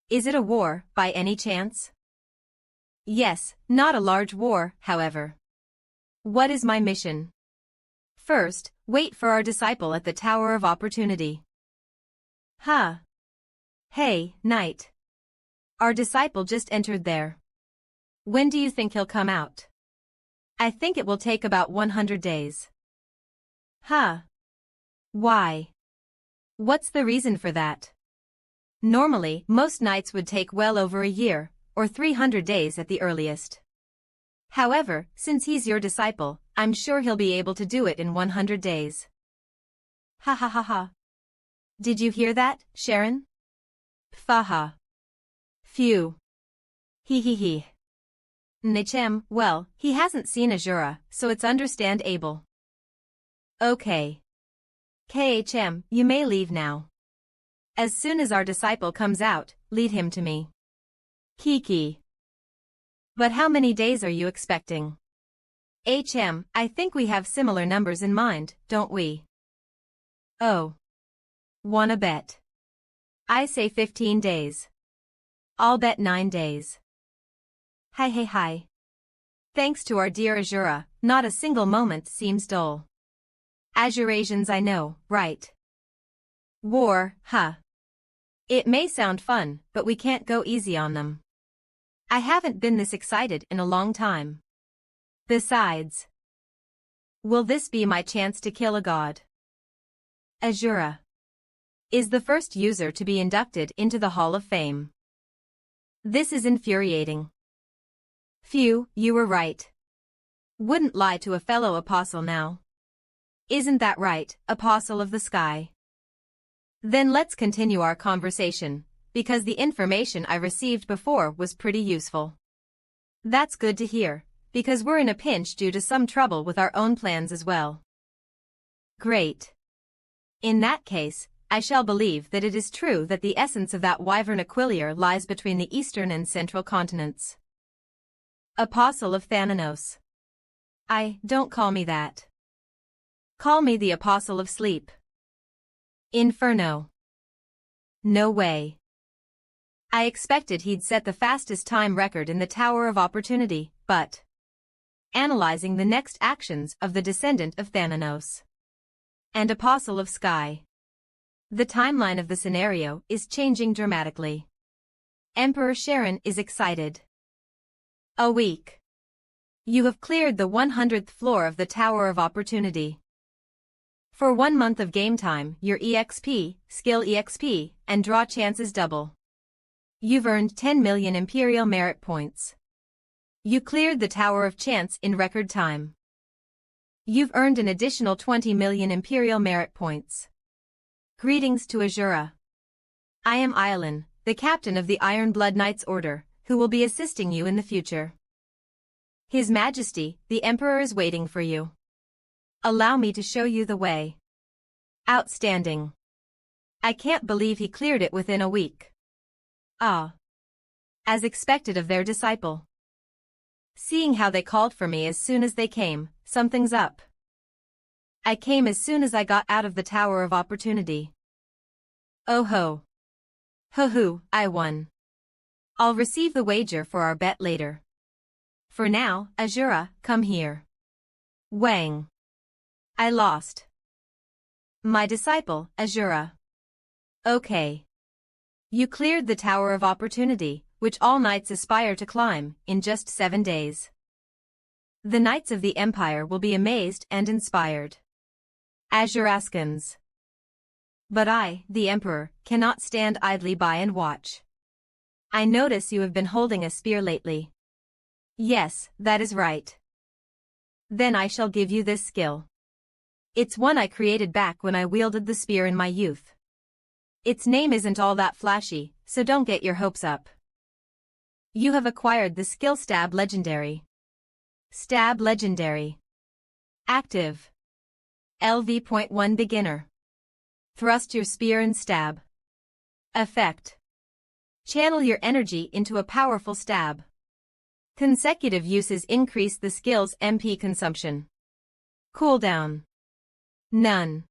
Is it a war, by any chance? Yes, not a large war, however. What is my mission? First, wait for our disciple at the Tower of Opportunity. Hey, Knight. Our disciple just entered there. When do you think he'll come out? I think it will take about 100 days. Why? What's the reason for that? Normally, most knights would take well over a year, or 300 days at the earliest. However, since he's your disciple, I'm sure he'll be able to do it in 100 days. Ha. Did you hear that, Sharon? Faha. Phew. He. Nichem, well, he hasn't seen Asura, so it's understandable. Okay. KHM, you may leave now. As soon as our disciple comes out, lead him to me. Kiki. But how many days are you expecting? I think we have similar numbers in mind, don't we? Oh. Wanna bet? I say 15 days. I'll bet 9 days. Hi. Thanks to our dear Asura, not a single moment seems dull. Azurasians, I know, right? War, It may sound fun, but we can't go easy on them. I haven't been this excited in a long time. Besides, will this be my chance to kill a god? Asura is the first user to be inducted into the Hall of Fame. This is infuriating. Phew, you were right. Wouldn't lie to a fellow apostle now. Isn't that right, Apostle of the Sky? Then let's continue our conversation, because the information I received before was pretty useful. That's good to hear, because we're in a pinch due to some trouble with our own plans as well. Great. In that case, I shall believe that it is true that the essence of that wyvern Aquilier lies between the eastern and central continents. Apostle of Thanos. Don't call me that. Call me the Apostle of Sleep. Inferno. No way. I expected he'd set the fastest time record in the Tower of Opportunity, but analyzing the next actions of the descendant of Thanos and Apostle of Sky, the timeline of the scenario is changing dramatically. Emperor Sharon is excited. A week. You have cleared the 100th floor of the Tower of Opportunity. For 1 month of game time, your EXP, skill EXP, and draw chances double. You've earned 10 million Imperial Merit Points. You cleared the Tower of Chance in record time. You've earned an additional 20 million Imperial Merit Points. Greetings to Asura. I am Aylin, the captain of the Iron Blood Knights Order, who will be assisting you in the future. His Majesty, the Emperor is waiting for you. Allow me to show you the way. Outstanding. I can't believe he cleared it within a week. Ah. As expected of their disciple. Seeing how they called for me as soon as they came, something's up. I came as soon as I got out of the Tower of Opportunity. Oh ho. Ho-hoo, I won. I'll receive the wager for our bet later. For now, Asura, come here. Wang. I lost. My disciple, Asura. Okay. You cleared the Tower of Opportunity, which all knights aspire to climb, in just 7 days. The knights of the Empire will be amazed and inspired. Azuraskans. But I, the Emperor, cannot stand idly by and watch. I notice you have been holding a spear lately. Yes, that is right. Then I shall give you this skill. It's one I created back when I wielded the spear in my youth. Its name isn't all that flashy, so don't get your hopes up. You have acquired the skill Stab Legendary. Stab Legendary. Active. LV.1 Beginner. Thrust your spear and stab. Effect. Channel your energy into a powerful stab. Consecutive uses increase the skill's MP consumption. Cooldown. None.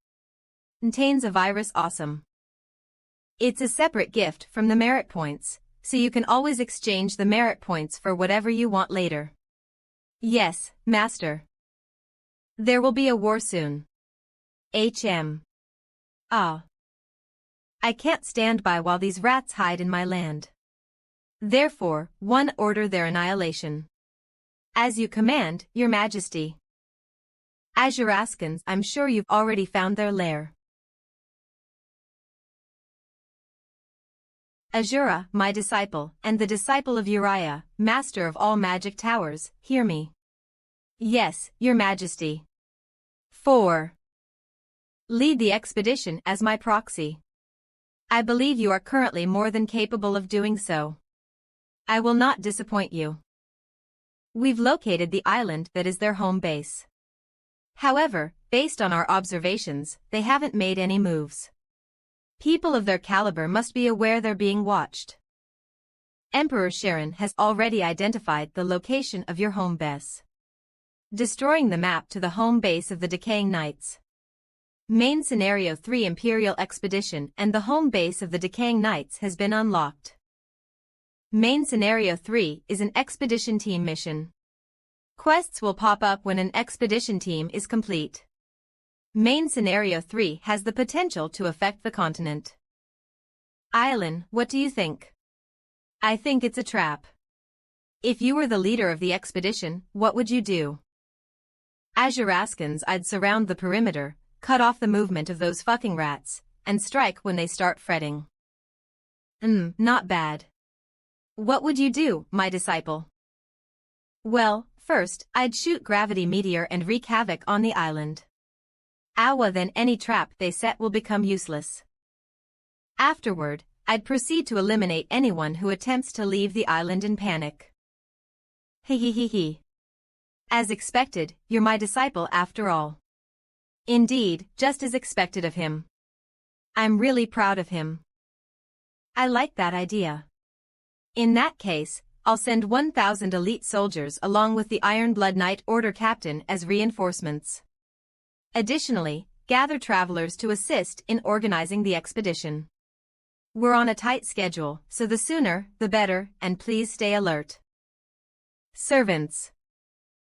Contains a virus. Awesome. It's a separate gift from the merit points, so you can always exchange the merit points for whatever you want later. Yes, Master. There will be a war soon. HM. Ah. I can't stand by while these rats hide in my land. Therefore, one order their annihilation. As you command, Your Majesty. Azuraskans, I'm sure you've already found their lair. Asura, my disciple, and the disciple of Uriah, master of all magic towers, hear me. Yes, Your Majesty. 4. Lead the expedition as my proxy. I believe you are currently more than capable of doing so. I will not disappoint you. We've located the island that is their home base. However, based on our observations, they haven't made any moves. People of their caliber must be aware they're being watched. Emperor Sharon has already identified the location of your home base. Destroying the map to the home base of the Decaying Knights. Main Scenario 3 Imperial Expedition and the home base of the Decaying Knights has been unlocked. Main Scenario 3 is an expedition team mission. Quests will pop up when an expedition team is complete. Main Scenario 3 has the potential to affect the continent. Aylin, what do you think? I think it's a trap. If you were the leader of the expedition, what would you do? Azuraskans, I'd surround the perimeter, cut off the movement of those fucking rats, and strike when they start fretting. Not bad. What would you do, my disciple? Well, first, I'd shoot Gravity Meteor and wreak havoc on the island. Then any trap they set will become useless. Afterward, I'd proceed to eliminate anyone who attempts to leave the island in panic. Hehehehe. As expected, you're my disciple after all. Indeed, just as expected of him. I'm really proud of him. I like that idea. In that case, I'll send 1,000 elite soldiers along with the Iron Blood Knight Order captain as reinforcements. Additionally, gather travelers to assist in organizing the expedition. We're on a tight schedule, so the sooner, the better, and please stay alert. Servants.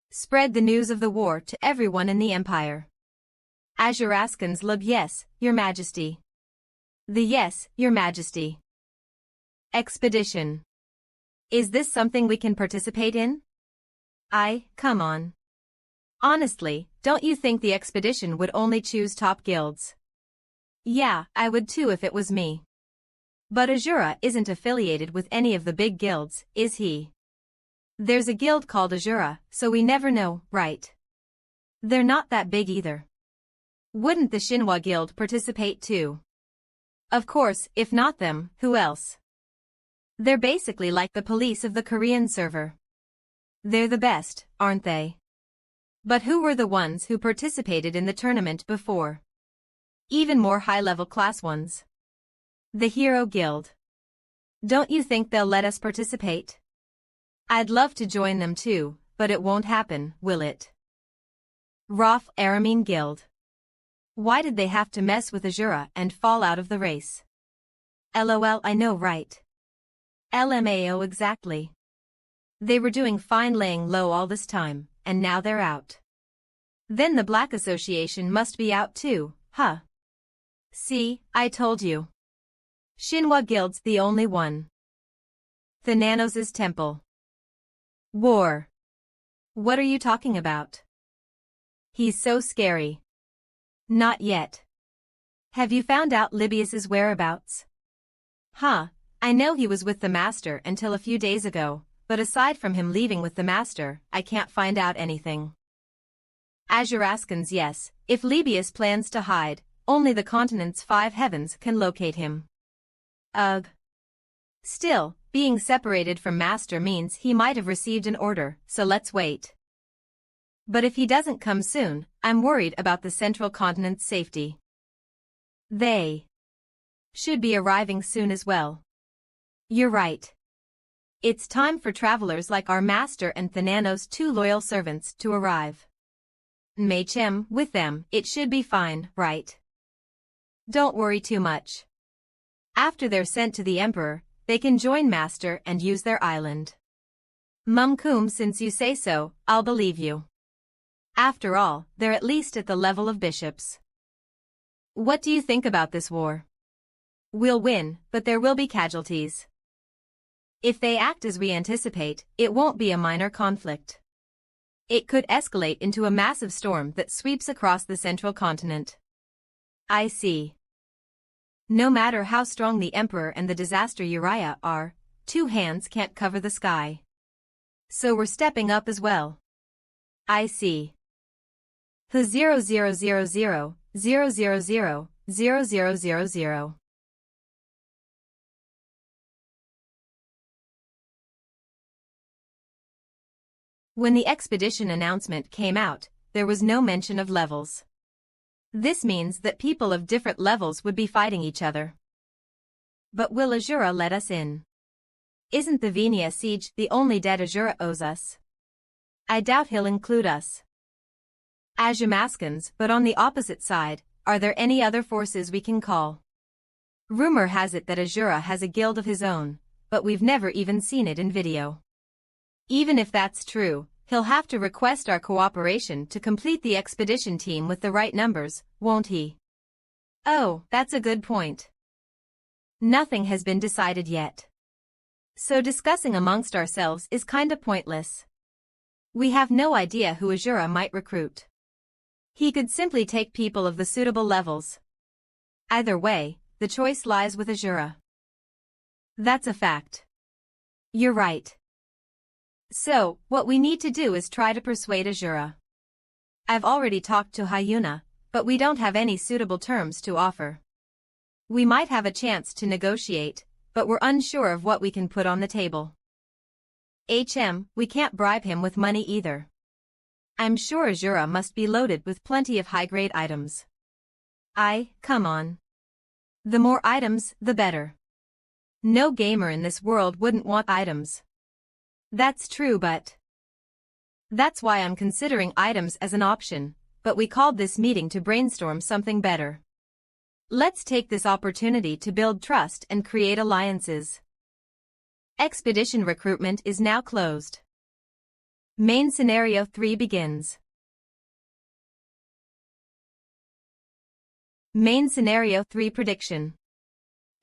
Spread the news of the war to everyone in the Empire. Azuraskans lub yes, Your Majesty. The yes, Your Majesty. Expedition. Is this something we can participate in? Come on. Honestly, don't you think the expedition would only choose top guilds? Yeah, I would too if it was me. But Asura isn't affiliated with any of the big guilds, is he? There's a guild called Asura, so we never know, right? They're not that big either. Wouldn't the Shinwa Guild participate too? Of course, if not them, who else? They're basically like the police of the Korean server. They're the best, aren't they? But who were the ones who participated in the tournament before? Even more high-level class ones. The Hero Guild. Don't you think they'll let us participate? I'd love to join them too, but it won't happen, will it? Roth Aramine Guild. Why did they have to mess with Asura and fall out of the race? LOL, I know, right? LMAO, exactly. They were doing fine laying low all this time, and now they're out. Then the Black Association must be out too, huh? See, I told you. Shinwa Guild's the only one. Thanos' temple. War. What are you talking about? He's so scary. Not yet. Have you found out Libius's whereabouts? Huh, I know he was with the Master until a few days ago, but aside from him leaving with the Master, I can't find out anything. Azuraskans, yes, if Libius plans to hide, only the continent's 5 heavens can locate him. Ugh. Still, being separated from Master means he might have received an order, so let's wait. But if he doesn't come soon, I'm worried about the central continent's safety. They should be arriving soon as well. You're right. It's time for travelers like our Master and Thanos' 2 loyal servants to arrive. Machem, with them, it should be fine, right? Don't worry too much. After they're sent to the Emperor, they can join Master and use their island. Mumkum, since you say so, I'll believe you. After all, they're at least at the level of bishops. What do you think about this war? We'll win, but there will be casualties. If they act as we anticipate, it won't be a minor conflict. It could escalate into a massive storm that sweeps across the central continent. I see. No matter how strong the Emperor and the disaster Uriah are, 2 hands can't cover the sky. So we're stepping up as well. I see. The 0000000000. When the expedition announcement came out, there was no mention of levels. This means that people of different levels would be fighting each other. But will Asura let us in? Isn't the Venia siege the only debt Asura owes us? I doubt he'll include us. Azuraskans, but on the opposite side, are there any other forces we can call? Rumor has it that Asura has a guild of his own, but we've never even seen it in video. Even if that's true, he'll have to request our cooperation to complete the expedition team with the right numbers, won't he? Oh, that's a good point. Nothing has been decided yet. So discussing amongst ourselves is kinda pointless. We have no idea who Asura might recruit. He could simply take people of the suitable levels. Either way, the choice lies with Asura. That's a fact. You're right. So, what we need to do is try to persuade Asura. I've already talked to Hyuna, but we don't have any suitable terms to offer. We might have a chance to negotiate, but we're unsure of what we can put on the table. We can't bribe him with money either. I'm sure Asura must be loaded with plenty of high-grade items. Come on. The more items, the better. No gamer in this world wouldn't want items. That's true, but that's why I'm considering items as an option, but we called this meeting to brainstorm something better. Let's take this opportunity to build trust and create alliances. Expedition recruitment is now closed. Main Scenario 3 begins. Main Scenario 3 Prediction.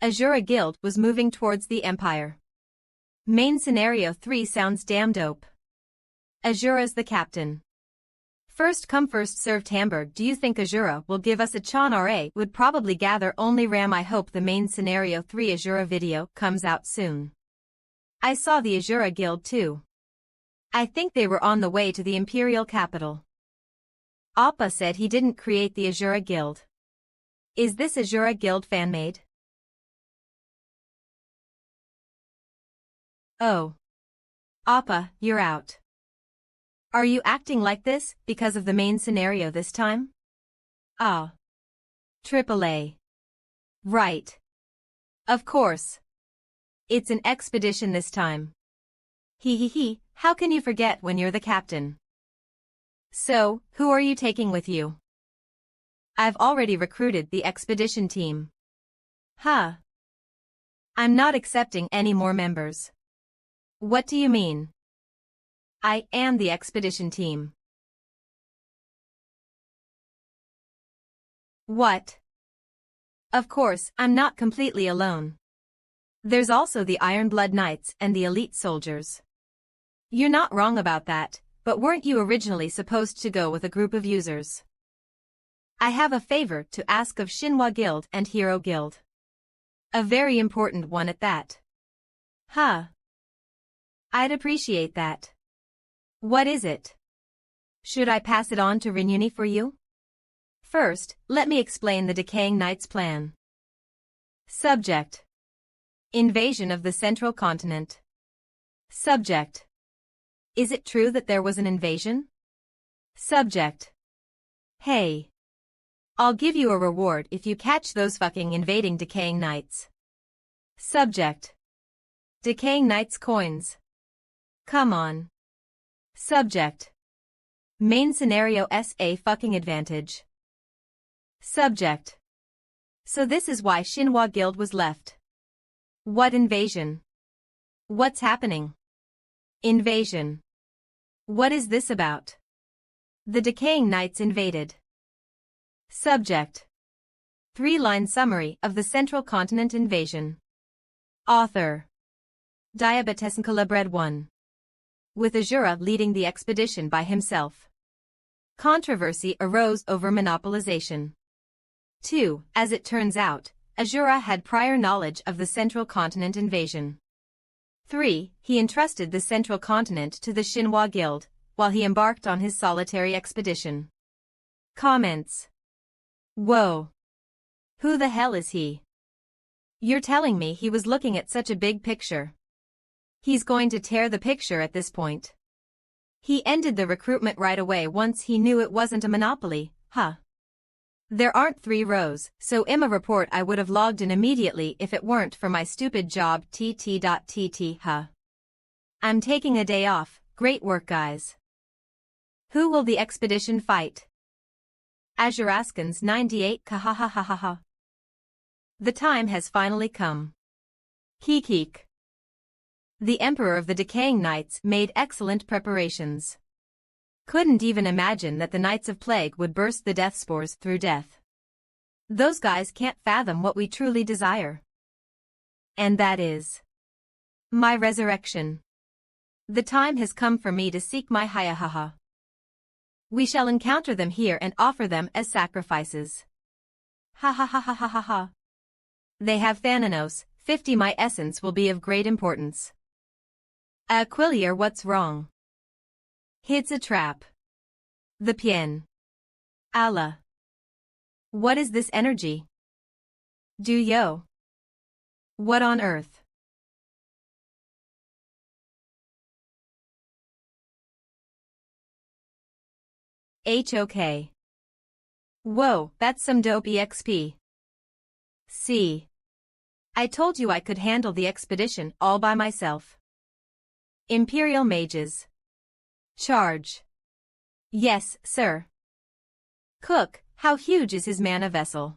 Asura Guild was moving towards the Empire. Main Scenario 3 sounds damn dope. Asura's the captain. First come first served Hamburg. Do you think Asura will give us a chance? RA would probably gather only RAM. I hope the Main Scenario 3 Asura video comes out soon. I saw the Asura Guild too. I think they were on the way to the Imperial capital. Appa said he didn't create the Asura Guild. Is this Asura Guild fan-made? Oh. Appa, you're out. Are you acting like this because of the main scenario this time? Ah. AAA. Right. Of course. It's an expedition this time. He, how can you forget when you're the captain? So, who are you taking with you? I've already recruited the expedition team. Huh. I'm not accepting any more members. What do you mean? I am the expedition team. What? Of course, I'm not completely alone. There's also the Ironblood Knights and the elite soldiers. You're not wrong about that, but weren't you originally supposed to go with a group of users? I have a favor to ask of Shinwa Guild and Hero Guild. A very important one at that. Huh. I'd appreciate that. What is it? Should I pass it on to Renuni for you? First, let me explain the Decaying Knights plan. Subject. Invasion of the Central Continent. Subject. Is it true that there was an invasion? Subject. Hey. I'll give you a reward if you catch those fucking invading Decaying Knights. Subject. Decaying Knights coins. Come on. Subject. Main scenario SA fucking advantage. Subject. So this is why Shinwa Guild was left. What invasion? What's happening? Invasion. What is this about? The Decaying Knights invaded. Subject. 3-line summary of the Central Continent invasion. Author. Diabetesinkalabred 1. With Asura leading the expedition by himself. Controversy arose over monopolization. 2. As it turns out, Asura had prior knowledge of the Central Continent invasion. 3. He entrusted the Central Continent to the Shinwa Guild, while he embarked on his solitary expedition. Comments. Whoa. Who the hell is he? You're telling me he was looking at such a big picture? He's going to tear the picture at this point. He ended the recruitment right away once he knew it wasn't a monopoly, huh? There aren't 3 rows, so in a report I would have logged in immediately if it weren't for my stupid job tt.tt, huh? I'm taking a day off, great work guys. Who will the expedition fight? Azuraskans 98 kahahahaha. The time has finally come. Keek. The Emperor of the Decaying Knights made excellent preparations. Couldn't even imagine that the Knights of Plague would burst the death spores through death. Those guys can't fathom what we truly desire. And that is my resurrection. The time has come for me to seek my hayahaha. We shall encounter them here and offer them as sacrifices. Ha ha ha ha ha ha ha. They have Thanos, 50. My essence will be of great importance. Aquilier, what's wrong? It's a trap. The Pien. Allah. What is this energy? Do yo? What on earth? HOK. Whoa, that's some dope EXP. See. I told you I could handle the expedition all by myself. Imperial Mages. Charge. Yes, sir. Cook, how huge is his mana vessel?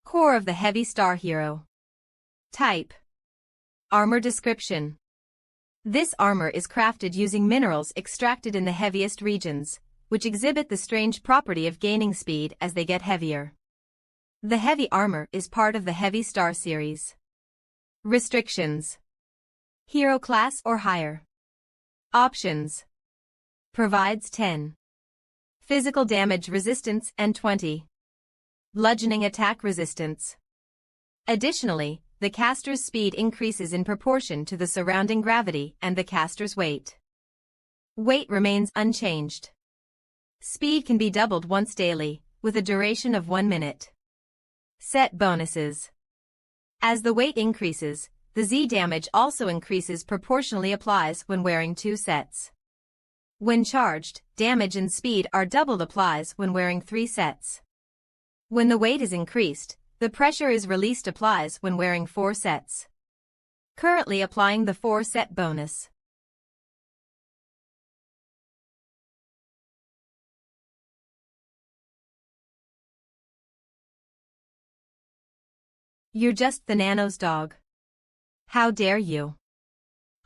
Core of the Heavy Star Hero. Type. Armor description. This armor is crafted using minerals extracted in the heaviest regions, which exhibit the strange property of gaining speed as they get heavier. The heavy armor is part of the Heavy Star series. Restrictions. Hero class or higher. Options. Provides 10. Physical damage resistance and 20. Bludgeoning attack resistance. Additionally, the caster's speed increases in proportion to the surrounding gravity and the caster's weight. Weight remains unchanged. Speed can be doubled once daily, with a duration of 1 minute. Set bonuses. As the weight increases, the Z damage also increases proportionally applies when wearing 2 sets. When charged, damage and speed are doubled applies when wearing 3 sets. When the weight is increased, the pressure is released applies when wearing 4 sets. Currently applying the 4 set bonus. You're just Thanos' dog. How dare you?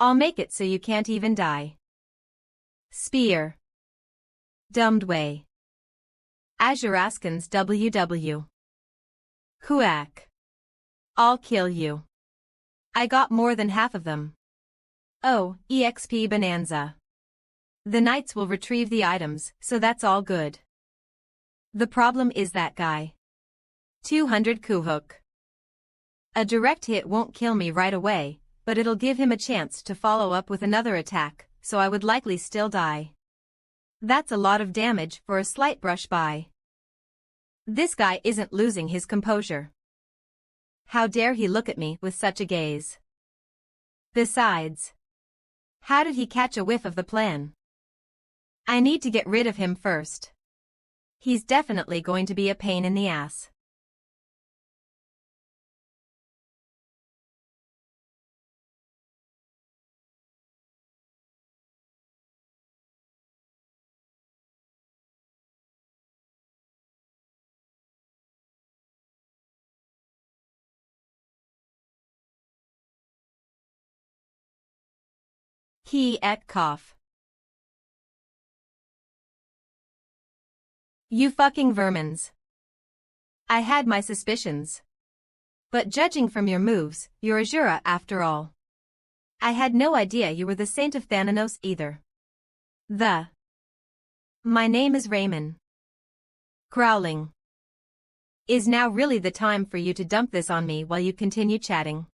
I'll make it so you can't even die. Spear. Dumbed way. Azuraskans WW. Kuak. I'll kill you. I got more than half of them. Oh, EXP bonanza. The knights will retrieve the items, so that's all good. The problem is that guy. 200 Kuhuk. A direct hit won't kill me right away, but it'll give him a chance to follow up with another attack, so I would likely still die. That's a lot of damage for a slight brush by. This guy isn't losing his composure. How dare he look at me with such a gaze? Besides, how did he catch a whiff of the plan? I need to get rid of him first. He's definitely going to be a pain in the ass. He ek cough. You fucking vermins. I had my suspicions. But judging from your moves, you're Asura after all. I had no idea you were the Saint of Thanos either. My name is Raymond. Growling. Is now really the time for you to dump this on me while you continue chatting?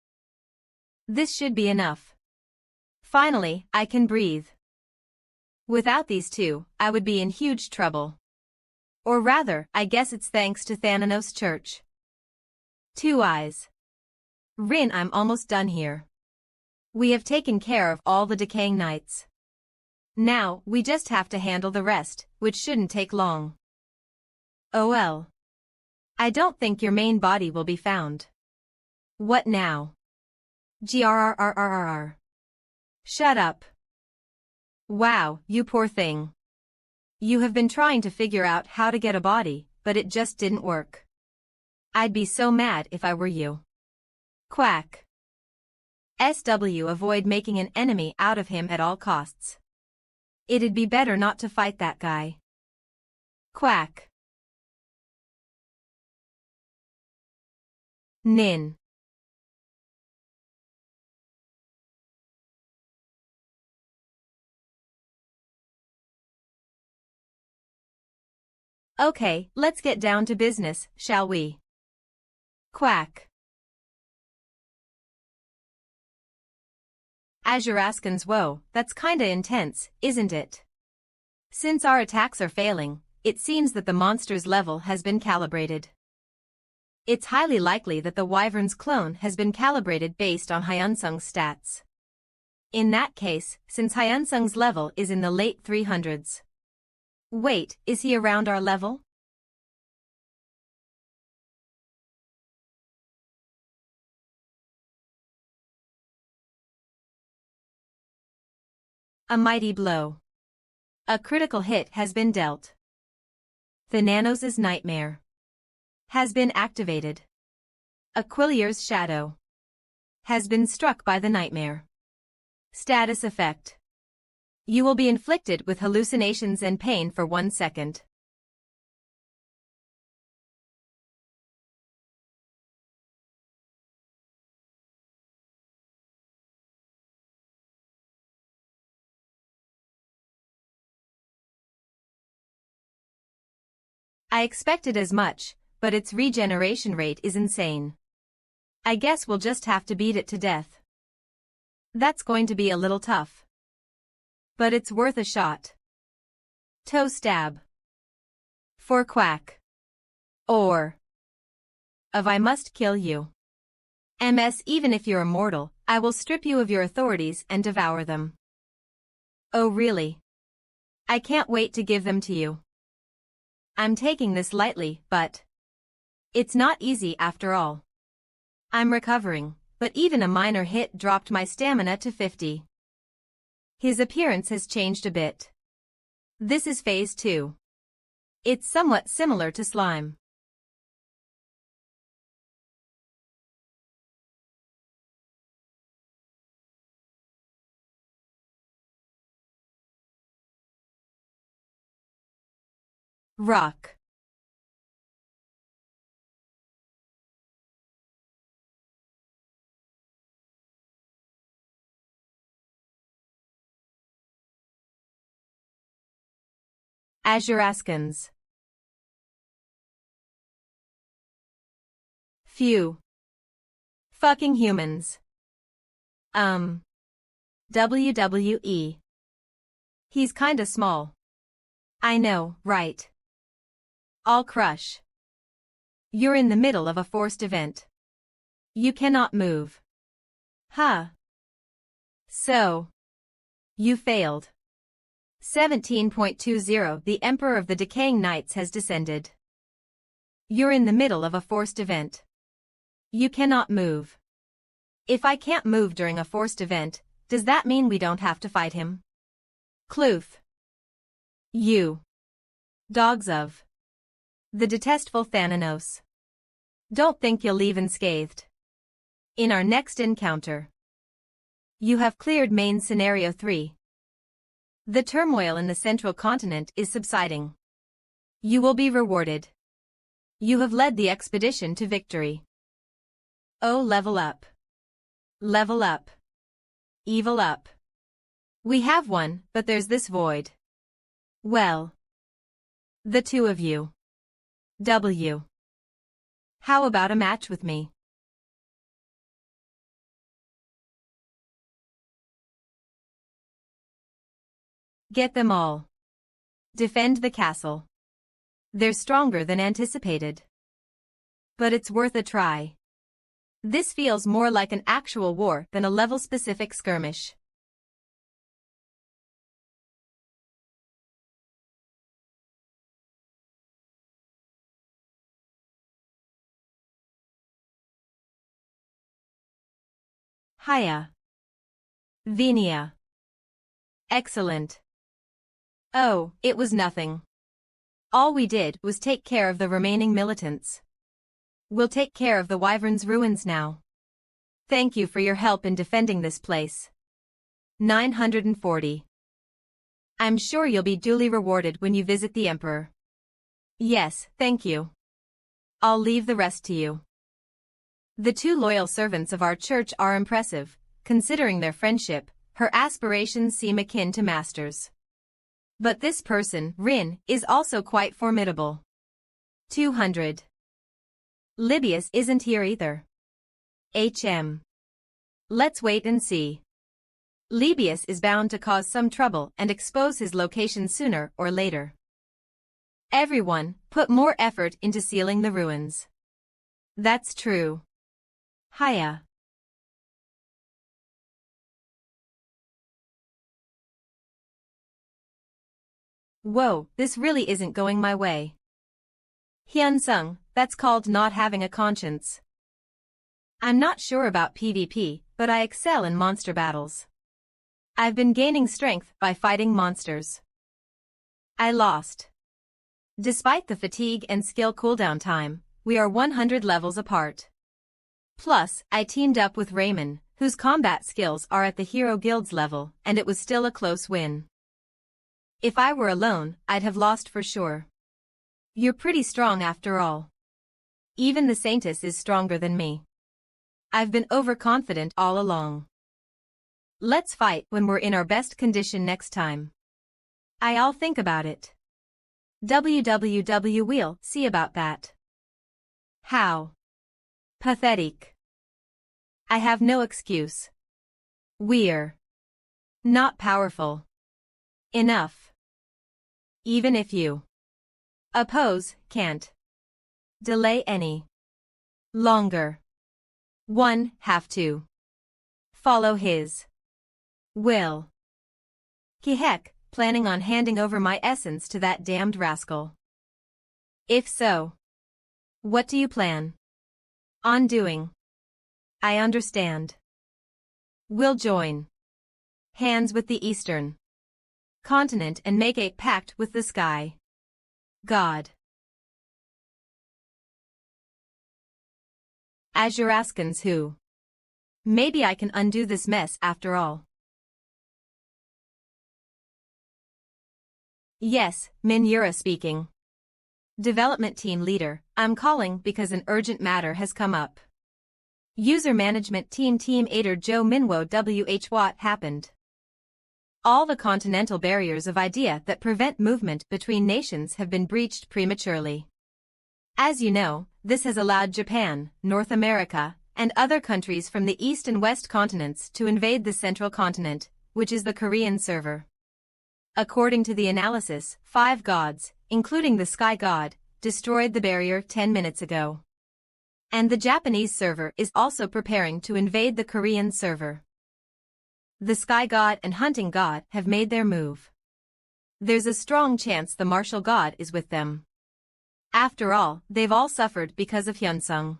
This should be enough. Finally, I can breathe. Without these two, I would be in huge trouble. Or rather, I guess it's thanks to Thanos' church. 2 eyes. Rin, I'm almost done here. We have taken care of all the Decaying Knights. Now, we just have to handle the rest, which shouldn't take long. OL. I don't think your main body will be found. What now? Grrrrrrrr. Shut up. Wow, you poor thing. You have been trying to figure out how to get a body, but it just didn't work. I'd be so mad if I were you. Quack. SW, avoid making an enemy out of him at all costs. It'd be better not to fight that guy. Quack. Nin. Okay, let's get down to business, shall we? Quack. Azuraskans, whoa, that's kinda intense, isn't it? Since our attacks are failing, it seems that the monster's level has been calibrated. It's highly likely that the Wyvern's clone has been calibrated based on Hyunsung's stats. In that case, since Hyunsung's level is in the late 300s. Wait, is he around our level? A mighty blow. A critical hit has been dealt. Thanos' nightmare has been activated. Aquilier's shadow has been struck by the nightmare. Status effect. You will be inflicted with hallucinations and pain for 1 second. I expected as much, but its regeneration rate is insane. I guess we'll just have to beat it to death. That's going to be a little tough. But it's worth a shot. Toe stab. For quack. Or. Of I must kill you. MS even if you're immortal, I will strip you of your authorities and devour them. Oh really? I can't wait to give them to you. I'm taking this lightly, but it's not easy after all. I'm recovering, but even a minor hit dropped my stamina to 50. His appearance has changed a bit. This is phase 2. It's somewhat similar to slime. Rock. Azuraskans. Phew. Fucking humans. WWE. He's kinda small. I know, right? I'll crush. You're in the middle of a forced event. You cannot move. Huh. So. You failed. 17.20 The Emperor of the Decaying Knights has descended. You're in the middle of a forced event. You cannot move. If I can't move during a forced event, does that mean we don't have to fight him? Cluth. You. Dogs of. The detestful Thanos. Don't think you'll leave unscathed. In our next encounter. You have cleared main scenario 3. The turmoil in the central continent is subsiding. You will be rewarded. You have led the expedition to victory. Oh, level up. Level up. Evil up. We have one, but there's this void. Well. The two of you. W. How about a match with me? Get them all. Defend the castle. They're stronger than anticipated. But it's worth a try. This feels more like an actual war than a level-specific skirmish. Hiya. Venia. Excellent. Oh, it was nothing. All we did was take care of the remaining militants. We'll take care of the Wyvern's ruins now. Thank you for your help in defending this place. 940. I'm sure you'll be duly rewarded when you visit the Emperor. Yes, thank you. I'll leave the rest to you. The two loyal servants of our church are impressive, considering their friendship. Her aspirations seem akin to Masters. But this person, Rin, is also quite formidable. 200. Libius isn't here either. HM. Let's wait and see. Libius is bound to cause some trouble and expose his location sooner or later. Everyone, put more effort into sealing the ruins. That's true. Hiya. Whoa, this really isn't going my way. Hyunsung, that's called not having a conscience. I'm not sure about PvP, but I excel in monster battles. I've been gaining strength by fighting monsters. I lost. Despite the fatigue and skill cooldown time, we are 100 levels apart. Plus, I teamed up with Raymond, whose combat skills are at the Hero Guild's level, and it was still a close win. If I were alone, I'd have lost for sure. You're pretty strong after all. Even the Saintess is stronger than me. I've been overconfident all along. Let's fight when we're in our best condition next time. I'll think about it. We'll see about that. How pathetic. I have no excuse. We're not powerful enough. Even if you oppose, can't delay any longer. One have to follow his will. Heck, planning on handing over my essence to that damned rascal. If so, what do you plan on doing? I understand. We'll join hands with the Eastern continent and make a pact with the Sky God. Azuraskans who? Maybe I can undo this mess after all. Yes, MANHWA speaking. Development Team Leader, I'm calling because an urgent matter has come up. User Management Team Aider Joe Minwo WH What happened? All the continental barriers of idea that prevent movement between nations have been breached prematurely. As you know, this has allowed Japan, North America, and other countries from the East and West continents to invade the central continent, which is the Korean server. According to the analysis, 5 gods, including the Sky God, destroyed the barrier 10 minutes ago. And the Japanese server is also preparing to invade the Korean server. The Sky God and Hunting God have made their move. There's a strong chance the Martial God is with them. After all, they've all suffered because of Hyunsung.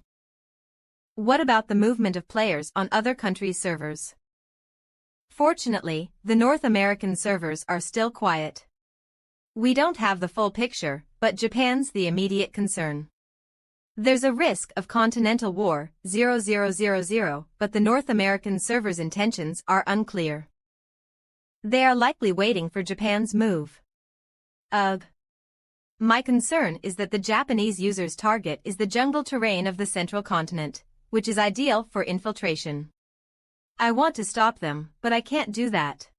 What about the movement of players on other countries' servers? Fortunately, the North American servers are still quiet. We don't have the full picture, but Japan's the immediate concern. There's a risk of continental war, 0000, but the North American servers' intentions are unclear. They are likely waiting for Japan's move. Ugh. My concern is that the Japanese user's target is the jungle terrain of the central continent, which is ideal for infiltration. I want to stop them, but I can't do that.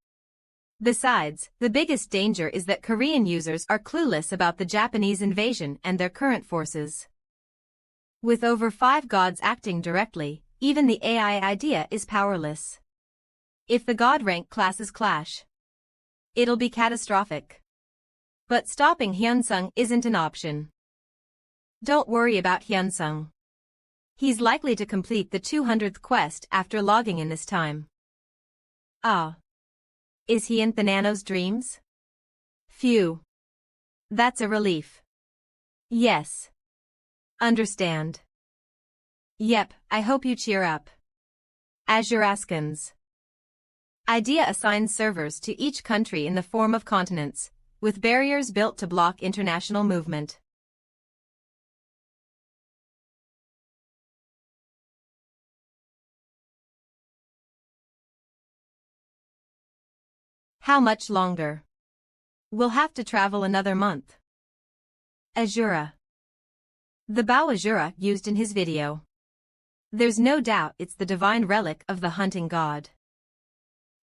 Besides, the biggest danger is that Korean users are clueless about the Japanese invasion and their current forces. With over 5 gods acting directly, even the AI idea is powerless. If the god rank classes clash, it'll be catastrophic. But stopping Hyunsung isn't an option. Don't worry about Hyunsung. He's likely to complete the 200th quest after logging in this time. Ah. Is he in Thanos' dreams? Phew. That's a relief. Yes. Understand. Yep, I hope you cheer up. Azuraskans. Idea assigns servers to each country in the form of continents, with barriers built to block international movement. How much longer? We'll have to travel another month. Asura. The bow Asura used in his video. There's no doubt it's the divine relic of the hunting god.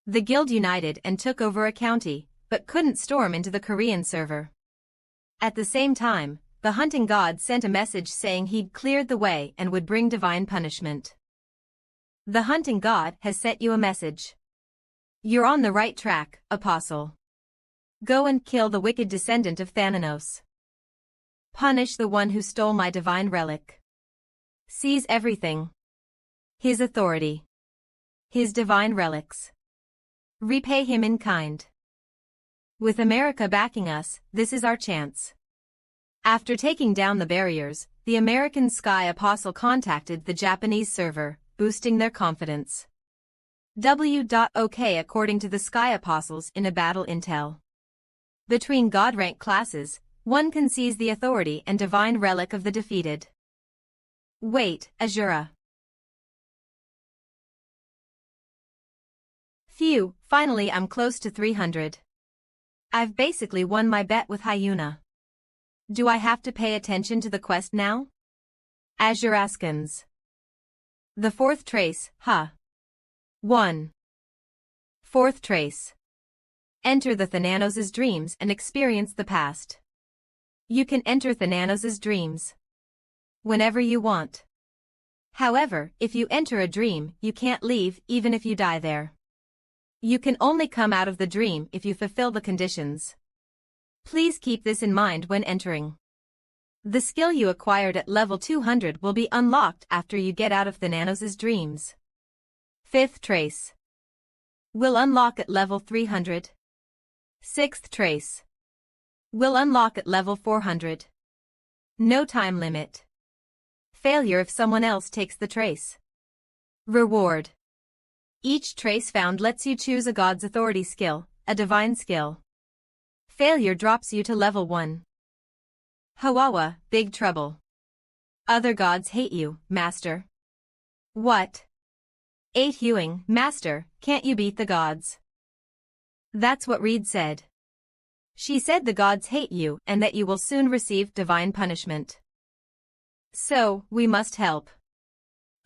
The guild united and took over a county, but couldn't storm into the Korean server. At the same time, the hunting god sent a message saying he'd cleared the way and would bring divine punishment. The hunting god has sent you a message. You're on the right track, Apostle. Go and kill the wicked descendant of Thanos. Punish the one who stole my divine relic. Sees everything. His authority. His divine relics. Repay him in kind. With America backing us, this is our chance. After taking down the barriers, the American Sky Apostle contacted the Japanese server, boosting their confidence. OK. According to the Sky Apostles in a battle intel. Between God rank classes, one can seize the authority and divine relic of the defeated. Wait, Asura. Phew, finally I'm close to 300. I've basically won my bet with Hyuna. Do I have to pay attention to the quest now? Azuraskans. The fourth trace, huh? 1. Fourth trace. Enter the Thanos' dreams and experience the past. You can enter Thanos' dreams whenever you want. However, if you enter a dream, you can't leave even if you die there. You can only come out of the dream if you fulfill the conditions. Please keep this in mind when entering. The skill you acquired at level 200 will be unlocked after you get out of Thanos' dreams. Fifth trace. Will unlock at level 300. Sixth trace. Will unlock at level 400. No time limit. Failure if someone else takes the trace. Reward. Each trace found lets you choose a god's authority skill, a divine skill. Failure drops you to level 1. Hawawa, big trouble. Other gods hate you, master. What? 8 hewing, master, can't you beat the gods? That's what Reed said. She said the gods hate you and that you will soon receive divine punishment. So, we must help.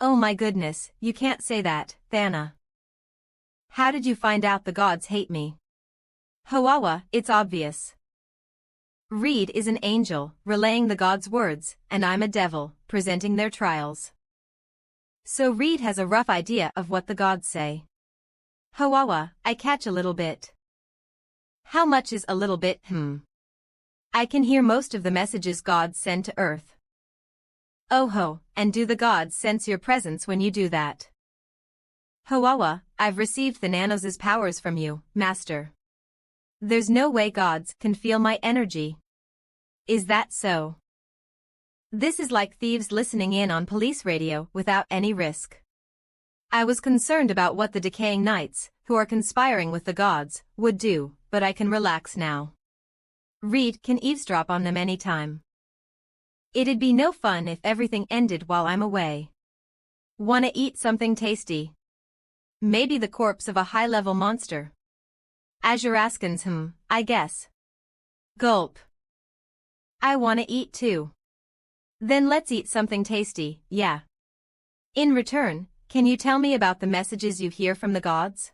Oh my goodness, you can't say that, Thana. How did you find out the gods hate me? Hawawa, it's obvious. Reed is an angel, relaying the gods' words, and I'm a devil, presenting their trials. So Reed has a rough idea of what the gods say. Hawawa, I catch a little bit. How much is a little bit, I can hear most of the messages gods send to Earth. Oh ho, and do the gods sense your presence when you do that? Hawawa, I've received Thanos' powers from you, master. There's no way gods can feel my energy. Is that so? This is like thieves listening in on police radio without any risk. I was concerned about what the Decaying Knights, who are conspiring with the gods, would do, but I can relax now. Reed can eavesdrop on them anytime. It'd be no fun if everything ended while I'm away. Wanna eat something tasty? Maybe the corpse of a high-level monster. Azuraskans, I guess. Gulp. I wanna eat too. Then let's eat something tasty, yeah. In return, can you tell me about the messages you hear from the gods?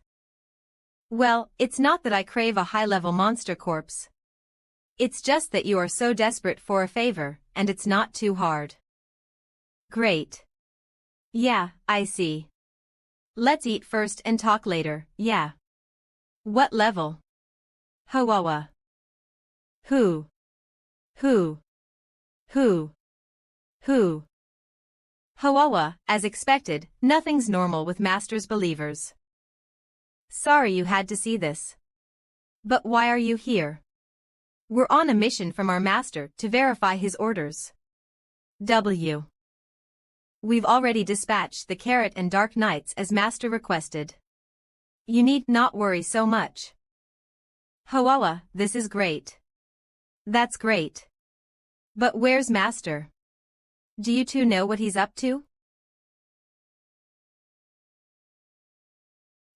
Well, it's not that I crave a high-level monster corpse. It's just that you are so desperate for a favor, and it's not too hard. Great. Yeah, I see. Let's eat first and talk later, yeah. What level? Hawawa. Who? Hawawa, as expected, nothing's normal with Master's believers. Sorry you had to see this. But why are you here? We're on a mission from our Master to verify his orders. We've already dispatched the Carrot and Dark Knights as Master requested. You need not worry so much. Hawawa, this is great. That's great. But where's Master? Do you two know what he's up to?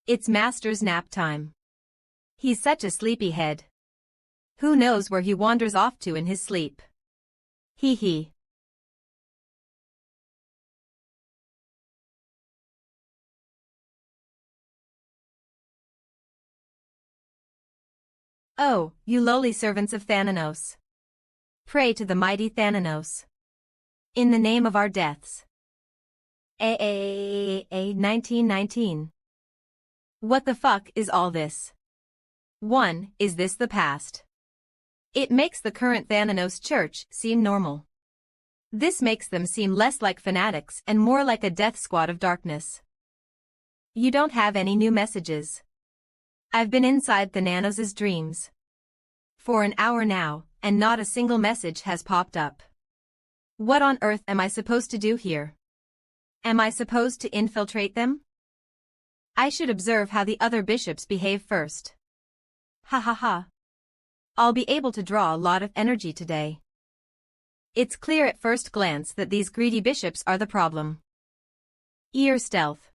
It's Master's nap time. He's such a sleepyhead. Who knows where he wanders off to in his sleep? Hee hee. Oh, you lowly servants of Thanos. Pray to the mighty Thanos. In the name of our deaths. 1919. What the fuck is all this? 1. Is this the past? It makes the current Thanos church seem normal. This makes them seem less like fanatics and more like a death squad of darkness. You don't have any new messages. I've been inside Thanos' dreams for an hour now, and not a single message has popped up. What on earth am I supposed to do here? Am I supposed to infiltrate them? I should observe how the other bishops behave first. Ha ha ha. I'll be able to draw a lot of energy today. It's clear at first glance that these greedy bishops are the problem. Ear stealth.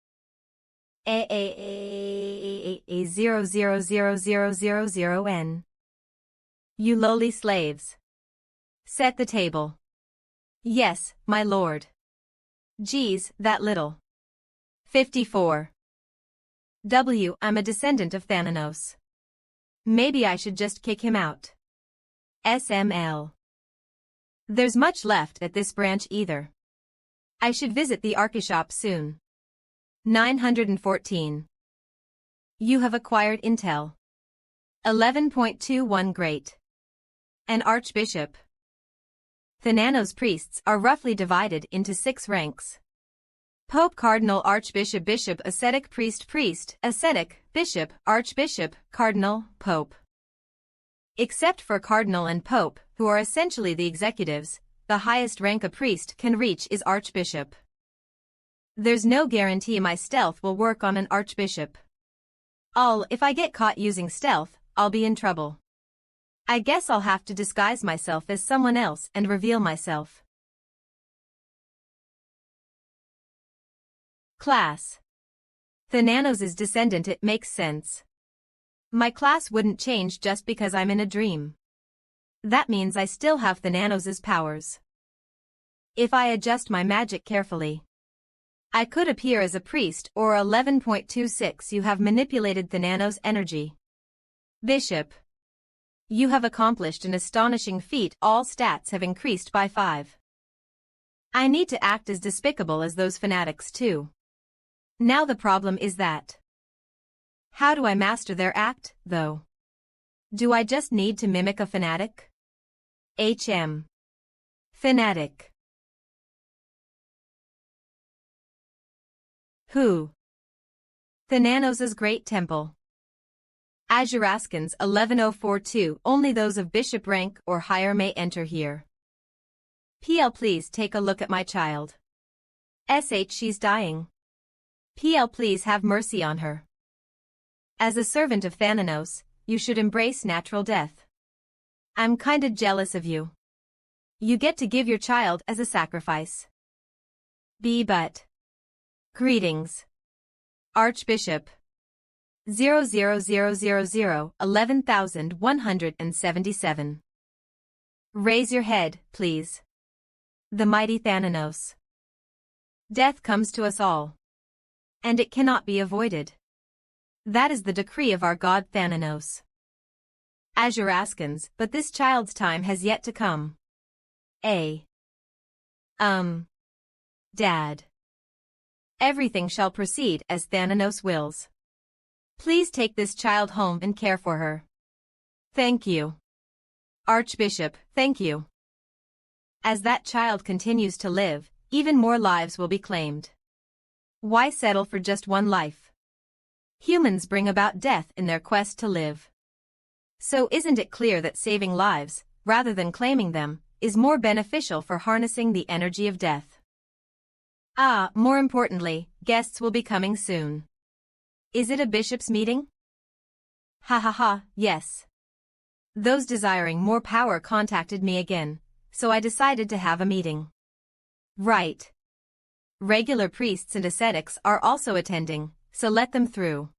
A0000000N. You lowly slaves. Set the table. Yes, my lord. Geez, that little. 54. I'm a descendant of Thanos. Maybe I should just kick him out. SML. There's much left at this branch either. I should visit the Archishop soon. 914. You have acquired intel. 11.21 Great. An Archbishop. Thanos priests are roughly divided into 6 ranks. Pope, Cardinal, Archbishop, Bishop, Ascetic, Priest, Priest, Ascetic, Bishop, Archbishop, Cardinal, Pope. Except for Cardinal and Pope, who are essentially the executives, the highest rank a priest can reach is Archbishop. There's no guarantee my stealth will work on an Archbishop. If I get caught using stealth, I'll be in trouble. I guess I'll have to disguise myself as someone else and reveal myself. Class. Thanos' descendant. It makes sense. My class wouldn't change just because I'm in a dream. That means I still have Thanos' powers. If I adjust my magic carefully, I could appear as a priest or 11.26. You have manipulated Thanos' energy. Bishop. You have accomplished an astonishing feat. All stats have increased by 5. I need to act as despicable as those fanatics too. Now the problem is that. How do I master their act, though? Do I just need to mimic a fanatic? Fanatic. Who? Thanos' Great Temple. Azuraskans 11042. Only those of bishop rank or higher may enter here. PL, please take a look at my child. She's dying. PL, please have mercy on her. As a servant of Thanos, you should embrace natural death. I'm kinda jealous of you. You get to give your child as a sacrifice. But. Greetings. Archbishop. 0000011,177. Raise your head, please. The mighty Thanos. Death comes to us all. And it cannot be avoided. That is the decree of our god Thanos. Azuraskans, but this child's time has yet to come. Dad. Everything shall proceed as Thanos wills. Please take this child home and care for her. Thank you. Archbishop, thank you. As that child continues to live, even more lives will be claimed. Why settle for just one life? Humans bring about death in their quest to live. So isn't it clear that saving lives, rather than claiming them, is more beneficial for harnessing the energy of death? More importantly, guests will be coming soon. Is it a bishop's meeting? Ha ha ha, yes. Those desiring more power contacted me again, so I decided to have a meeting. Right. Regular priests and ascetics are also attending, so let them through.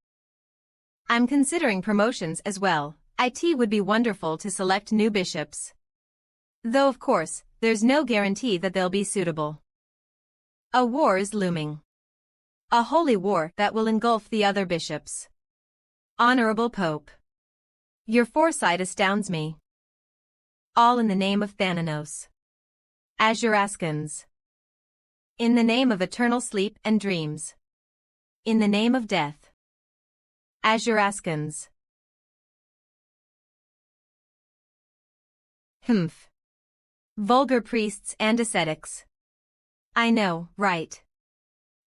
I'm considering promotions as well. It would be wonderful to select new bishops. Though of course, there's no guarantee that they'll be suitable. A war is looming. A holy war that will engulf the other bishops. Honorable Pope. Your foresight astounds me. All in the name of Thanos. Azuraskans. In the name of eternal sleep and dreams. In the name of death. Azuraskans. Vulgar priests and ascetics. I know, right?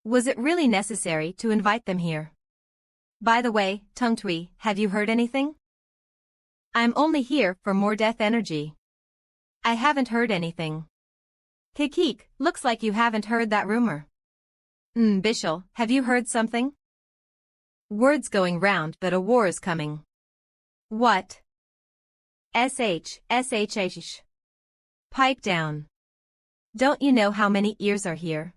Was it really necessary to invite them here? By the way, Tung Tui, have you heard anything? I'm only here for more death energy. I haven't heard anything. Kikik, looks like you haven't heard that rumor. Bishal, have you heard something? Word's going round that a war is coming. What? SH. Pipe down. Don't you know how many ears are here?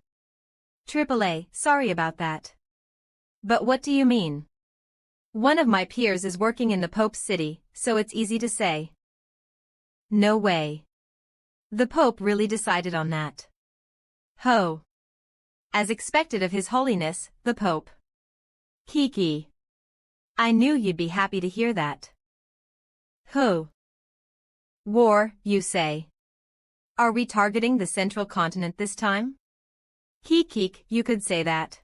AAA, sorry about that. But what do you mean? One of my peers is working in the Pope's city, so it's easy to say. No way. The Pope really decided on that. Ho. As expected of His Holiness, the Pope. Kiki. I knew you'd be happy to hear that. Who? War, you say? Are we targeting the central continent this time? Kikik, you could say that.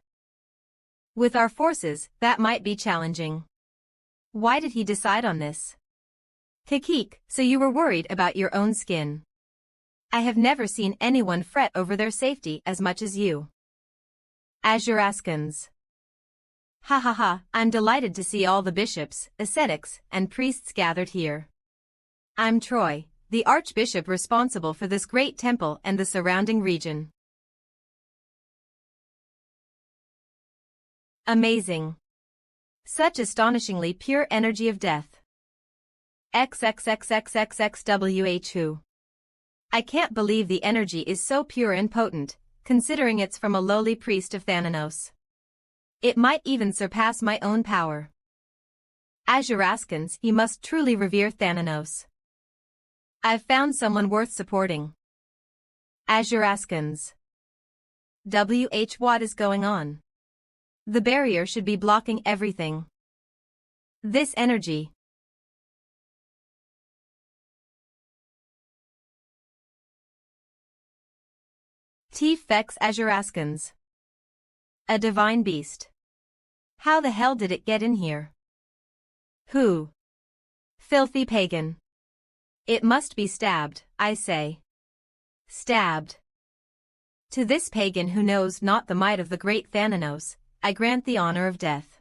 With our forces, that might be challenging. Why did he decide on this? Kikik, so you were worried about your own skin. I have never seen anyone fret over their safety as much as you. Azuraskans. Ha ha ha, I'm delighted to see all the bishops, ascetics, and priests gathered here. I'm Troy, the archbishop responsible for this great temple and the surrounding region. Amazing. Such astonishingly pure energy of death. XXXXXXWH. I can't believe the energy is so pure and potent, considering it's from a lowly priest of Thanos. It might even surpass my own power. Azuraskans, he must truly revere Thanos. I've found someone worth supporting. Azuraskans. What is going on? The barrier should be blocking everything. This energy. T-Fex Azuraskans. A divine beast. How the hell did it get in here? Who? Filthy pagan. It must be stabbed, I say. Stabbed. To this pagan who knows not the might of the great Thanos, I grant the honor of death.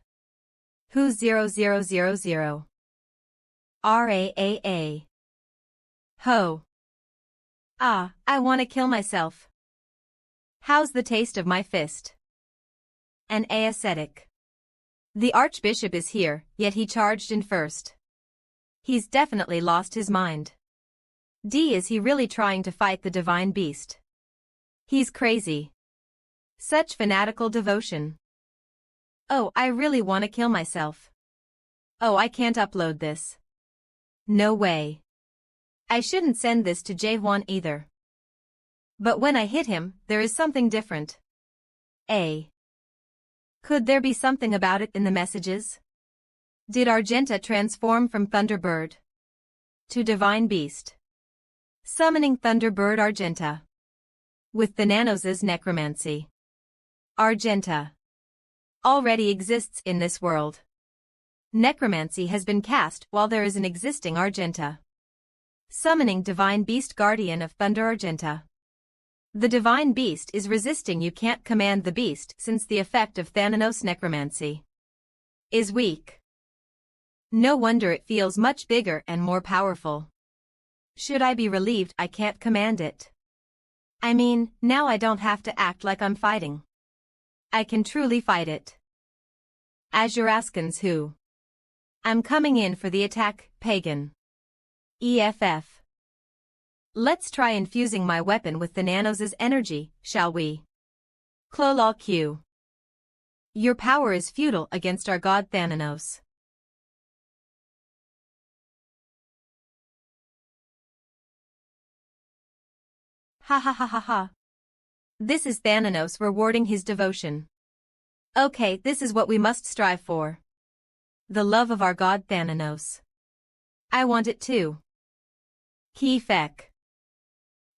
Who 0000. RAAA. Ho. Ah, I want to kill myself. How's the taste of my fist? An ascetic. The archbishop is here, yet he charged in first. He's definitely lost his mind. Is he really trying to fight the divine beast? He's crazy. Such fanatical devotion. Oh, I really want to kill myself. Oh, I can't upload this. No way. I shouldn't send this to Jaehwan either. But when I hit him, there is something different. Could there be something about it in the messages? Did Argenta transform from Thunderbird to Divine Beast? Summoning Thunderbird Argenta. With Thanos' Necromancy. Argenta already exists in this world. Necromancy has been cast while there is an existing Argenta. Summoning Divine Beast Guardian of Thunder Argenta. The Divine Beast is resisting. You can't command the beast since the effect of Thanos Necromancy is weak. No wonder it feels much bigger and more powerful. Should I be relieved I can't command it? I mean, now I don't have to act like I'm fighting. I can truly fight it. Azuraskans who? I'm coming in for the attack, pagan. EFF. Let's try infusing my weapon with Thanos' energy, shall we? Klolol Q. Your power is futile against our god Thanos. Ha ha ha ha ha. This is Thanos rewarding his devotion. Okay, this is what we must strive for. The love of our god Thanos. I want it too. Kefek.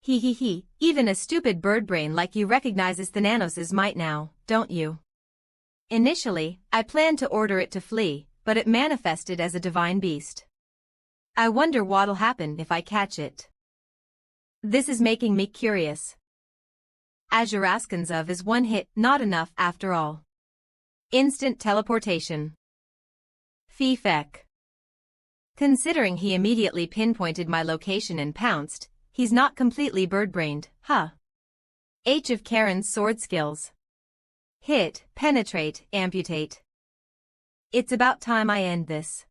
He, even a stupid bird brain like you recognizes Thanos' might now, don't you? Initially, I planned to order it to flee, but it manifested as a divine beast. I wonder what'll happen if I catch it. This is making me curious. Azuraskans of is one hit, not enough after all. Instant teleportation. Fee-feck. Considering he immediately pinpointed my location and pounced, he's not completely bird-brained, huh? H of Karen's sword skills. Hit, penetrate, amputate. It's about time I end this.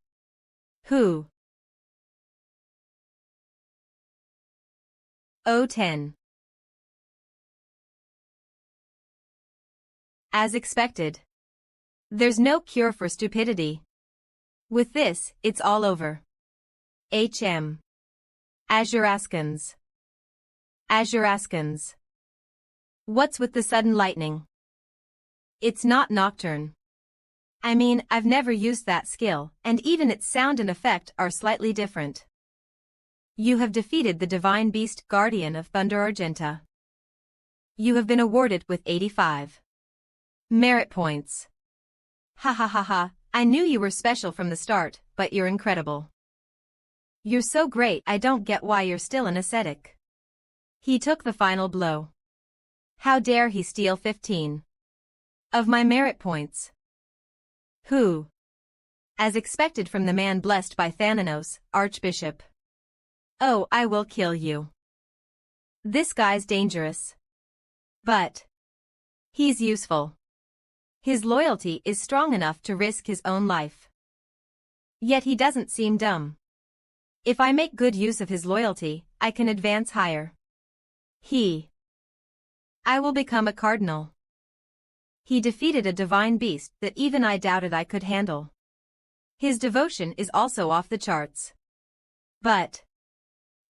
Who? 010. As expected. There's no cure for stupidity. With this, it's all over. HM. Azuraskans. Azuraskans. What's with the sudden lightning? It's not Nocturne. I mean, I've never used that skill, and even its sound and effect are slightly different. You have defeated the Divine Beast, Guardian of Thunder Argenta. You have been awarded with 85 merit points. Ha ha ha ha, I knew you were special from the start, but you're incredible. You're so great, I don't get why you're still an ascetic. He took the final blow. How dare he steal 15 of my merit points? Who? As expected from the man blessed by Thanos, Archbishop. Oh, I will kill you. This guy's dangerous. But he's useful. His loyalty is strong enough to risk his own life. Yet he doesn't seem dumb. If I make good use of his loyalty, I can advance higher. I will become a cardinal. He defeated a divine beast that even I doubted I could handle. His devotion is also off the charts. But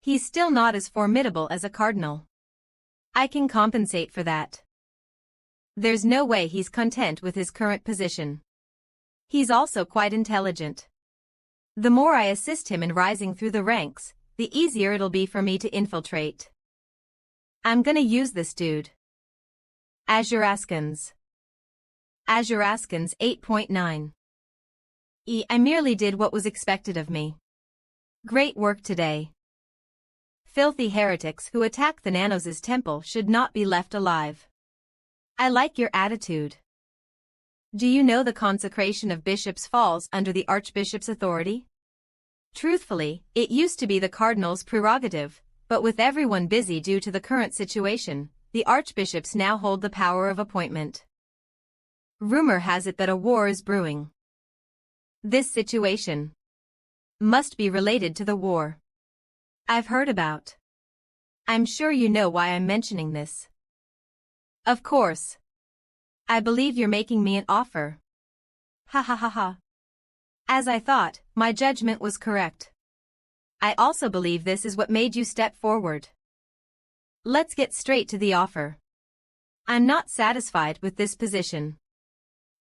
he's still not as formidable as a cardinal. I can compensate for that. There's no way he's content with his current position. He's also quite intelligent. The more I assist him in rising through the ranks, the easier it'll be for me to infiltrate. I'm gonna use this dude. Azuraskans. Azuraskans 8.9. I merely did what was expected of me. Great work today. Filthy heretics who attack the Nanos' temple should not be left alive. I like your attitude. Do you know the consecration of bishops falls under the Archbishop's authority? Truthfully, it used to be the Cardinal's prerogative, but with everyone busy due to the current situation, the Archbishops now hold the power of appointment. Rumor has it that a war is brewing. This situation must be related to the war I've heard about. I'm sure you know why I'm mentioning this. Of course. I believe you're making me an offer. Ha ha ha ha. As I thought, my judgment was correct. I also believe this is what made you step forward. Let's get straight to the offer. I'm not satisfied with this position.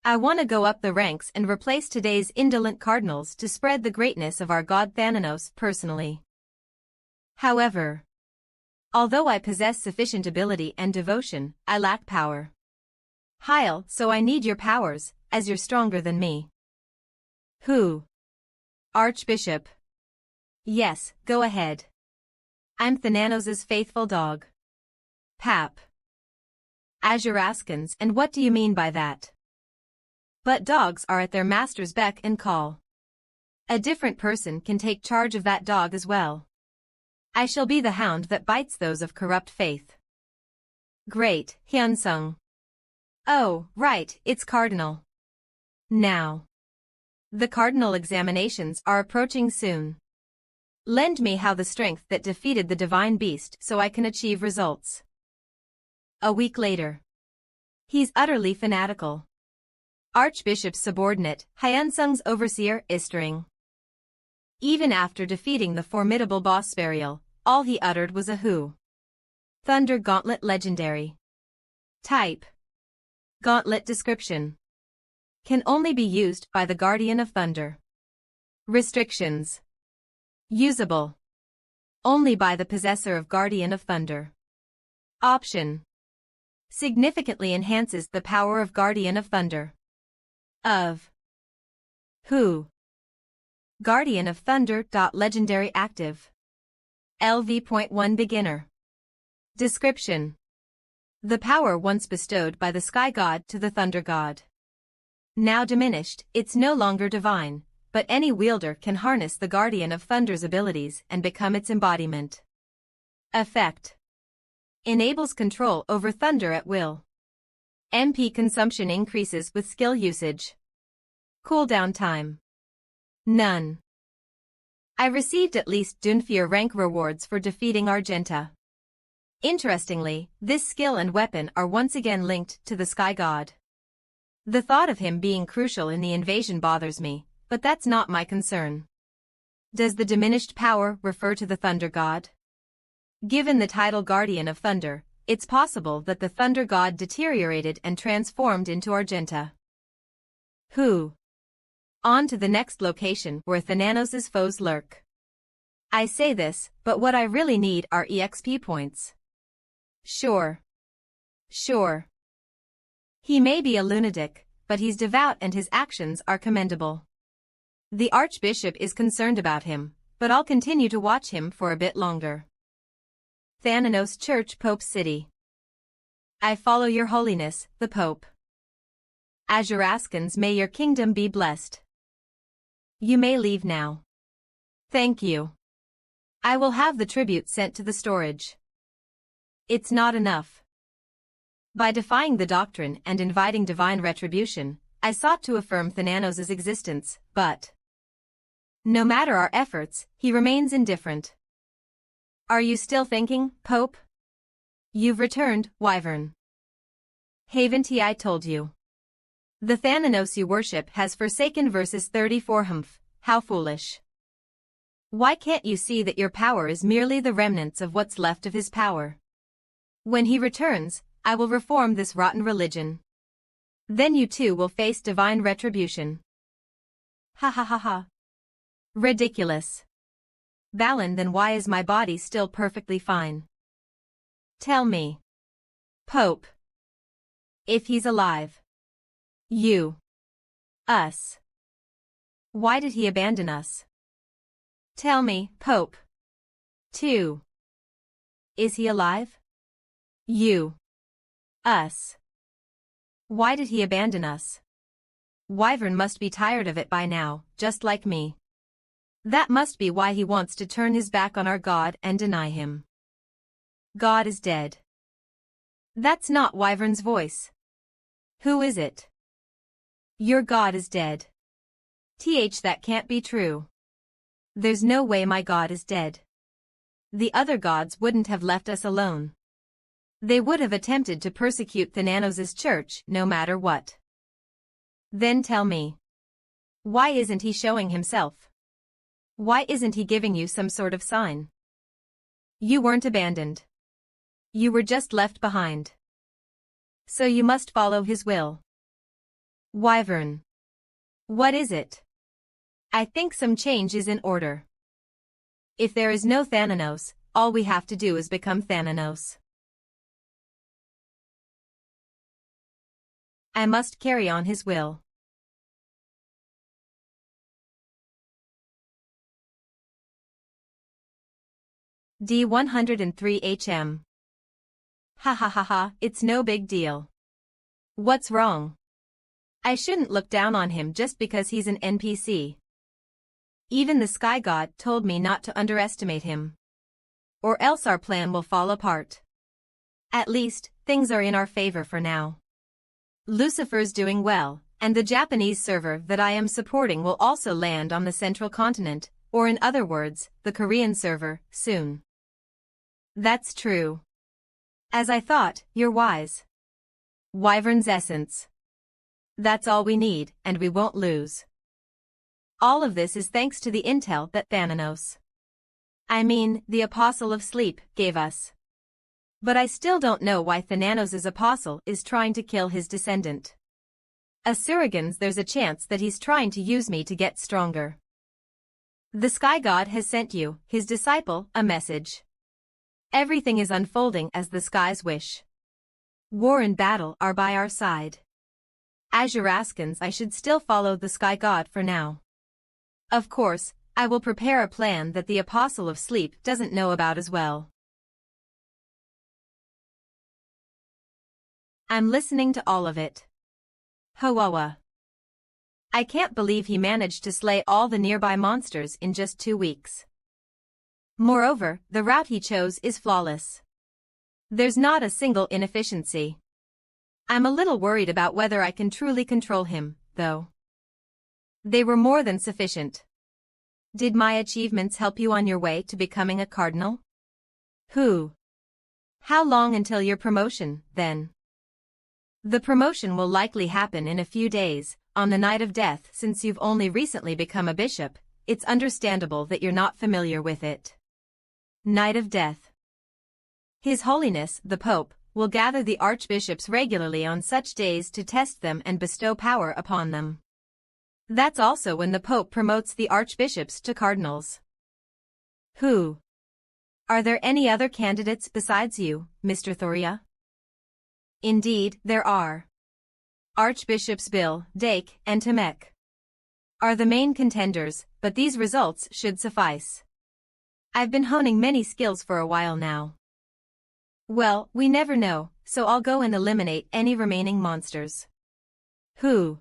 I want to go up the ranks and replace today's indolent cardinals to spread the greatness of our god Thanos personally. However, although I possess sufficient ability and devotion, I lack power. Heil, so I need your powers, as you're stronger than me. Who? Archbishop. Yes, go ahead. I'm Thanos' faithful dog. Pap. Azuraskans, and what do you mean by that? But dogs are at their master's beck and call. A different person can take charge of that dog as well. I shall be the hound that bites those of corrupt faith. Great, Hyunsung. Oh, right, it's Cardinal. Now. The Cardinal examinations are approaching soon. Lend me how the strength that defeated the Divine Beast so I can achieve results. A week later. He's utterly fanatical. Archbishop's subordinate, Hyunsung's overseer, Istring. Even after defeating the formidable boss Burial, all he uttered was a who. Thunder Gauntlet Legendary. Type. Gauntlet description. Can only be used by the Guardian of Thunder. Restrictions. Usable only by the possessor of Guardian of Thunder. Option. Significantly enhances the power of Guardian of Thunder. Of. Who? Guardian of Thunder. Legendary active. LV.1 Beginner. Description: the power once bestowed by the Sky God to the Thunder God. Now diminished, it's no longer divine, but any wielder can harness the Guardian of Thunder's abilities and become its embodiment. Effect: enables control over Thunder at will. MP consumption increases with skill usage. Cooldown time: none. I received at least Dunfir rank rewards for defeating Argenta. Interestingly, this skill and weapon are once again linked to the Sky God. The thought of him being crucial in the invasion bothers me, but that's not my concern. Does the diminished power refer to the Thunder God? Given the title Guardian of Thunder, it's possible that the Thunder God deteriorated and transformed into Argenta. On to the next location where Thanos' foes lurk. I say this, but what I really need are EXP points. Sure. He may be a lunatic, but he's devout and his actions are commendable. The Archbishop is concerned about him, but I'll continue to watch him for a bit longer. Thanos Church, Pope City. I follow your holiness, the Pope. Azuraskans, may your kingdom be blessed. You may leave now. Thank you. I will have the tribute sent to the storage. It's not enough. By defying the doctrine and inviting divine retribution, I sought to affirm Thanos' existence, but no matter our efforts, he remains indifferent. Are you still thinking, Pope? You've returned, Wyvern. Haven't I told you? The Thanos you worship has forsaken verses 34. How foolish. Why can't you see that your power is merely the remnants of what's left of his power? When he returns, I will reform this rotten religion. Then you too will face divine retribution. Ha. Ridiculous. Balin, then why is my body still perfectly fine? Tell me. Pope. If he's alive. You. Us. Why did he abandon us? Tell me, Pope. 2. Is he alive? You. Us. Why did he abandon us? Wyvern must be tired of it by now, just like me. That must be why he wants to turn his back on our God and deny him. God is dead. That's not Wyvern's voice. Who is it? Your God is dead. That can't be true. There's no way my God is dead. The other gods wouldn't have left us alone. They would have attempted to persecute Thanos' church no matter what. Then tell me. Why isn't he showing himself? Why isn't he giving you some sort of sign? You weren't abandoned. You were just left behind. So you must follow his will. Wyvern. What is it? I think some change is in order. If there is no Thanos, all we have to do is become Thanos. I must carry on his will. D103 HM. Ha, it's no big deal. What's wrong? I shouldn't look down on him just because he's an NPC. Even the Sky God told me not to underestimate him. Or else our plan will fall apart. At least, things are in our favor for now. Lucifer's doing well, and the Japanese server that I am supporting will also land on the central continent, or in other words, the Korean server, soon. That's true. As I thought, you're wise. Wyvern's essence. That's all we need, and we won't lose. All of this is thanks to the intel that the Apostle of Sleep, gave us. But I still don't know why Thanos' apostle is trying to kill his descendant. Asuragans, there's a chance that he's trying to use me to get stronger. The Sky God has sent you, his disciple, a message. Everything is unfolding as the skies wish. War and battle are by our side. Azuraskans, I should still follow the Sky God for now. Of course, I will prepare a plan that the Apostle of Sleep doesn't know about as well. I'm listening to all of it. Hawawa. I can't believe he managed to slay all the nearby monsters in just 2 weeks. Moreover, the route he chose is flawless. There's not a single inefficiency. I'm a little worried about whether I can truly control him, though. They were more than sufficient. Did my achievements help you on your way to becoming a cardinal? Who? How long until your promotion, then? The promotion will likely happen in a few days, on the night of death. Since you've only recently become a bishop, it's understandable that you're not familiar with it. Night of Death. His Holiness, the Pope, will gather the archbishops regularly on such days to test them and bestow power upon them. That's also when the Pope promotes the archbishops to cardinals. Who? Are there any other candidates besides you, Mr. Thoria? Indeed, there are. Archbishops Bill, Dake, and Tamek are the main contenders, but these results should suffice. I've been honing many skills for a while now. Well, we never know, so I'll go and eliminate any remaining monsters. Who?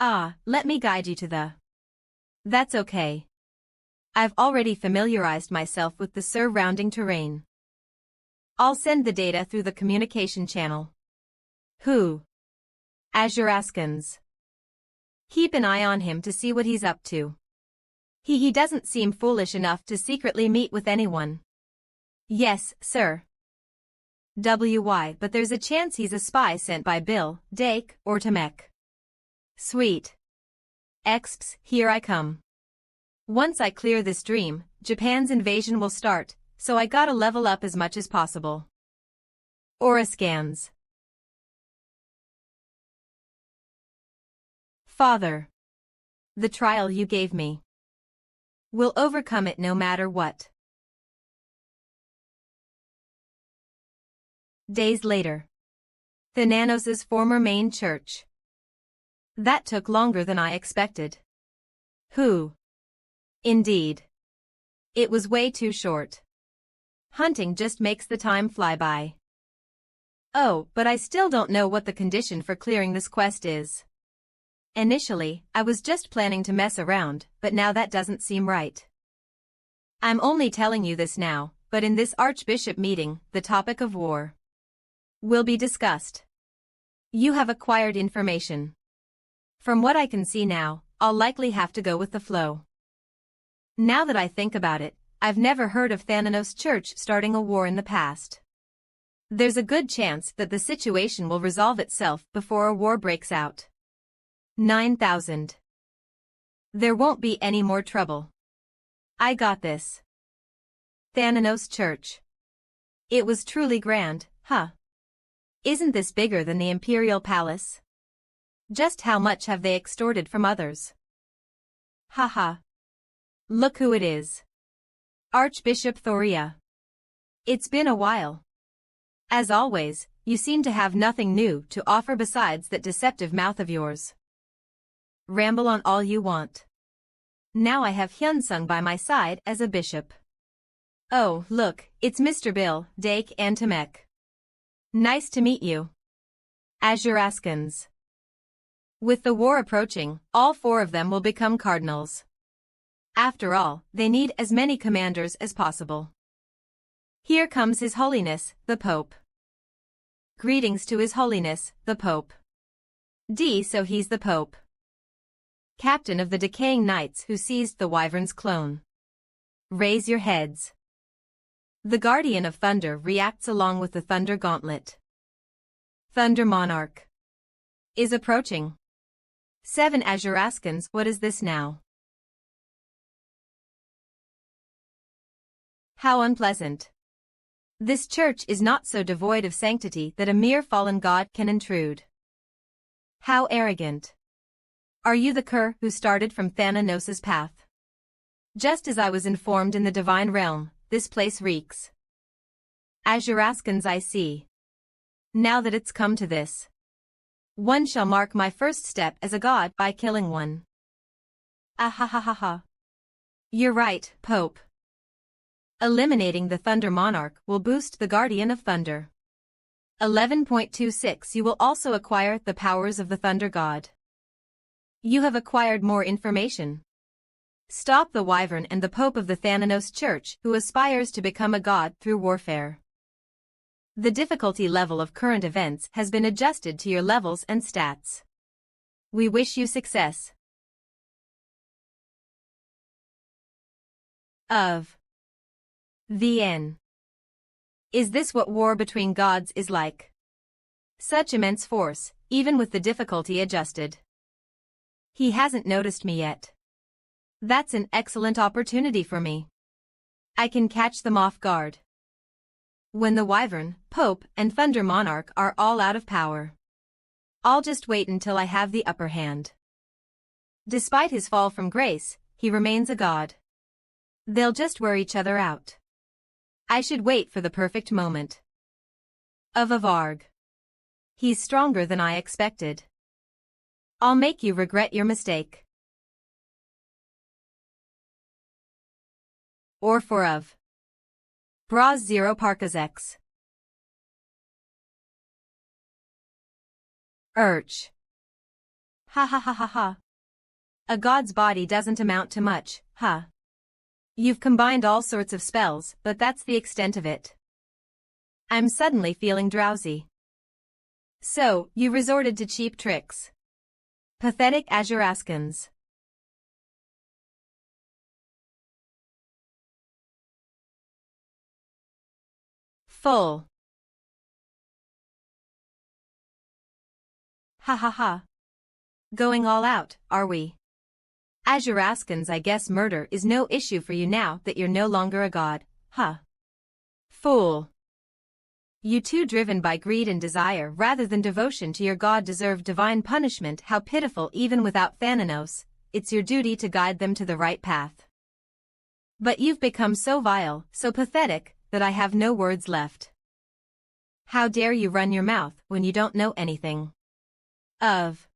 Let me guide you to the... That's okay. I've already familiarized myself with the surrounding terrain. I'll send the data through the communication channel. Who? Azuraskans. Keep an eye on him to see what he's up to. He doesn't seem foolish enough to secretly meet with anyone. Yes, sir. But there's a chance he's a spy sent by Bill, Dake, or Tamek. Sweet. Exps, here I come. Once I clear this dream, Japan's invasion will start, so I gotta level up as much as possible. Aura scans. Father. The trial you gave me. We'll overcome it no matter what. Days later. Thanos' former main church. That took longer than I expected. Who? Indeed. It was way too short. Hunting just makes the time fly by. Oh, but I still don't know what the condition for clearing this quest is. Initially, I was just planning to mess around, but now that doesn't seem right. I'm only telling you this now, but in this Archbishop meeting, the topic of war will be discussed. You have acquired information. From what I can see now, I'll likely have to go with the flow. Now that I think about it, I've never heard of Thanos Church starting a war in the past. There's a good chance that the situation will resolve itself before a war breaks out. 9,000. There won't be any more trouble. I got this. Thanos Church. It was truly grand, huh? Isn't this bigger than the Imperial Palace? Just how much have they extorted from others? Haha. Look who it is. Archbishop Thoria. It's been a while. As always, you seem to have nothing new to offer besides that deceptive mouth of yours. Ramble on all you want. Now I have Hyunsung by my side as a bishop. Oh, look, it's Mr. Bill, Dake and Tamek. Nice to meet you. Azuraskans. With the war approaching, all 4 of them will become cardinals. After all, they need as many commanders as possible. Here comes His Holiness, the Pope. Greetings to His Holiness, the Pope. So he's the Pope. Captain of the Decaying Knights who seized the Wyvern's clone. Raise your heads. The Guardian of Thunder reacts along with the Thunder Gauntlet. Thunder Monarch is approaching. 7 Azuraskans, what is this now? How unpleasant. This church is not so devoid of sanctity that a mere fallen god can intrude. How arrogant. Are you the cur who started from Thanos' path? Just as I was informed in the divine realm, this place reeks. Azuraskans, I see. Now that it's come to this, one shall mark my first step as a god by killing one. Ahahaha. You're right, Pope. Eliminating the Thunder Monarch will boost the Guardian of Thunder. 11.26 You will also acquire the powers of the Thunder God. You have acquired more information. Stop the Wyvern and the Pope of the Thanos Church who aspires to become a god through warfare. The difficulty level of current events has been adjusted to your levels and stats. We wish you success. Of the N. Is this what war between gods is like? Such immense force, even with the difficulty adjusted. He hasn't noticed me yet. That's an excellent opportunity for me. I can catch them off guard. When the Wyvern, Pope, and Thunder Monarch are all out of power. I'll just wait until I have the upper hand. Despite his fall from grace, he remains a god. They'll just wear each other out. I should wait for the perfect moment. Of a Varg. He's stronger than I expected. I'll make you regret your mistake. Or for of. Braz 0 Parkazex. Urch. Ha ha ha ha ha. A god's body doesn't amount to much, huh? You've combined all sorts of spells, but that's the extent of it. I'm suddenly feeling drowsy. So, you resorted to cheap tricks. Pathetic Azuraskans. Full. Ha ha ha. Going all out, are we? Azuraskans, I guess murder is no issue for you now that you're no longer a god, huh? Fool. You too driven by greed and desire rather than devotion to your god deserve divine punishment. How pitiful. Even without Thanos, it's your duty to guide them to the right path. But you've become so vile, so pathetic, that I have no words left. How dare you run your mouth when you don't know anything? Of.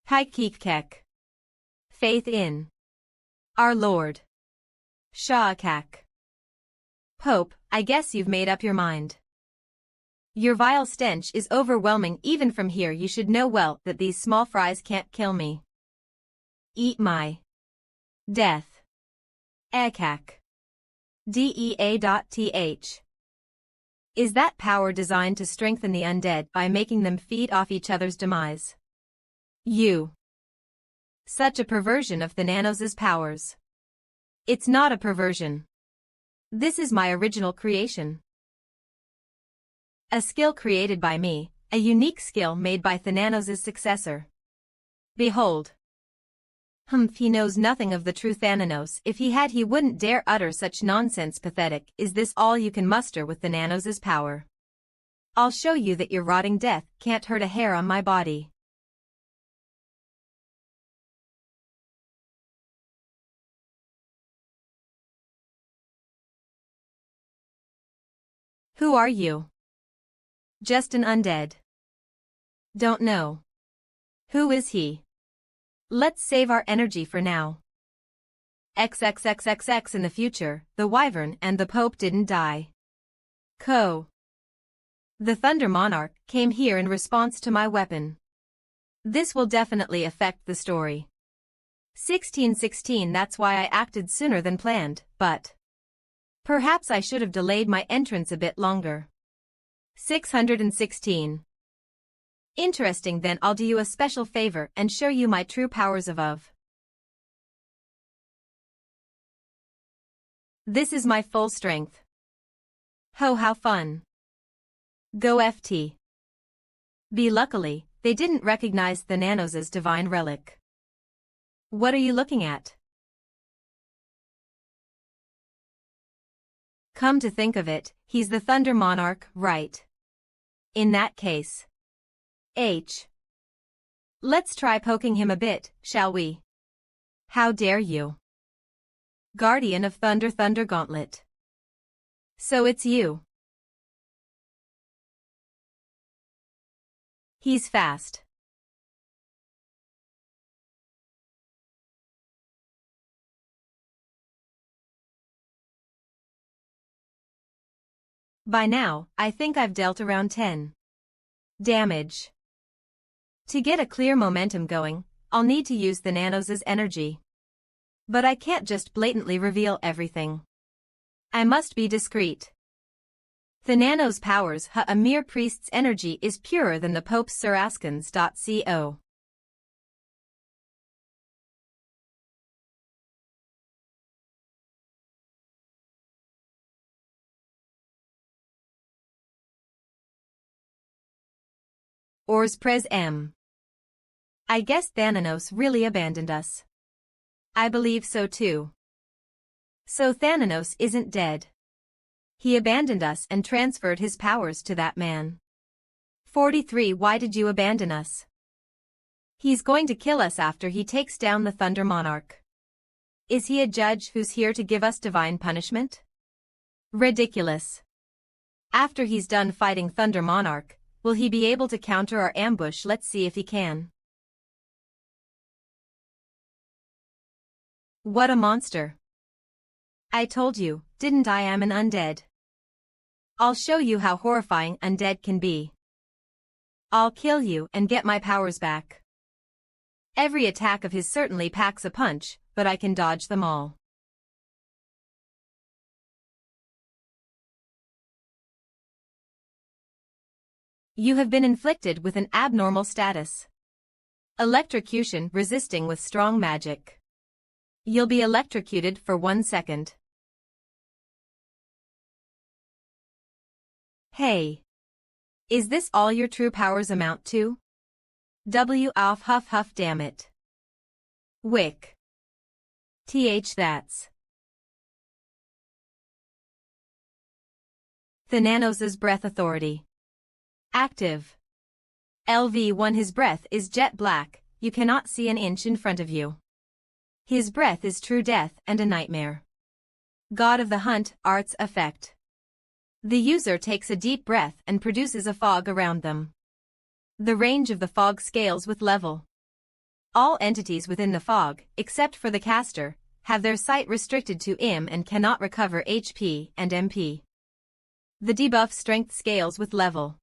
Haikikek. Faith in. Our Lord. Sha'akak. Pope, I guess you've made up your mind. Your vile stench is overwhelming. Even from here you should know well that these small fries can't kill me. Eat my death. Ekak. DEA.th. Is that power designed to strengthen the undead by making them feed off each other's demise? You. Such a perversion of Thanos' powers. It's not a perversion. This is my original creation. A skill created by me, a unique skill made by Thanos' successor. Behold. He knows nothing of the true Thanos. If he had, he wouldn't dare utter such nonsense. Pathetic. Is this all you can muster with Thanos' power? I'll show you that your rotting death can't hurt a hair on my body. Who are you? Just an undead. Don't know. Who is he? Let's save our energy for now. XXXXX in the future, the Wyvern and the Pope didn't die. The Thunder Monarch came here in response to my weapon. This will definitely affect the story. 1616 That's why I acted sooner than planned, but perhaps I should have delayed my entrance a bit longer. 616 Interesting. Then I'll do you a special favor and show you my true powers of. This is my full strength. Ho, how fun. Go FT. B. Luckily, they didn't recognize Thanos' divine relic. What are you looking at? Come to think of it, he's the Thunder Monarch, right? In that case. Let's try poking him a bit, shall we? How dare you? Guardian of Thunder Gauntlet. So it's you. He's fast. By now, I think I've dealt around 10 damage. To get a clear momentum going, I'll need to use the Thanos' energy. But I can't just blatantly reveal everything. I must be discreet. Thanos' powers, a mere priest's energy is purer than the Pope's Siraskins.co. Ors pres m. I guess Thanos really abandoned us. I believe so too. So Thanos isn't dead. He abandoned us and transferred his powers to that man. 43. Why did you abandon us? He's going to kill us after he takes down the Thunder Monarch. Is he a judge who's here to give us divine punishment? Ridiculous. After he's done fighting Thunder Monarch, will he be able to counter our ambush? Let's see if he can. What a monster. I told you, didn't I? I'm an undead. I'll show you how horrifying undead can be. I'll kill you and get my powers back. Every attack of his certainly packs a punch, but I can dodge them all. You have been inflicted with an abnormal status. Electrocution resisting with strong magic. You'll be electrocuted for 1 second. Hey. Is this all your true powers amount to? W off huff huff, damn it. Wick. That's. Thanos' breath authority. Active. LV1. His breath is jet black, you cannot see an inch in front of you. His breath is true death and a nightmare. God of the Hunt, arts effect. The user takes a deep breath and produces a fog around them. The range of the fog scales with level. All entities within the fog, except for the caster, have their sight restricted to IM and cannot recover HP and MP. The debuff strength scales with level.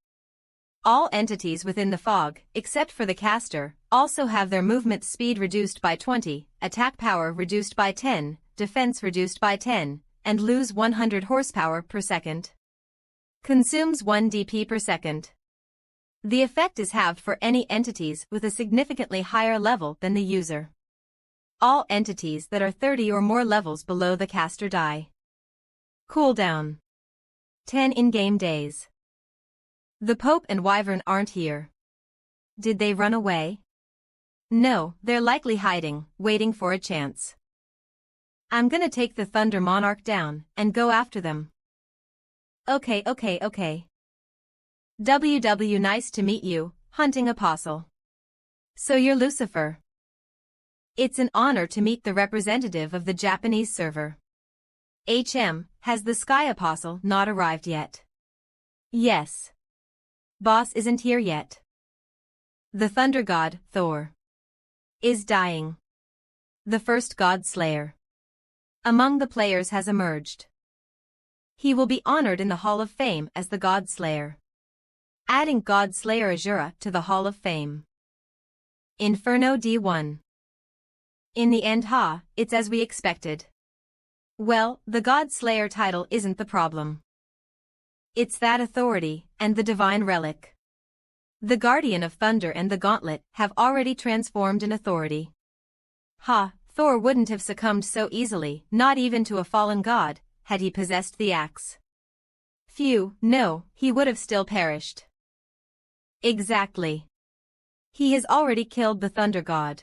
All entities within the fog, except for the caster, also have their movement speed reduced by 20, attack power reduced by 10, defense reduced by 10, and lose 100 horsepower per second. Consumes 1 DP per second. The effect is halved for any entities with a significantly higher level than the user. All entities that are 30 or more levels below the caster die. Cooldown. 10 in-game days. The Pope and Wyvern aren't here. Did they run away? No, they're likely hiding, waiting for a chance. I'm gonna take the Thunder Monarch down and go after them. Okay. WW, nice to meet you, Hunting Apostle. So you're Lucifer. It's an honor to meet the representative of the Japanese server. Has the Sky Apostle not arrived yet? Yes. Boss isn't here yet. The Thunder God, Thor, is dying. The first God Slayer among the players has emerged. He will be honored in the Hall of Fame as the God Slayer. Adding God Slayer Asura to the Hall of Fame. Inferno D1. In the end, it's as we expected. Well, the God Slayer title isn't the problem. It's that authority, and the divine relic. The Guardian of Thunder and the Gauntlet have already transformed in authority. Thor wouldn't have succumbed so easily, not even to a fallen god, had he possessed the axe. Phew, no, he would have still perished. Exactly. He has already killed the Thunder God.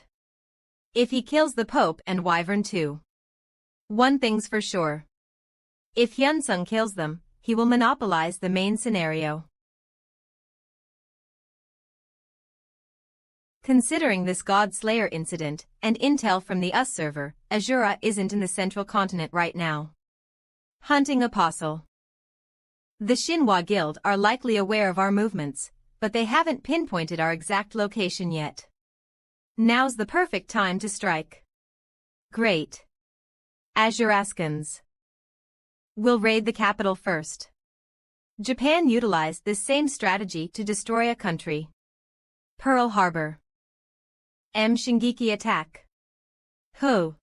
If he kills the Pope and Wyvern too. One thing's for sure. If Hyunsung kills them, he will monopolize the main scenario. Considering this God Slayer incident, and intel from the US server, Asura isn't in the central continent right now. Hunting Apostle. The Shinhwa Guild are likely aware of our movements, but they haven't pinpointed our exact location yet. Now's the perfect time to strike. Great. Azuraskans. We'll raid the capital first. Japan utilized this same strategy to destroy a country. Pearl Harbor. Shingeki attack. Ho.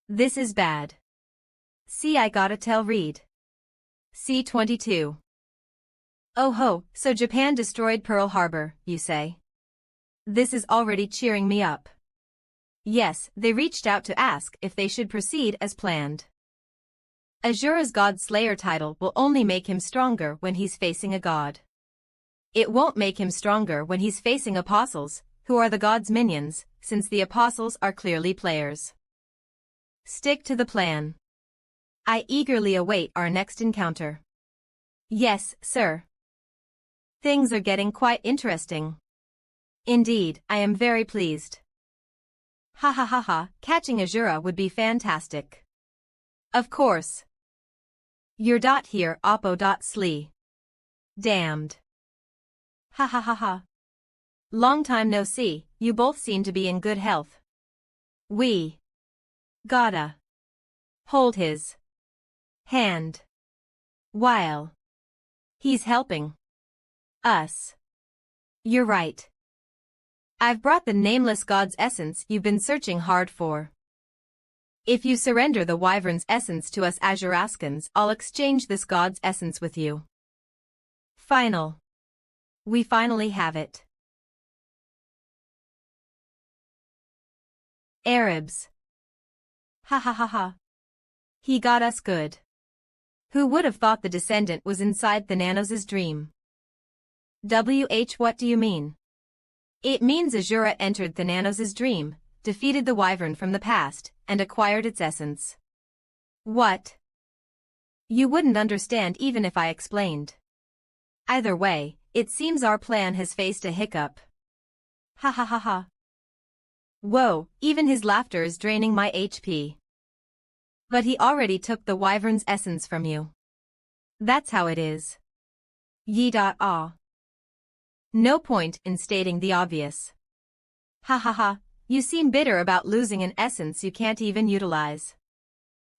This is bad. See, I gotta tell read. C-22. Oh ho, so Japan destroyed Pearl Harbor, you say? This is already cheering me up. Yes, they reached out to ask if they should proceed as planned. Asura's God Slayer title will only make him stronger when he's facing a god. It won't make him stronger when he's facing apostles, who are the god's minions, since the apostles are clearly players. Stick to the plan. I eagerly await our next encounter. Yes, sir. Things are getting quite interesting. Indeed, I am very pleased. Ha ha ha ha, catching Asura would be fantastic. Of course. Your dot here oppo.slee. Damned. Ha ha ha ha. Long time no see, you both seem to be in good health. We gotta hold his hand while he's helping us. You're right. I've brought the nameless god's essence you've been searching hard for. If you surrender the wyvern's essence to us Azuraskans, I'll exchange this god's essence with you. Final. We finally have it. Arabs. Ha ha ha ha. He got us good. Who would have thought the descendant was inside Thanos' dream? What do you mean? It means Asura entered Thanos' dream, defeated the wyvern from the past, and acquired its essence. What? You wouldn't understand even if I explained. Either way, it seems our plan has faced a hiccup. Ha ha ha ha. Whoa, even his laughter is draining my HP. But he already took the wyvern's essence from you. That's how it is. Ah. No point in stating the obvious. Ha ha ha, you seem bitter about losing an essence you can't even utilize.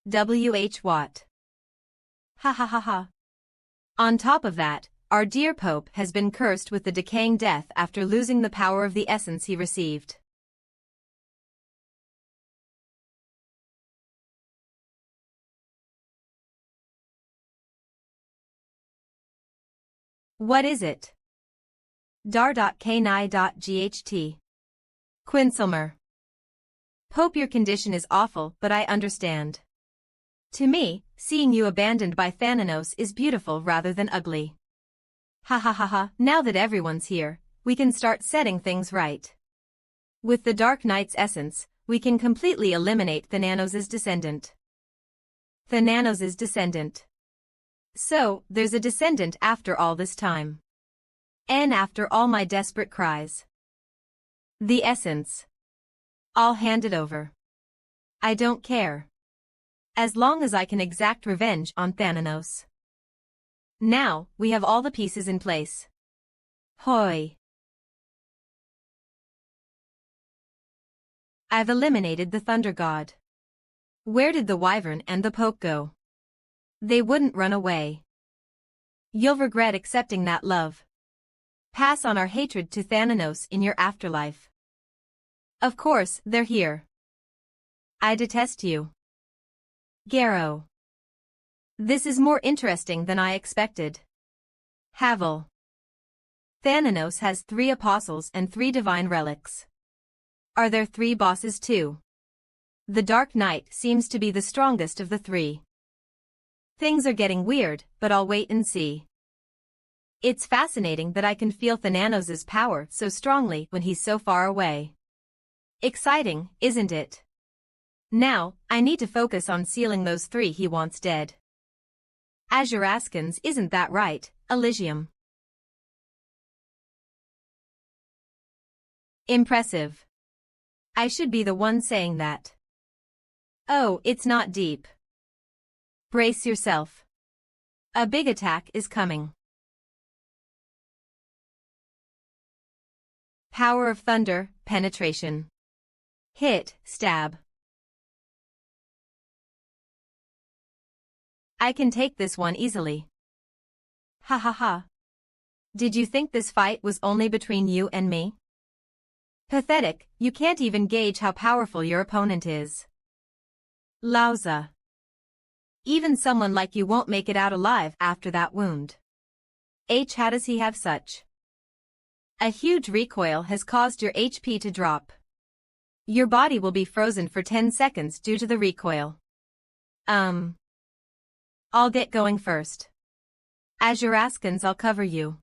What? Ha ha ha ha. On top of that, our dear Pope has been cursed with the decaying death after losing the power of the essence he received. What is it? Dar.kni.ght. Quinsilmer. Pope, your condition is awful, but I understand. To me, seeing you abandoned by Thanos is beautiful rather than ugly. Ha ha ha ha, now that everyone's here, we can start setting things right. With the Dark Knight's essence, we can completely eliminate Thanos' descendant. Thanos' descendant. So, there's a descendant after all this time. And after all my desperate cries. The essence. I'll hand it over. I don't care. As long as I can exact revenge on Thanos. Now, we have all the pieces in place. Hoi. I've eliminated the Thunder God. Where did the Wyvern and the Poke go? They wouldn't run away. You'll regret accepting that love. Pass on our hatred to Thanos in your afterlife. Of course, they're here. I detest you. Garrow. This is more interesting than I expected. Havel. Thanos has 3 apostles and 3 divine relics. Are there 3 bosses too? The Dark Knight seems to be the strongest of the 3. Things are getting weird, but I'll wait and see. It's fascinating that I can feel Thanos' power so strongly when he's so far away. Exciting, isn't it? Now, I need to focus on sealing those 3 he wants dead. Azuraskans, isn't that right, Elysium? Impressive. I should be the one saying that. Oh, it's not deep. Brace yourself. A big attack is coming. Power of Thunder, Penetration. Hit, stab. I can take this one easily. Ha ha ha. Did you think this fight was only between you and me? Pathetic, you can't even gauge how powerful your opponent is. Louza. Even someone like you won't make it out alive after that wound. How does he have such? A huge recoil has caused your HP to drop. Your body will be frozen for 10 seconds due to the recoil. I'll get going first. Azuraskans, I'll cover you.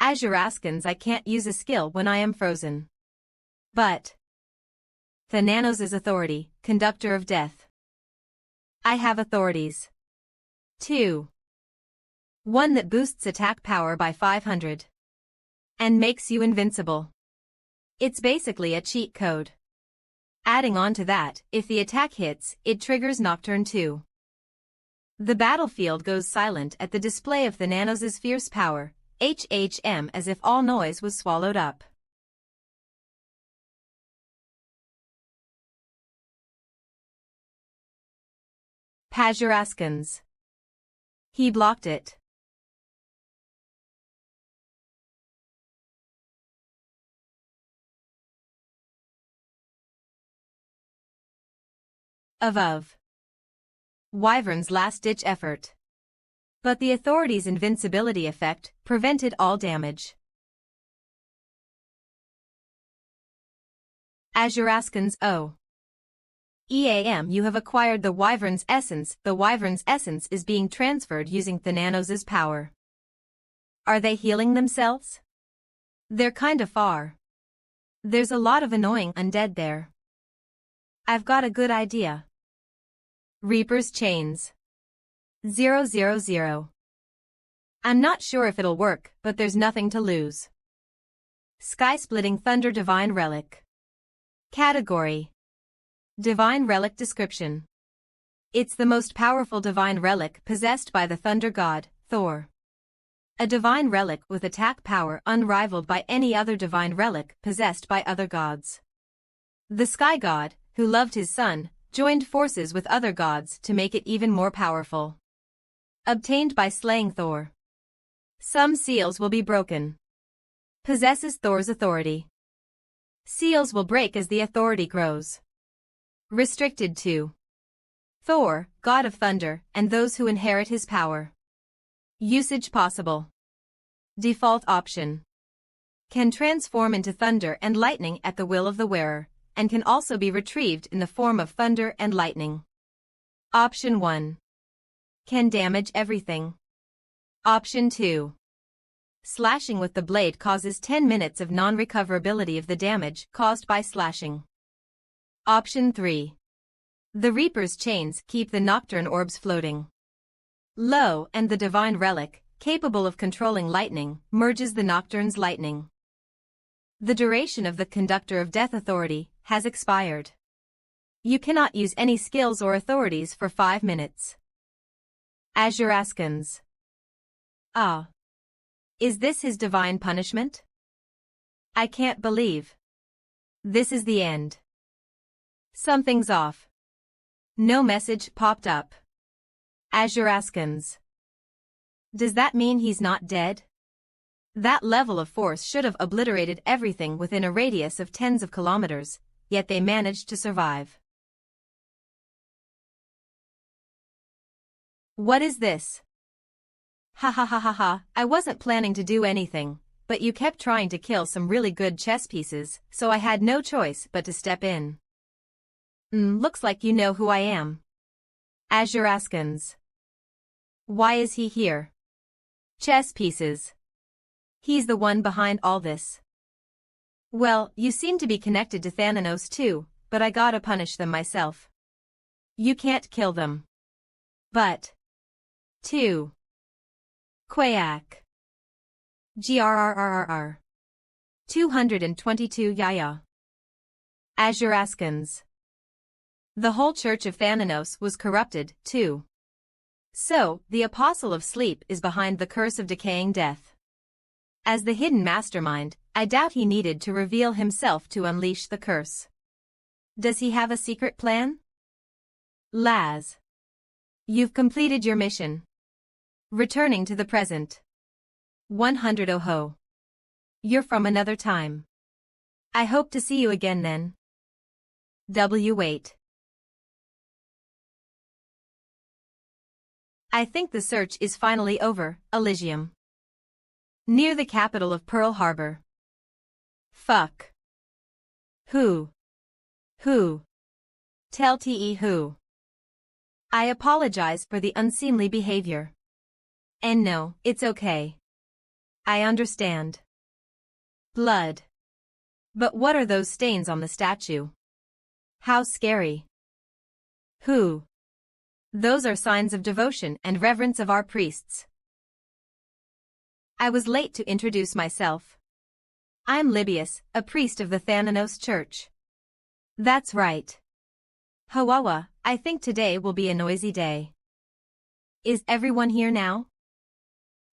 Azuraskans, I can't use a skill when I am frozen. But Thanos' authority, conductor of death. I have authorities. 2. One that boosts attack power by 500. And makes you invincible. It's basically a cheat code. Adding on to that, if the attack hits, it triggers Nocturne 2. The battlefield goes silent at the display of Thanos' fierce power, as if all noise was swallowed up. Azuraskans. He blocked it. Of Wyvern's last-ditch effort. But the authority's invincibility effect prevented all damage. Azuraskans. EAM, you have acquired the Wyvern's essence. The Wyvern's essence is being transferred using Thanos' power. Are they healing themselves? They're kinda far. There's a lot of annoying undead there. I've got a good idea. Reaper's Chains. 000. I'm not sure if it'll work, but there's nothing to lose. Sky-splitting Thunder Divine Relic. Category: Divine Relic. Description: it's the most powerful divine relic possessed by the Thunder God, Thor. A divine relic with attack power unrivaled by any other divine relic possessed by other gods. The Sky God, who loved his son, joined forces with other gods to make it even more powerful. Obtained by slaying Thor. Some seals will be broken. Possesses Thor's authority. Seals will break as the authority grows. Restricted to Thor, God of Thunder, and those who inherit his power. Usage possible. Default option. Can transform into thunder and lightning at the will of the wearer, and can also be retrieved in the form of thunder and lightning. Option 1. Can damage everything. Option 2. Slashing with the blade causes 10 minutes of non-recoverability of the damage caused by slashing. Option 3. The Reaper's Chains keep the Nocturne orbs floating low, and the Divine Relic, capable of controlling lightning, merges the Nocturne's lightning. The duration of the Conductor of Death authority has expired. You cannot use any skills or authorities for 5 minutes. Azuraskans. Is this his divine punishment? I can't believe this is the end. Something's off. No message popped up. Azuraskans. Does that mean he's not dead? That level of force should have obliterated everything within a radius of tens of kilometers, yet they managed to survive. What is this? Ha ha ha ha ha, I wasn't planning to do anything, but you kept trying to kill some really good chess pieces, so I had no choice but to step in. Looks like you know who I am. Azuraskans. Why is he here? Chess pieces. He's the one behind all this. Well, you seem to be connected to Thanos too, but I gotta punish them myself. You can't kill them. But 2. Quack. Grrrrrr. 222 Yaya. Azuraskans. The whole church of Thanos was corrupted, too. So, the Apostle of Sleep is behind the curse of decaying death. As the hidden mastermind, I doubt he needed to reveal himself to unleash the curse. Does he have a secret plan? Laz. You've completed your mission. Returning to the present. 100 Oho. You're from another time. I hope to see you again then. Wait. I think the search is finally over, Elysium. Near the capital of Pearl Harbor. Fuck. Who? Tell te who. I apologize for the unseemly behavior. And no, it's okay. I understand. Blood. But what are those stains on the statue? How scary. Who? Those are signs of devotion and reverence of our priests. I was late to introduce myself. I'm Libius, a priest of the Thanos Church. That's right. Hawawa, I think today will be a noisy day. Is everyone here now?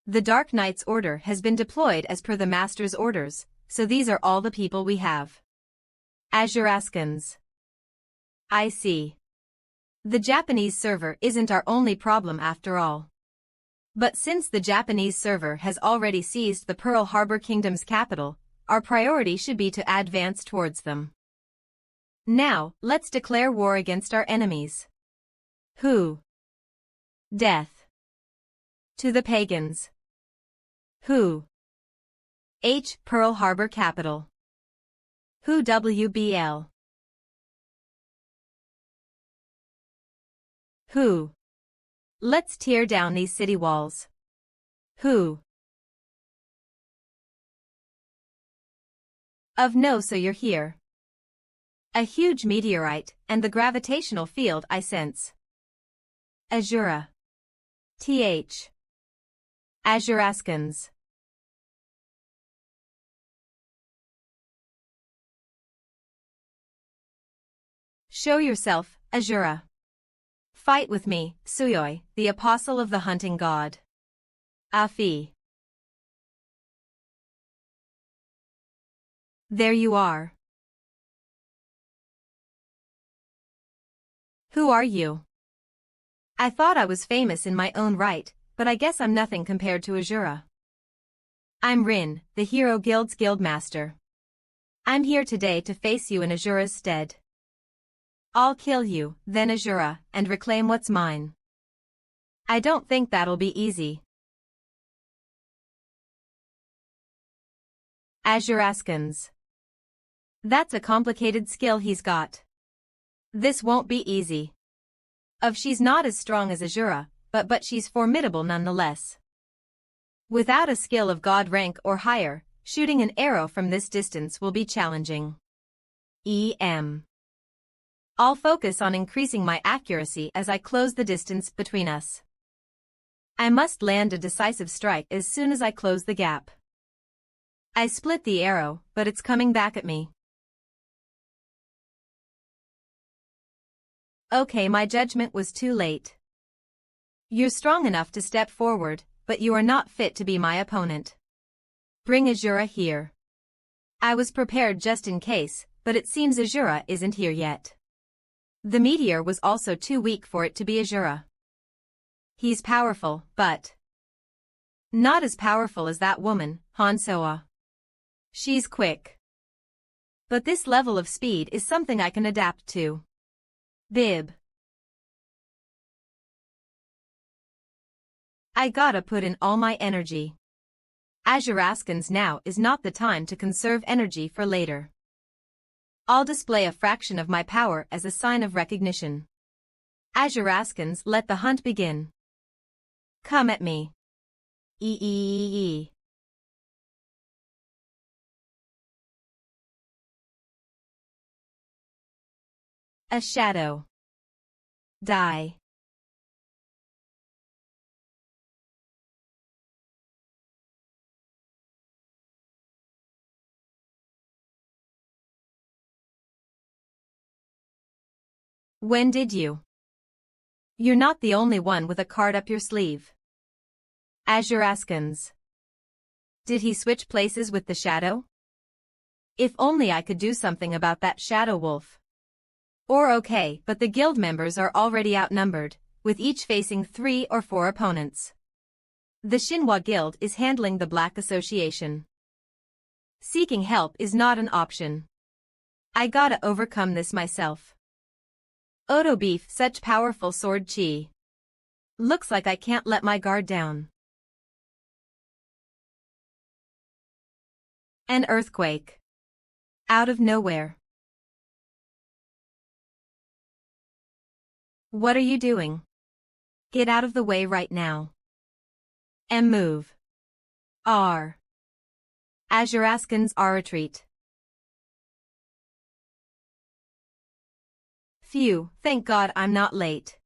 The Dark Knight's order has been deployed as per the Master's orders, so these are all the people we have. Azuraskans. I see. The Japanese server isn't our only problem after all. But since the Japanese server has already seized the Pearl Harbor Kingdom's capital, our priority should be to advance towards them. Now, let's declare war against our enemies. Who? Death. To the pagans. Who? Pearl Harbor capital. Who WBL? Who? Let's tear down these city walls. Who? Of no, so you're here. A huge meteorite, and the gravitational field I sense. Asura. Azuraskans. Show yourself, Asura. Fight with me, Suyoi, the apostle of the hunting god. Afi. There you are. Who are you? I thought I was famous in my own right, but I guess I'm nothing compared to Asura. I'm Rin, the Hero Guild's guildmaster. I'm here today to face you in Asura's stead. I'll kill you, then Asura, and reclaim what's mine. I don't think that'll be easy. Azuraskans. That's a complicated skill he's got. This won't be easy. She's not as strong as Asura, but she's formidable nonetheless. Without a skill of god rank or higher, shooting an arrow from this distance will be challenging. I'll focus on increasing my accuracy as I close the distance between us. I must land a decisive strike as soon as I close the gap. I split the arrow, but it's coming back at me. Okay, my judgment was too late. You're strong enough to step forward, but you are not fit to be my opponent. Bring Asura here. I was prepared just in case, but it seems Asura isn't here yet. The meteor was also too weak for it to be Asura. He's powerful, but not as powerful as that woman, Hansoa. She's quick. But this level of speed is something I can adapt to. Bib. I gotta put in all my energy. Azuraskans, now is not the time to conserve energy for later. I'll display a fraction of my power as a sign of recognition. Azuraskans, let the hunt begin. Come at me. A shadow. Die. When did you? You're not the only one with a card up your sleeve. Azuraskans. Did he switch places with the shadow? If only I could do something about that shadow wolf. Or okay, but the guild members are already outnumbered, with each facing 3 or 4 opponents. The Shinhwa Guild is handling the Black Association. Seeking help is not an option. I gotta overcome this myself. Odo Beef, such powerful sword chi. Looks like I can't let my guard down. An earthquake. Out of nowhere. What are you doing? Get out of the way right now. M move. R. Azuraskans are retreat. Phew, thank God I'm not late.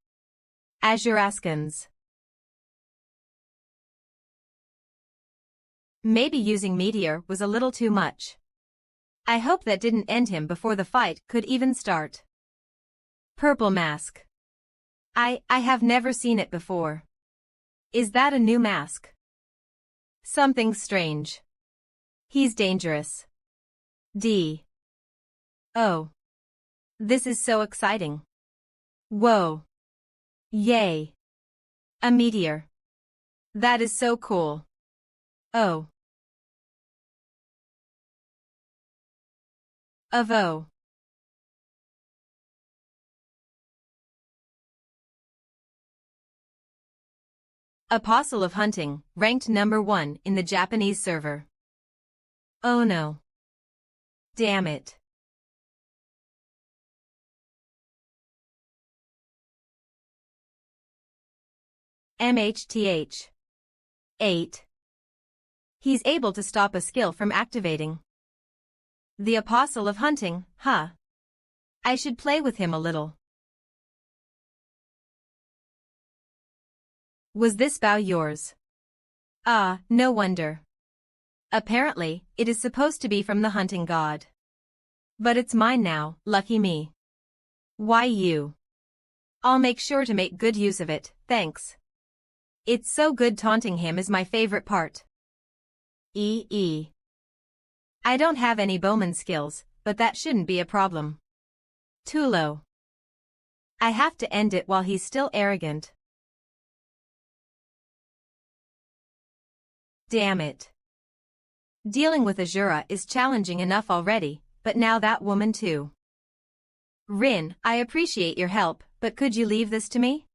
Azuraskans. Maybe using Meteor was a little too much. I hope that didn't end him before the fight could even start. Purple mask. I have never seen it before. Is that a new mask? Something strange. He's dangerous. D. Oh. This is so exciting. Whoa. Yay. A meteor. That is so cool. Oh. Oh. Apostle of Hunting, ranked number 1 in the Japanese server. Oh no. Damn it. MHTH. 8. He's able to stop a skill from activating. The Apostle of Hunting, huh? I should play with him a little. Was this bow yours? Ah, no wonder. Apparently, it is supposed to be from the hunting god. But it's mine now, lucky me. Why you? I'll make sure to make good use of it, thanks. It's so good. Taunting him is my favorite part. I don't have any bowman skills, but that shouldn't be a problem. Too low. I have to end it while he's still arrogant. Damn it. Dealing with Asura is challenging enough already, but now that woman too. Rin, I appreciate your help, but could you leave this to me?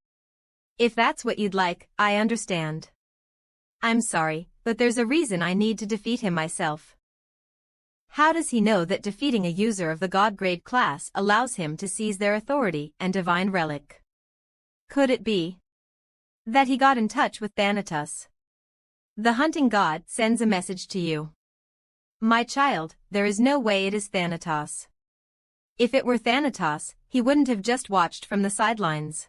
If that's what you'd like, I understand. I'm sorry, but there's a reason I need to defeat him myself. How does he know that defeating a user of the God-grade class allows him to seize their authority and divine relic? Could it be that he got in touch with Thanatos? The hunting god sends a message to you. My child, there is no way it is Thanatos. If it were Thanatos, he wouldn't have just watched from the sidelines.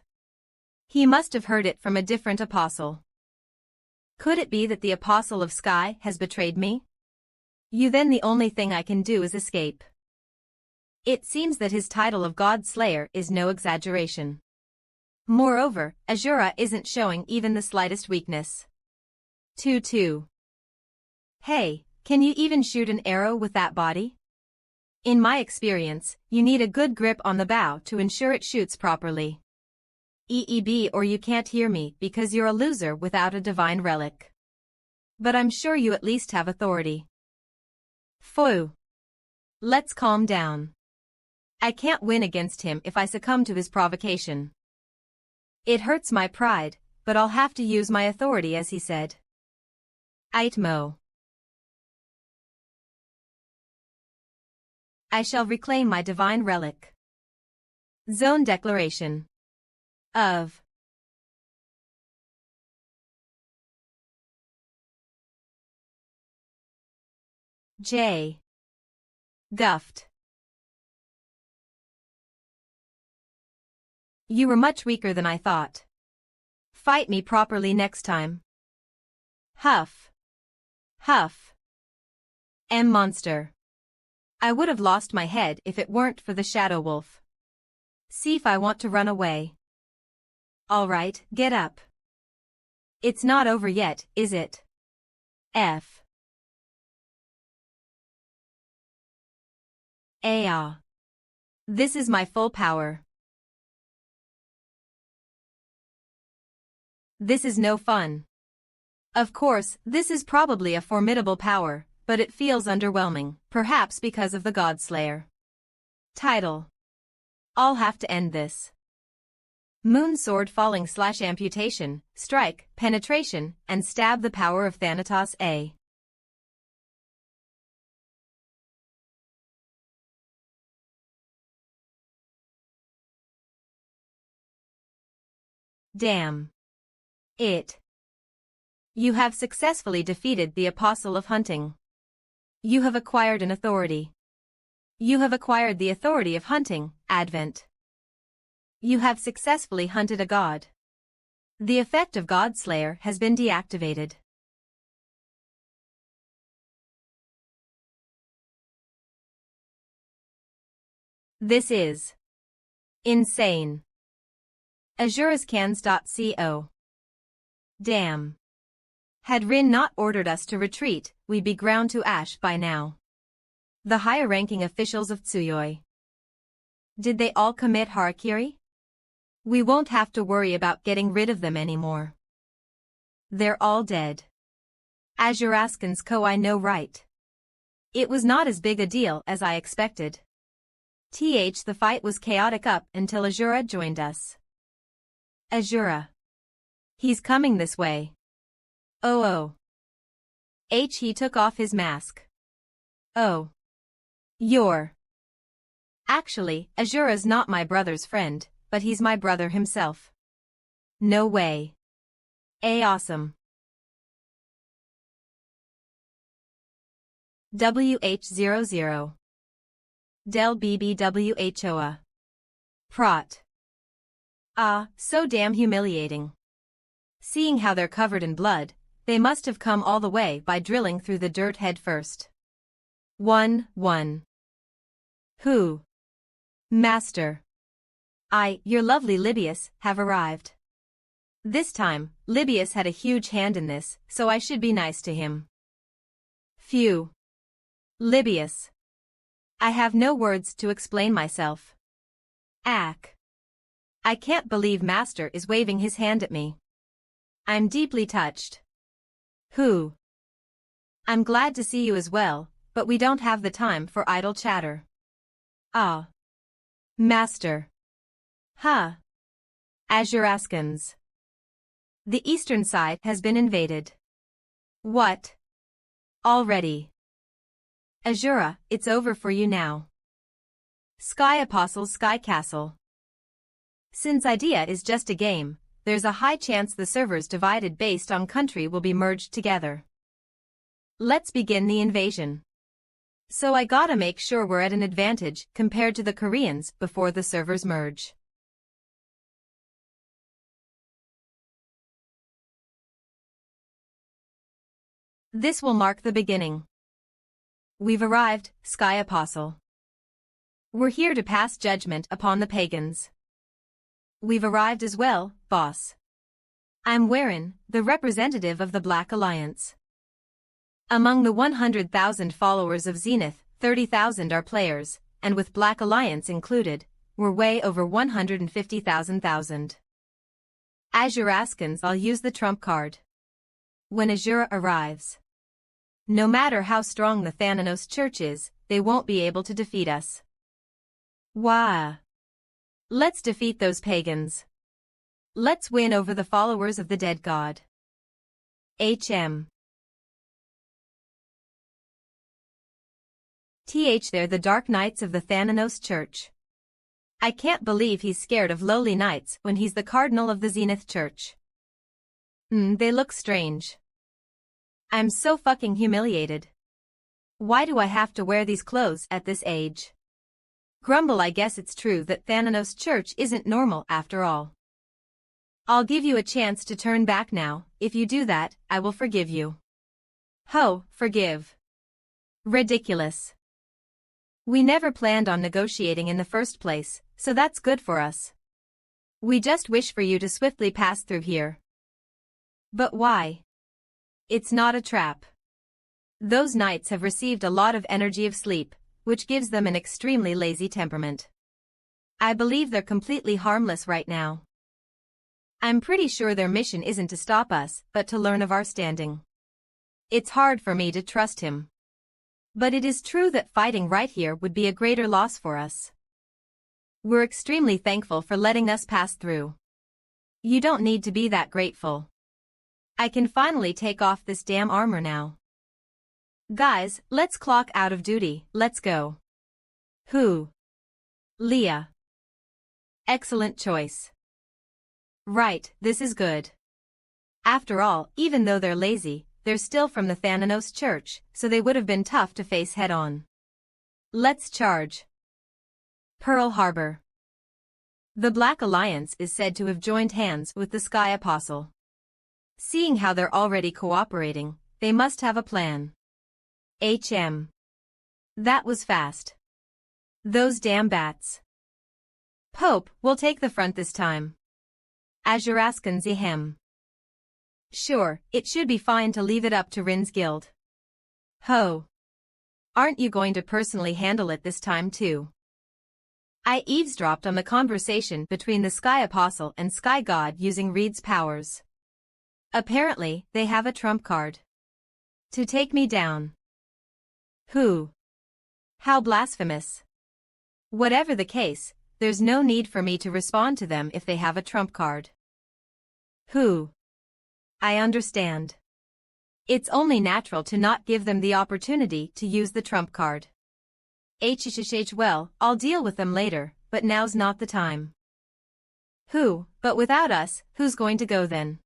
He must have heard it from a different apostle. Could it be that the Apostle of Sky has betrayed me? Then the only thing I can do is escape. It seems that his title of God Slayer is no exaggeration. Moreover, Asura isn't showing even the slightest weakness. 2-2. Hey, can you even shoot an arrow with that body? In my experience, you need a good grip on the bow to ensure it shoots properly. EEB, or you can't hear me because you're a loser without a divine relic. But I'm sure you at least have authority. Phew. Let's calm down. I can't win against him if I succumb to his provocation. It hurts my pride, but I'll have to use my authority as he said. Aitmo. I shall reclaim my divine relic. Zone declaration. Of. J. Guffed. You were much weaker than I thought. Fight me properly next time. Huff. Huff. M monster. I would have lost my head if it weren't for the shadow wolf. See if I want to run away. Alright, get up. It's not over yet, is it? F. Ah. This is my full power. This is no fun. Of course, this is probably a formidable power, but it feels underwhelming, perhaps because of the Godslayer title. I'll have to end this. Moon sword falling / amputation, strike, penetration, and stab the power of Thanatos A. Damn it. You have successfully defeated the Apostle of Hunting. You have acquired an authority. You have acquired the authority of hunting, Advent. You have successfully hunted a god. The effect of Godslayer has been deactivated. This is insane. Azurescans.co. Damn. Had Rin not ordered us to retreat, we'd be ground to ash by now. The higher-ranking officials of Tsuyoi. Did they all commit harakiri? We won't have to worry about getting rid of them anymore. They're all dead. Azuraskans Co. I know, right? It was not as big a deal as I expected. The fight was chaotic up until Asura joined us. Asura. He's coming this way. Oh. He took off his mask. Oh. You're. Actually, Asura's not my brother's friend, but he's my brother himself. No way. Awesome. WH00. Del BBWHOA. Prot. So damn humiliating. Seeing how they're covered in blood, they must have come all the way by drilling through the dirt head first. 1. Who? Master. Your lovely Libius, have arrived. This time, Libius had a huge hand in this, so I should be nice to him. Phew. Libius. I have no words to explain myself. I can't believe Master is waving his hand at me. I'm deeply touched. Who? I'm glad to see you as well, but we don't have the time for idle chatter. Master. Azuraskans. The eastern side has been invaded. What? Already? Asura, it's over for you now. Sky Apostles Sky Castle. Since idea is just a game, there's a high chance the servers divided based on country will be merged together. Let's begin the invasion. So I gotta make sure we're at an advantage compared to the Koreans before the servers merge. This will mark the beginning. We've arrived, Sky Apostle. We're here to pass judgment upon the pagans. We've arrived as well, boss. I'm Warren, the representative of the Black Alliance. Among the 100,000 followers of Zenith, 30,000 are players, and with Black Alliance included, we're way over 150,000. Azuraskans, I'll use the trump card. When Asura arrives. No matter how strong the Thanos Church is, they won't be able to defeat us. Wah! Let's defeat those pagans. Let's win over the followers of the dead god. HM. They're the Dark Knights of the Thanos Church. I can't believe he's scared of lowly knights when he's the cardinal of the Zenith Church. They look strange. I'm so fucking humiliated. Why do I have to wear these clothes at this age? Grumble, I guess it's true that Thanos Church isn't normal after all. I'll give you a chance to turn back now. If you do that, I will forgive you. Forgive. Ridiculous. We never planned on negotiating in the first place, so that's good for us. We just wish for you to swiftly pass through here. But why? It's not a trap. Those knights have received a lot of energy of sleep, which gives them an extremely lazy temperament. I believe they're completely harmless right now. I'm pretty sure their mission isn't to stop us, but to learn of our standing. It's hard for me to trust him. But it is true that fighting right here would be a greater loss for us. We're extremely thankful for letting us pass through. You don't need to be that grateful. I can finally take off this damn armor now. Guys, let's clock out of duty, let's go. Who? Leah. Excellent choice. Right, this is good. After all, even though they're lazy, they're still from the Thanos church, so they would have been tough to face head-on. Let's charge. Pearl Harbor. The Black Alliance is said to have joined hands with the Sky Apostle. Seeing how they're already cooperating, they must have a plan. That was fast. Those damn bats. Pope, we'll take the front this time. Azuraskan's Ahamd. Sure, it should be fine to leave it up to Rin's guild. Ho. Aren't you going to personally handle it this time too? I eavesdropped on the conversation between the Sky Apostle and Sky God using Reed's powers. Apparently, they have a trump card. To take me down. Who? How blasphemous. Whatever the case, there's no need for me to respond to them if they have a trump card. Who? I understand. It's only natural to not give them the opportunity to use the trump card. Well, I'll deal with them later, but now's not the time. Who, but without us, who's going to go then?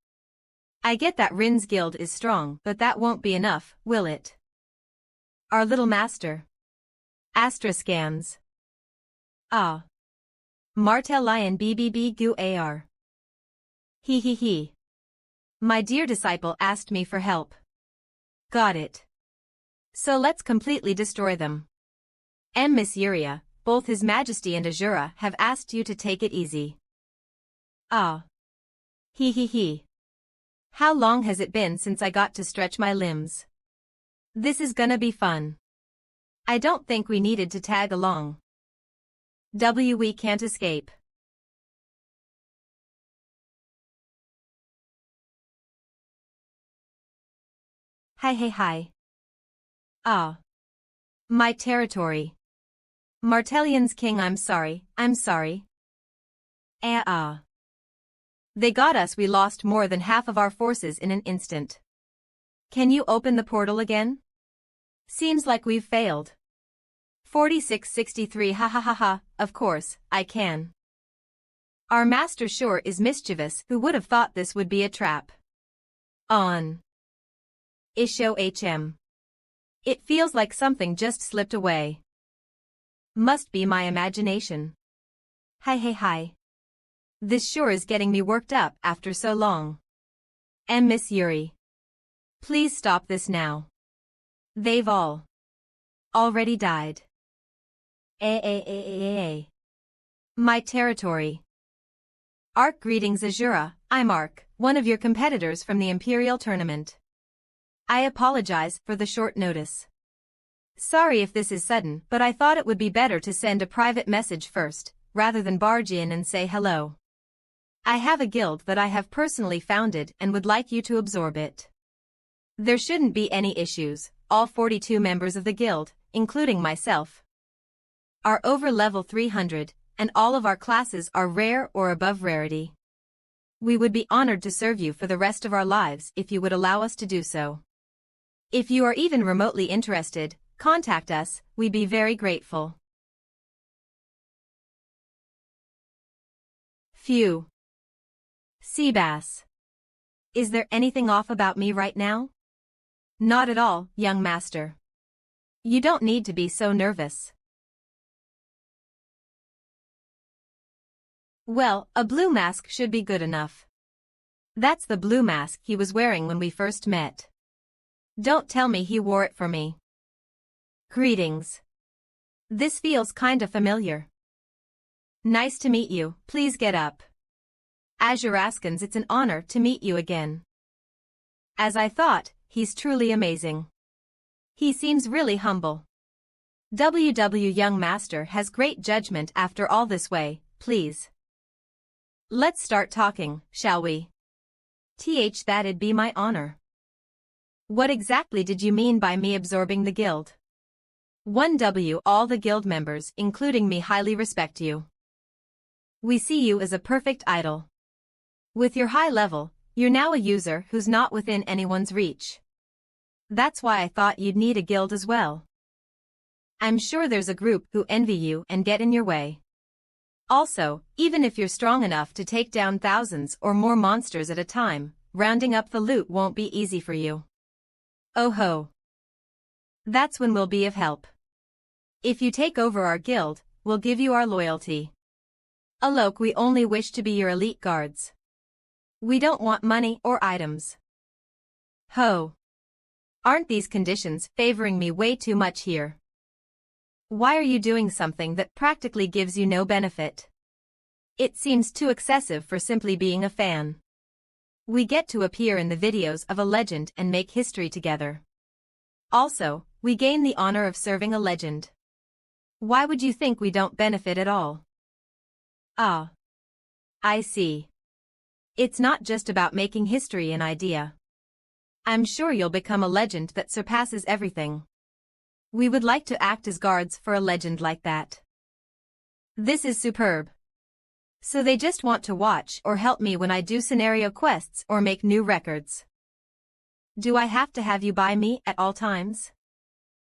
I get that Rin's guild is strong, but that won't be enough, will it? Our little master. Astra scans. Ah. Martel Lion BBB Gu AR. He. My dear disciple asked me for help. Got it. So let's completely destroy them. Miss Yuria, both His Majesty and Asura have asked you to take it easy. Ah. He. How long has it been since I got to stretch my limbs? This is gonna be fun. I don't think we needed to tag along. We can't escape. Hi. Ah. My territory. Martellion's king, I'm sorry. They got us, we lost more than half of our forces in an instant. Can you open the portal again? Seems like we've failed. 4663 ha, of course, I can. Our master sure is mischievous, who would have thought this would be a trap. On. Isho It feels like something just slipped away. Must be my imagination. Hi. This sure is getting me worked up after so long. Miss Yuri. Please stop this now. They've all already died. My territory. Arc greetings Asura, I'm Arc, one of your competitors from the Imperial Tournament. I apologize for the short notice. Sorry if this is sudden, but I thought it would be better to send a private message first, rather than barge in and say hello. I have a guild that I have personally founded and would like you to absorb it. There shouldn't be any issues, all 42 members of the guild, including myself, are over level 300, and all of our classes are rare or above rarity. We would be honored to serve you for the rest of our lives if you would allow us to do so. If you are even remotely interested, contact us, we'd be very grateful. Phew. Seabass. Is there anything off about me right now? Not at all, young master. You don't need to be so nervous. Well, a blue mask should be good enough. That's the blue mask he was wearing when we first met. Don't tell me he wore it for me. Greetings. This feels kinda familiar. Nice to meet you, please get up. Azuraskans, it's an honor to meet you again. As I thought, he's truly amazing. He seems really humble. Young master has great judgment after all this way, please. Let's start talking, shall we? That'd be my honor. What exactly did you mean by me absorbing the guild? 1W All the guild members, including me, highly respect you. We see you as a perfect idol. With your high level, you're now a user who's not within anyone's reach. That's why I thought you'd need a guild as well. I'm sure there's a group who envy you and get in your way. Also, even if you're strong enough to take down thousands or more monsters at a time, rounding up the loot won't be easy for you. Oh ho. That's when we'll be of help. If you take over our guild, we'll give you our loyalty. Alok, we only wish to be your elite guards. We don't want money or items. Ho. Aren't these conditions favoring me way too much here? Why are you doing something that practically gives you no benefit? It seems too excessive for simply being a fan. We get to appear in the videos of a legend and make history together. Also, we gain the honor of serving a legend. Why would you think we don't benefit at all? Ah. I see. It's not just about making history an idea. I'm sure you'll become a legend that surpasses everything. We would like to act as guards for a legend like that. This is superb. So they just want to watch or help me when I do scenario quests or make new records. Do I have to have you by me at all times?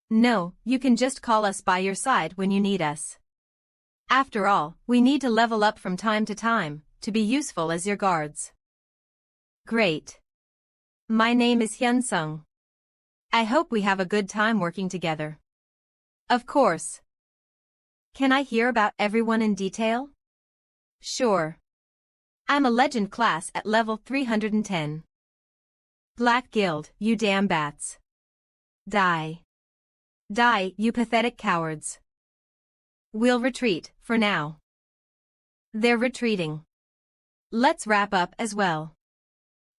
No, you can just call us by your side when you need us. After all, we need to level up from time to time, to be useful as your guards. Great. My name is Hyun Sung. I hope we have a good time working together. Of course. Can I hear about everyone in detail? Sure. I'm a legend class at level 310. Black Guild, you damn bats. Die. Die, you pathetic cowards. We'll retreat, for now. They're retreating. Let's wrap up as well.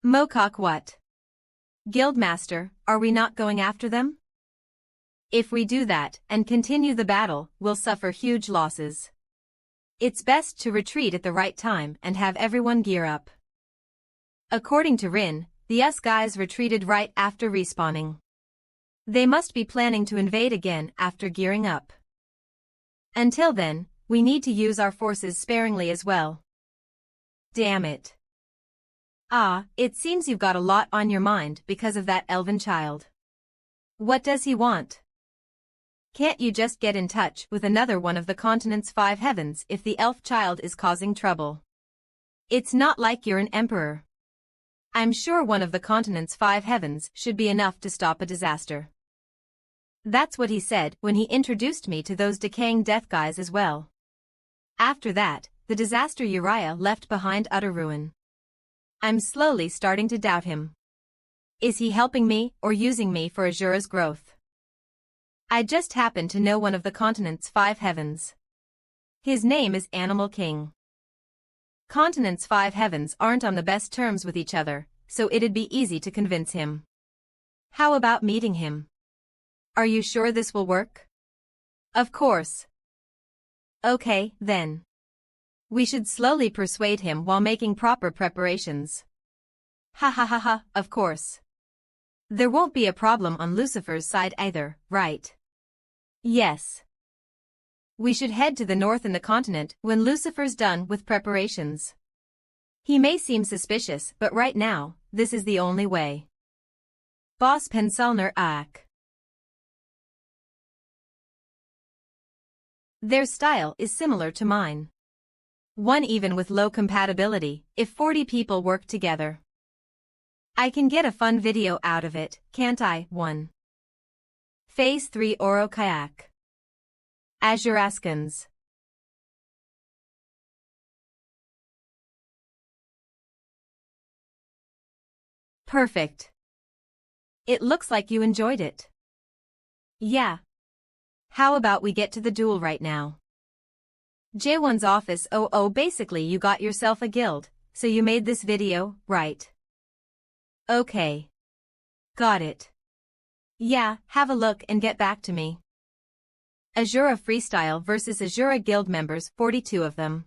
Mokok what? Guildmaster, are we not going after them? If we do that and continue the battle, we'll suffer huge losses. It's best to retreat at the right time and have everyone gear up. According to Rin, the US guys retreated right after respawning. They must be planning to invade again after gearing up. Until then, we need to use our forces sparingly as well. Damn it. Ah, it seems you've got a lot on your mind because of that elven child. What does he want? Can't you just get in touch with another one of the continent's 5 heavens if the elf child is causing trouble? It's not like you're an emperor. I'm sure one of the continent's 5 heavens should be enough to stop a disaster. That's what he said when he introduced me to those decaying death guys as well. After that, the disaster Uriah left behind utter ruin. I'm slowly starting to doubt him. Is he helping me or using me for Asura's growth? I just happen to know one of the continent's 5 heavens. His name is Animal King. Continent's 5 heavens aren't on the best terms with each other, so it'd be easy to convince him. How about meeting him? Are you sure this will work? Of course. Okay, then. We should slowly persuade him while making proper preparations. Ha ha ha ha, of course. There won't be a problem on Lucifer's side either, right? Yes. We should head to the north in the continent when Lucifer's done with preparations. He may seem suspicious, but right now, this is the only way. Boss Pensalner Ak. Their style is similar to mine. One even with low compatibility, if 40 people work together. I can get a fun video out of it, can't I? 1. Phase 3 Oro Kayak. Azuraskans. Perfect. It looks like you enjoyed it. Yeah. How about we get to the duel right now? J1's office. Oh, basically you got yourself a guild, so you made this video, right? Okay. Got it. Yeah, have a look and get back to me. Asura Freestyle versus Asura Guild members, 42 of them.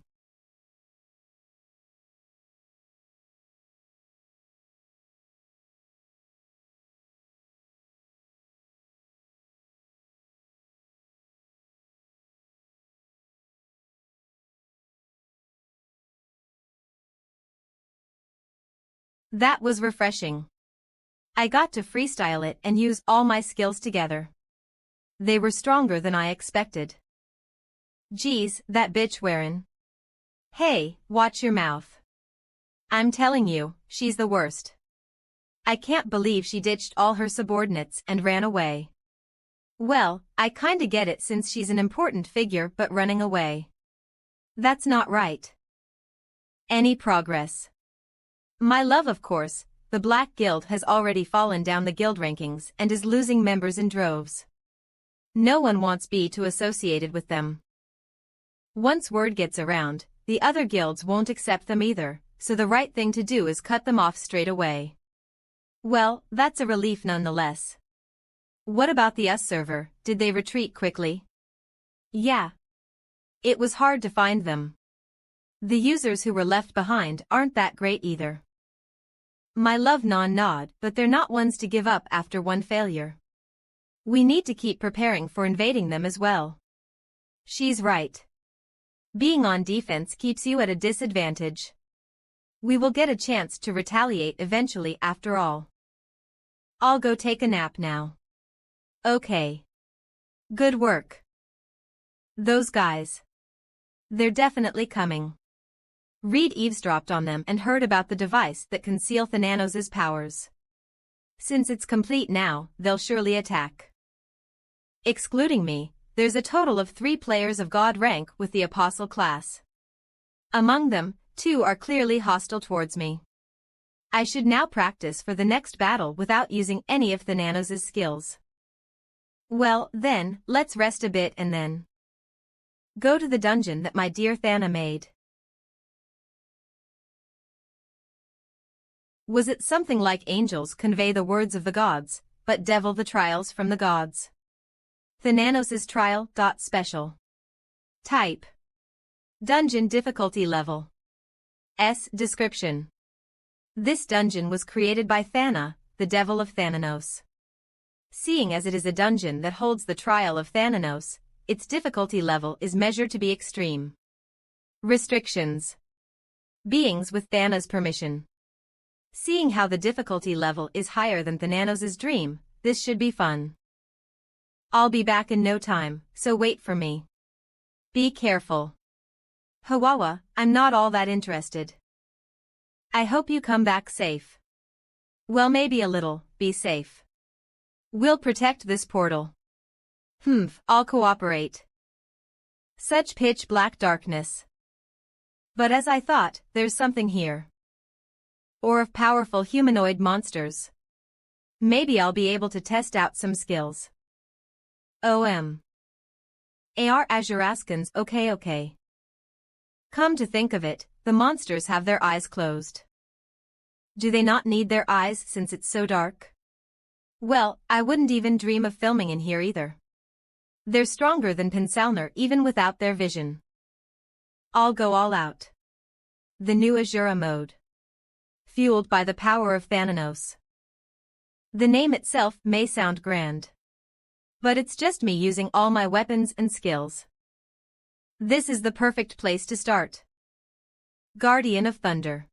That was refreshing. I got to freestyle it and use all my skills together. They were stronger than I expected. Geez, that bitch wearin'. Hey, watch your mouth. I'm telling you, she's the worst. I can't believe she ditched all her subordinates and ran away. Well, I kinda get it since she's an important figure, but running away. That's not right. Any progress? My love, of course, the Black Guild has already fallen down the guild rankings and is losing members in droves. No one wants B to associated with them. Once word gets around, the other guilds won't accept them either, so the right thing to do is cut them off straight away. Well, that's a relief nonetheless. What about the US server, did they retreat quickly? Yeah. It was hard to find them. The users who were left behind aren't that great either. My love nod, but they're not ones to give up after one failure. We need to keep preparing for invading them as well. She's right. Being on defense keeps you at a disadvantage. We will get a chance to retaliate eventually after all. I'll go take a nap now. Okay. Good work. Those guys. They're definitely coming. Reed eavesdropped on them and heard about the device that conceals Thanos' powers. Since it's complete now, they'll surely attack. Excluding me, there's a total of 3 players of God rank with the Apostle class. Among them, 2 are clearly hostile towards me. I should now practice for the next battle without using any of Thanos' skills. Well, then, let's rest a bit and then go to the dungeon that my dear Thana made. Was it something like angels convey the words of the gods, but devil the trials from the gods? Thanos' trial. Special. Type. Dungeon difficulty level. S. Description. This dungeon was created by Thana, the devil of Thanos. Seeing as it is a dungeon that holds the trial of Thanos, its difficulty level is measured to be extreme. Restrictions. Beings with Thana's permission. Seeing how the difficulty level is higher than Thanos' dream, this should be fun. I'll be back in no time, so wait for me. Be careful. Hawawa, I'm not all that interested. I hope you come back safe. Well, maybe a little, be safe. We'll protect this portal. I'll cooperate. Such pitch black darkness. But as I thought, there's something here. Or of powerful humanoid monsters. Maybe I'll be able to test out some skills. OM. AR Azuraskans, okay. Come to think of it, the monsters have their eyes closed. Do they not need their eyes since it's so dark? Well, I wouldn't even dream of filming in here either. They're stronger than Pensalner even without their vision. I'll go all out. The new Asura mode. Fueled by the power of Thanos. The name itself may sound grand. But it's just me using all my weapons and skills. This is the perfect place to start. Guardian of Thunder.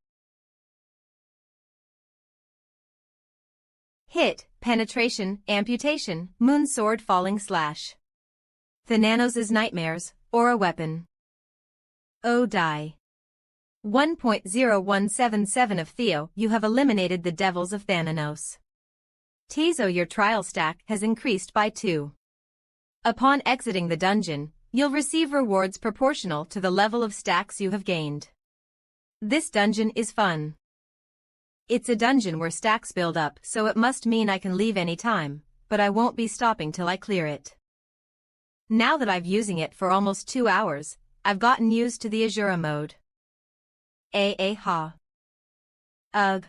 Hit, penetration, amputation, moon sword falling slash. Thanos' nightmares, or a weapon. Oh die. 1.0177 of Theo, you have eliminated the devils of Thanos. Tizo, your trial stack has increased by 2. Upon exiting the dungeon, you'll receive rewards proportional to the level of stacks you have gained. This dungeon is fun. It's a dungeon where stacks build up, so it must mean I can leave any time, but I won't be stopping till I clear it. Now that I've using it for almost 2 hours, I've gotten used to the Asura mode. Ha. Ugh.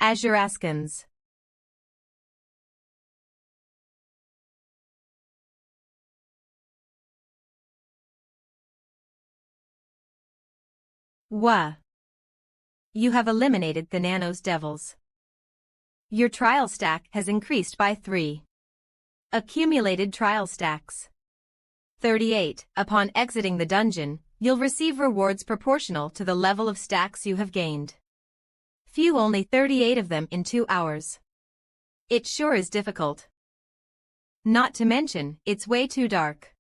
Azuraskans. Wah. You have eliminated Thanos devils. Your trial stack has increased by 3. Accumulated trial stacks. 38. Upon exiting the dungeon, you'll receive rewards proportional to the level of stacks you have gained. Phew, only 38 of them in 2 hours. It sure is difficult. Not to mention, it's way too dark.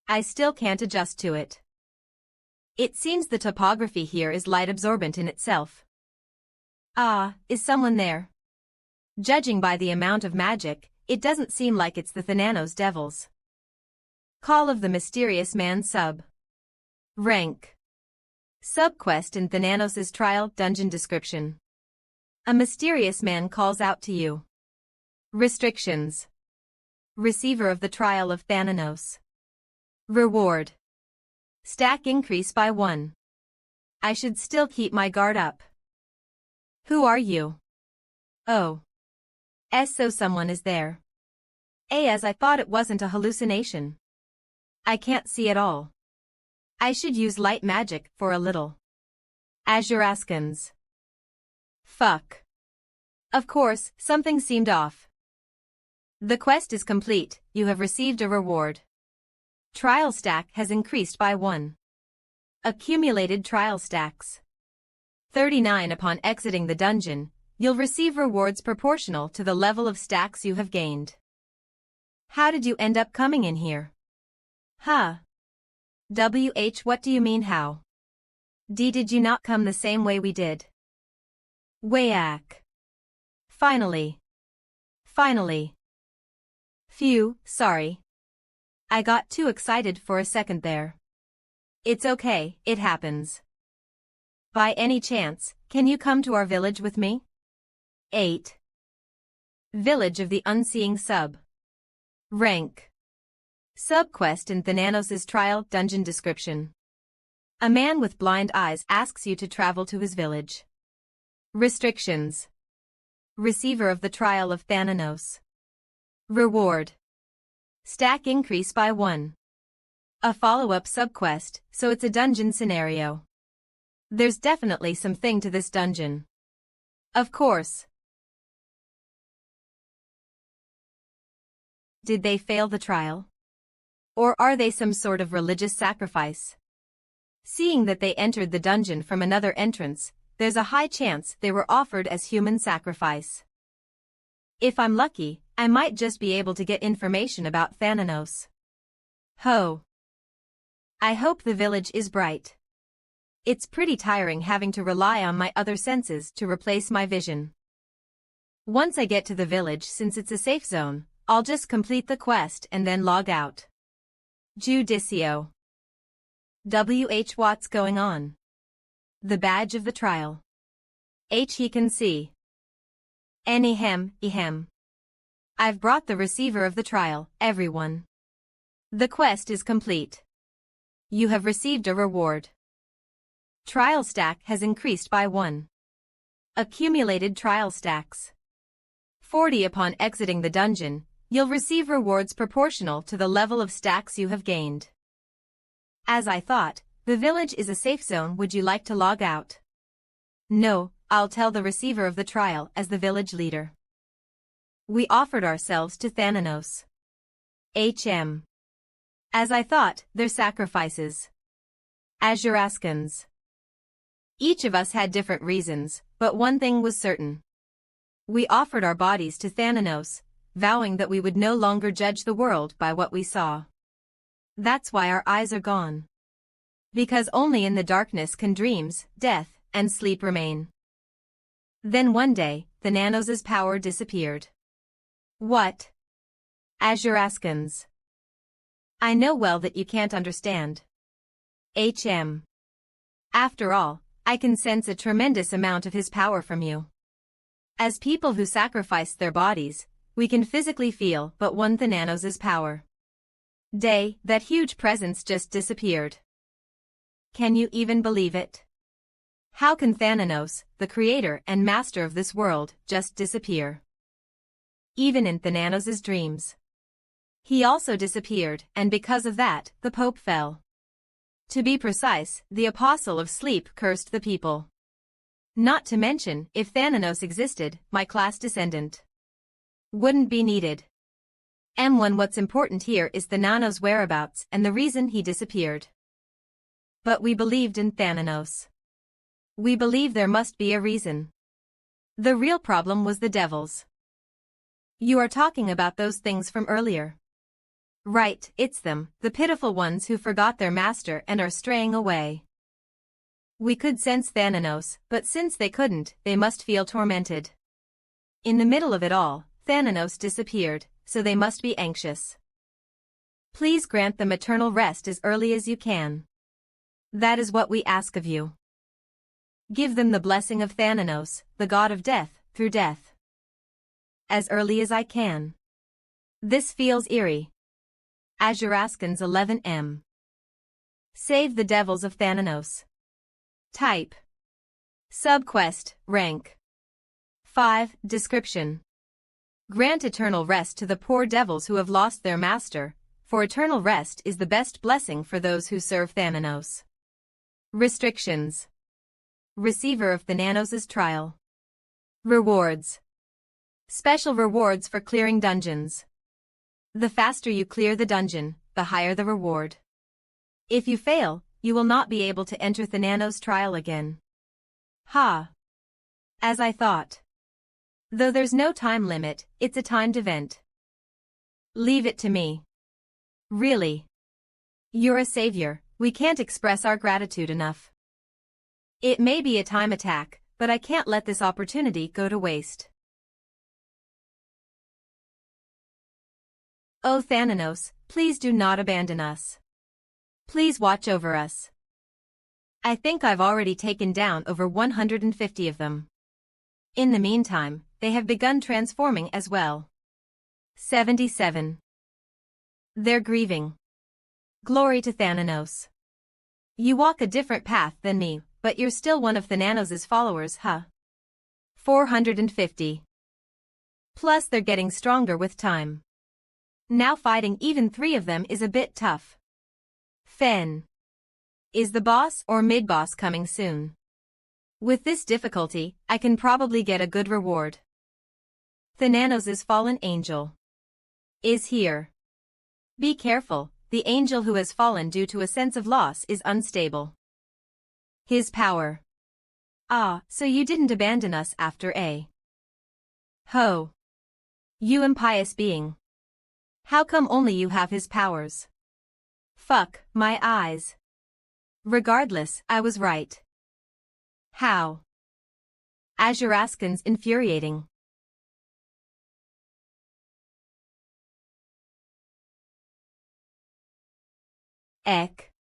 I still can't adjust to it. It seems the topography here is light absorbent in itself. Ah, is someone there? Judging by the amount of magic, it doesn't seem like it's the Thanos devils. Call of the Mysterious Man sub. Rank. Subquest in Thanos' trial dungeon description. A mysterious man calls out to you. Restrictions. Receiver of the trial of Thanos. Reward. Stack increase by 1. I should still keep my guard up. Who are you? Oh. So someone is there. As I thought it wasn't a hallucination. I can't see at all. I should use light magic for a little. Azuraskans. Fuck. Of course, something seemed off. The quest is complete, you have received a reward. Trial stack has increased by 1. Accumulated trial stacks. 39 upon exiting the dungeon, you'll receive rewards proportional to the level of stacks you have gained. How did you end up coming in here? Huh. What do you mean how? Did you not come the same way we did? Wayak. Finally. Phew, sorry. I got too excited for a second there. It's okay, it happens. By any chance, can you come to our village with me? 8. Village of the Unseeing sub. Rank. Subquest in Thanos' trial dungeon description. A man with blind eyes asks you to travel to his village. Restrictions. Receiver of the trial of Thanos. Reward. Stack increase by 1. A follow-up subquest, so it's a dungeon scenario. There's definitely something to this dungeon. Of course. Did they fail the trial? Or are they some sort of religious sacrifice? Seeing that they entered the dungeon from another entrance, there's a high chance they were offered as human sacrifice. If I'm lucky, I might just be able to get information about Thanos. Ho. I hope the village is bright. It's pretty tiring having to rely on my other senses to replace my vision. Once I get to the village, since it's a safe zone, I'll just complete the quest and then log out. Judicio. What's going on? The badge of the trial. He can see. Ehem. I've brought the receiver of the trial, everyone. The quest is complete. You have received a reward. Trial stack has increased by 1. Accumulated trial stacks. 40 upon exiting the dungeon, you'll receive rewards proportional to the level of stacks you have gained. As I thought, the village is a safe zone. Would you like to log out? No, I'll tell the receiver of the trial as the village leader. We offered ourselves to Thanos. As I thought, they're sacrifices. Azuraskans. Each of us had different reasons, but one thing was certain. We offered our bodies to Thanos, vowing that we would no longer judge the world by what we saw. That's why our eyes are gone. Because only in the darkness can dreams, death, and sleep remain. Then one day, Thanos' power disappeared. What? Azuraskans. I know well that you can't understand. After all, I can sense a tremendous amount of his power from you. As people who sacrificed their bodies, we can physically feel but one Thanos' power. That huge presence just disappeared. Can you even believe it? How can Thanos, the creator and master of this world, just disappear? Even in Thanos' dreams. He also disappeared, and because of that, the Pope fell. To be precise, the Apostle of Sleep cursed the people. Not to mention, if Thanos existed, my class descendant wouldn't be needed. What's important here is Thanos' whereabouts and the reason he disappeared. But we believed in Thanos. We believe there must be a reason. The real problem was the devils. You are talking about those things from earlier. Right, it's them, the pitiful ones who forgot their master and are straying away. We could sense Thanos, but since they couldn't, they must feel tormented. In the middle of it all, Thanos disappeared, so they must be anxious. Please grant them eternal rest as early as you can. That is what we ask of you. Give them the blessing of Thanos, the god of death, through death. As early as I can. This feels eerie. Azuraskans 11M. Save the devils of Thanos. Type. Subquest, rank. 5. Description. Grant eternal rest to the poor devils who have lost their master, for eternal rest is the best blessing for those who serve Thanos. Restrictions. Receiver of Thanos' trial. Rewards. Special rewards for clearing dungeons. The faster you clear the dungeon, the higher the reward. If you fail, you will not be able to enter Thanos' trial again. Ha! As I thought. Though there's no time limit, it's a timed event. Leave it to me. Really. You're a savior, we can't express our gratitude enough. It may be a time attack, but I can't let this opportunity go to waste. Oh Thanos, please do not abandon us. Please watch over us. I think I've already taken down over 150 of them. In the meantime, they have begun transforming as well. 77. They're grieving. Glory to Thanos. You walk a different path than me, but you're still one of Thanos' followers, huh? 450. Plus they're getting stronger with time. Now fighting even 3 of them is a bit tough. Fen. Is the boss or mid-boss coming soon? With this difficulty, I can probably get a good reward. Thanos' fallen angel is here. Be careful, the angel who has fallen due to a sense of loss is unstable. His power. Ah, so you didn't abandon us after a. Ho. You impious being. How come only you have his powers? Fuck, my eyes. Regardless, I was right. How? Azuraskans infuriating. Eck.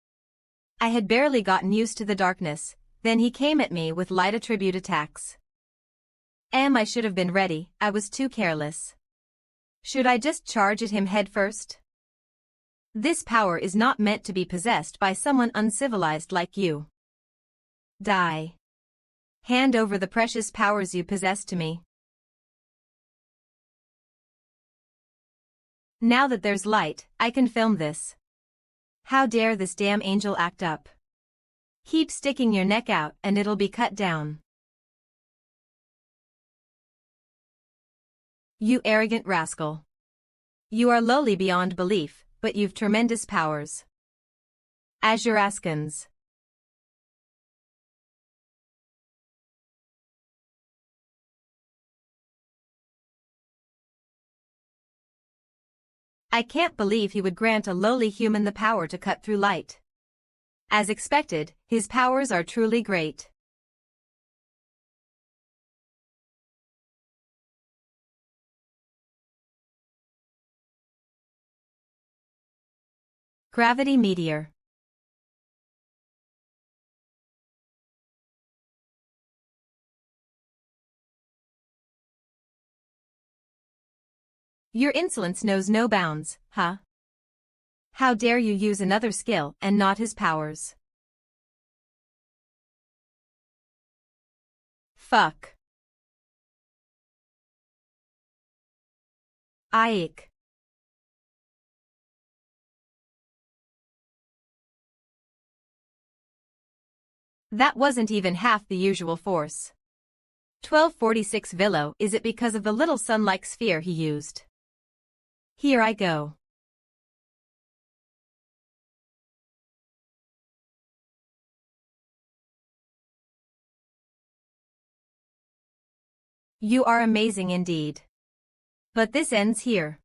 I had barely gotten used to the darkness, then he came at me with light attribute attacks. I should have been ready, I was too careless. Should I just charge at him head first? This power is not meant to be possessed by someone uncivilized like you. Die. Hand over the precious powers you possess to me. Now that there's light, I can film this. How dare this damn angel act up? Keep sticking your neck out and it'll be cut down. You arrogant rascal. You are lowly beyond belief, but you've tremendous powers. Azuraskans. I can't believe he would grant a lowly human the power to cut through light. As expected, his powers are truly great. Gravity Meteor. Your insolence knows no bounds, huh? How dare you use another skill and not his powers? Fuck. Ike. That wasn't even half the usual force. 1246 Villo. Is it because of the little sun-like sphere he used? Here I go. You are amazing indeed. But this ends here.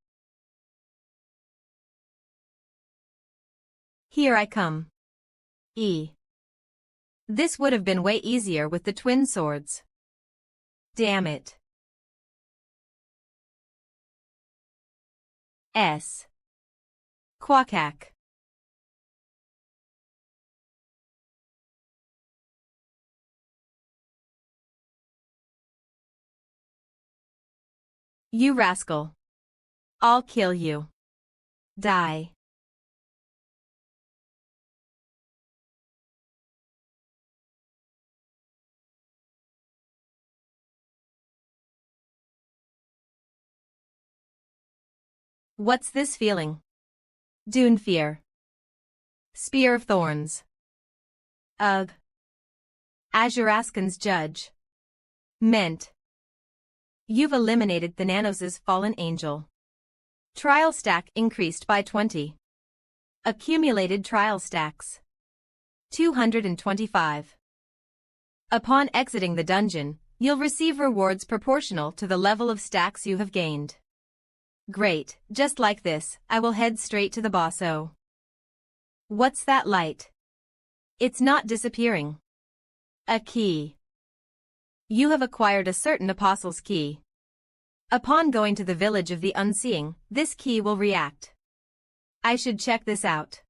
Here I come. This would have been way easier with the twin swords. Damn it. Quackak. You rascal. I'll kill you. Die. What's this feeling? Dune fear. Spear of Thorns. Ugh. Azuraskan's judge. Meant. You've eliminated Thanos' fallen angel. Trial stack increased by 20. Accumulated trial stacks. 225. Upon exiting the dungeon, you'll receive rewards proportional to the level of stacks you have gained. Great, just like this, I will head straight to the boss. Oh. What's that light? It's not disappearing. A key. You have acquired a certain apostle's key. Upon going to the village of the unseeing, this key will react. I should check this out.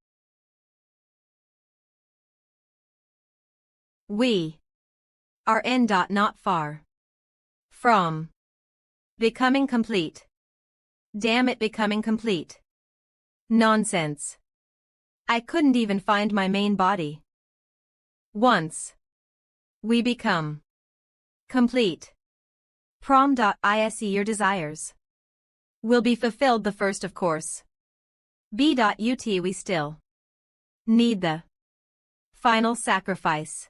We are not far from becoming complete. Damn it, becoming complete. Nonsense. I couldn't even find my main body. Once we become complete. Prom.isc your desires will be fulfilled the first, of course. B.ut we still need the final sacrifice.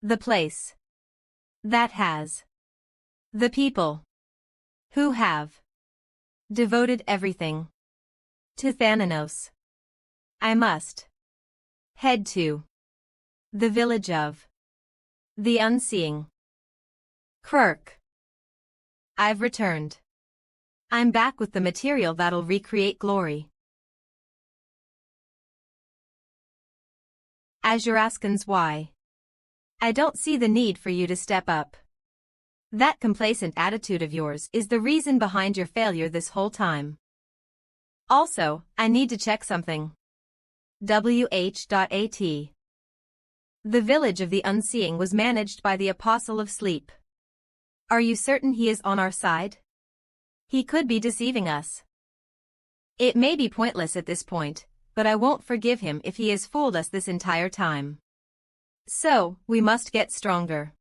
The place that has the people who have devoted everything to Thanos. I must head to the village of the unseeing. Kirk. I've returned. I'm back with the material that'll recreate glory. Azuraskan's why? I don't see the need for you to step up. That complacent attitude of yours is the reason behind your failure this whole time. Also, I need to check something. WH.AT. The village of the unseeing was managed by the Apostle of Sleep. Are you certain he is on our side? He could be deceiving us. It may be pointless at this point, but I won't forgive him if he has fooled us this entire time. So, we must get stronger.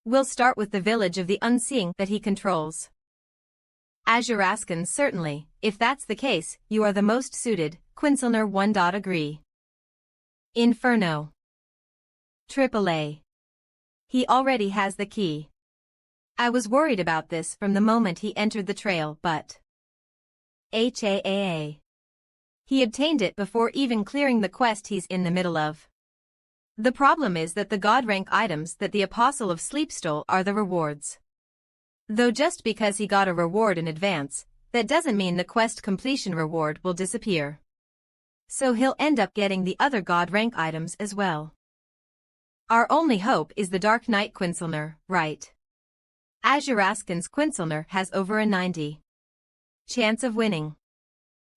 We'll start with the village of the unseeing that he controls. Azuraskan, certainly, if that's the case, you are the most suited, Quincelner 1. Agree. Inferno. AAA. He already has the key. I was worried about this from the moment he entered the trail, but HAAA. He obtained it before even clearing the quest he's in the middle of. The problem is that the god rank items that the Apostle of Sleep stole are the rewards. Though just because he got a reward in advance, that doesn't mean the quest completion reward will disappear. So he'll end up getting the other god rank items as well. Our only hope is the Dark Knight Quincelner, right? Azuraskan's Quincelner has over a 90% chance of winning.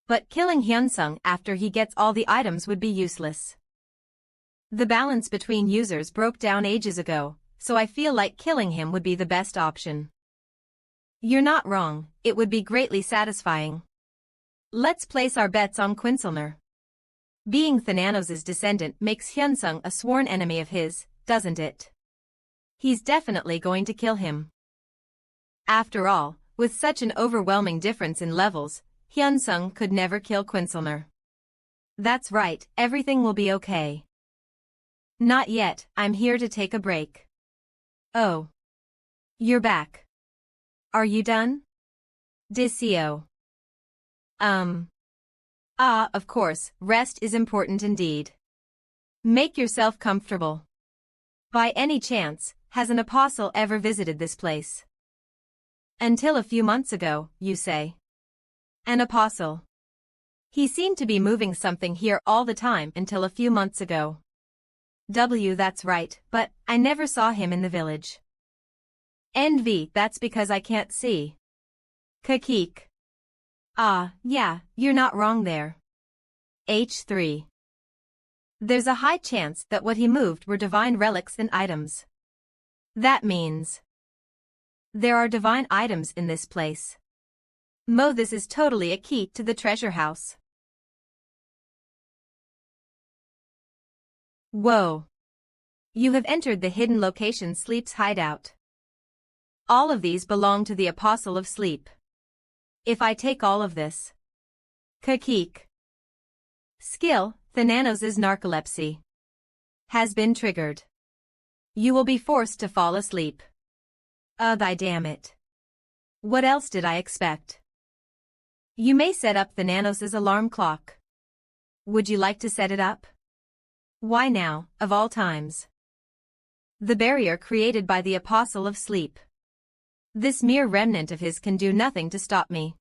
But killing Hyunsung after he gets all the items would be useless. The balance between users broke down ages ago, so I feel like killing him would be the best option. You're not wrong, it would be greatly satisfying. Let's place our bets on Quincelner. Being Thanos' descendant makes Hyunsung a sworn enemy of his, doesn't it? He's definitely going to kill him. After all, with such an overwhelming difference in levels, Hyunsung could never kill Quincelner. That's right, everything will be okay. Not yet, I'm here to take a break. Oh. You're back. Are you done? Dicio. Of course, rest is important indeed. Make yourself comfortable. By any chance, has an apostle ever visited this place? Until a few months ago, you say. An apostle. He seemed to be moving something here all the time until a few months ago. That's right, but I never saw him in the village. NV, that's because I can't see. Kakik. Ah, yeah, you're not wrong there. H3. There's a high chance that what he moved were divine relics and items. That means there are divine items in this place. This is totally a key to the treasure house. Whoa. You have entered the hidden location Sleep's hideout. All of these belong to the Apostle of Sleep. If I take all of this. Kakik. Skill, Thanos' narcolepsy. Has been triggered. You will be forced to fall asleep. Damn it. What else did I expect? You may set up Thanos' alarm clock. Would you like to set it up? Why now, of all times? The barrier created by the Apostle of Sleep. This mere remnant of his can do nothing to stop me.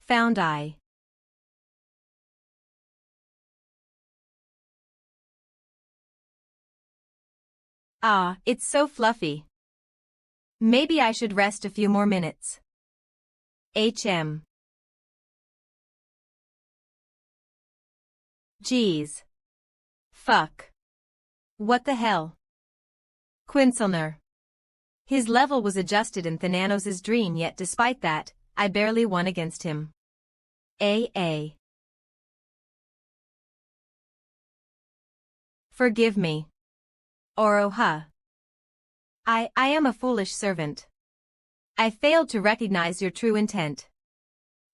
Found I. Ah, it's so fluffy. Maybe I should rest a few more minutes. HM. Geez. Fuck. What the hell? Quincelner. His level was adjusted in Thanos' dream, yet despite that, I barely won against him. AA. Forgive me. Oroha. I am a foolish servant. I failed to recognize your true intent.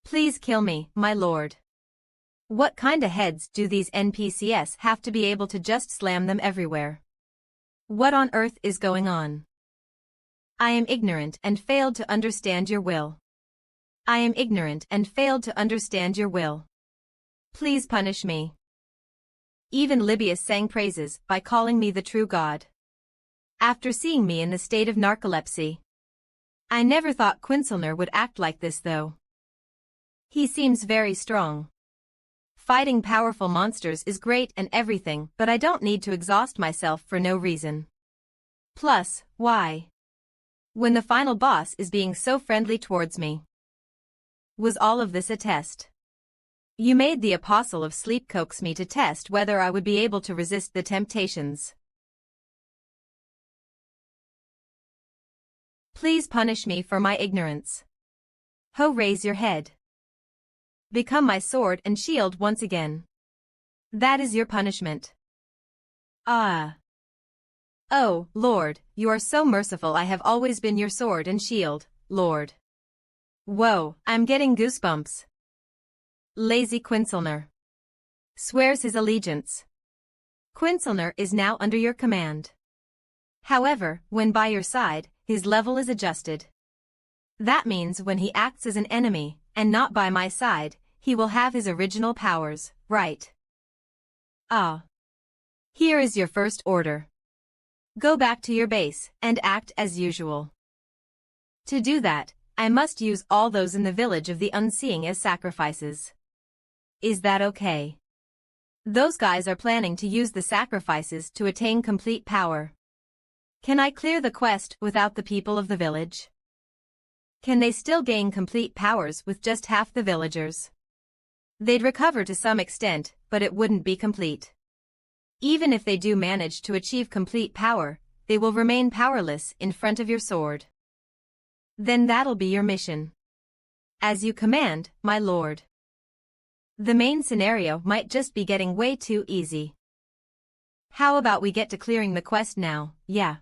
Please kill me, my lord. What kinda heads do these NPCs have to be able to just slam them everywhere? What on earth is going on? I am ignorant and failed to understand your will. I am ignorant and failed to understand your will. Please punish me. Even Libius sang praises by calling me the true god. After seeing me in the state of narcolepsy. I never thought Quincelner would act like this though. He seems very strong. Fighting powerful monsters is great and everything, but I don't need to exhaust myself for no reason. Plus, why? When the final boss is being so friendly towards me. Was all of this a test? You made the Apostle of Sleep coax me to test whether I would be able to resist the temptations. Please punish me for my ignorance. Ho, raise your head. Become my sword and shield once again. That is your punishment. Ah. Oh, Lord, you are so merciful. I have always been your sword and shield, Lord. Whoa, I'm getting goosebumps. Lazy Quincelner. Swears his allegiance. Quincelner is now under your command. However, when by your side, his level is adjusted. That means when he acts as an enemy, and not by my side, he will have his original powers, right? Ah. Here is your first order. Go back to your base, and act as usual. To do that, I must use all those in the village of the Unseeing as sacrifices. Is that okay? Those guys are planning to use the sacrifices to attain complete power. Can I clear the quest without the people of the village? Can they still gain complete powers with just half the villagers? They'd recover to some extent, but it wouldn't be complete. Even if they do manage to achieve complete power, they will remain powerless in front of your sword. Then that'll be your mission. As you command, my lord. The main scenario might just be getting way too easy. How about we get to clearing the quest now, yeah?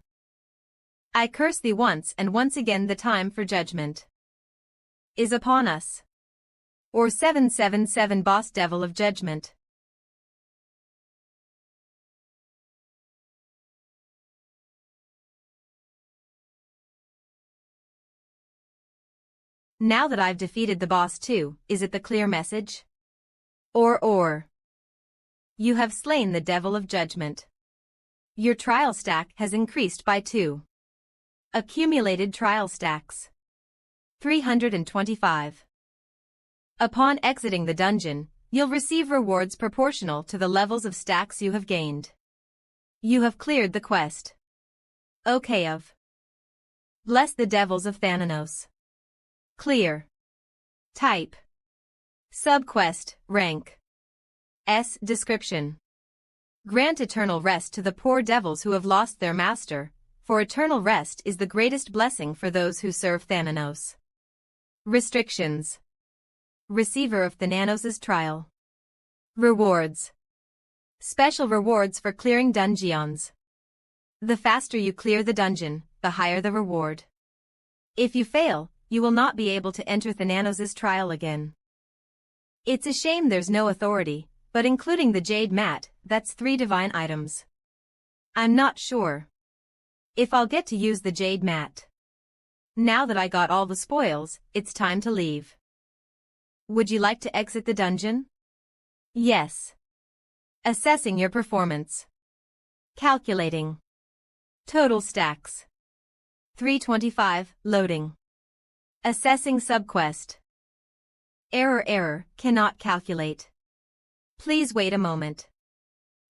I curse thee once and once again the time for judgment is upon us. Or 777 Boss Devil of Judgment. Now that I've defeated the boss too, is it the clear message? Or. You have slain the Devil of Judgment. Your trial stack has increased by 2. Accumulated trial stacks. 325. Upon exiting the dungeon, you'll receive rewards proportional to the levels of stacks you have gained. You have cleared the quest. Okay of. Bless the devils of Thanos. Clear. Type. Subquest, rank. S. Description. Grant eternal rest to the poor devils who have lost their master, for eternal rest is the greatest blessing for those who serve Thanos. Restrictions. Receiver of Thanos' trial. Rewards. Special rewards for clearing dungeons. The faster you clear the dungeon, the higher the reward. If you fail, you will not be able to enter Thanos' trial again. It's a shame there's no authority, but including the Jade Mat, that's 3 divine items. I'm not sure if I'll get to use the Jade Mat. Now that I got all the spoils, it's time to leave. Would you like to exit the dungeon? Yes. Assessing your performance. Calculating. Total stacks. 325, loading. Assessing subquest. Error, cannot calculate. Please wait a moment.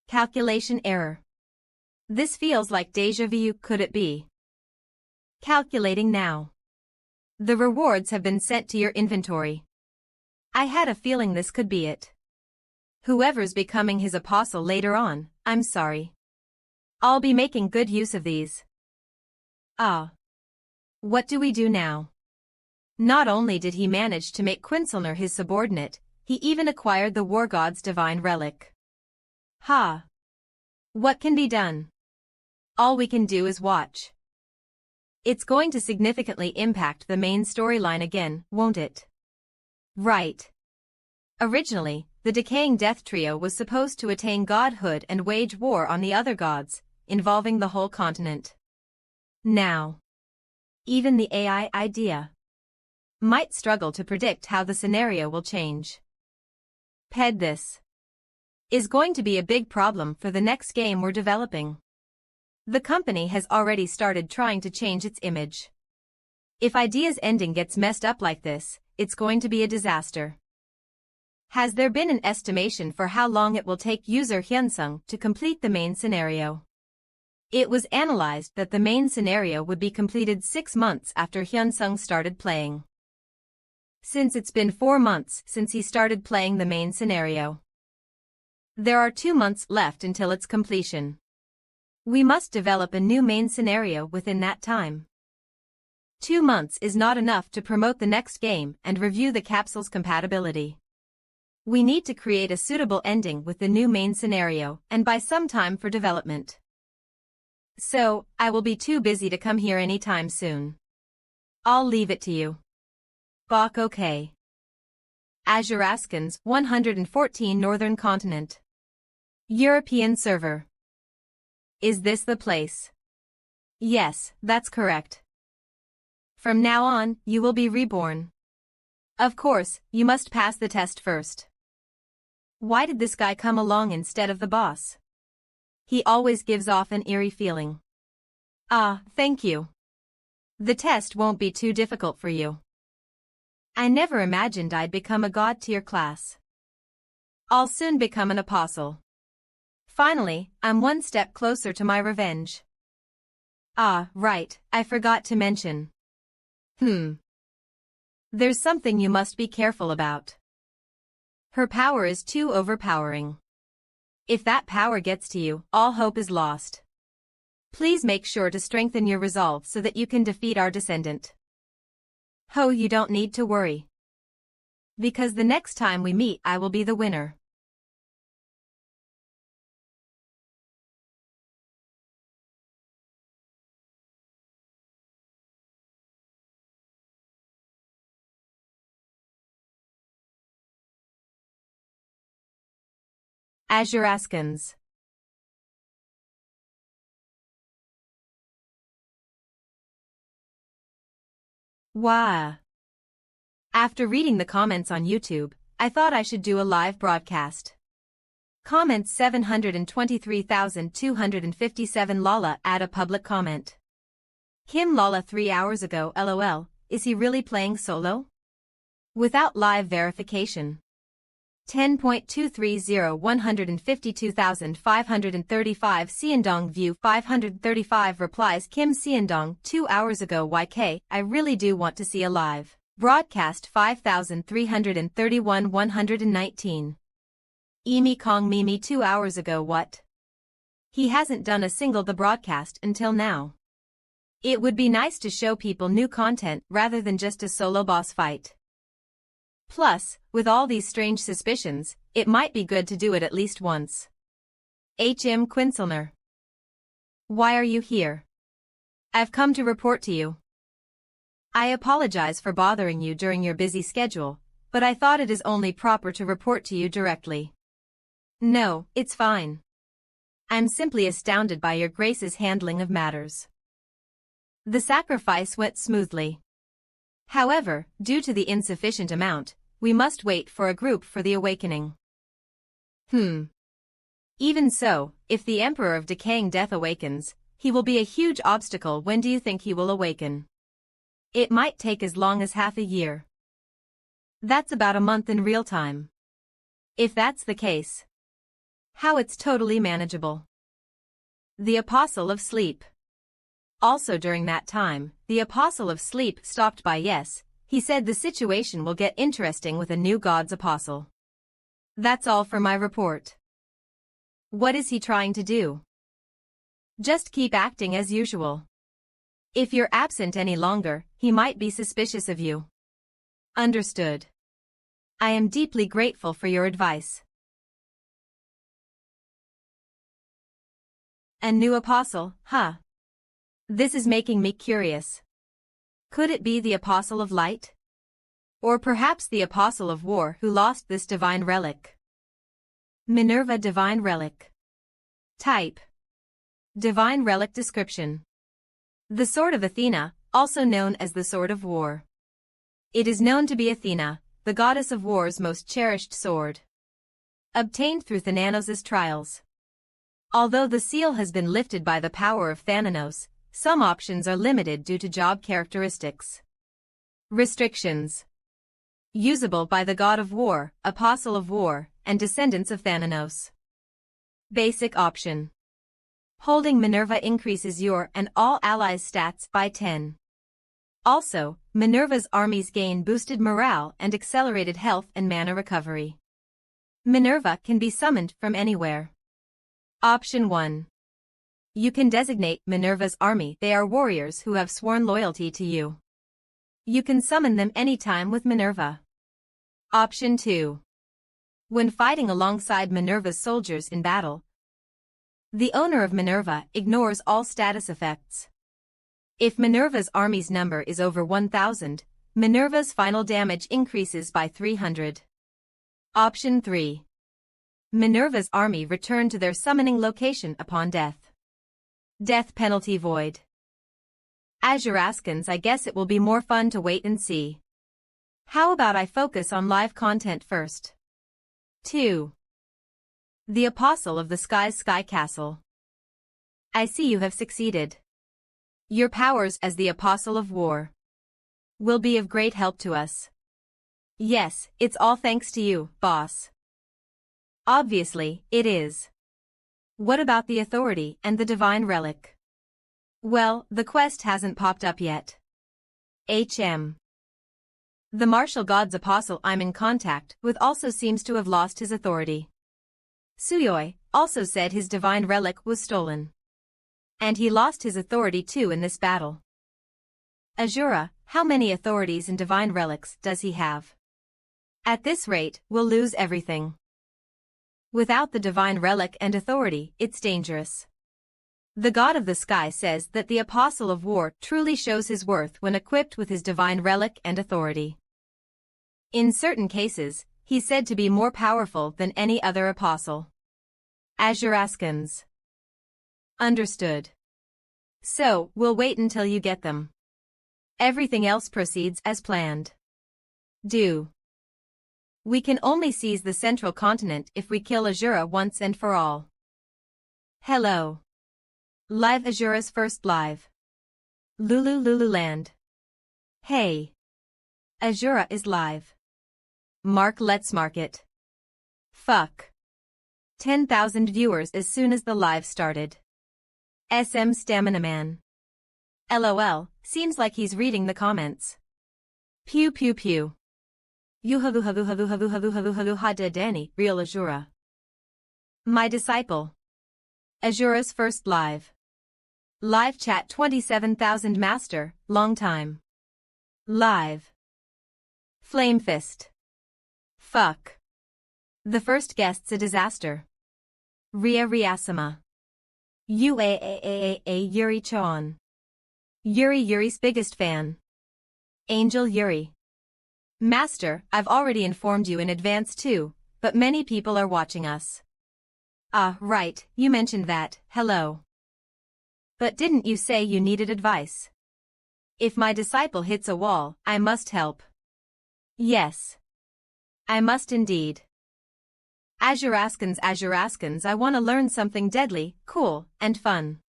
Calculation error. This feels like déjà vu, could it be? Calculating now. The rewards have been sent to your inventory. I had a feeling this could be it. Whoever's becoming his apostle later on, I'm sorry. I'll be making good use of these. Ah. What do we do now? Not only did he manage to make Quincelner his subordinate, he even acquired the War God's divine relic. Ha! What can be done? All we can do is watch. It's going to significantly impact the main storyline again, won't it? Right. Originally, the Decaying Death Trio was supposed to attain godhood and wage war on the other gods, involving the whole continent. Now, even the AI idea might struggle to predict how the scenario will change. This is going to be a big problem for the next game we're developing. The company has already started trying to change its image. If Idea's ending gets messed up like this, it's going to be a disaster. Has there been an estimation for how long it will take user Hyunsung to complete the main scenario? It was analyzed that the main scenario would be completed 6 months after Hyunsung started playing. Since it's been 4 months since he started playing the main scenario, there are 2 months left until its completion. We must develop a new main scenario within that time. 2 months is not enough to promote the next game and review the capsule's compatibility. We need to create a suitable ending with the new main scenario and buy some time for development. So, I will be too busy to come here anytime soon. I'll leave it to you. Bok okay. Azuraskans 114 Northern Continent. European server. Is this the place? Yes, that's correct. From now on, you will be reborn. Of course, you must pass the test first. Why did this guy come along instead of the boss? He always gives off an eerie feeling. Ah, thank you. The test won't be too difficult for you. I never imagined I'd become a god-tier class. I'll soon become an apostle. Finally, I'm one step closer to my revenge. Ah, right, I forgot to mention. There's something you must be careful about. Her power is too overpowering. If that power gets to you, all hope is lost. Please make sure to strengthen your resolve so that you can defeat our descendant. Oh, you don't need to worry. Because the next time we meet I will be the winner. Azuraskans. Wow. After reading the comments on YouTube, I thought I should do a live broadcast. Comments 723,257 Lala add a public comment. Kim Lala 3 hours ago LOL, is he really playing solo? Without live verification. 10.230 152,535 Siandong View 535 replies Kim Siandong 2 hours ago YK, I really do want to see a live broadcast 5,331 119. Emi Kong Mimi 2 hours ago what? He hasn't done a single the broadcast until now. It would be nice to show people new content rather than just a solo boss fight. Plus, with all these strange suspicions, it might be good to do it at least once. H.M. Quincelner. Why are you here? I've come to report to you. I apologize for bothering you during your busy schedule, but I thought it is only proper to report to you directly. No, it's fine. I'm simply astounded by your Grace's handling of matters. The sacrifice went smoothly. However, due to the insufficient amount, we must wait for a group for the awakening. Even so, if the Emperor of Decaying Death awakens, he will be a huge obstacle. When do you think he will awaken? It might take as long as half a year. That's about a month in real time. If that's the case, how it's totally manageable. The Apostle of Sleep. Also during that time, the Apostle of Sleep stopped by. Yes, he said the situation will get interesting with a new God's Apostle. That's all for my report. What is he trying to do? Just keep acting as usual. If you're absent any longer, he might be suspicious of you. Understood. I am deeply grateful for your advice. A new apostle, huh? This is making me curious. Could it be the Apostle of Light? Or perhaps the Apostle of War who lost this divine relic? Minerva Divine Relic. Type. Divine Relic Description. The Sword of Athena, also known as the Sword of War. It is known to be Athena, the goddess of war's most cherished sword. Obtained through Thanos' trials. Although the seal has been lifted by the power of Thanos, some options are limited due to job characteristics. Restrictions. Usable by the God of War, Apostle of War, and descendants of Thanos. Basic option. Holding Minerva increases your and all allies' stats by 10. Also, Minerva's armies gain boosted morale and accelerated health and mana recovery. Minerva can be summoned from anywhere. Option 1. You can designate Minerva's army. They are warriors who have sworn loyalty to you. You can summon them anytime with Minerva. Option 2. When fighting alongside Minerva's soldiers in battle, the owner of Minerva ignores all status effects. If Minerva's army's number is over 1,000, Minerva's final damage increases by 300. Option 3. Minerva's army return to their summoning location upon death. Death penalty void. Azuraskans, I guess it will be more fun to wait and see. How about I focus on live content first? 2. The Apostle of the Sky's Sky Castle. I see you have succeeded. Your powers as the Apostle of War will be of great help to us. Yes, it's all thanks to you, boss. Obviously, it is. What about the Authority and the Divine Relic? Well, the quest hasn't popped up yet. HM. The martial god's apostle I'm in contact with also seems to have lost his authority. Suyoi also said his divine relic was stolen. And he lost his authority too in this battle. Asura, how many authorities and divine relics does he have? At this rate, we'll lose everything. Without the divine relic and authority, it's dangerous. The God of the Sky says that the Apostle of War truly shows his worth when equipped with his divine relic and authority. In certain cases, he's said to be more powerful than any other apostle. Azuraskans. Understood. So, we'll wait until you get them. Everything else proceeds as planned. Do. We can only seize the central continent if we kill Asura once and for all. Hello. Live Asura's first live. Lululand. Hey. Asura is live. Let's mark it. Fuck. 10,000 viewers as soon as the live started. SM Stamina Man. LOL, seems like he's reading the comments. Pew pew pew. Yuhavuhavuhavuhavuhavuhavuhavuhada Danny, real Asura. My disciple. Asura's first live. Live chat 27,000 master, long time. Live. Flame fist. Fuck. The first guest's a disaster. Ria Riasama. UAAAA Yuri Chon. Yuri's biggest fan. Angel Yuri. Master, I've already informed you in advance too, but many people are watching us. Ah, right, you mentioned that, hello. But didn't you say you needed advice? If my disciple hits a wall, I must help. Yes. I must indeed. Azuraskans, I want to learn something deadly, cool, and fun.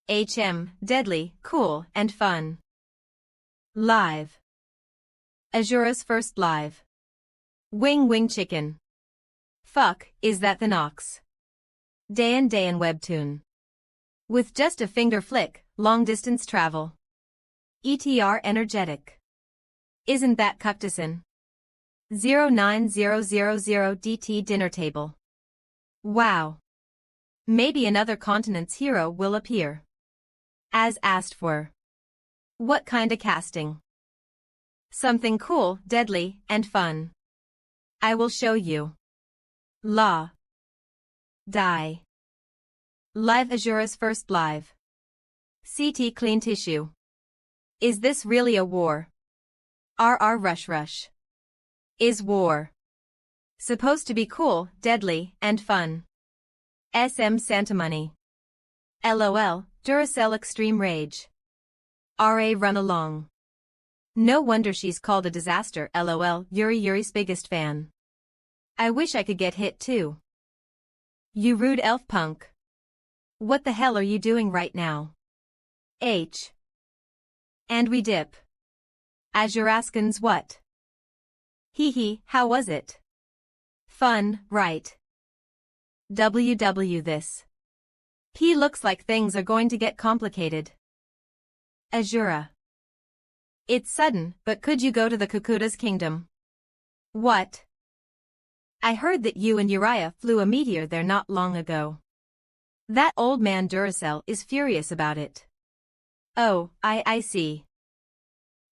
Deadly, cool, and fun. Live. Asura's first live. Wing chicken. Fuck, is that the Nox? Dayan webtoon. With just a finger flick, long distance travel. ETR energetic. Isn't that Cuptison? 09000 DT dinner table. Wow. Maybe another continent's hero will appear. As asked for. What kinda casting? Something cool, deadly, and fun. I will show you. La. Die. Live Asura's first live. CT clean tissue. Is this really a war? RR rush. Is war supposed to be cool, deadly, and fun? SM Santa Money. LOL, Duracell Extreme Rage. RA Run Along. No wonder she's called a disaster, LOL, Yuri's biggest fan. I wish I could get hit too. You rude elf punk. What the hell are you doing right now? H. And we dip. Azuraskans what? Hee, how was it? Fun, right? WW this. P looks like things are going to get complicated. Asura. It's sudden, but could you go to the Kukuta's kingdom? What? I heard that you and Uriah flew a meteor there not long ago. That old man Duracell is furious about it. Oh, I see.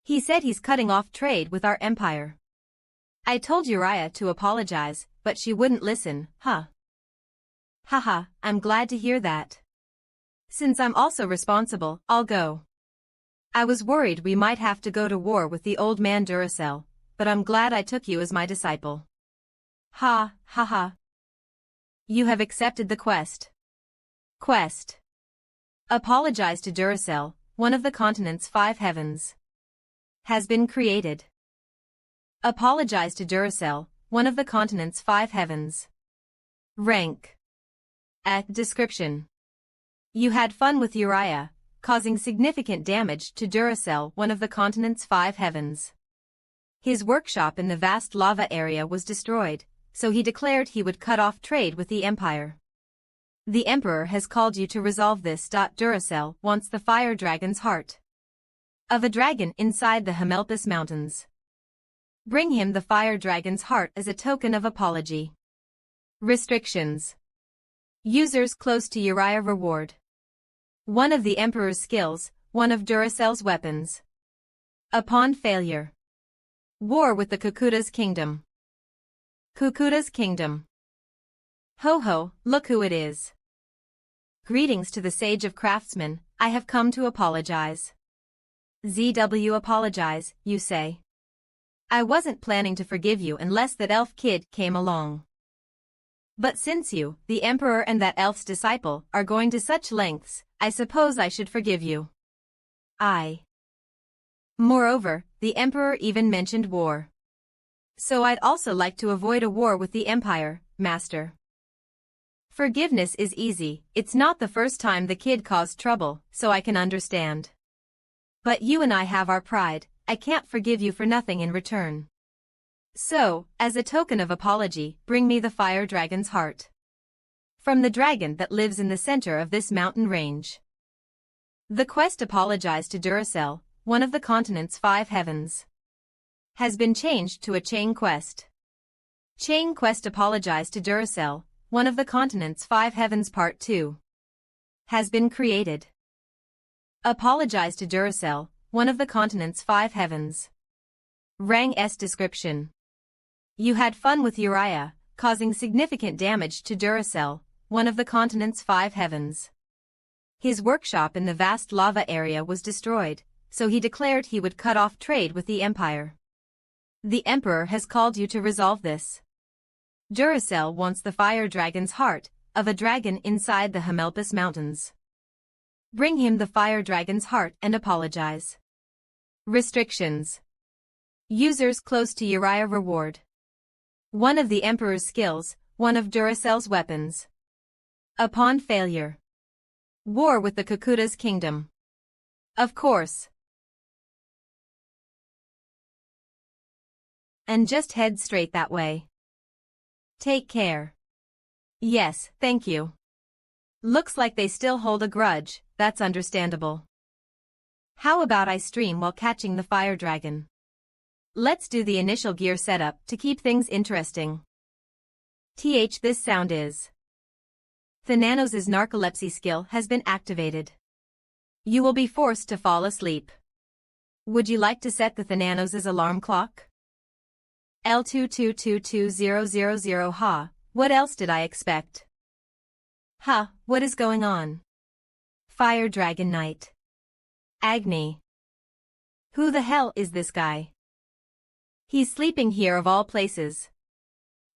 He said he's cutting off trade with our empire. I told Uriah to apologize, but she wouldn't listen, huh? Haha, I'm glad to hear that. Since I'm also responsible, I'll go. I was worried we might have to go to war with the old man Duracell, but I'm glad I took you as my disciple. Ha. You have accepted the quest. Apologize to Duracell, one of the continent's 5 heavens. Has been created. Apologize to Duracell, one of the continent's 5 heavens. Rank. Description. You had fun with Uriah, causing significant damage to Duracell, one of the continent's 5 heavens. His workshop in the vast lava area was destroyed, so he declared he would cut off trade with the Empire. The Emperor has called you to resolve this. Duracell wants the fire dragon's heart of a dragon inside the Hamelpis Mountains. Bring him the fire dragon's heart as a token of apology. Restrictions. Users close to Uriah reward. One of the Emperor's skills, one of Duracell's weapons. Upon failure. War with the Kukuta's kingdom. Kukuta's kingdom. Ho, look who it is. Greetings to the Sage of Craftsmen, I have come to apologize. ZW apologize, you say. I wasn't planning to forgive you unless that elf kid came along. But since you, the Emperor and that elf's disciple, are going to such lengths, I suppose I should forgive you. Moreover, the Emperor even mentioned war. So I'd also like to avoid a war with the Empire, Master. Forgiveness is easy, it's not the first time the kid caused trouble, so I can understand. But you and I have our pride, I can't forgive you for nothing in return. So, as a token of apology, bring me the fire dragon's heart. From the dragon that lives in the center of this mountain range. The quest apologized to Duracell, one of the continent's 5 heavens. Has been changed to a chain quest. Chain quest apologized to Duracell, one of the continent's 5 heavens part 2. Has been created. Apologize to Duracell, one of the continent's 5 heavens. Rang S description. You had fun with Uriah, causing significant damage to Duracell, one of the continent's 5 heavens. His workshop in the vast lava area was destroyed, so he declared he would cut off trade with the Empire. The Emperor has called you to resolve this. Duracell wants the fire dragon's heart, of a dragon inside the Hamelpus Mountains. Bring him the fire dragon's heart and apologize. Restrictions. Users close to Uriah reward. One of the Emperor's skills, one of Duracell's weapons. Upon failure. War with the Kukuta's kingdom. Of course. And just head straight that way. Take care. Yes, thank you. Looks like they still hold a grudge, that's understandable. How about I stream while catching the fire dragon? Let's do the initial gear setup to keep things interesting. This sound is. Thanos' narcolepsy skill has been activated. You will be forced to fall asleep. Would you like to set the Thanos' alarm clock? L2222000 Ha, what else did I expect? Ha, what is going on? Fire Dragon Knight. Agni. Who the hell is this guy? He's sleeping here of all places.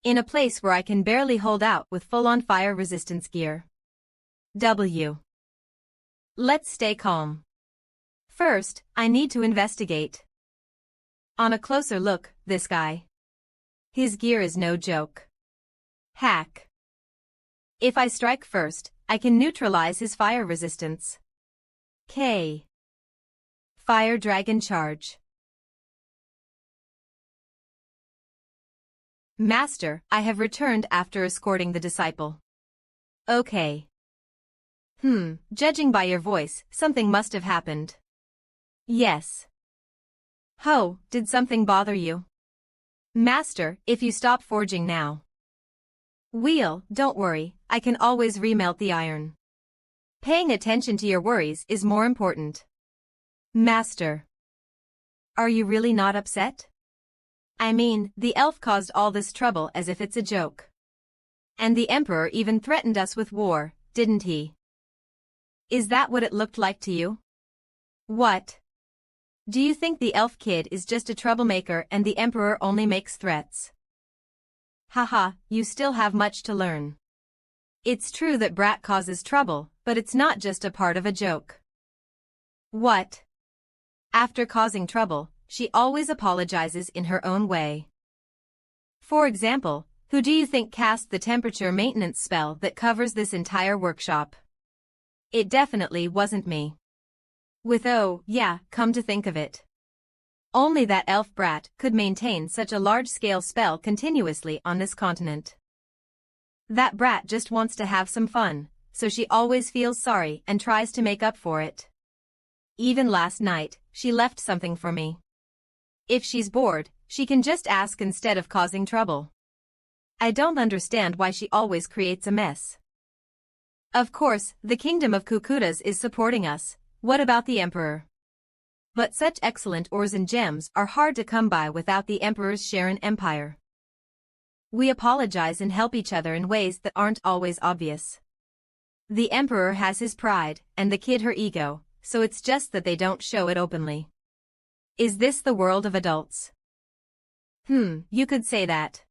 In a place where I can barely hold out with full-on fire resistance gear. W. Let's stay calm. First, I need to investigate. On a closer look, this guy. His gear is no joke. Hack. If I strike first, I can neutralize his fire resistance. K. Fire Dragon Charge. Master, I have returned after escorting the disciple. Okay. Judging by your voice, something must have happened. Yes. Ho, did something bother you? Master, if you stop forging now. Wheel, don't worry, I can always remelt the iron. Paying attention to your worries is more important. Master. Are you really not upset? I mean, the elf caused all this trouble as if it's a joke. And the Emperor even threatened us with war, didn't he? Is that what it looked like to you? What? Do you think the elf kid is just a troublemaker and the Emperor only makes threats? Haha, you still have much to learn. It's true that Brat causes trouble, but it's not just a part of a joke. What? After causing trouble, she always apologizes in her own way. For example, who do you think cast the temperature maintenance spell that covers this entire workshop? It definitely wasn't me. Come to think of it. Only that elf brat could maintain such a large-scale spell continuously on this continent. That brat just wants to have some fun, so she always feels sorry and tries to make up for it. Even last night, she left something for me. If she's bored, she can just ask instead of causing trouble. I don't understand why she always creates a mess. Of course, the Kingdom of Kukutas is supporting us. What about the Emperor? But such excellent ores and gems are hard to come by without the Emperor's share in empire. We apologize and help each other in ways that aren't always obvious. The Emperor has his pride, and the kid her ego, so it's just that they don't show it openly. Is this the world of adults? You could say that.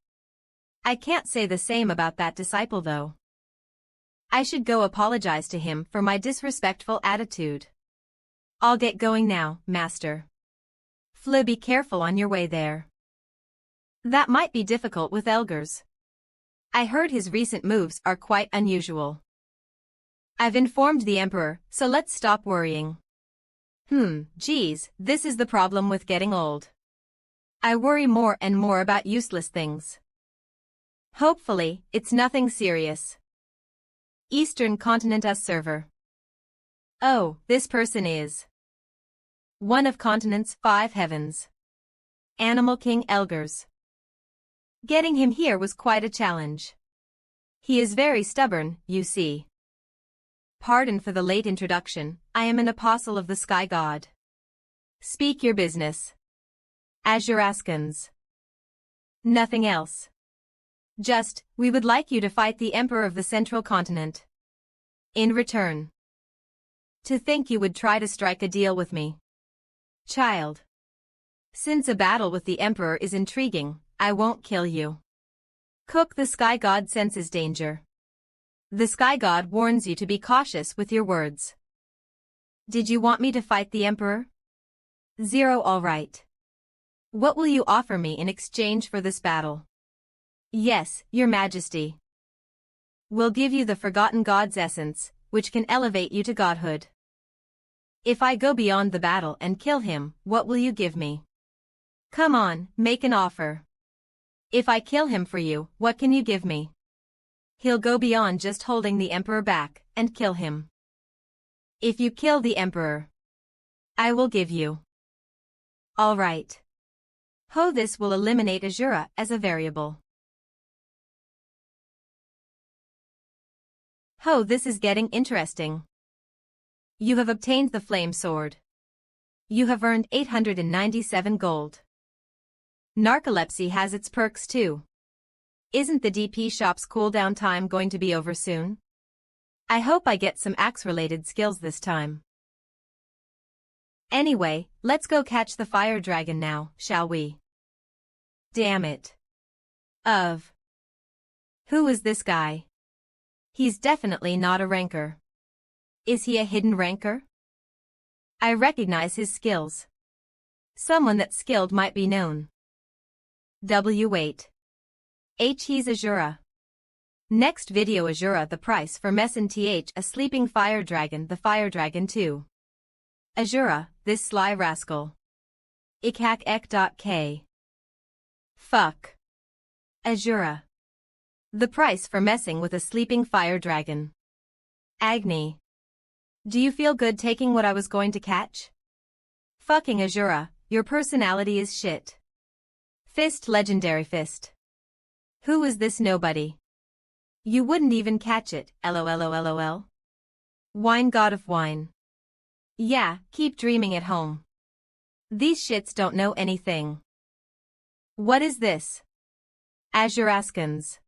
I can't say the same about that disciple though. I should go apologize to him for my disrespectful attitude. I'll get going now, Master. Be careful on your way there. That might be difficult with Elgars. I heard his recent moves are quite unusual. I've informed the Emperor, so let's stop worrying. Geez, this is the problem with getting old. I worry more and more about useless things. Hopefully, it's nothing serious. Eastern Continent US server. Oh, this person is one of continent's 5 heavens. Animal King Elgars. Getting him here was quite a challenge. He is very stubborn, you see. Pardon for the late introduction, I am an apostle of the Sky God. Speak your business. Azuraskans. Nothing else. Just, we would like you to fight the Emperor of the Central Continent. In return. To think you would try to strike a deal with me. Child. Since a battle with the Emperor is intriguing, I won't kill you. Cook the Sky God senses danger. The Sky God warns you to be cautious with your words. Did you want me to fight the Emperor? 0 All right. What will you offer me in exchange for this battle? Yes, Your Majesty. We'll give you the Forgotten God's essence, which can elevate you to godhood. If I go beyond the battle and kill him, what will you give me? Come on, make an offer. If I kill him for you, what can you give me? He'll go beyond just holding the Emperor back, and kill him. If you kill the Emperor, I will give you. All right. This will eliminate Asura as a variable. This is getting interesting. You have obtained the Flame Sword. You have earned 897 gold. Narcolepsy has its perks too. Isn't the DP shop's cooldown time going to be over soon? I hope I get some axe-related skills this time. Anyway, let's go catch the fire dragon now, shall we? Damn it. Who is this guy? He's definitely not a ranker. Is he a hidden ranker? I recognize his skills. Someone that's skilled might be known. Wait. He's Asura. Next video Asura the price for Messin a sleeping fire dragon the fire dragon 2. Asura, this sly rascal. Ikhack.k. Fuck. Asura. The price for messing with a sleeping fire dragon. Agni. Do you feel good taking what I was going to catch? Fucking Asura, your personality is shit. Fist legendary fist. Who is this nobody? You wouldn't even catch it, lol. Wine god of wine. Yeah, keep dreaming at home. These shits don't know anything. What is this? Azuraskans.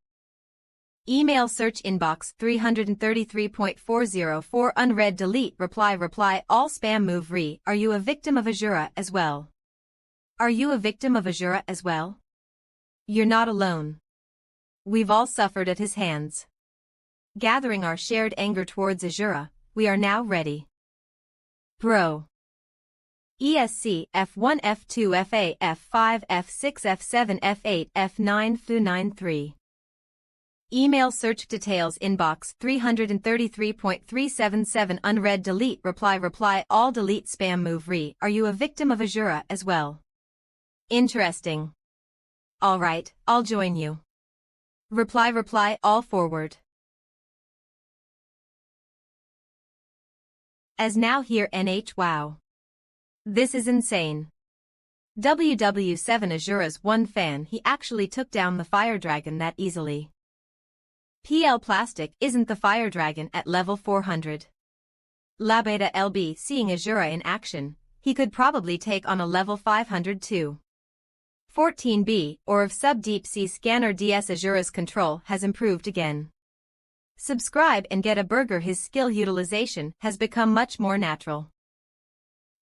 Email search inbox 333.404 unread delete reply all spam move re. Are you a victim of Asura as well? Are you a victim of Asura as well? You're not alone. We've all suffered at his hands. Gathering our shared anger towards Asura, we are now ready. Bro. ESC F1 F2 FA F5 F6 F7 F8 F9 F93. Email search details inbox 333.377 unread delete reply all delete spam move re. Are you a victim of Asura as well? Interesting. Alright, I'll join you. Reply all forward. As now here NH wow. This is insane. WW7 Asura's one fan he actually took down the fire dragon that easily. PL Plastic isn't the fire dragon at level 400. Labeta LB seeing Asura in action, he could probably take on a level 500 too. 14B or of sub-deep sea scanner DS Asura's control has improved again. Subscribe and get a burger. His skill utilization has become much more natural.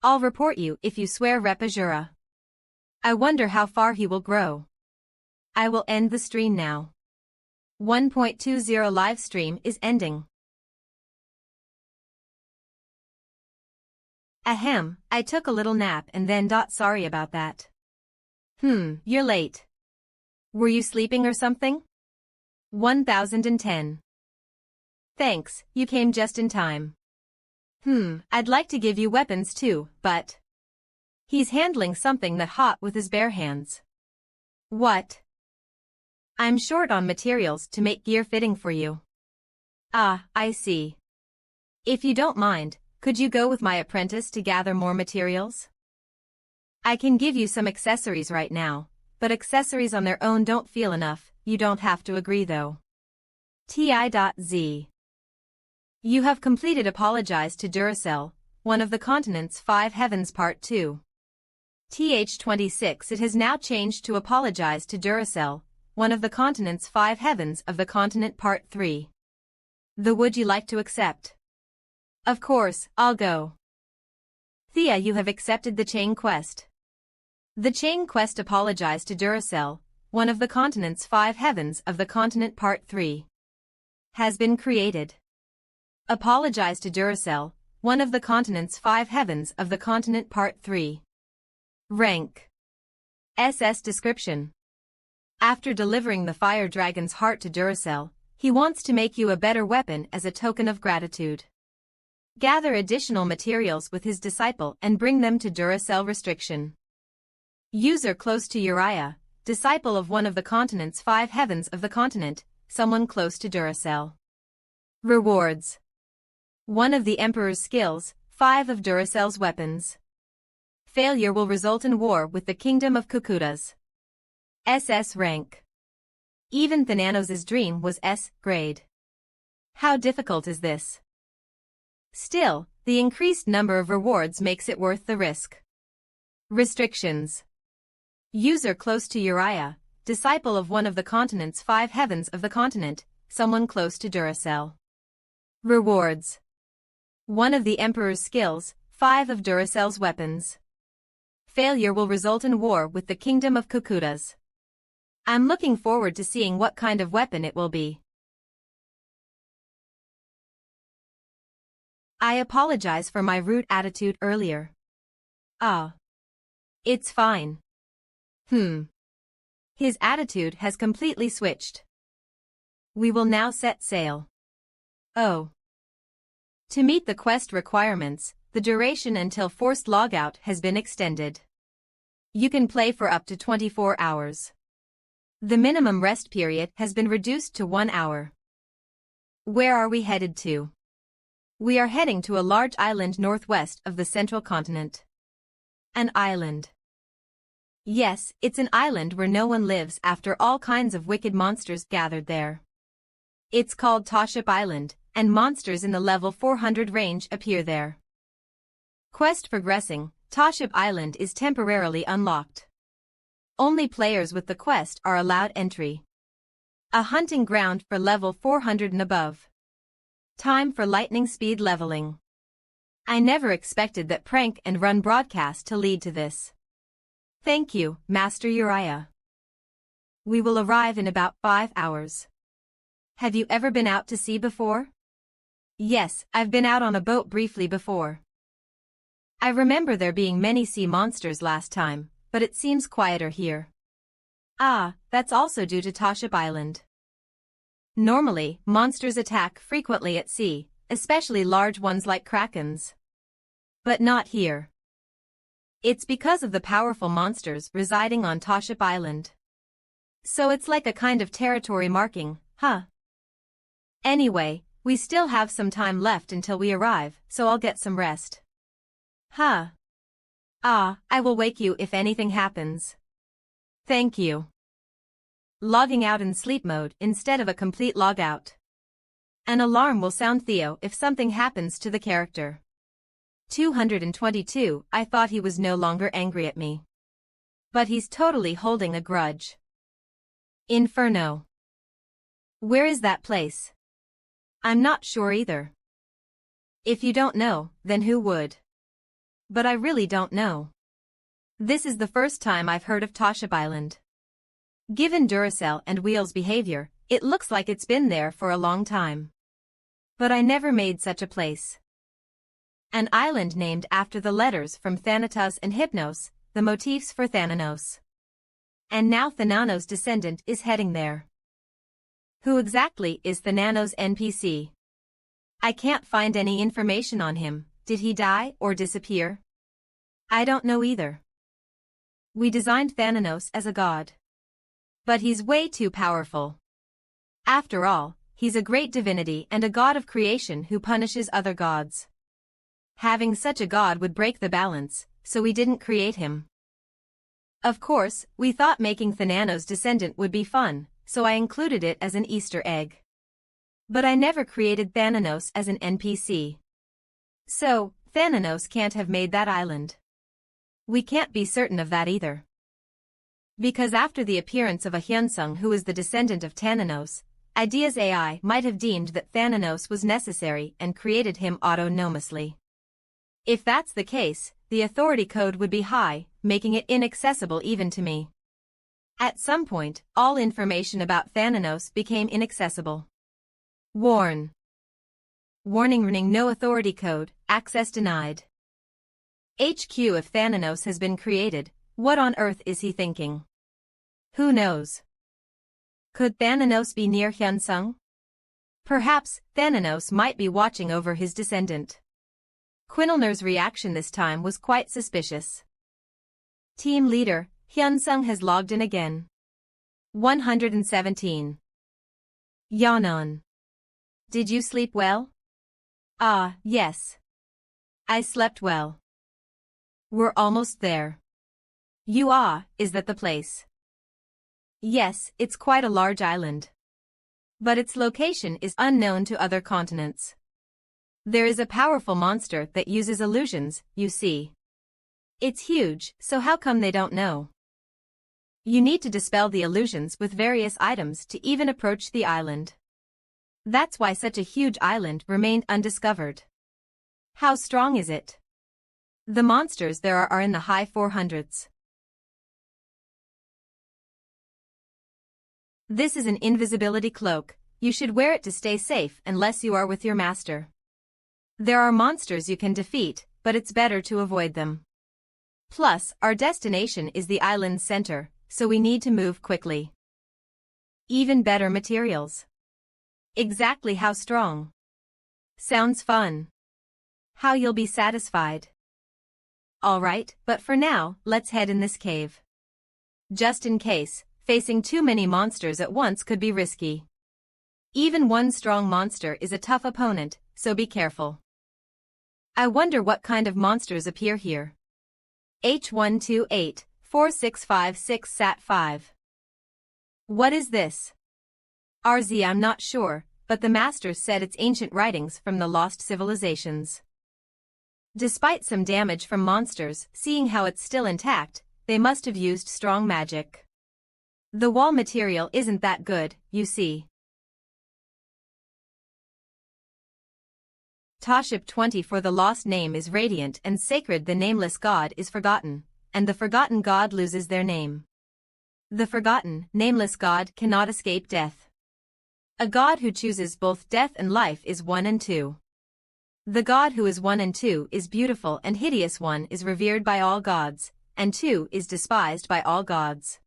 I'll report you if you swear rep Asura. I wonder how far he will grow. I will end the stream now. 1.20 live stream is ending. Ahem, I took a little nap and then sorry about that. You're late. Were you sleeping or something? 1010. Thanks, you came just in time. I'd like to give you weapons too, but... He's handling something that hot with his bare hands. What? I'm short on materials to make gear fitting for you. Ah, I see. If you don't mind, could you go with my apprentice to gather more materials? I can give you some accessories right now, but accessories on their own don't feel enough, you don't have to agree though. T.I.Z. You have completed Apologize to Duracell, one of the continent's 5 heavens part 2. TH26 It has now changed to Apologize to Duracell, one of the continent's 5 heavens of the continent part 3. The would you like to accept? Of course, I'll go. Thea, you have accepted the chain quest. The chain quest Apologize to Duracell, one of the continent's 5 heavens of the continent part 3. Has been created. Apologize to Duracell, one of the continent's 5 heavens of the continent part 3. Rank. SS Description. After delivering the Fire Dragon's heart to Duracell, he wants to make you a better weapon as a token of gratitude. Gather additional materials with his disciple and bring them to Duracell Restriction. User close to Uriah, disciple of one of the continent's 5 heavens of the continent, someone close to Duracell. Rewards. 1 of the Emperor's skills, 5 of Duracell's weapons. Failure will result in war with the Kingdom of Cucutas. SS rank. Even Thanos' dream was S grade. How difficult is this? Still, the increased number of rewards makes it worth the risk. Restrictions. User close to Uriah, disciple of one of the continent's 5 heavens of the continent, someone close to Duracell. Rewards. 1 of the Emperor's skills, 5 of Duracell's weapons. Failure will result in war with the Kingdom of Cucutas. I'm looking forward to seeing what kind of weapon it will be. I apologize for my rude attitude earlier. It's fine. His attitude has completely switched. We will now set sail. To meet the quest requirements, the duration until forced logout has been extended. You can play for up to 24 hours. The minimum rest period has been reduced to 1 hour. Where are we headed to? We are heading to a large island northwest of the central continent. An island. Yes, it's an island where no one lives after all kinds of wicked monsters gathered there. It's called Toship Island, and monsters in the level 400 range appear there. Quest progressing, Toship Island is temporarily unlocked. Only players with the quest are allowed entry. A hunting ground for level 400 and above. Time for lightning speed leveling. I never expected that prank and run broadcast to lead to this. Thank you, Master Uriah. We will arrive in about 5 hours. Have you ever been out to sea before? Yes, I've been out on a boat briefly before. I remember there being many sea monsters last time, but it seems quieter here. That's also due to Toship Island. Normally, monsters attack frequently at sea, especially large ones like krakens. But not here. It's because of the powerful monsters residing on Toship Island. So it's like a kind of territory marking, huh? Anyway, we still have some time left until we arrive, so I'll get some rest. I will wake you if anything happens. Thank you. Logging out in sleep mode instead of a complete logout. An alarm will sound Theo if something happens to the character. 222 I thought he was no longer angry at me. But he's totally holding a grudge. Inferno. Where is that place? I'm not sure either. If you don't know, then who would? But I really don't know. This is the first time I've heard of Toship Island. Given Duracell and Wheel's behavior, it looks like it's been there for a long time. But I never made such a place. An island named after the letters from Thanatos and Hypnos, the motifs for Thanatos. And now Thanos' descendant is heading there. Who exactly is Thanos' NPC? I can't find any information on him. Did he die or disappear? I don't know either. We designed Thanos as a god. But he's way too powerful. After all, he's a great divinity and a god of creation who punishes other gods. Having such a god would break the balance, so we didn't create him. Of course, we thought making Thanos' descendant would be fun, so I included it as an Easter egg. But I never created Thanos as an NPC. So, Thanos can't have made that island. We can't be certain of that either. Because after the appearance of a Hyunsung who is the descendant of Thanos, Idea's AI might have deemed that Thanos was necessary and created him autonomously. If that's the case, the authority code would be high, making it inaccessible even to me. At some point, all information about Thanos became inaccessible. Warning, running no authority code, access denied. HQ if Thanos has been created, what on earth is he thinking? Who knows? Could Thanos be near Hyunsung? Perhaps, Thanos might be watching over his descendant. Quinelner's reaction this time was quite suspicious. Team leader, Hyunsung has logged in again. 117. Yanon. Did you sleep well? Ah, yes. I slept well. We're almost there. Is that the place? Yes, it's quite a large island. But its location is unknown to other continents. There is a powerful monster that uses illusions, you see. It's huge, so how come they don't know? You need to dispel the illusions with various items to even approach the island. That's why such a huge island remained undiscovered. How strong is it? The monsters there are in the high 400s. This is an invisibility cloak. You should wear it to stay safe unless you are with your master. There are monsters you can defeat, but it's better to avoid them. Plus, our destination is the island's center, so we need to move quickly. Even better materials. Exactly how strong? Sounds fun. How you'll be satisfied. Alright, but for now, let's head in this cave. Just in case, facing too many monsters at once could be risky. Even one strong monster is a tough opponent, so be careful. I wonder what kind of monsters appear here. H128, 4656 Sat5. What is this? RZ I'm not sure, but the masters said it's ancient writings from the lost civilizations. Despite some damage from monsters, seeing how it's still intact, they must have used strong magic. The wall material isn't that good, you see. Toship 20 For the lost name is radiant and sacred, the nameless god is forgotten, and the forgotten god loses their name. The forgotten, nameless god cannot escape death. A god who chooses both death and life is 1 and 2. The god who is 1 and 2 is beautiful and hideous. 1 is revered by all gods, and 2 is despised by all gods.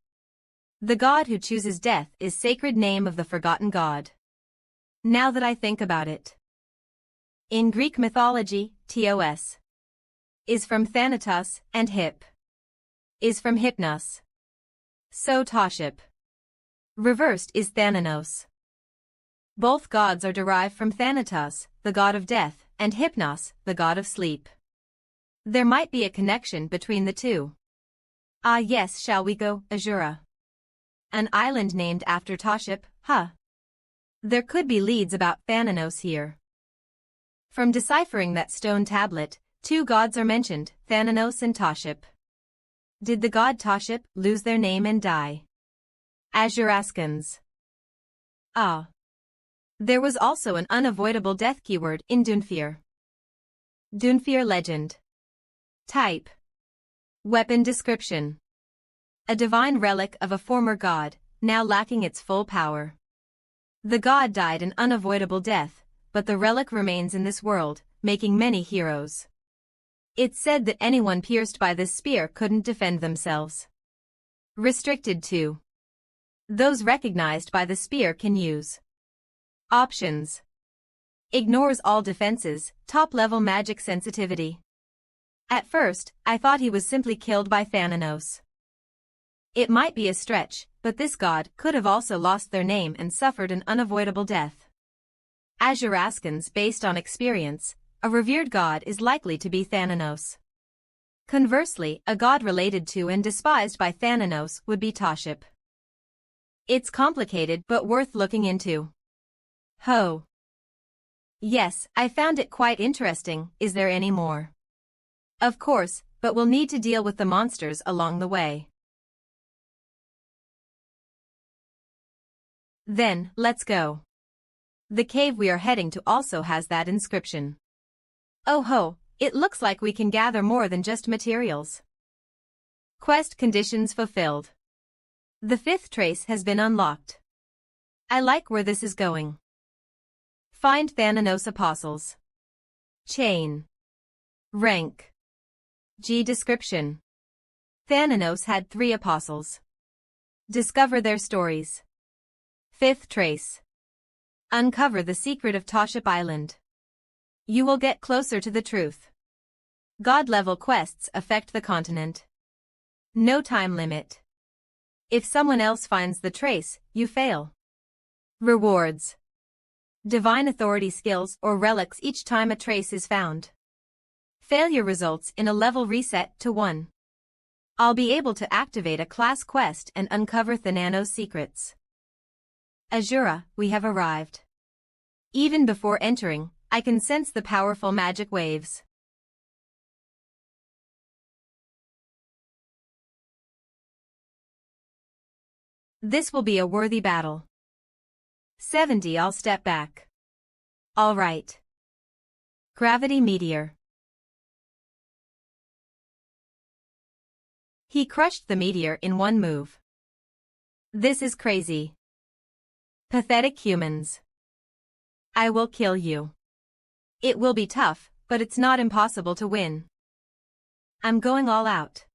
The god who chooses death is sacred name of the forgotten god. Now that I think about it. In Greek mythology, Tos is from Thanatos, and Hip is from Hypnos. So Toship reversed is Thananos. Both gods are derived from Thanatos, the god of death, and Hypnos, the god of sleep. There might be a connection between the two. Ah yes, shall we go, Asura? An island named after Toship, huh? There could be leads about Thanatos here. From deciphering that stone tablet, 2 gods are mentioned, Thanatos and Toship. Did the god Toship lose their name and die? Azuraskans. Ah. There was also an unavoidable death keyword in Dunfir. Dunfir legend. Type. Weapon description. A divine relic of a former god, now lacking its full power. The god died an unavoidable death, but the relic remains in this world, making many heroes. It's said that anyone pierced by this spear couldn't defend themselves. Restricted to. Those recognized by the spear can use. Options. Ignores all defenses, top-level magic sensitivity. At first, I thought he was simply killed by Thanos. It might be a stretch, but this god could have also lost their name and suffered an unavoidable death. Azuraskans based on experience, a revered god is likely to be Thanos. Conversely, a god related to and despised by Thanos would be Toship. It's complicated but worth looking into. Ho. Yes, I found it quite interesting. Is there any more? Of course, but we'll need to deal with the monsters along the way. Then, let's go. The cave we are heading to also has that inscription. Oh ho, it looks like we can gather more than just materials. Quest conditions fulfilled. The 5th trace has been unlocked. I like where this is going. Find Thanos apostles. Chain. Rank. G description. Thanos had 3 apostles. Discover their stories. 5th trace. Uncover the secret of Toship Island. You will get closer to the truth. God-level quests affect the continent. No time limit. If someone else finds the trace, you fail. Rewards. Divine authority skills or relics each time a trace is found. Failure results in a level reset to 1. I'll be able to activate a class quest and uncover Thanos' secrets. Asura, we have arrived. Even before entering, I can sense the powerful magic waves. This will be a worthy battle. 70. I'll step back. All right. Gravity Meteor. He crushed the meteor in one move. This is crazy. Pathetic humans. I will kill you. It will be tough, but it's not impossible to win. I'm going all out.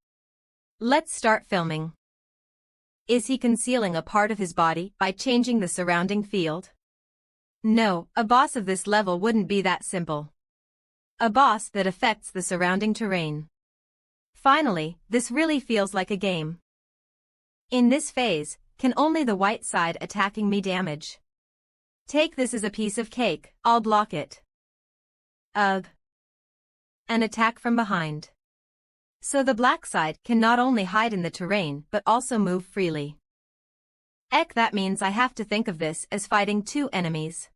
Let's start filming. Is he concealing a part of his body by changing the surrounding field? No, a boss of this level wouldn't be that simple. A boss that affects the surrounding terrain. Finally, this really feels like a game. In this phase, can only the white side attacking me damage? Take this as a piece of cake, I'll block it. Ugh. An attack from behind. So the black side can not only hide in the terrain but also move freely. Eck, that means I have to think of this as fighting 2 enemies.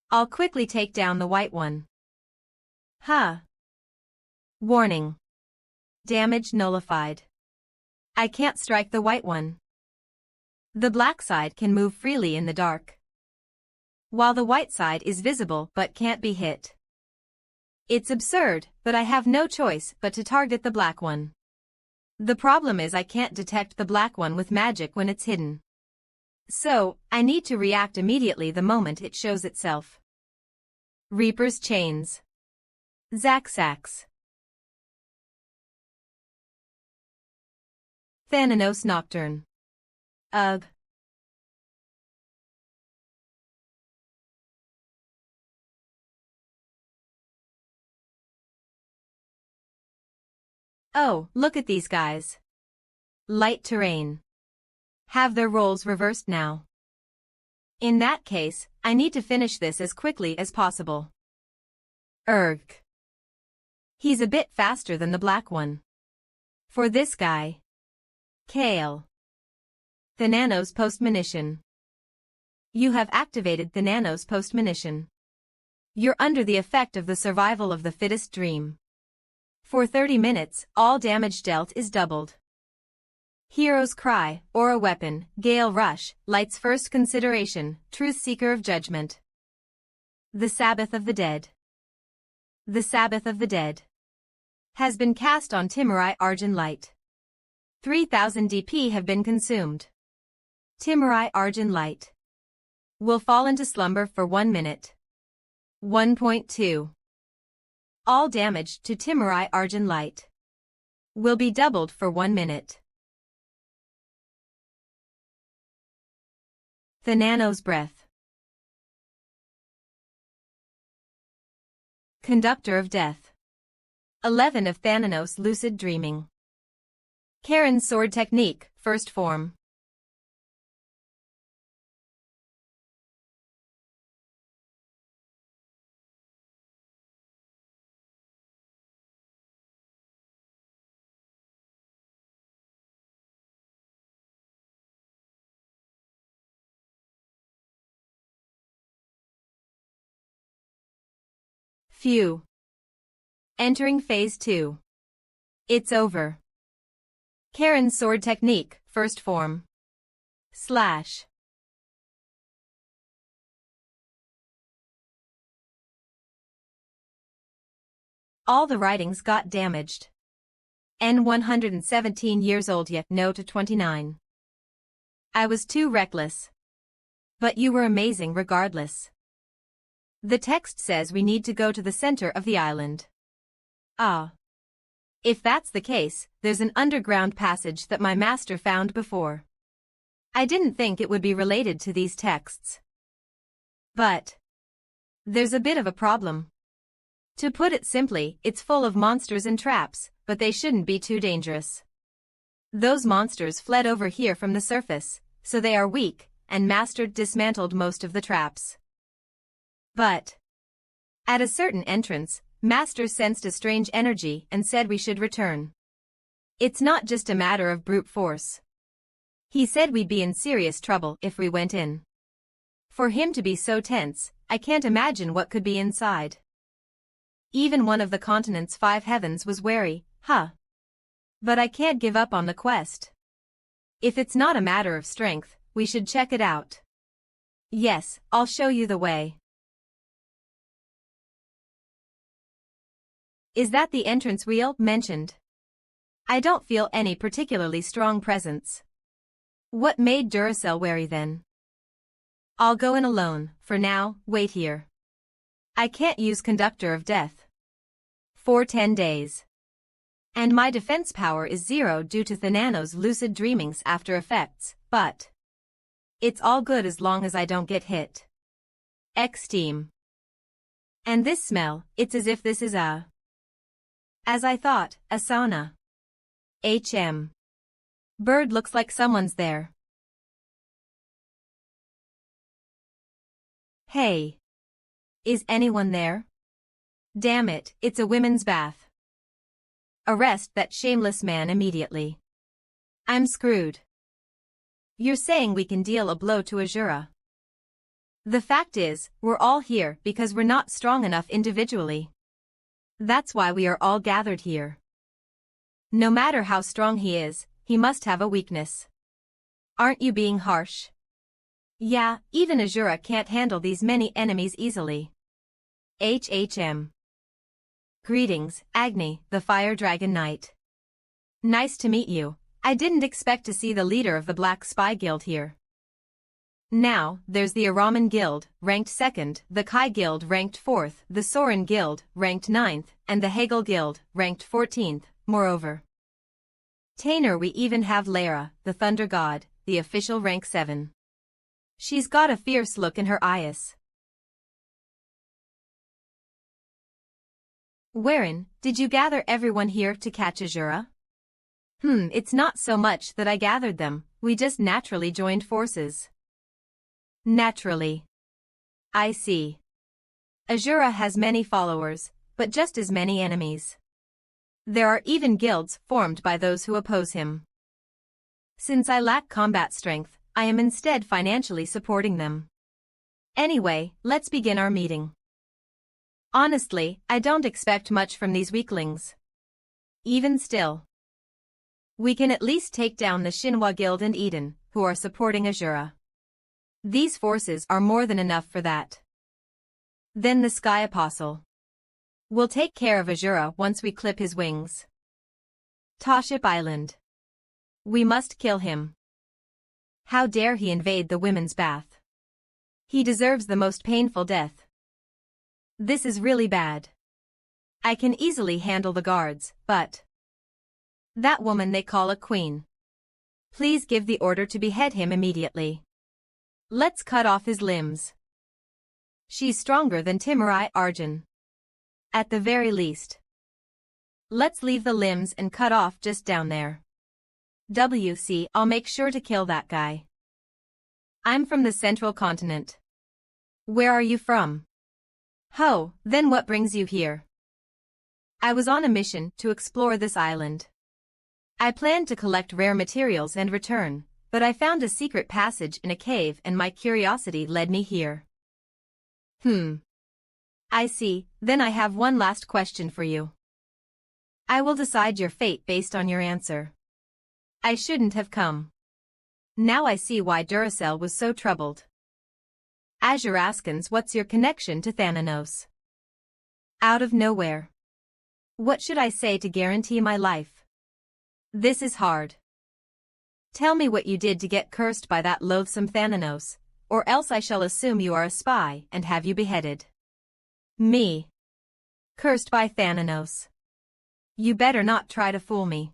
I'll quickly take down the white one. Huh. Warning. Damage nullified. I can't strike the white one. The black side can move freely in the dark, while the white side is visible but can't be hit. It's absurd, but I have no choice but to target the black one. The problem is I can't detect the black one with magic when it's hidden. So, I need to react immediately the moment it shows itself. Reaper's Chains. Zaxax. Thanos Nocturne. Ugh. Oh, look at these guys. Light terrain. Have their roles reversed now. In that case, I need to finish this as quickly as possible. Erg. He's a bit faster than the black one. For this guy. Kale. Thanos Postmonition. You have activated Thanos Postmonition. You're under the effect of the survival of the fittest dream. For 30 minutes, all damage dealt is doubled. Hero's Cry, Aura Weapon, Gale Rush, Light's First Consideration, Truth Seeker of Judgment. The Sabbath of the Dead. The Sabbath of the Dead has been cast on Chimera Argent Light. 3000 DP have been consumed. Chimera Argent Light will fall into slumber for 1 minute. 1.2. All damage to Chimera Argent Light will be doubled for 1 minute. Thanos' breath. Conductor of death. 11 of Thanos' lucid dreaming. Karen's sword technique, first form. Phew. Entering phase 2. It's over. Karen's sword technique, first form. Slash. All the writings got damaged. N 117 years old yet no to 29. I was too reckless. But you were amazing regardless. The text says we need to go to the center of the island. Ah. If that's the case, there's an underground passage that my master found before. I didn't think it would be related to these texts. But there's a bit of a problem. To put it simply, it's full of monsters and traps, but they shouldn't be too dangerous. Those monsters fled over here from the surface, so they are weak, and Master dismantled most of the traps. But at a certain entrance, Master sensed a strange energy and said we should return. It's not just a matter of brute force. He said we'd be in serious trouble if we went in. For him to be so tense, I can't imagine what could be inside. Even one of the continent's 5 heavens was wary, huh? But I can't give up on the quest. If it's not a matter of strength, we should check it out. Yes, I'll show you the way. Is that the entrance wheel mentioned? I don't feel any particularly strong presence. What made Duracell wary then? I'll go in alone, for now, wait here. I can't use Conductor of Death. For 10 days. And my defense power is 0 due to Thanos' lucid dreamings after effects, but it's all good as long as I don't get hit. Steam. And this smell, it's as if this is as I thought, a sauna. Bird looks like someone's there. Hey. Is anyone there? Damn it, it's a women's bath. Arrest that shameless man immediately. I'm screwed. You're saying we can deal a blow to Asura? The fact is, we're all here because we're not strong enough individually. That's why we are all gathered here. No matter how strong he is, he must have a weakness. Aren't you being harsh? Yeah, even Asura can't handle these many enemies easily. Greetings, Agni, the Fire Dragon Knight. Nice to meet you. I didn't expect to see the leader of the Black Spy Guild here. Now, there's the Araman Guild, ranked 2nd, the Kai Guild ranked 4th, the Soren Guild, ranked 9th, and the Hegel Guild, ranked 14th, moreover. Tainer we even have Lara, the Thunder God, the official rank 7. She's got a fierce look in her eyes. Wherein, did you gather everyone here to catch Asura? It's not so much that I gathered them, we just naturally joined forces. Naturally. I see. Asura has many followers, but just as many enemies. There are even guilds formed by those who oppose him. Since I lack combat strength, I am instead financially supporting them. Anyway, let's begin our meeting. Honestly, I don't expect much from these weaklings. Even still. We can at least take down the Shinhwa Guild and Eden, who are supporting Asura. These forces are more than enough for that. Then the Sky Apostle. We'll take care of Asura once we clip his wings. Toship Island. We must kill him. How dare he invade the women's bath? He deserves the most painful death. This is really bad. I can easily handle the guards, but that woman they call a queen. Please give the order to behead him immediately. Let's cut off his limbs. She's stronger than Timurai Arjun. At the very least. Let's leave the limbs and cut off just down there. WC, I'll make sure to kill that guy. I'm from the central continent. Where are you from? Ho, then what brings you here? I was on a mission to explore this island. I planned to collect rare materials and return, but I found a secret passage in a cave and my curiosity led me here. I see, then I have one last question for you. I will decide your fate based on your answer. I shouldn't have come. Now I see why Duracell was so troubled. Azuraskans, what's your connection to Thanos? Out of nowhere. What should I say to guarantee my life? This is hard. Tell me what you did to get cursed by that loathsome Thanos, or else I shall assume you are a spy and have you beheaded. Me. Cursed by Thanos. You better not try to fool me.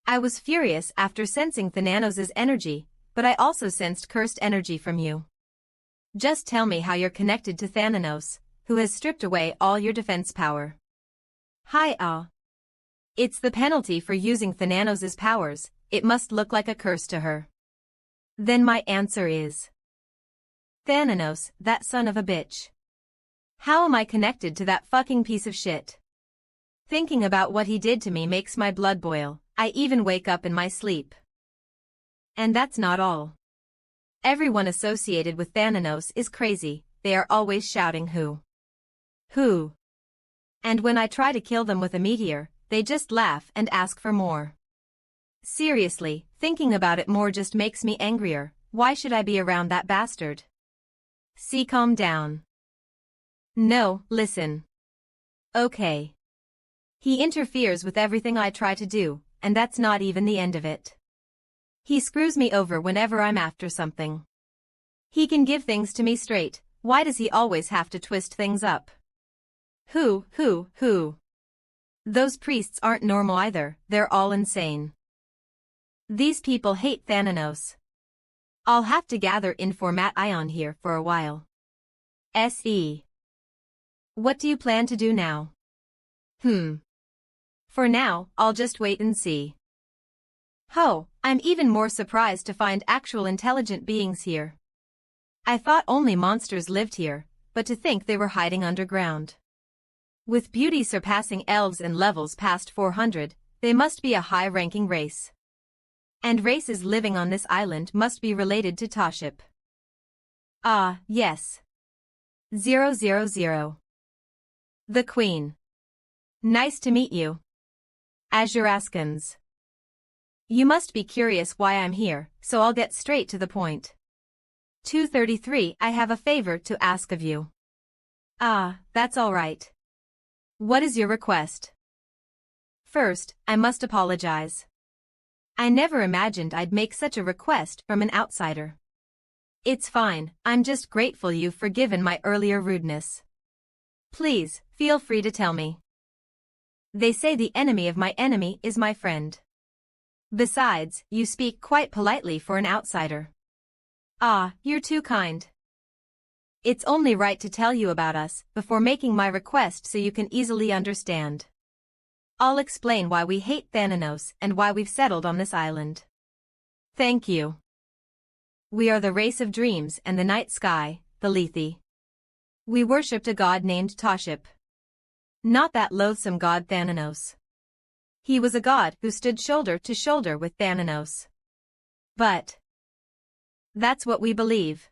I was furious after sensing Thanos's energy, but I also sensed cursed energy from you. Just tell me how you're connected to Thanos, who has stripped away all your defense power. It's the penalty for using Thanos's powers, it must look like a curse to her. Then my answer is Thanos, that son of a bitch. How am I connected to that fucking piece of shit? Thinking about what he did to me makes my blood boil, I even wake up in my sleep. And that's not all. Everyone associated with Thanos is crazy, they are always shouting who. And when I try to kill them with a meteor, they just laugh and ask for more. Seriously, thinking about it more just makes me angrier, why should I be around that bastard? See, calm down. No, listen. Okay. He interferes with everything I try to do, and that's not even the end of it. He screws me over whenever I'm after something. He can give things to me straight, why does he always have to twist things up? Who? Those priests aren't normal either, they're all insane. These people hate Thanos. I'll have to gather information here for a while. SE. What do you plan to do now? For now, I'll just wait and see. I'm even more surprised to find actual intelligent beings here. I thought only monsters lived here, but to think they were hiding underground. With beauty surpassing elves and levels past 400, they must be a high-ranking race. And races living on this island must be related to Toship. Ah, yes. 000. The Queen. Nice to meet you. Azuraskans. You must be curious why I'm here, so I'll get straight to the point. 233 I have a favor to ask of you. That's all right. What is your request? First, I must apologize. I never imagined I'd make such a request from an outsider. It's fine, I'm just grateful you've forgiven my earlier rudeness. Please, feel free to tell me. They say the enemy of my enemy is my friend. Besides, you speak quite politely for an outsider. You're too kind. It's only right to tell you about us before making my request so you can easily understand. I'll explain why we hate Thanos and why we've settled on this island. Thank you. We are the race of dreams and the night sky, the Lethe. We worshipped a god named Toship. Not that loathsome god Thanos. He was a god who stood shoulder to shoulder with Thanos. But that's what we believe.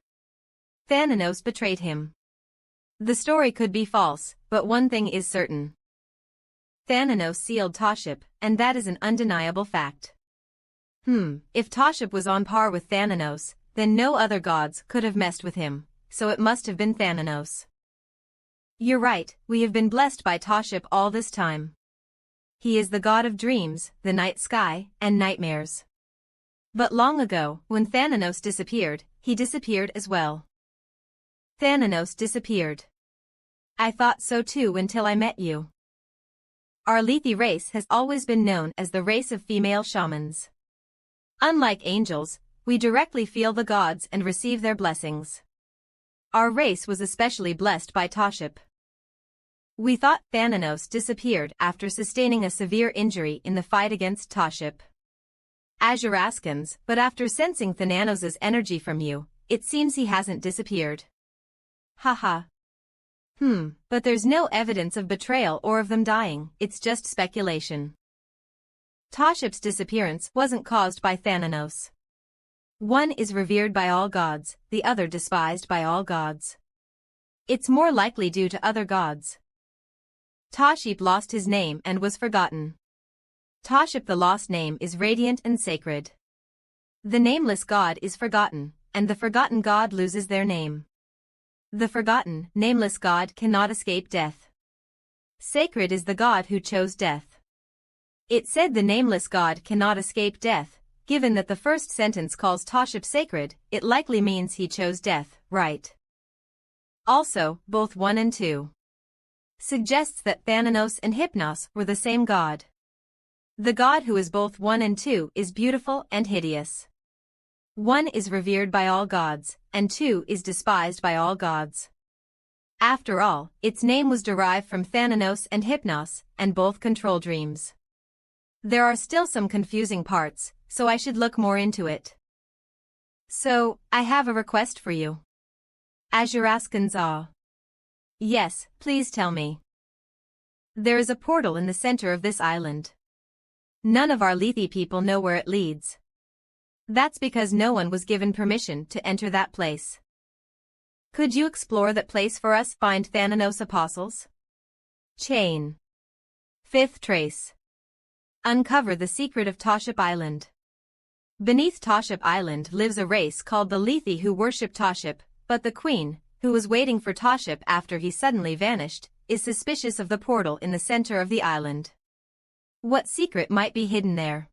Thanos betrayed him. The story could be false, but one thing is certain. Thanos sealed Toship, and that is an undeniable fact. If Toship was on par with Thanos, then no other gods could have messed with him, so it must have been Thanos. You're right, we have been blessed by Toship all this time. He is the god of dreams, the night sky, and nightmares. But long ago, when Thanos disappeared, he disappeared as well. Thanos disappeared. I thought so too until I met you. Our Lethe race has always been known as the race of female shamans. Unlike angels, we directly feel the gods and receive their blessings. Our race was especially blessed by Toship. We thought Thanos disappeared after sustaining a severe injury in the fight against Toship. Azuraskans, but after sensing Thanos's energy from you, it seems he hasn't disappeared. Haha. But there's no evidence of betrayal or of them dying, it's just speculation. Toship's disappearance wasn't caused by Thanos. One is revered by all gods, the other despised by all gods. It's more likely due to other gods. Toship lost his name and was forgotten. Toship, the lost name, is radiant and sacred. The nameless god is forgotten, and the forgotten god loses their name. The forgotten, nameless god cannot escape death. Sacred is the god who chose death. It said the nameless god cannot escape death. Given that the first sentence calls Toship sacred, it likely means he chose death, right? Also, both 1 and 2 suggests that Thanos and Hypnos were the same god. The god who is both 1 and 2 is beautiful and hideous. 1 is revered by all gods, and 2 is despised by all gods. After all, its name was derived from Thanos and Hypnos, and both control dreams. There are still some confusing parts, so I should look more into it. So, I have a request for you. Azuraskans Ah. Yes, please tell me. There is a portal in the center of this island. None of our Lethe people know where it leads. That's because no one was given permission to enter that place. Could you explore that place for us? Find Thanos apostles? Chain. 5th trace. Uncover the secret of Toship Island. Beneath Toship Island lives a race called the Lethe who worship Toship, but the queen, who was waiting for Toship after he suddenly vanished, is suspicious of the portal in the center of the island. What secret might be hidden there?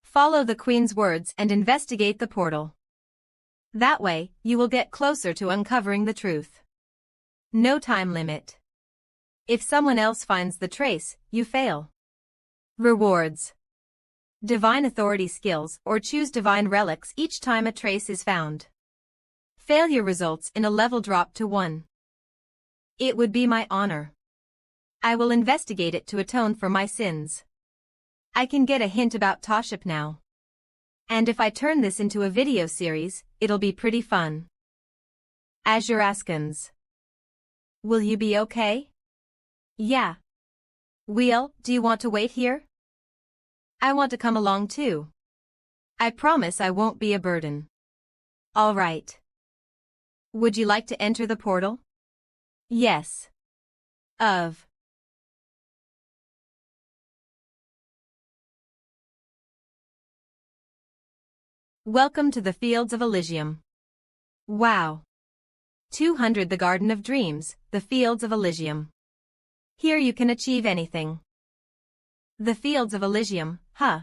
Follow the queen's words and investigate the portal. That way, you will get closer to uncovering the truth. No time limit. If someone else finds the trace, you fail. Rewards. Divine authority skills or choose divine relics each time a trace is found. Failure results in a level drop to 1. It would be my honor. I will investigate it to atone for my sins. I can get a hint about Toship now. And if I turn this into a video series, it'll be pretty fun. Azuraskans. Will you be okay? Yeah. Wheel, do you want to wait here? I want to come along too. I promise I won't be a burden. All right. Would you like to enter the portal? Yes. Welcome to the Fields of Alium. Wow. 200 The Garden of Dreams, the Fields of Alium. Here you can achieve anything. The Fields of Alium, huh?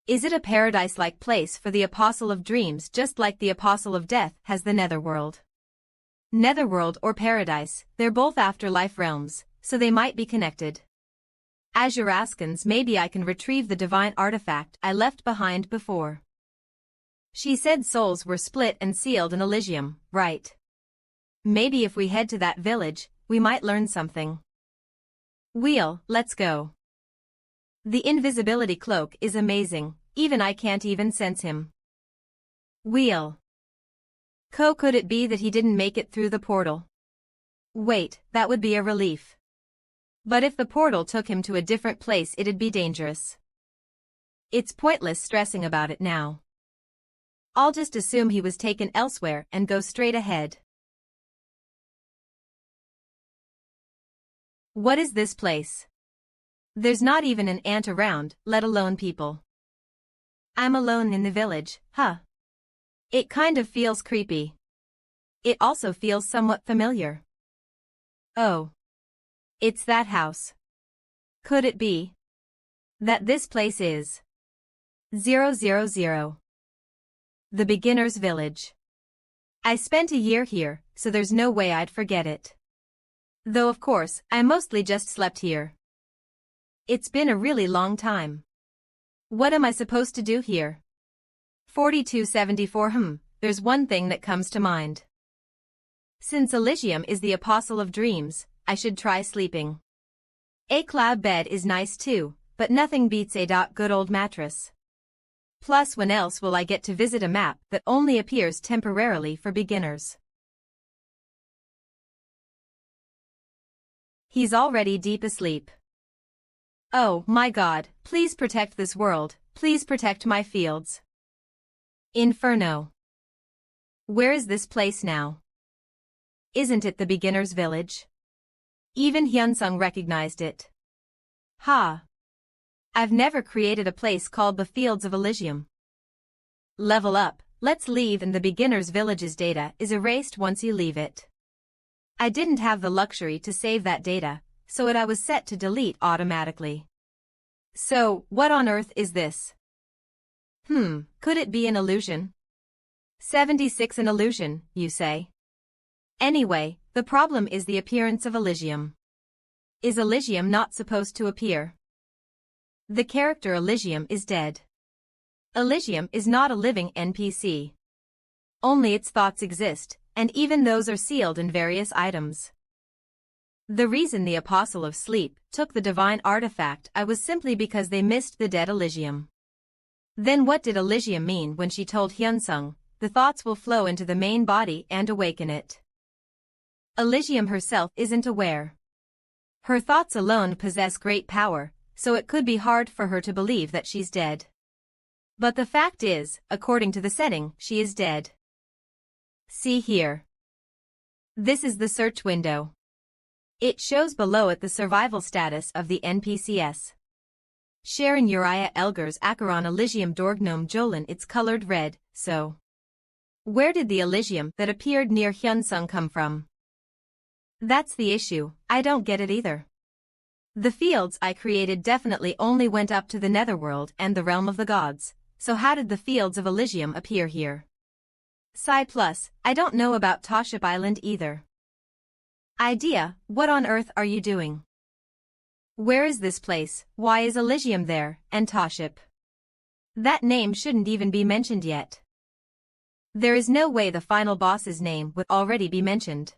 Is it a paradise-like place for the Apostle of Dreams just like the Apostle of Death has the Netherworld? Netherworld or Paradise, they're both afterlife realms, so they might be connected. Azuraskans, maybe I can retrieve the divine artifact I left behind before. She said souls were split and sealed in Elysium, right? Maybe if we head to that village, we might learn something. Wheel, let's go. The invisibility cloak is amazing, even I can't even sense him. Wheel. Could it be that he didn't make it through the portal? Wait, that would be a relief. But if the portal took him to a different place, it'd be dangerous. It's pointless stressing about it now. I'll just assume he was taken elsewhere and go straight ahead. What is this place? There's not even an ant around, let alone people. I'm alone in the village, huh? It kind of feels creepy. It also feels somewhat familiar. Oh. It's that house. Could it be that this place is 000? The Beginner's Village. I spent a year here, so there's no way I'd forget it. Though of course, I mostly just slept here. It's been a really long time. What am I supposed to do here? 4274 There's one thing that comes to mind. Since Elysium is the apostle of dreams, I should try sleeping. A club bed is nice too, but nothing beats a good old mattress. Plus, when else will I get to visit a map that only appears temporarily for beginners? He's already deep asleep. Oh my God, please protect this world, please protect my fields. Inferno. Where is this place now? Isn't it the beginner's village? Even Hyunsung recognized it. Ha! I've never created a place called the Fields of Alium. Level up, let's leave, and the beginner's village's data is erased once you leave it. I didn't have the luxury to save that data, so I was set to delete automatically. So, what on earth is this? Could it be an illusion? 76 an illusion, you say? Anyway, the problem is the appearance of Elysium. Is Elysium not supposed to appear? The character Elysium is dead. Elysium is not a living NPC. Only its thoughts exist, and even those are sealed in various items. The reason the Apostle of Sleep took the divine artifact was simply because they missed the dead Elysium. Then what did Elysium mean when she told Hyunsung, the thoughts will flow into the main body and awaken it? Elysium herself isn't aware. Her thoughts alone possess great power, so it could be hard for her to believe that she's dead. But the fact is, according to the setting, she is dead. See here. This is the search window. It shows below it the survival status of the NPCs. Sharon Uriah Elgers Acheron Elysium Dorgnome Jolin. It's colored red, so. Where did the Elysium that appeared near Hyunsung come from? That's the issue, I don't get it either. The fields I created definitely only went up to the netherworld and the realm of the gods, so how did the Fields of Elysium appear here? Plus, I don't know about Toship Island either. Idea, what on earth are you doing? Where is this place, why is Elysium there, and Toship? That name shouldn't even be mentioned yet. There is no way the final boss's name would already be mentioned.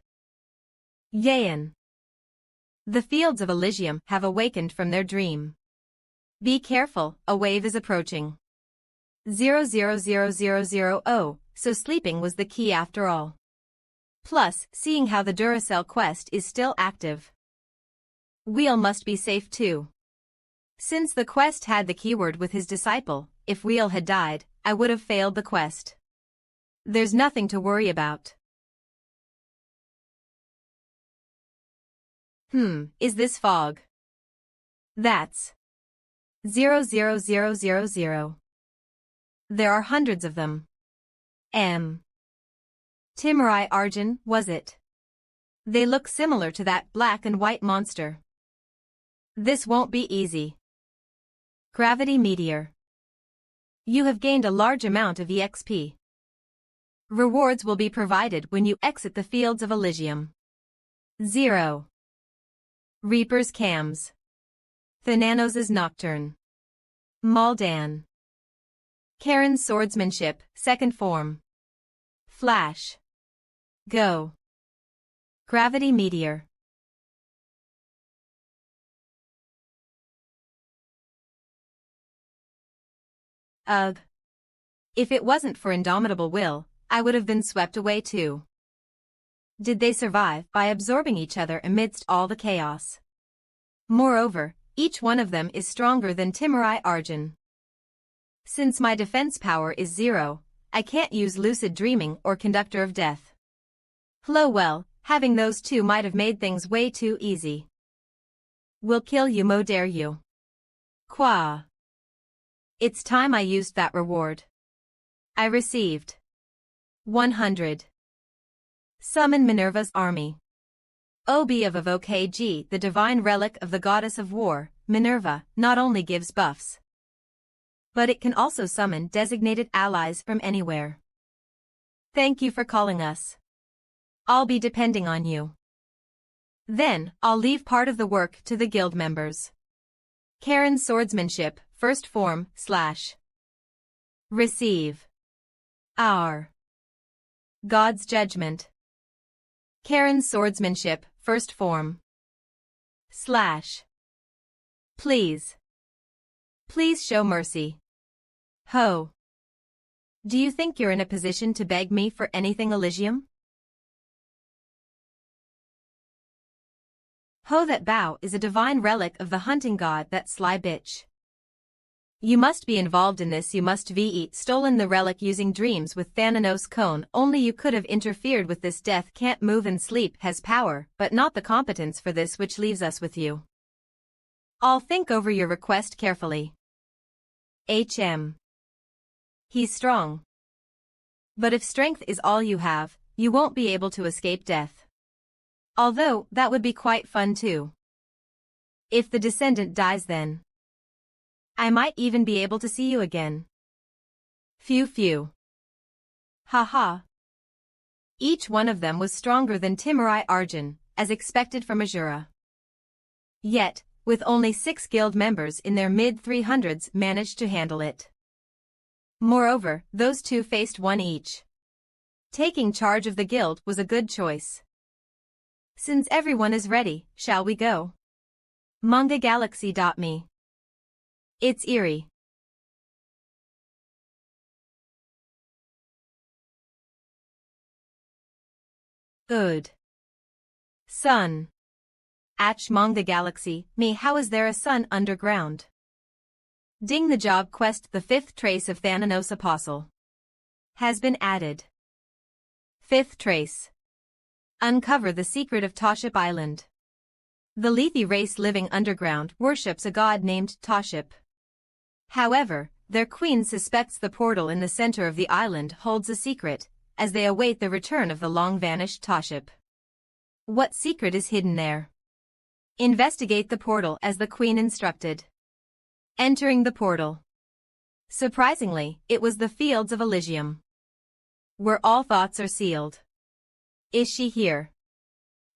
Yayan. The Fields of Elysium have awakened from their dream. Be careful, a wave is approaching. 000000, so sleeping was the key after all. Plus, seeing how the Duracell quest is still active. Wheel must be safe too. Since the quest had the keyword with his disciple, if Wheel had died, I would have failed the quest. There's nothing to worry about. Is this fog? That's 00000. There are hundreds of them. Timurai Arjun, was it? They look similar to that black and white monster. This won't be easy. Gravity Meteor. You have gained a large amount of EXP. Rewards will be provided when you exit the Fields of Elysium. 0. Reaper's Cams. Thananos' Nocturne. Maldan. Karen's Swordsmanship, Second Form. Flash. Go. Gravity Meteor. Ugh. If it wasn't for indomitable will, I would have been swept away too. Did they survive by absorbing each other amidst all the chaos? Moreover, each one of them is stronger than Timurai Arjun. Since my defense power is 0, I can't use Lucid Dreaming or Conductor of Death. Well, having those two might have made things way too easy. Will kill you, mo dare you. Qua. It's time I used that reward. I received 100. Summon Minerva's army. OB of Evoke AG, the divine relic of the goddess of war, Minerva, not only gives buffs, but it can also summon designated allies from anywhere. Thank you for calling us. I'll be depending on you. Then, I'll leave part of the work to the guild members. Karen's Swordsmanship, First Form, / Receive. Our God's Judgment. Karen's Swordsmanship, First Form. / Please. Please show mercy. Ho. Do you think you're in a position to beg me for anything, Elysium? Ho, that bow is a divine relic of the hunting god, that sly bitch. You must be involved in this. You must ve stolen the relic using dreams with Thanos cone. Only you could have interfered with this. Death can't move and sleep has power, but not the competence for this, which leaves us with you. I'll think over your request carefully. HM. He's strong. But if strength is all you have, you won't be able to escape death. Although, that would be quite fun too. If the descendant dies, then I might even be able to see you again. Phew. Haha. Each one of them was stronger than Chimera Arjun, as expected from Asura. Yet, with only 6 guild members in their mid-300s, managed to handle it. Moreover, those two faced one each. Taking charge of the guild was a good choice. Since everyone is ready, shall we go? MangaGalaxy.me. It's eerie. Good. Sun. Ach Manga Galaxy, me, how is there a sun underground? Ding, the job quest, the 5th trace of Thanos Apostle has been added. 5th trace. Uncover the secret of Toship Island. The Lethe race living underground worships a god named Toship. However, their queen suspects the portal in the center of the island holds a secret, as they await the return of the long-vanished Toship. What secret is hidden there? Investigate the portal as the queen instructed. Entering the portal. Surprisingly, it was the Fields of Alium, where all thoughts are sealed. Is she here?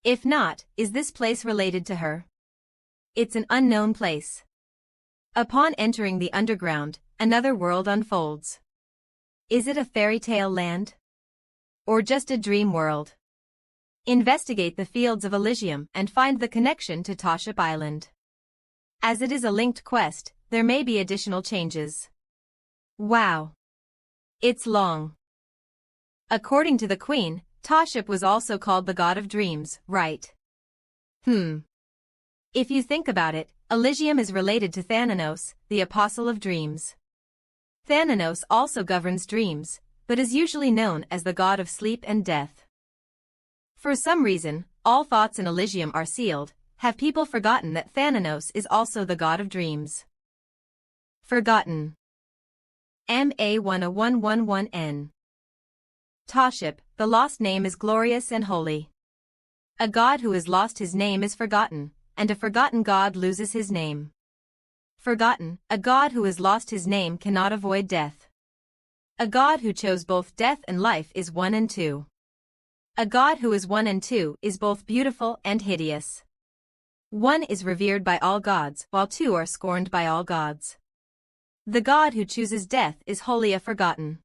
If not, is this place related to her? It's an unknown place. Upon entering the underground, another world unfolds. Is it a fairy tale land? Or just a dream world? Investigate the Fields of Alium and find the connection to Toship Island. As it is a linked quest, there may be additional changes. Wow. It's long. According to the Queen, Toship was also called the God of Dreams, right? If you think about it, Elysium is related to Thanos, the Apostle of Dreams. Thanos also governs dreams, but is usually known as the god of sleep and death. For some reason, all thoughts in Elysium are sealed. Have people forgotten that Thanos is also the god of dreams? Forgotten. MA10111N. Toship, the lost name is glorious and holy. A god who has lost his name is forgotten, and a forgotten god loses his name. Forgotten, a god who has lost his name cannot avoid death. A god who chose both death and life is 1 and 2. A god who is 1 and 2 is both beautiful and hideous. 1 is revered by all gods, while 2 are scorned by all gods. The god who chooses death is wholly a forgotten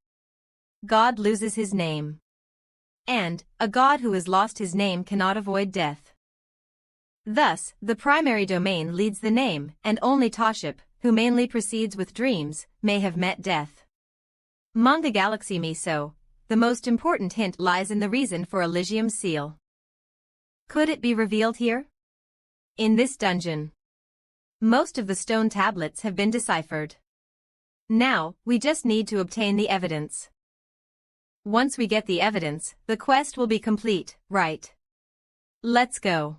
god, loses his name. And, a god who has lost his name cannot avoid death. Thus, the primary domain leads the name, and only Toship, who mainly proceeds with dreams, may have met death. Manga Galaxy me so, the most important hint lies in the reason for Elysium's seal. Could it be revealed here? In this dungeon. Most of the stone tablets have been deciphered. Now, we just need to obtain the evidence. Once we get the evidence, the quest will be complete, right? Let's go.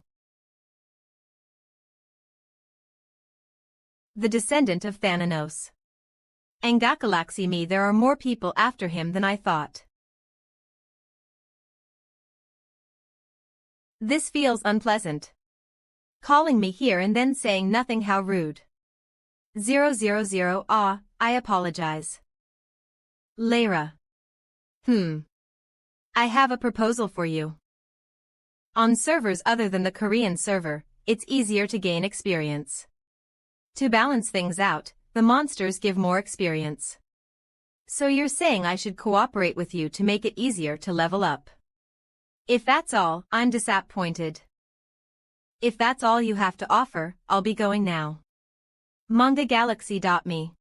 The descendant of Thanos. Angakalaxy me, there are more people after him than I thought. This feels unpleasant. Calling me here and then saying nothing, how rude. 000 I apologize. Layra. I have a proposal for you. On servers other than the Korean server, it's easier to gain experience. To balance things out, the monsters give more experience. So you're saying I should cooperate with you to make it easier to level up? If that's all, I'm disappointed. If that's all you have to offer, I'll be going now. MangaGalaxy.me.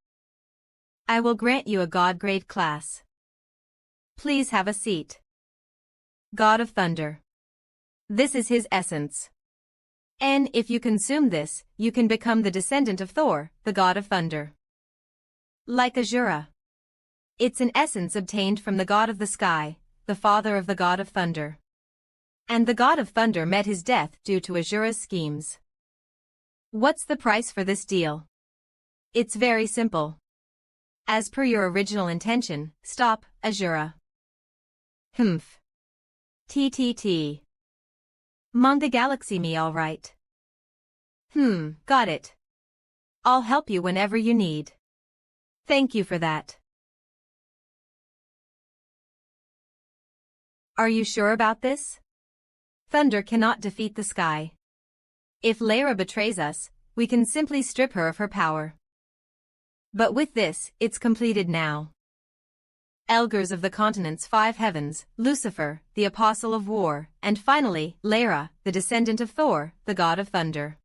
I will grant you a God grade class. Please have a seat. God of Thunder. This is his essence. And if you consume this, you can become the descendant of Thor, the God of Thunder. Like Asura. It's an essence obtained from the God of the Sky, the father of the God of Thunder. And the God of Thunder met his death due to Asura's schemes. What's the price for this deal? It's very simple. As per your original intention, stop, Asura. Humph. TTT. Manga Galaxy me alright. Got it. I'll help you whenever you need. Thank you for that. Are you sure about this? Thunder cannot defeat the sky. If Lyra betrays us, we can simply strip her of her power. But with this, it's completed now. Elgers of the continent's 5 heavens, Lucifer, the apostle of war, and finally, Lyra, the descendant of Thor, the god of thunder.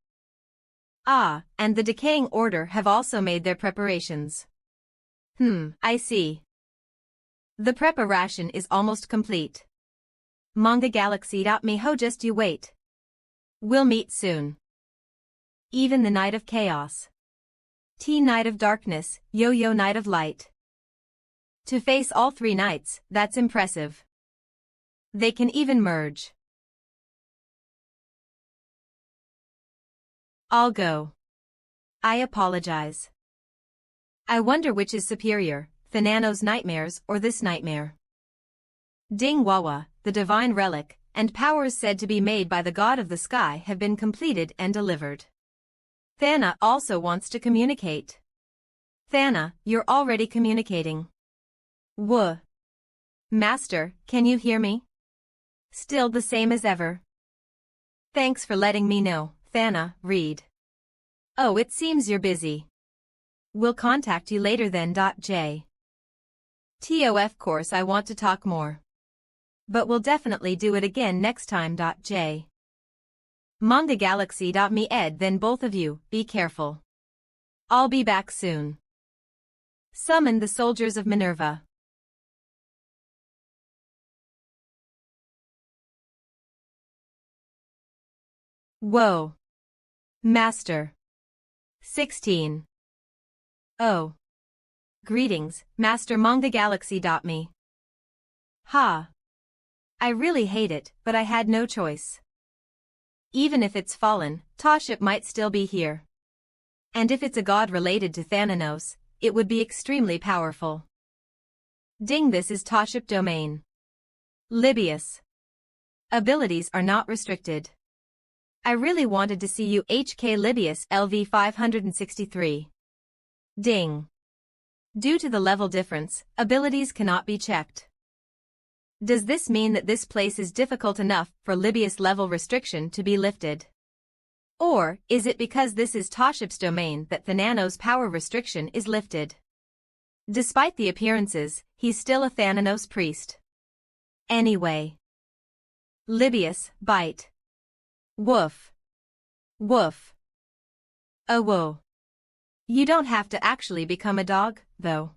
Ah, and the Decaying Order have also made their preparations. I see. The preparation is almost complete. MangaGalaxy.me ho, just you wait. We'll meet soon. Even the Night of Chaos. T Night of Darkness, Yo-Yo Night of Light. To face all 3 nights, that's impressive. They can even merge. I'll go. I apologize. I wonder which is superior, Thanos' nightmares or this nightmare. Ding Wawa, the divine relic, and powers said to be made by the god of the sky have been completed and delivered. Thana also wants to communicate. Thana, you're already communicating. Wuh. Master, can you hear me? Still the same as ever. Thanks for letting me know, Thana, read. Oh, it seems you're busy. We'll contact you later then. J. TOF course, I want to talk more. But we'll definitely do it again next time. J. MangaGalaxy.me ed, then both of you, be careful. I'll be back soon. Summon the soldiers of Minerva. Whoa. Master. 16. Oh. Greetings, Master. MangaGalaxy.me. Ha. I really hate it, but I had no choice. Even if it's fallen, Toship might still be here. And if it's a god related to Thanos, it would be extremely powerful. Ding, this is Toship domain. Libius. Abilities are not restricted. I really wanted to see you, HK Libius LV 563. Ding. Due to the level difference, abilities cannot be checked. Does this mean that this place is difficult enough for Libius level restriction to be lifted? Or, is it because this is Toship's domain that Thanos power restriction is lifted? Despite the appearances, he's still a Thanos priest. Anyway. Libius, bite. Woof. Woof. Oh whoa. You don't have to actually become a dog, though.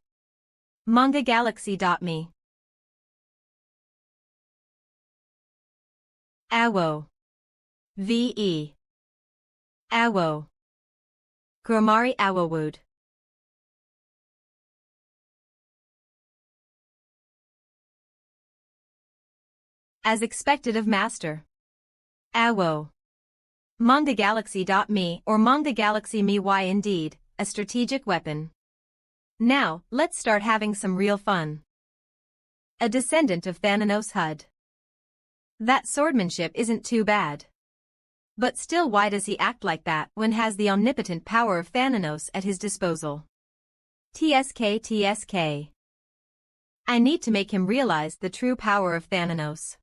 MangaGalaxy.me. Awo. V.E. Awo. Gromari Awowood. As expected of Master. Awo. MangaGalaxy.me or MangaGalaxy.me. Why indeed, a strategic weapon. Now, let's start having some real fun. A descendant of Thanos HUD. That swordsmanship isn't too bad. But still, why does he act like that when has the omnipotent power of Thanos at his disposal? TSK. I need to make him realize the true power of Thanos.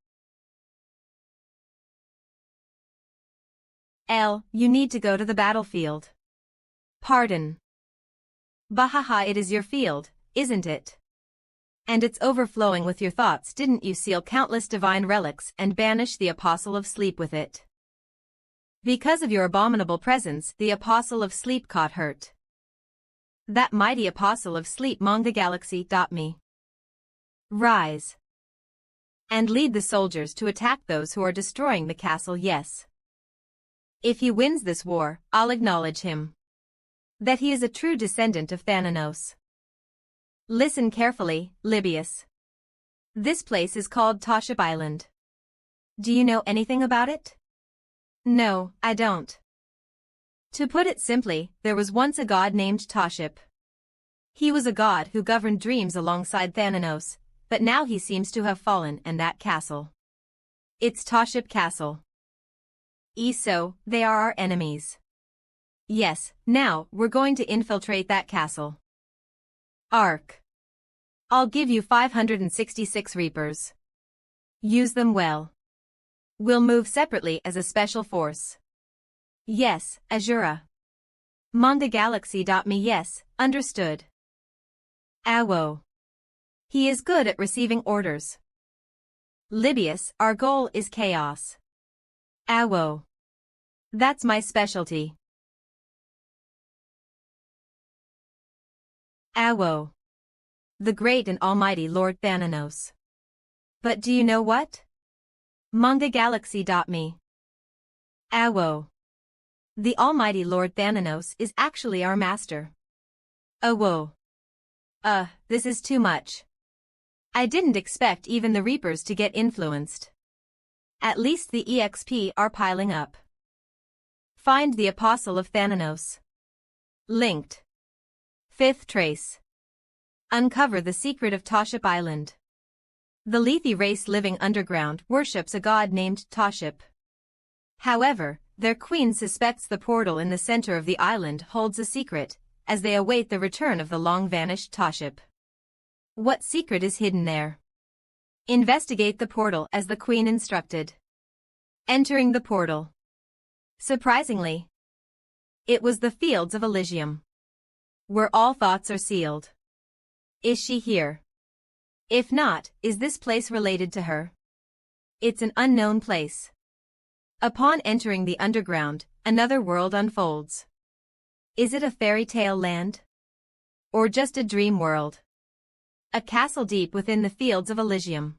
You need to go to the battlefield. Pardon. Bahaha, it is your field, isn't it? And it's overflowing with your thoughts. Didn't you seal countless divine relics and banish the Apostle of Sleep with it? Because of your abominable presence, the Apostle of Sleep caught hurt. That mighty Apostle of Sleep MANHWA. Rise. And lead the soldiers to attack those who are destroying the castle. Yes. If he wins this war, I'll acknowledge him. That he is a true descendant of Thanos. Listen carefully, Libius. This place is called Toship Island. Do you know anything about it? No, I don't. To put it simply, there was once a god named Toship. He was a god who governed dreams alongside Thanos, but now he seems to have fallen and that castle. It's Toship Castle. So, they are our enemies. Yes, now, we're going to infiltrate that castle. Ark. I'll give you 566 Reapers. Use them well. We'll move separately as a special force. Yes, Asura. MANHWA. Yes, understood. Awo. He is good at receiving orders. Libius, our goal is chaos. Awo. That's my specialty. Awo. The great and almighty Lord Thanos. But do you know what? MANHWA. Awo. The almighty Lord Thanos is actually our master. Awo. This is too much. I didn't expect even the Reapers to get influenced. At least the EXP are piling up. Find the Apostle of Thanos. Linked. Fifth trace. Uncover the secret of Toship Island. The Lethe race living underground worships a god named Toship. However, their queen suspects the portal in the center of the island holds a secret, as they await the return of the long-vanished Toship. What secret is hidden there? Investigate the portal as the queen instructed. Entering the portal. Surprisingly, it was the Fields of Alium. Where all thoughts are sealed. Is she here? If not, is this place related to her? It's an unknown place. Upon entering the underground, another world unfolds. Is it a fairy tale land? Or just a dream world? A castle deep within the Fields of Alium.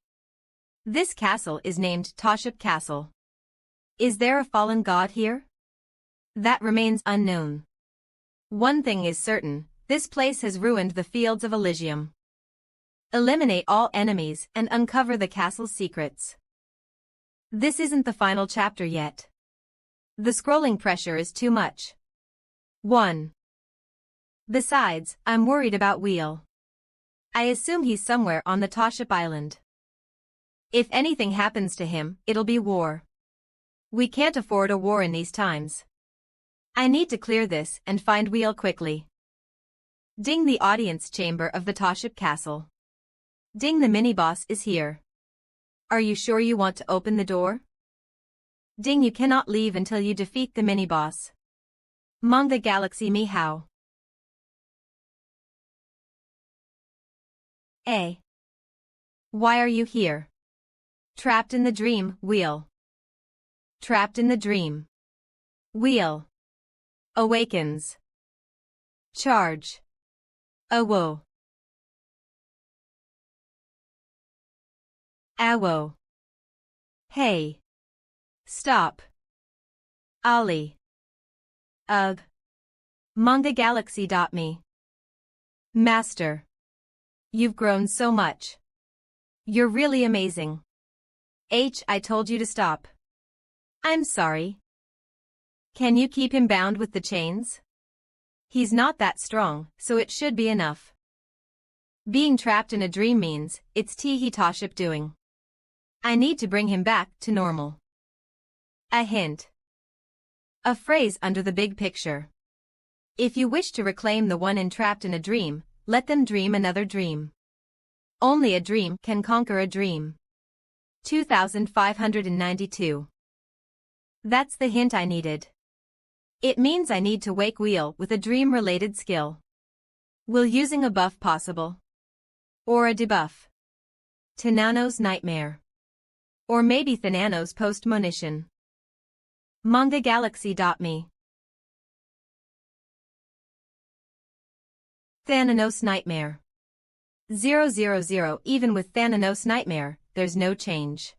This castle is named Toship Castle. Is there a fallen god here? That remains unknown. One thing is certain, this place has ruined the Fields of Alium. Eliminate all enemies and uncover the castle's secrets. This isn't the final chapter yet. The scrolling pressure is too much. 1. Besides, I'm worried about Wheel. I assume he's somewhere on the Toship Island. If anything happens to him, it'll be war. We can't afford a war in these times. I need to clear this and find Wheel quickly. Ding the audience chamber of the Toship Castle. Ding the mini-boss is here. Are you sure you want to open the door? Ding you cannot leave until you defeat the mini-boss. MANHWA. Me how? A. Why are you here? Trapped in the dream, Wheel. Trapped in the dream. Wheel. Awakens. Charge. Awo. Awo. Hey. Stop. Ali. Ugh. MANHWA. Master. You've grown so much. You're really amazing. I told you to stop. I'm sorry. Can you keep him bound with the chains? He's not that strong, so it should be enough. Being trapped in a dream means, it's Toship doing. I need to bring him back to normal. A hint. A phrase under the big picture. If you wish to reclaim the one entrapped in a dream, let them dream another dream. Only a dream can conquer a dream. 2592. That's the hint I needed. It means I need to wake Wheel with a dream-related skill. Will using a buff possible? Or a debuff. Thanos Nightmare. Or maybe Thanos Postmonition. MangaGalaxy.me. Thanos Nightmare. 000. Even with Thanos Nightmare, there's no change.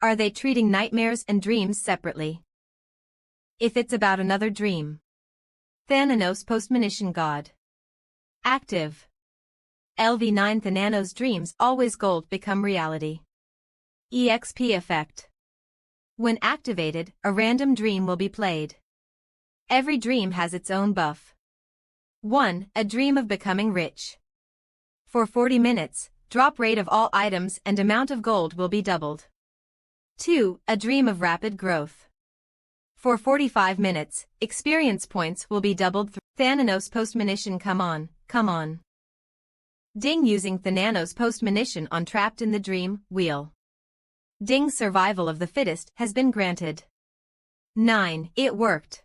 Are they treating nightmares and dreams separately? If it's about another dream. Thanos Postmonition God. Active. LV9 Thanos dreams always gold become reality. EXP effect. When activated, a random dream will be played. Every dream has its own buff. 1. A dream of becoming rich. For 40 minutes, drop rate of all items and amount of gold will be doubled. 2. A dream of rapid growth. For 45 minutes, experience points will be doubled. Thanos Postmonition. Come on, come on. Ding using Thanos Postmonition on Trapped in the Dream Wheel. Ding survival of the fittest has been granted. 9. It worked.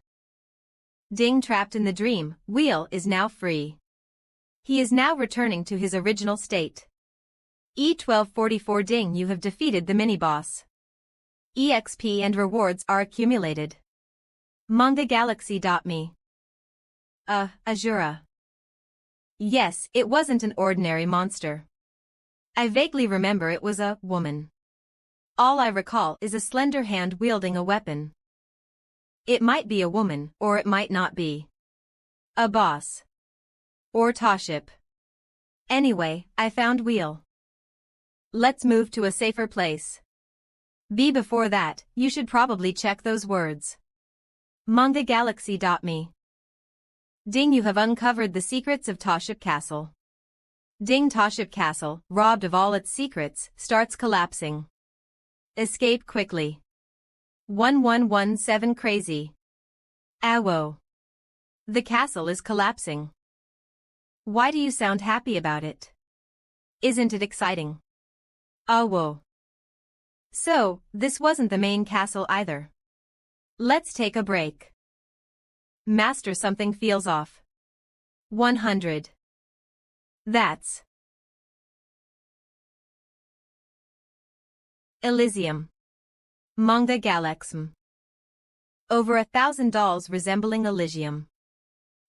Ding trapped in the dream wheel is now free. He is now returning to his original state. E1244 Ding, you have defeated the mini-boss. EXP and rewards are accumulated. MangaGalaxy.me. Asura. Yes, it wasn't an ordinary monster. I vaguely remember it was a woman. All I recall is a slender hand wielding a weapon. It might be a woman, or it might not be. A boss. Or Toship. Anyway, I found Wheel. Let's move to a safer place. Before that, you should probably check those words. MangaGalaxy.me. Ding, you have uncovered the secrets of Toship Castle. Ding, Toship Castle, robbed of all its secrets, starts collapsing. Escape quickly. 1117 Crazy. Awo. The castle is collapsing. Why do you sound happy about it? Isn't it exciting? Awo. So, this wasn't the main castle either. Let's take a break. Master, something feels off. 100. That's Elysium. Manga Galaxy. Over 1,000 dolls resembling Elysium.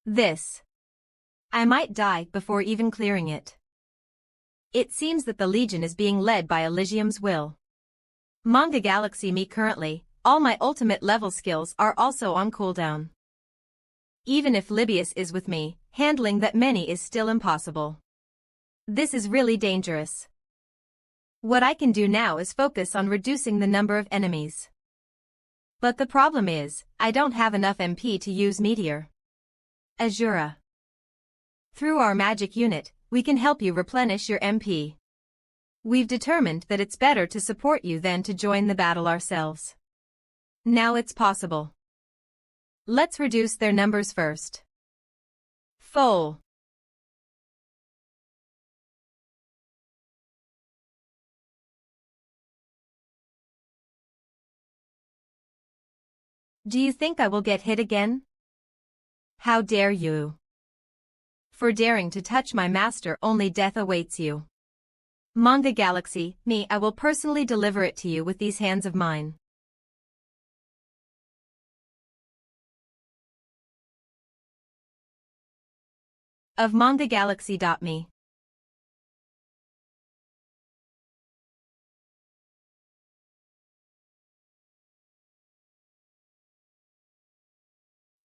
This. I might die before even clearing it. It seems that the Legion is being led by Elysium's will. Manga Galaxy. Me currently, all my ultimate level skills are also on cooldown. Even if Libius is with me, handling that many is still impossible. This is really dangerous. What I can do now is focus on reducing the number of enemies. But the problem is, I don't have enough MP to use Meteor. Asura. Through our magic unit, we can help you replenish your MP. We've determined that it's better to support you than to join the battle ourselves. Now it's possible. Let's reduce their numbers first. Full. Do you think I will get hit again? How dare you? For daring to touch my master, only death awaits you. Manga Galaxy, me, I will personally deliver it to you with these hands of mine. Of MangaGalaxy.me.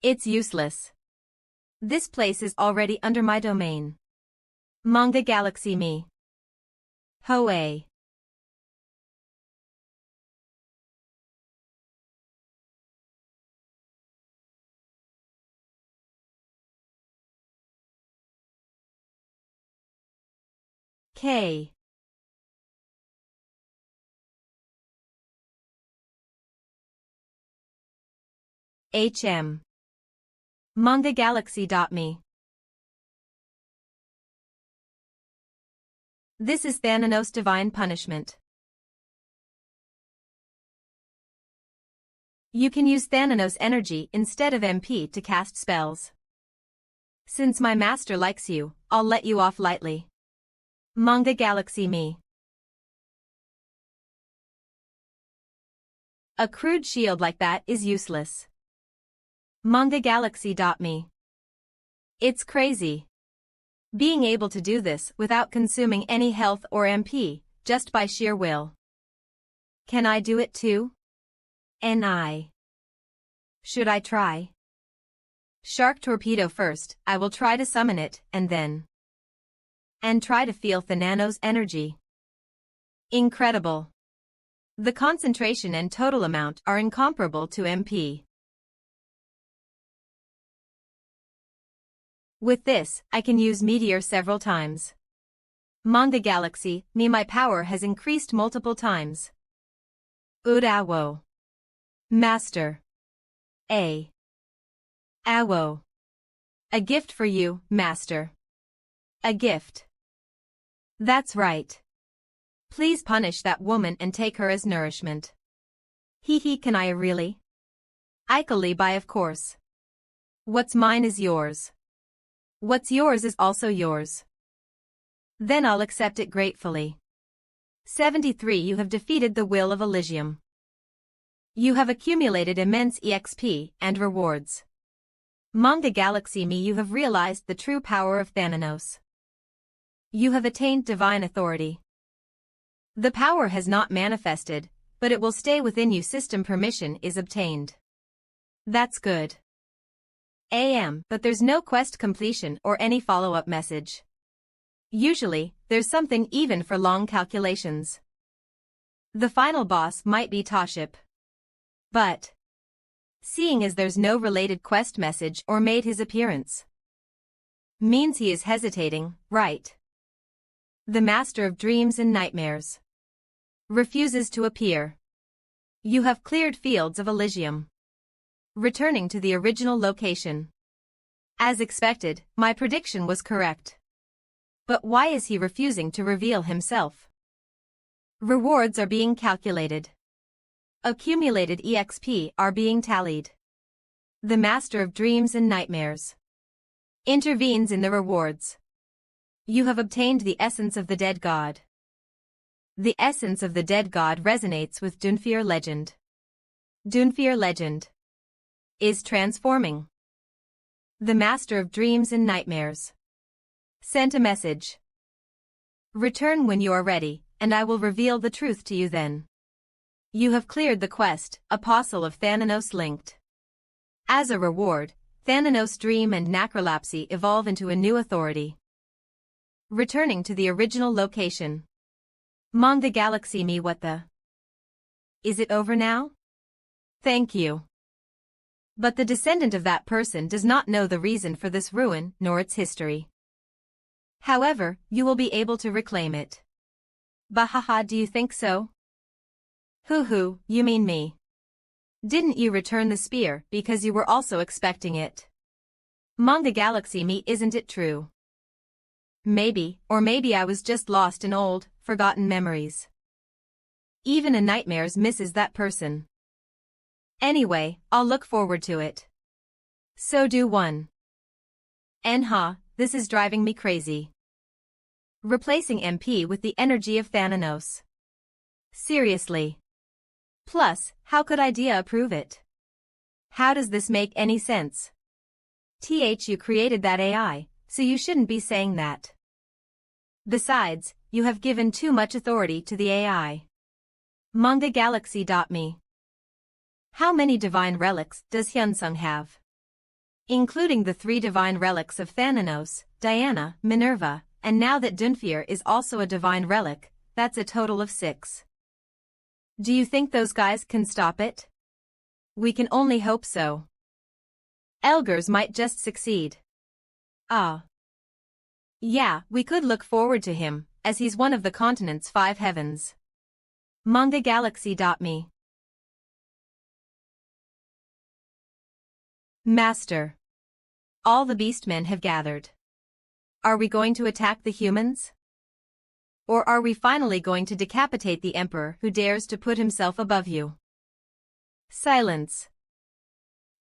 It's useless. This place is already under my domain. Manga Galaxy me. Hoay. K. HM. MangaGalaxy.me. This is Thanos' divine punishment. You can use Thanos' energy instead of MP to cast spells. Since my master likes you, I'll let you off lightly. Manga Galaxy Me. A crude shield like that is useless. Manga Galaxy.me. It's crazy. Being able to do this without consuming any health or MP, just by sheer will. Can I do it too? Should I try? Shark Torpedo first, I will try to summon it, and then. And try to feel Thanos' energy. Incredible. The concentration and total amount are incomparable to MP. With this, I can use Meteor several times. Manga Galaxy, me my power has increased multiple times. Udawo. Master. Awo. A gift for you, Master. A gift. That's right. Please punish that woman and take her as nourishment. Hee can I really? Ikali by of course. What's mine is yours. What's yours is also yours. Then I'll accept it gratefully. 73 You have defeated the will of Elysium. You have accumulated immense EXP and rewards. Manga Galaxy Me You have realized the true power of Thanos. You have attained divine authority. The power has not manifested, but it will stay within you. System permission is obtained. That's good. But there's no quest completion or any follow-up message. Usually, there's something even for long calculations. The final boss might be Toship. But seeing as there's no related quest message or made his appearance, means he is hesitating, right? The Master of Dreams and Nightmares refuses to appear. You have cleared Fields of Alium. Returning to the original location. As expected, my prediction was correct. But why is he refusing to reveal himself? Rewards are being calculated. Accumulated EXP are being tallied. The Master of Dreams and Nightmares intervenes in the rewards. You have obtained the essence of the dead god. The essence of the dead god resonates with Dunfir legend. Dunfir legend is transforming. The Master of Dreams and Nightmares sent a message. Return when you are ready, and I will reveal the truth to you then. You have cleared the quest, Apostle of Thanos linked. As a reward, Thanos' dream and Necromancy evolve into a new authority. Returning to the original location. Manga Galaxy Me What the? Is it over now? Thank you. But the descendant of that person does not know the reason for this ruin nor its history. However, you will be able to reclaim it. Bahaha, do you think so? Hoo, you mean me. Didn't you return the spear because you were also expecting it? Manga Galaxy Me Isn't it true? Maybe, or maybe I was just lost in old, forgotten memories. Even a nightmares misses that person. Anyway, I'll look forward to it. So do one. This is driving me crazy. Replacing MP with the energy of Thanos. Seriously. Plus, how could Idea approve it? How does this make any sense? You created that AI, so you shouldn't be saying that. Besides, you have given too much authority to the AI. Manga Galaxy.me. How many divine relics does Hyunsung have? Including the 3 divine relics of Thanos, Diana, Minerva, and now that Dunfir is also a divine relic, that's a total of 6. Do you think those guys can stop it? We can only hope so. Elgers might just succeed. Yeah, we could look forward to him, as he's one of the continent's 5 heavens. Manga Galaxy.me. Master. All the beastmen have gathered. Are we going to attack the humans? Or are we finally going to decapitate the Emperor who dares to put himself above you? Silence.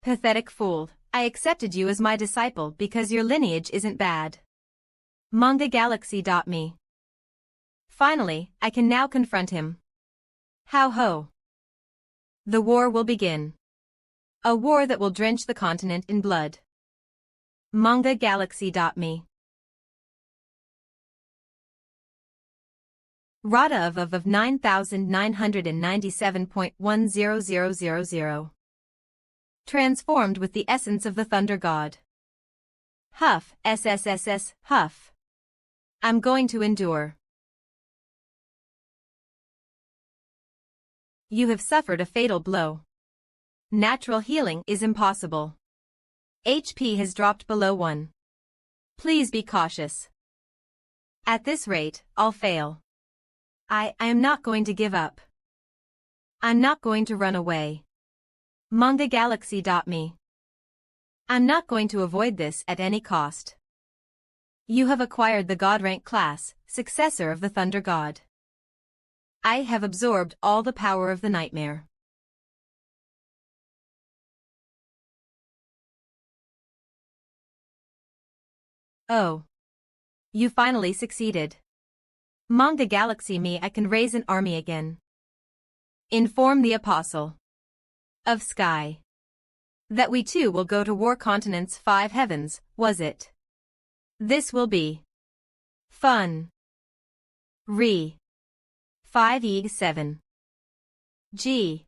Pathetic fool, I accepted you as my disciple because your lineage isn't bad. Manga Galaxy.me. Finally, I can now confront him. How ho. The war will begin. A war that will drench the continent in blood. MangaGalaxy.me Rada of 9997.100000. Transformed with the essence of the Thunder God. Huff, SSSS, huff. I'm going to endure. You have suffered a fatal blow. Natural healing is impossible. HP has dropped below 1. Please be cautious. At this rate, I'll fail. I am not going to give up. I'm not going to run away. MangaGalaxy.me I'm not going to avoid this at any cost. You have acquired the God rank class, successor of the Thunder God. I have absorbed all the power of the nightmare. Oh. You finally succeeded. Manga Galaxy me I can raise an army again. Inform the Apostle of Sky that we too will go to war continent's 5 heavens, was it? This will be fun. 5e7 G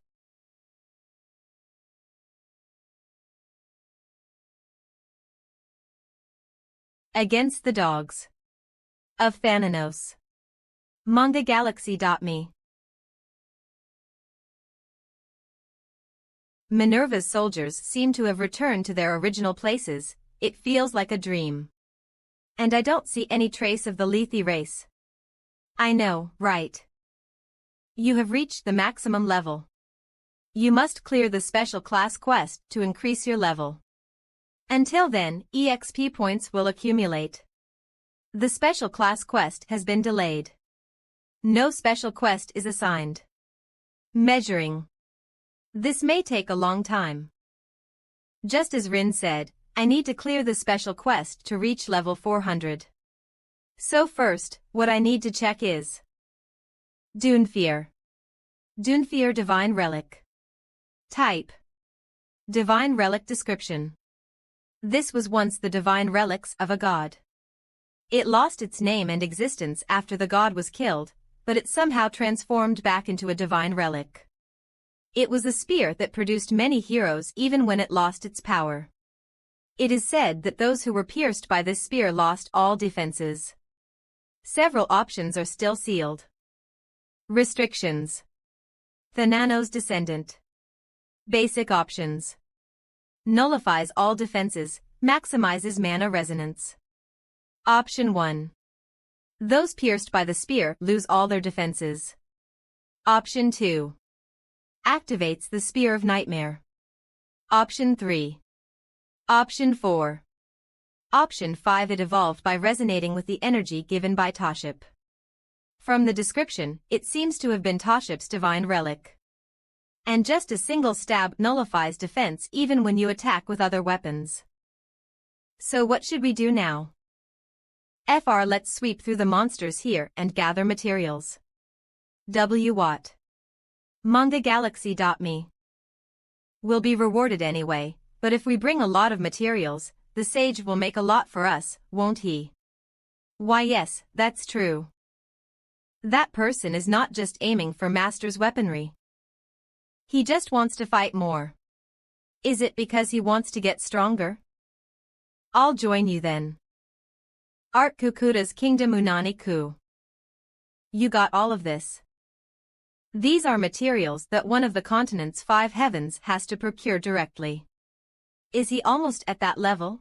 Against the Dogs of Thanos. MangaGalaxy.me Minerva's soldiers seem to have returned to their original places. It feels like a dream. And I don't see any trace of the Lethe race. I know, right? You have reached the maximum level. You must clear the special class quest to increase your level. Until then, EXP points will accumulate. The special class quest has been delayed. No special quest is assigned. Measuring. This may take a long time. Just as Rin said, I need to clear the special quest to reach level 400. So first, what I need to check is Dunefear. Dunefear Divine Relic. Type. Divine Relic Description. This was once the divine relics of a god. It lost its name and existence after the god was killed, but it somehow transformed back into a divine relic. It was a spear that produced many heroes even when it lost its power. It is said that those who were pierced by this spear lost all defenses. Several options are still sealed. Restrictions. Thanos Descendant. Basic options. Nullifies all defenses, maximizes mana resonance. Option 1. Those pierced by the spear lose all their defenses. Option 2. Activates the Spear of Nightmare. Option 3. Option 4. Option 5. It evolved by resonating with the energy given by Toship. From the description, it seems to have been Toship's divine relic. And just a single stab nullifies defense even when you attack with other weapons. So what should we do now? Let's sweep through the monsters here and gather materials. What? MangaGalaxy.me We'll be rewarded anyway, but if we bring a lot of materials, the sage will make a lot for us, won't he? Why yes, that's true. That person is not just aiming for master's weaponry. He just wants to fight more. Is it because he wants to get stronger? I'll join you then. Art Kukuta's Kingdom Unani Ku. You got all of this. These are materials that one of the continent's 5 heavens has to procure directly. Is he almost at that level?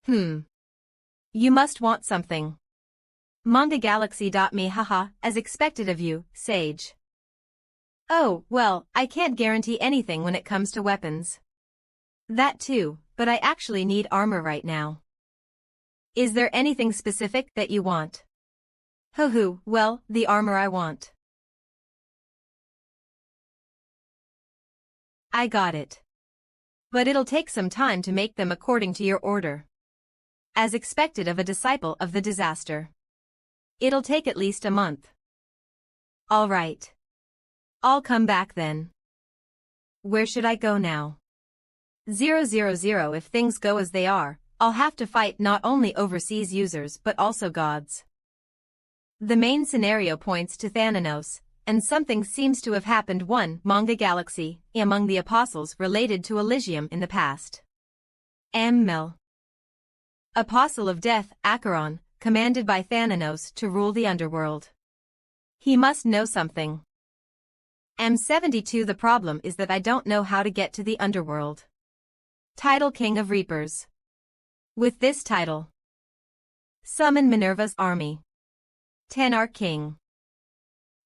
You must want something. MangaGalaxy.me haha, as expected of you, Sage. Oh, well, I can't guarantee anything when it comes to weapons. That too, but I actually need armor right now. Is there anything specific that you want? Well, the armor I want. I got it. But it'll take some time to make them according to your order. As expected of a disciple of the disaster. It'll take at least a month. All right. I'll come back then. Where should I go now? 000. If things go as they are, I'll have to fight not only overseas users but also gods. The main scenario points to Thanos, and something seems to have happened one manga galaxy among the apostles related to Elysium in the past. Mel. Apostle of Death, Acheron, commanded by Thanos to rule the underworld. He must know something. M72. The problem is that I don't know how to get to the underworld. Title: King of Reapers. With this title, summon Minerva's army. Tenarch King.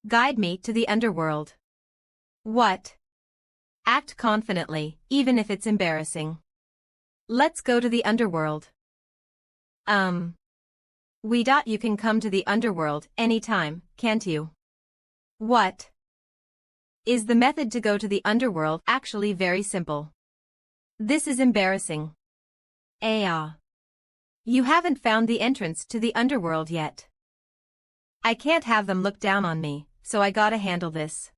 Guide me to the underworld. What? Act confidently, even if it's embarrassing. Let's go to the underworld. You can come to the underworld anytime, can't you? What? Is the method to go to the underworld actually very simple? This is embarrassing. You haven't found the entrance to the underworld yet. I can't have them look down on me, so I gotta handle this.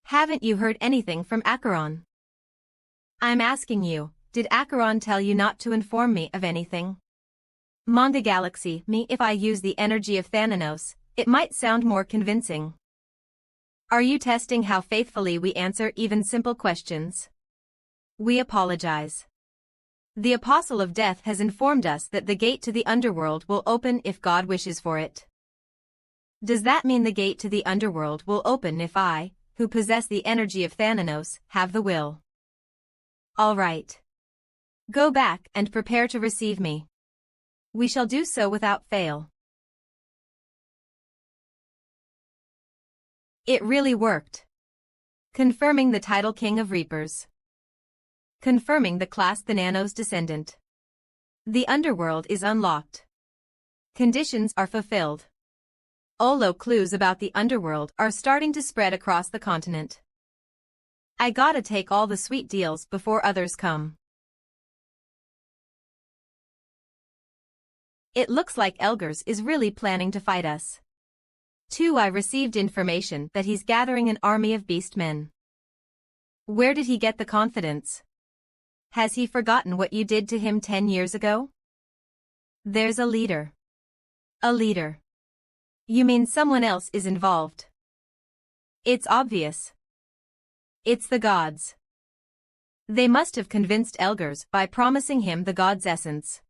Haven't you heard anything from Acheron? I'm asking you, did Acheron tell you not to inform me of anything? Manga Galaxy, if I use the energy of Thanos, it might sound more convincing. Are you testing how faithfully we answer even simple questions? We apologize. The Apostle of Death has informed us that the gate to the underworld will open if God wishes for it. Does that mean the gate to the underworld will open if I, who possess the energy of Thanos, have the will? All right. Go back and prepare to receive me. We shall do so without fail. It really worked. Confirming the title King of Reapers. Confirming the class Thanos descendant. The underworld is unlocked. Conditions are fulfilled. Olo clues about the underworld are starting to spread across the continent. I gotta take all the sweet deals before others come. It looks like Elgers is really planning to fight us. 2. I received information that he's gathering an army of beastmen. Where did he get the confidence? Has he forgotten what you did to him 10 years ago? There's a leader. A leader. You mean someone else is involved? It's obvious. It's the gods. They must have convinced Elgers by promising him the god's essence.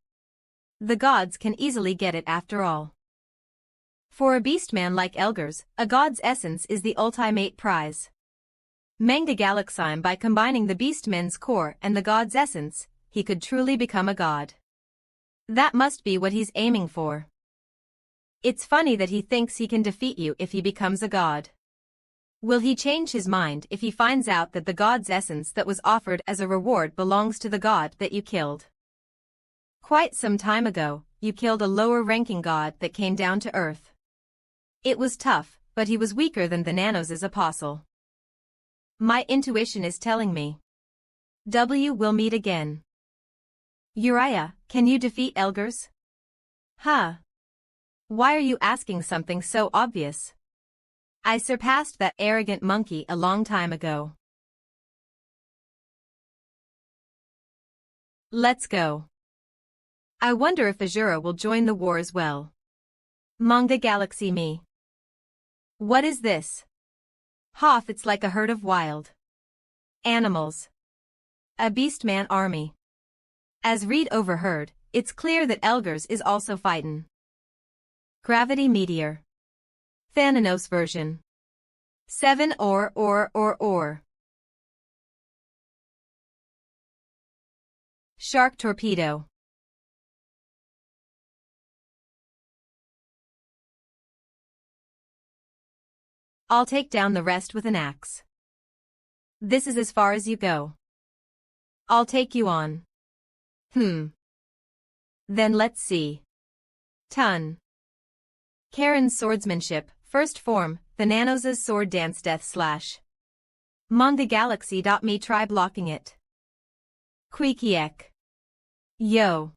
The gods can easily get it after all. For a beastman like Elgers, a god's essence is the ultimate prize. Manga Galaxy, by combining the beastman's core and the god's essence, he could truly become a god. That must be what he's aiming for. It's funny that he thinks he can defeat you if he becomes a god. Will he change his mind if he finds out that the god's essence that was offered as a reward belongs to the god that you killed? Quite some time ago, you killed a lower-ranking god that came down to Earth. It was tough, but he was weaker than Thanos' apostle. My intuition is telling me. We'll meet again. Uriah, can you defeat Elgers? Huh? Why are you asking something so obvious? I surpassed that arrogant monkey a long time ago. Let's go. I wonder if Asura will join the war as well. Manga Galaxy me. What is this? Hoff, it's like a herd of wild animals. A beastman army. As Reed overheard, it's clear that Elgers is also fightin'. Gravity Meteor. Thanos version. 7 or. Shark Torpedo. I'll take down the rest with an axe. This is as far as you go. I'll take you on. Then let's see. Ton. Karen's swordsmanship, first form, Thanos' sword dance death slash. Manga Galaxy. Me try blocking it. Queekiek. Yo.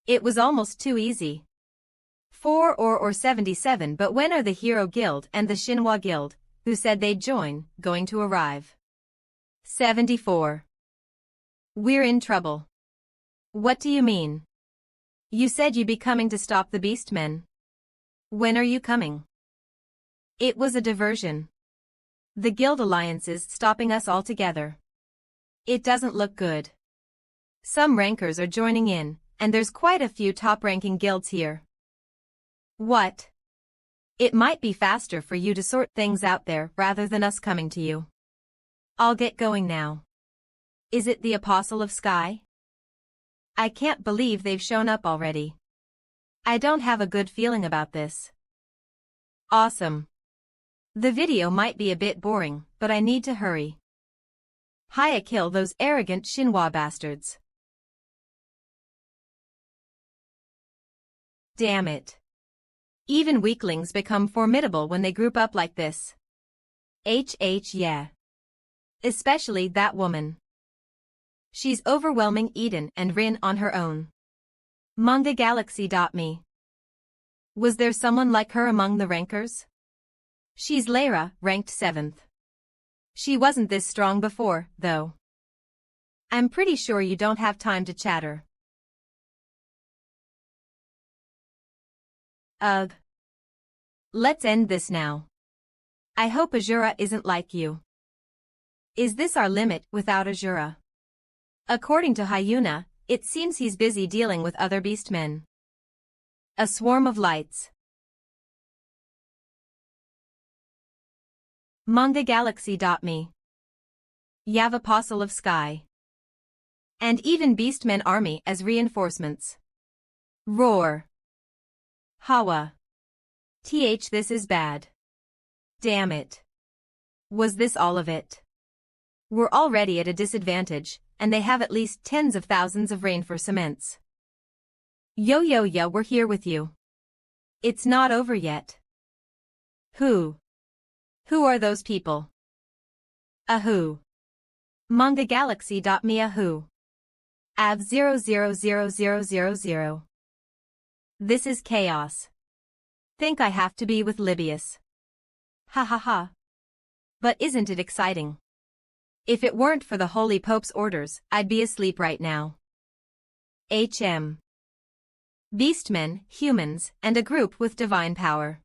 It was almost too easy. 4 or 77, but when are the Hero Guild and the Shinhwa Guild, who said they'd join, going to arrive? 74. We're in trouble. What do you mean? You said you'd be coming to stop the Beastmen. When are you coming? It was a diversion. The guild alliance's stopping us altogether. It doesn't look good. Some rankers are joining in, and there's quite a few top-ranking guilds here. What? It might be faster for you to sort things out there rather than us coming to you. I'll get going now. Is it the Apostle of Sky? I can't believe they've shown up already. I don't have a good feeling about this. Awesome. The video might be a bit boring, but I need to hurry. Hiya, kill those arrogant Shinhwa bastards. Damn it. Even weaklings become formidable when they group up like this. Yeah. Especially that woman. She's overwhelming Eden and Rin on her own. MangaGalaxy.me. Was there someone like her among the rankers? She's Lyra, ranked 7th. She wasn't this strong before, though. I'm pretty sure you don't have time to chatter. Ugh. Let's end this now. I hope Asura isn't like you. Is this our limit without Asura? According to Hyuna, it seems he's busy dealing with other beastmen. A swarm of lights. MangaGalaxy.me. Yav Apostle of Sky. And even Beastmen army as reinforcements. Roar. Hawa. This is bad. Damn it. Was this all of it? We're already at a disadvantage, and they have at least tens of thousands of reinforcements. Yo, we're here with you. It's not over yet. Who? Who are those people? Who? MangaGalaxy.me. Who? Av 000000. This is chaos. Think I have to be with Libius. Ha ha ha. But isn't it exciting? If it weren't for the Holy Pope's orders, I'd be asleep right now. Beastmen, humans, and a group with divine power.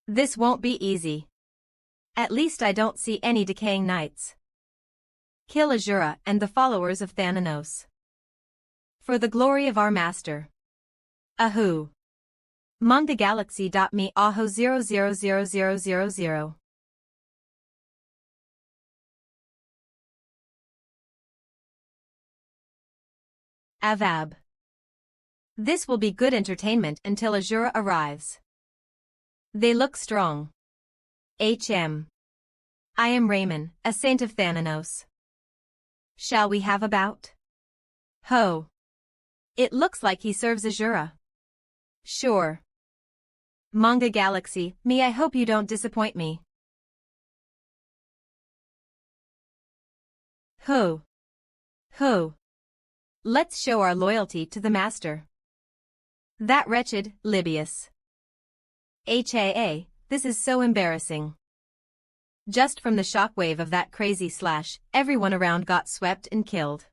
This won't be easy. At least I don't see any Decaying Knights. Kill Asura and the followers of Thanos. For the glory of our master. Who? MangaGalaxy.me. Aho 000000. Avab. This will be good entertainment until Asura arrives. They look strong. I am Raymond, a saint of Thanos. Shall we have a bout? Ho. It looks like he serves Asura. Sure. MangaGalaxy, I hope you don't disappoint me. Ho. Let's show our loyalty to the master. That wretched, Libius. This is so embarrassing. Just from the shockwave of that crazy slash, everyone around got swept and killed.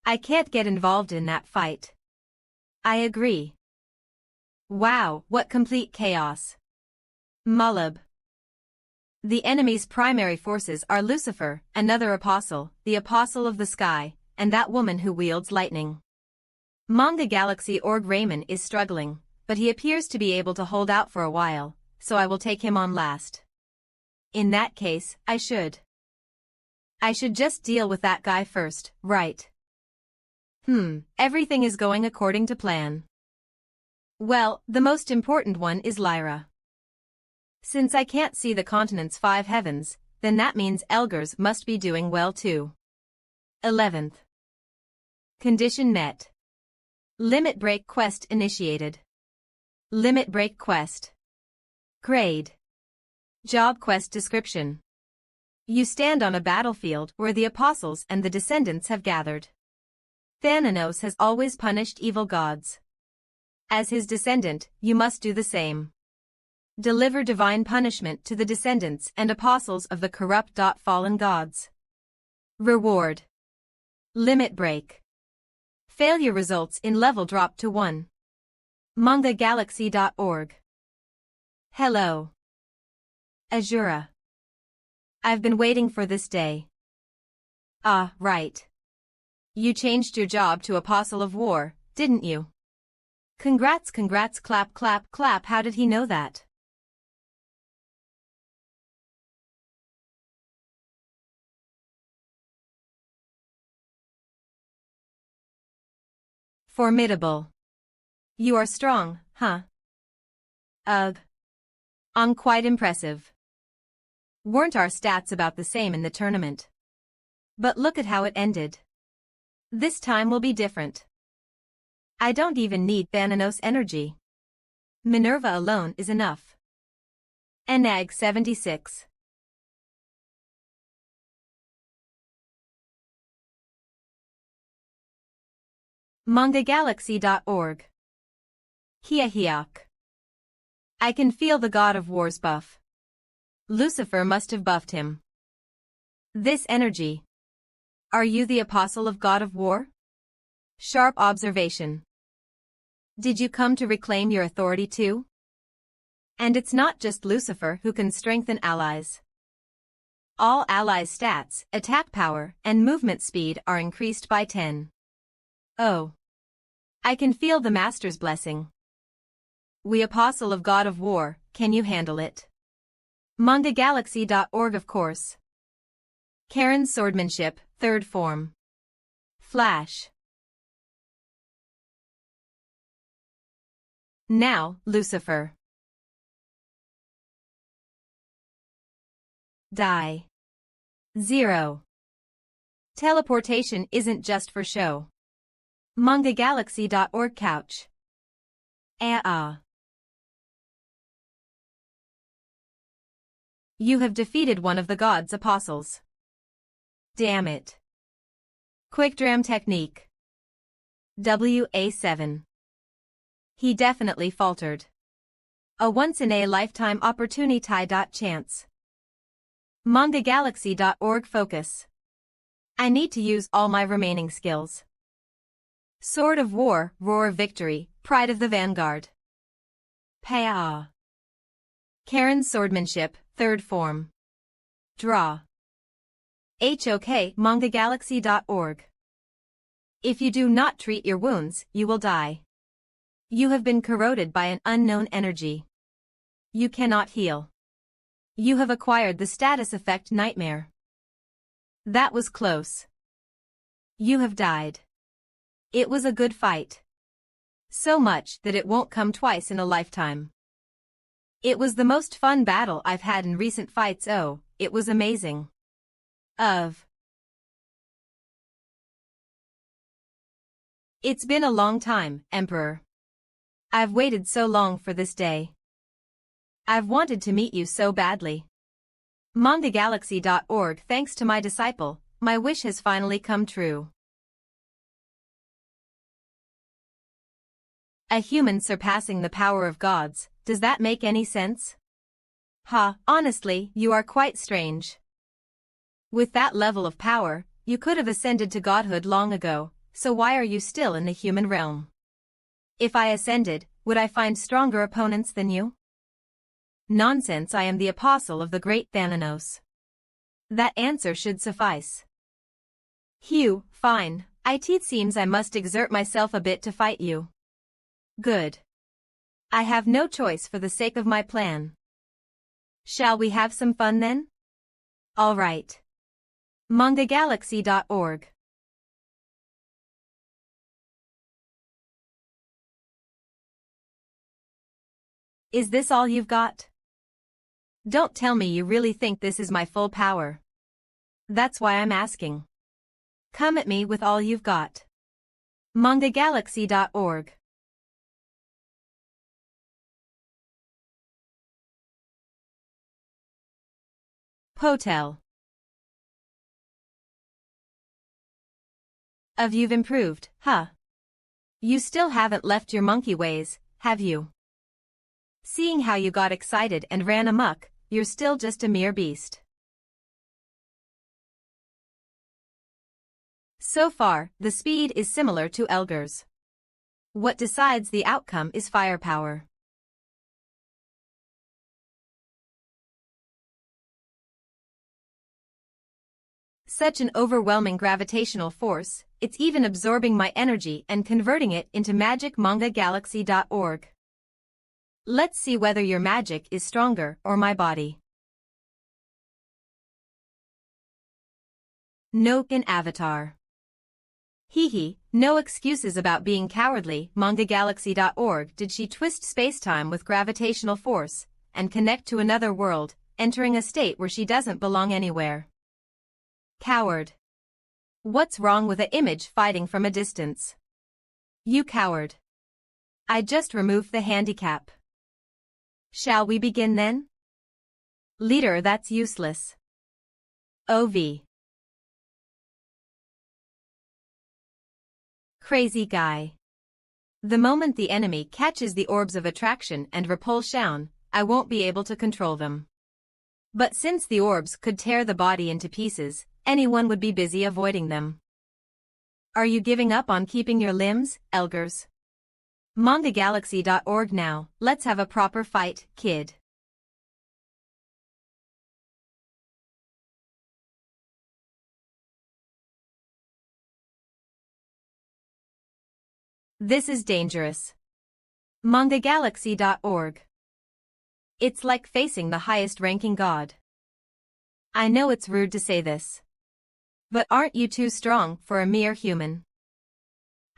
I can't get involved in that fight. I agree. Wow, what complete chaos. Mulab. The enemy's primary forces are Lucifer, another apostle, the Apostle of the Sky, and that woman who wields lightning. MangaGalaxy.org. Raymond is struggling, but he appears to be able to hold out for a while, so I will take him on last. In that case, I should just deal with that guy first, right? Everything is going according to plan. Well, the most important one is Lyra. Since I can't see the continent's 5 heavens, then that means Elgars must be doing well too. 11th. Condition met. Limit break quest initiated. Limit break quest. Grade. Job quest description. You stand on a battlefield where the apostles and the descendants have gathered. Thanos has always punished evil gods. As his descendant, you must do the same. Deliver divine punishment to the descendants and apostles of the corrupt. Fallen gods. Reward. Limit break. Failure results in level drop to 1. MangaGalaxy.org. Hello. Asura. I've been waiting for this day. Ah, right. You changed your job to Apostle of War, didn't you? Congrats, congrats, clap, clap, clap. How did he know that? Formidable. You are strong, huh? Ugh. Quite impressive. Weren't our stats about the same in the tournament? But look at how it ended. This time will be different. I don't even need Thanos energy. Minerva alone is enough. Enag 76. MangaGalaxy.org. Hiahiak. I can feel the God of War's buff. Lucifer must have buffed him. This energy. Are you the apostle of God of War? Sharp observation. Did you come to reclaim your authority too? And it's not just Lucifer who can strengthen allies. All allies' stats, attack power, and movement speed are increased by 10. Oh. I can feel the Master's blessing. We Apostle of God of War, can you handle it? MangaGalaxy.org of course. Karen's Swordmanship, 3rd form. Flash. Now, Lucifer. Die. 0. Teleportation isn't just for show. MangaGalaxy.org couch. You have defeated one of the God's apostles. Damn it. Quick dram technique. WA7. He definitely faltered. A once-in-a-lifetime opportunity. Chance. MangaGalaxy.org focus. I need to use all my remaining skills. Sword of War, Roar of Victory, Pride of the Vanguard. Paya. Karen's Swordmanship, 3rd form. Draw. HOK MangaGalaxy.org. If you do not treat your wounds, you will die. You have been corroded by an unknown energy. You cannot heal. You have acquired the status effect Nightmare. That was close. You have died. It was a good fight. So much that it won't come twice in a lifetime. It was the most fun battle I've had in recent fights. Oh, it was amazing. It's been a long time, Emperor. I've waited so long for this day. I've wanted to meet you so badly. MangaGalaxy.org. Thanks to my disciple, my wish has finally come true. A human surpassing the power of gods, does that make any sense? Honestly, you are quite strange. With that level of power, you could have ascended to godhood long ago, so why are you still in the human realm? If I ascended, would I find stronger opponents than you? Nonsense, I am the apostle of the great Thanos. That answer should suffice. Fine, it seems I must exert myself a bit to fight you. Good. I have no choice for the sake of my plan. Shall we have some fun then? All right. MangaGalaxy.org. Is this all you've got? Don't tell me you really think this is my full power. That's why I'm asking. Come at me with all you've got. MangaGalaxy.org. Hotel. You've improved, huh? You still haven't left your monkey ways, have you? Seeing how you got excited and ran amok, you're still just a mere beast. So far, the speed is similar to Elgar's. What decides the outcome is firepower. Such an overwhelming gravitational force, it's even absorbing my energy and converting it into magic. MangaGalaxy.org. Let's see whether your magic is stronger or my body. Note in Avatar. Hehe, no excuses about being cowardly. MangaGalaxy.org. Did she twist spacetime with gravitational force and connect to another world, entering a state where she doesn't belong anywhere? Coward. What's wrong with an image fighting from a distance? You coward. I just removed the handicap. Shall we begin then? Leader, that's useless. OV. Crazy guy. The moment the enemy catches the orbs of attraction and repulsion, I won't be able to control them. But since the orbs could tear the body into pieces, anyone would be busy avoiding them. Are you giving up on keeping your limbs, Elgars? MangaGalaxy.org. Now, let's have a proper fight, kid. This is dangerous. MangaGalaxy.org. It's like facing the highest-ranking god. I know it's rude to say this. But aren't you too strong for a mere human?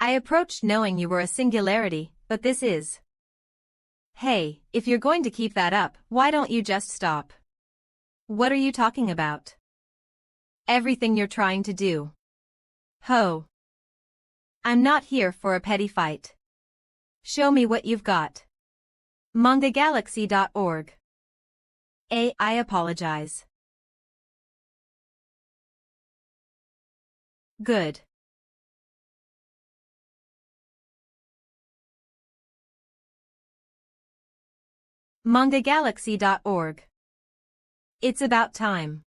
I approached knowing you were a singularity, but this is. Hey, if you're going to keep that up, why don't you just stop? What are you talking about? Everything you're trying to do. Ho. I'm not here for a petty fight. Show me what you've got. MangaGalaxy.org. I apologize. Good. MangaGalaxy.org. It's about time.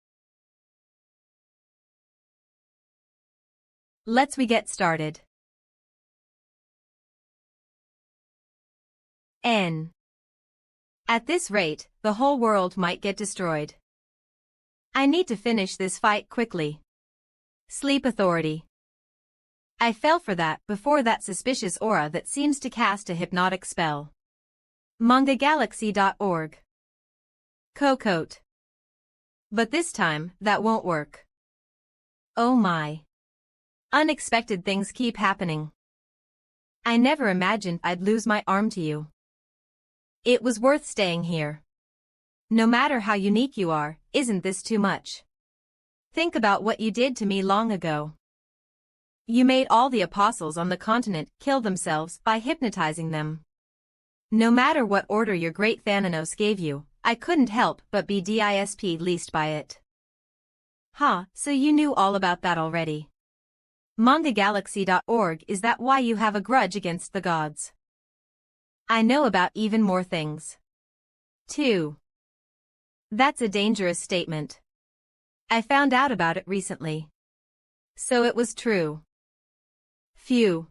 Let's get started. N. At this rate, the whole world might get destroyed. I need to finish this fight quickly. Sleep Authority. I fell for that before that suspicious aura that seems to cast a hypnotic spell. MangaGalaxy.org. Cocotte. But this time, that won't work. Oh my. Unexpected things keep happening. I never imagined I'd lose my arm to you. It was worth staying here. No matter how unique you are, isn't this too much? Think about what you did to me long ago. You made all the apostles on the continent kill themselves by hypnotizing them. No matter what order your great Thanos gave you, I couldn't help but be displeased by it. So you knew all about that already. MangaGalaxy.org. Is that why you have a grudge against the gods? I know about even more things. 2. That's a dangerous statement. I found out about it recently. So it was true. Phew.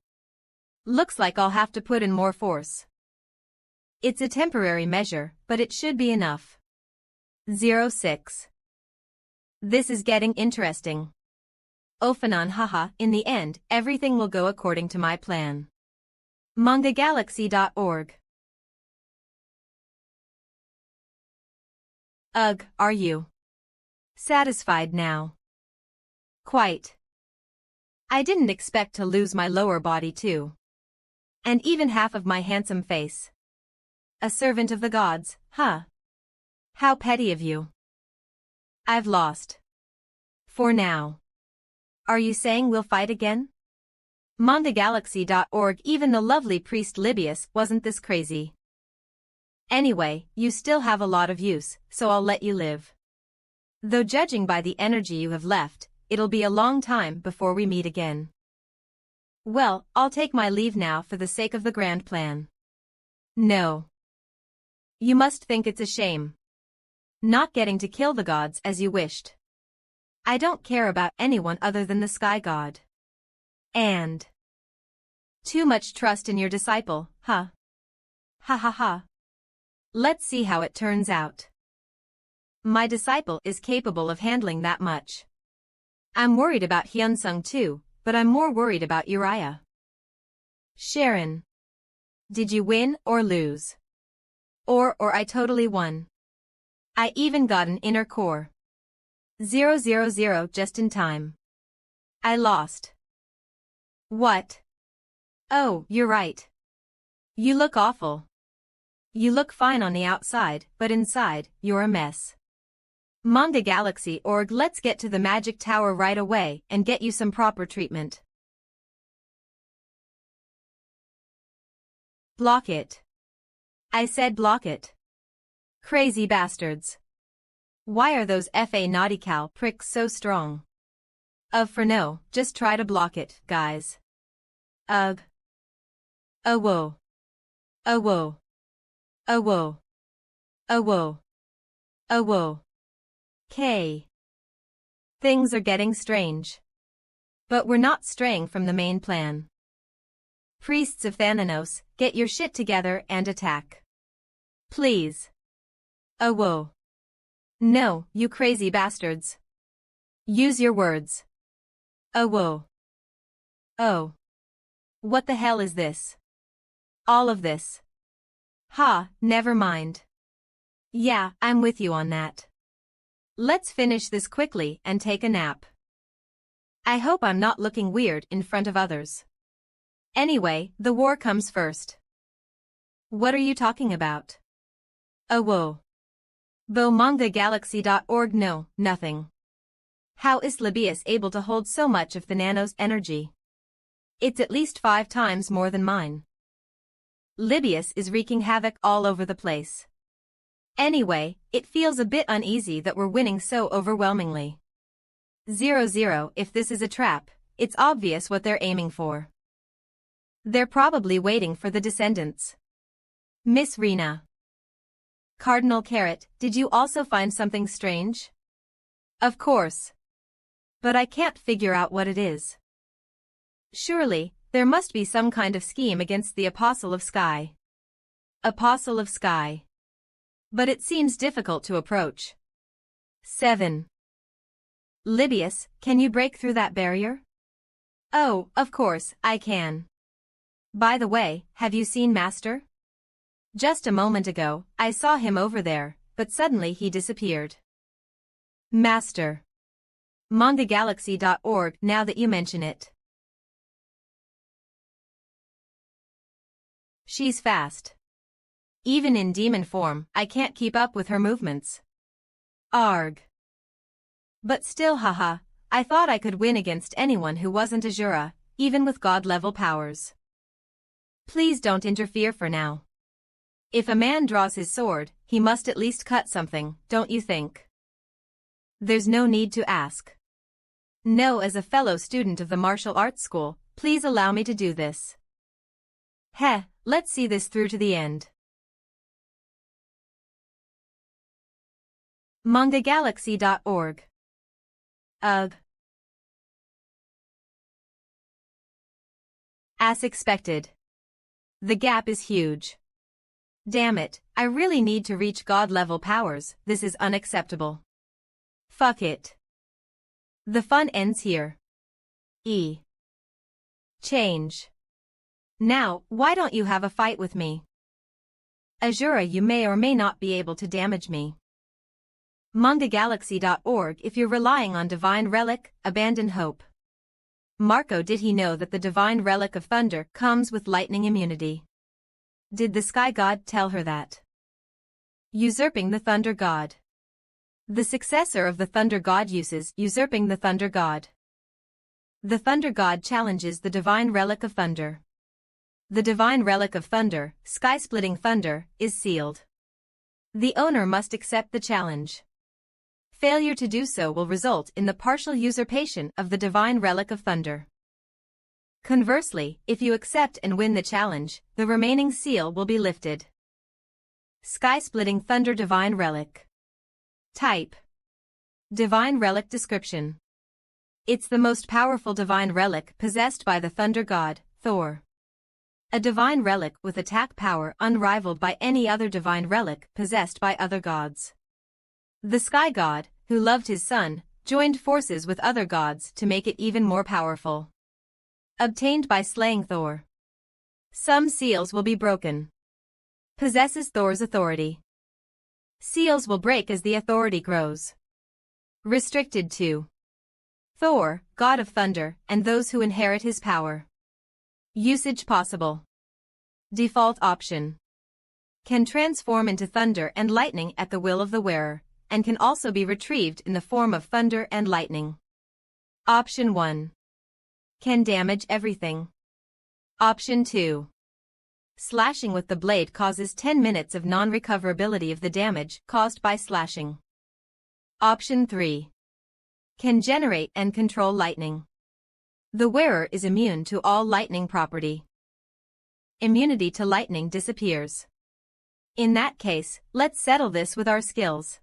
Looks like I'll have to put in more force. It's a temporary measure, but it should be enough. 06. This is getting interesting. Ophanon. In the end, everything will go according to my plan. MangaGalaxy.org. Ugh, are you satisfied now? Quite. I didn't expect to lose my lower body too. And even half of my handsome face. A servant of the gods, huh? How petty of you. I've lost. For now. Are you saying we'll fight again? MangaGalaxy.org. Even the lovely priest Libius wasn't this crazy. Anyway, you still have a lot of use, so I'll let you live. Though judging by the energy you have left, it'll be a long time before we meet again. Well, I'll take my leave now for the sake of the grand plan. No. You must think it's a shame. Not getting to kill the gods as you wished. I don't care about anyone other than the Sky God. And too much trust in your disciple, huh? Ha ha ha. Let's see how it turns out. My disciple is capable of handling that much. I'm worried about Hyunsung too, but I'm more worried about Uriah. Sharon. Did you win or lose? Or I totally won. I even got an inner core. 000 just in time. I lost. What? Oh, you're right. You look awful. You look fine on the outside, but inside, you're a mess. Manga Galaxy org, let's get to the magic tower right away and get you some proper treatment. Block it. I said block it. Crazy bastards. Why are those FA nautical pricks so strong? For no, just try to block it, guys. Ugh. Oh whoa. Oh whoa. Oh whoa. Oh whoa. Oh whoa. K. Things are getting strange. But we're not straying from the main plan. Priests of Thanos, get your shit together and attack. Please. Oh whoa. No, you crazy bastards. Use your words. Oh whoa. Oh. What the hell is this? All of this. Ha, never mind. Yeah, I'm with you on that. Let's finish this quickly and take a nap. I hope I'm not looking weird in front of others. Anyway, the war comes first. What are you talking about? Oh whoa. BoMangaGalaxy.org. No, nothing. How is Libius able to hold so much of the Nano's energy? It's at least 5 times more than mine. Libius is wreaking havoc all over the place. Anyway, it feels a bit uneasy that we're winning so overwhelmingly. 0-0. If this is a trap, it's obvious what they're aiming for. They're probably waiting for the descendants. Miss Rena. Cardinal Carrot, did you also find something strange? Of course. But I can't figure out what it is. Surely, there must be some kind of scheme against the Apostle of Sky. Apostle of Sky. But it seems difficult to approach. 7. Libius, can you break through that barrier? Oh, of course, I can. By the way, have you seen Master? Just a moment ago, I saw him over there, but suddenly he disappeared. Master. MangaGalaxy.org. Now that you mention it. She's fast. Even in demon form, I can't keep up with her movements. Arg. But still, haha, I thought I could win against anyone who wasn't Asura, even with god-level powers. Please don't interfere for now. If a man draws his sword, he must at least cut something, don't you think? There's no need to ask. No, as a fellow student of the martial arts school, please allow me to do this. Heh, let's see this through to the end. MangaGalaxy.org. Ugh. As expected. The gap is huge. Damn it, I really need to reach god-level powers, this is unacceptable. Fuck it. The fun ends here. Change. Now, why don't you have a fight with me? Asura, you may or may not be able to damage me. MangaGalaxy.org. If you're relying on Divine Relic, abandon hope. Marco, did he know that the Divine Relic of Thunder comes with lightning immunity? Did the Sky God tell her that? Usurping the Thunder God. The successor of the Thunder God uses usurping the Thunder God. The Thunder God challenges the Divine Relic of Thunder. The Divine Relic of Thunder, sky-splitting thunder, is sealed. The owner must accept the challenge. Failure to do so will result in the partial usurpation of the Divine Relic of Thunder. Conversely, if you accept and win the challenge, the remaining seal will be lifted. Sky-splitting thunder divine relic. Type: Divine relic. Description: it's the most powerful divine relic possessed by the thunder god, Thor. A divine relic with attack power unrivaled by any other divine relic possessed by other gods. The sky god, who loved his son, joined forces with other gods to make it even more powerful. Obtained by slaying Thor. Some seals will be broken. Possesses Thor's authority. Seals will break as the authority grows. Restricted to Thor, god of thunder, and those who inherit his power. Usage possible. Default option. Can transform into thunder and lightning at the will of the wearer, and can also be retrieved in the form of thunder and lightning. Option 1. Can damage everything. Option 2. Slashing with the blade causes 10 minutes of non-recoverability of the damage caused by slashing. Option 3. Can generate and control lightning. The wearer is immune to all lightning property. Immunity to lightning disappears. In that case, let's settle this with our skills.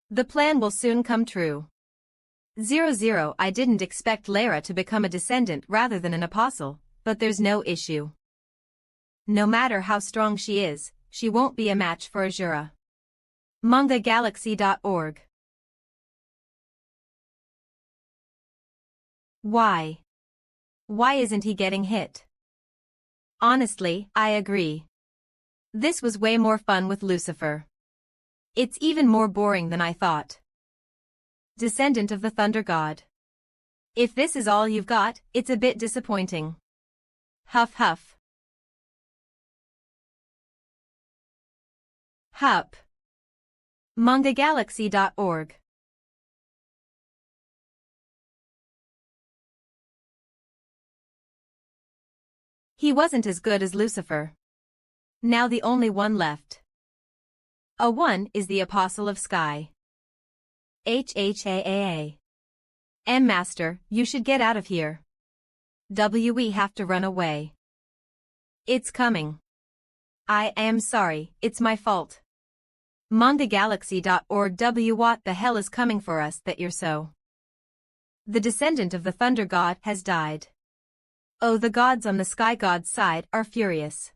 The plan will soon come true. 00 I didn't expect Lara to become a descendant rather than an apostle, but there's no issue. No matter how strong she is, she won't be a match for Asura. MangaGalaxy.org. Why? Why isn't he getting hit? Honestly, I agree. This was way more fun with Lucifer. It's even more boring than I thought. Descendant of the Thunder God. If this is all you've got, it's a bit disappointing. Huff huff. Hup. MangaGalaxy.org. He wasn't as good as Lucifer. Now the only one left. A one is the Apostle of Sky. HHAAA. Master, you should get out of here. We have to run away. It's coming. I am sorry, it's my fault. MangaGalaxy.org. What the hell is coming for us that you're so? The descendant of the Thunder God has died. Oh, the gods on the Sky God's side are furious.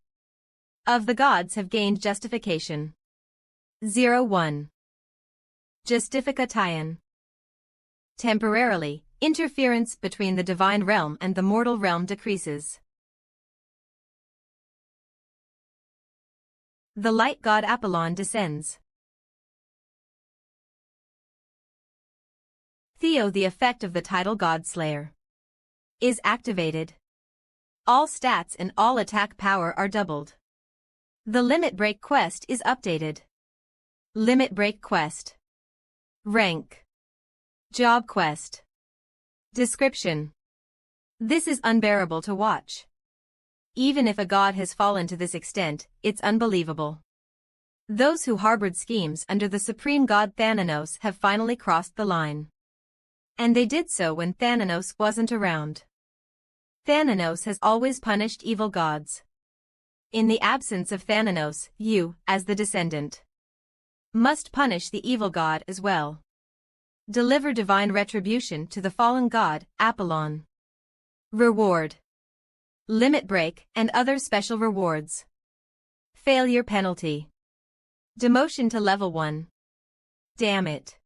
Of the gods have gained justification. 01. Justification. Temporarily, interference between the divine realm and the mortal realm decreases. The light god Apollon descends. Theo, the effect of the title God Slayer, is activated. All stats and all attack power are doubled. The Limit Break quest is updated. Limit Break quest. Rank. Job quest. Description. This is unbearable to watch. Even if a god has fallen to this extent, it's unbelievable. Those who harbored schemes under the supreme god Thanos have finally crossed the line. And they did so when Thanos wasn't around. Thanos has always punished evil gods. In the absence of Thanos, you, as the descendant, must punish the evil god as well. Deliver divine retribution to the fallen god, Apollon. Reward. Limit Break and other special rewards. Failure penalty. Demotion to level 1. Damn it.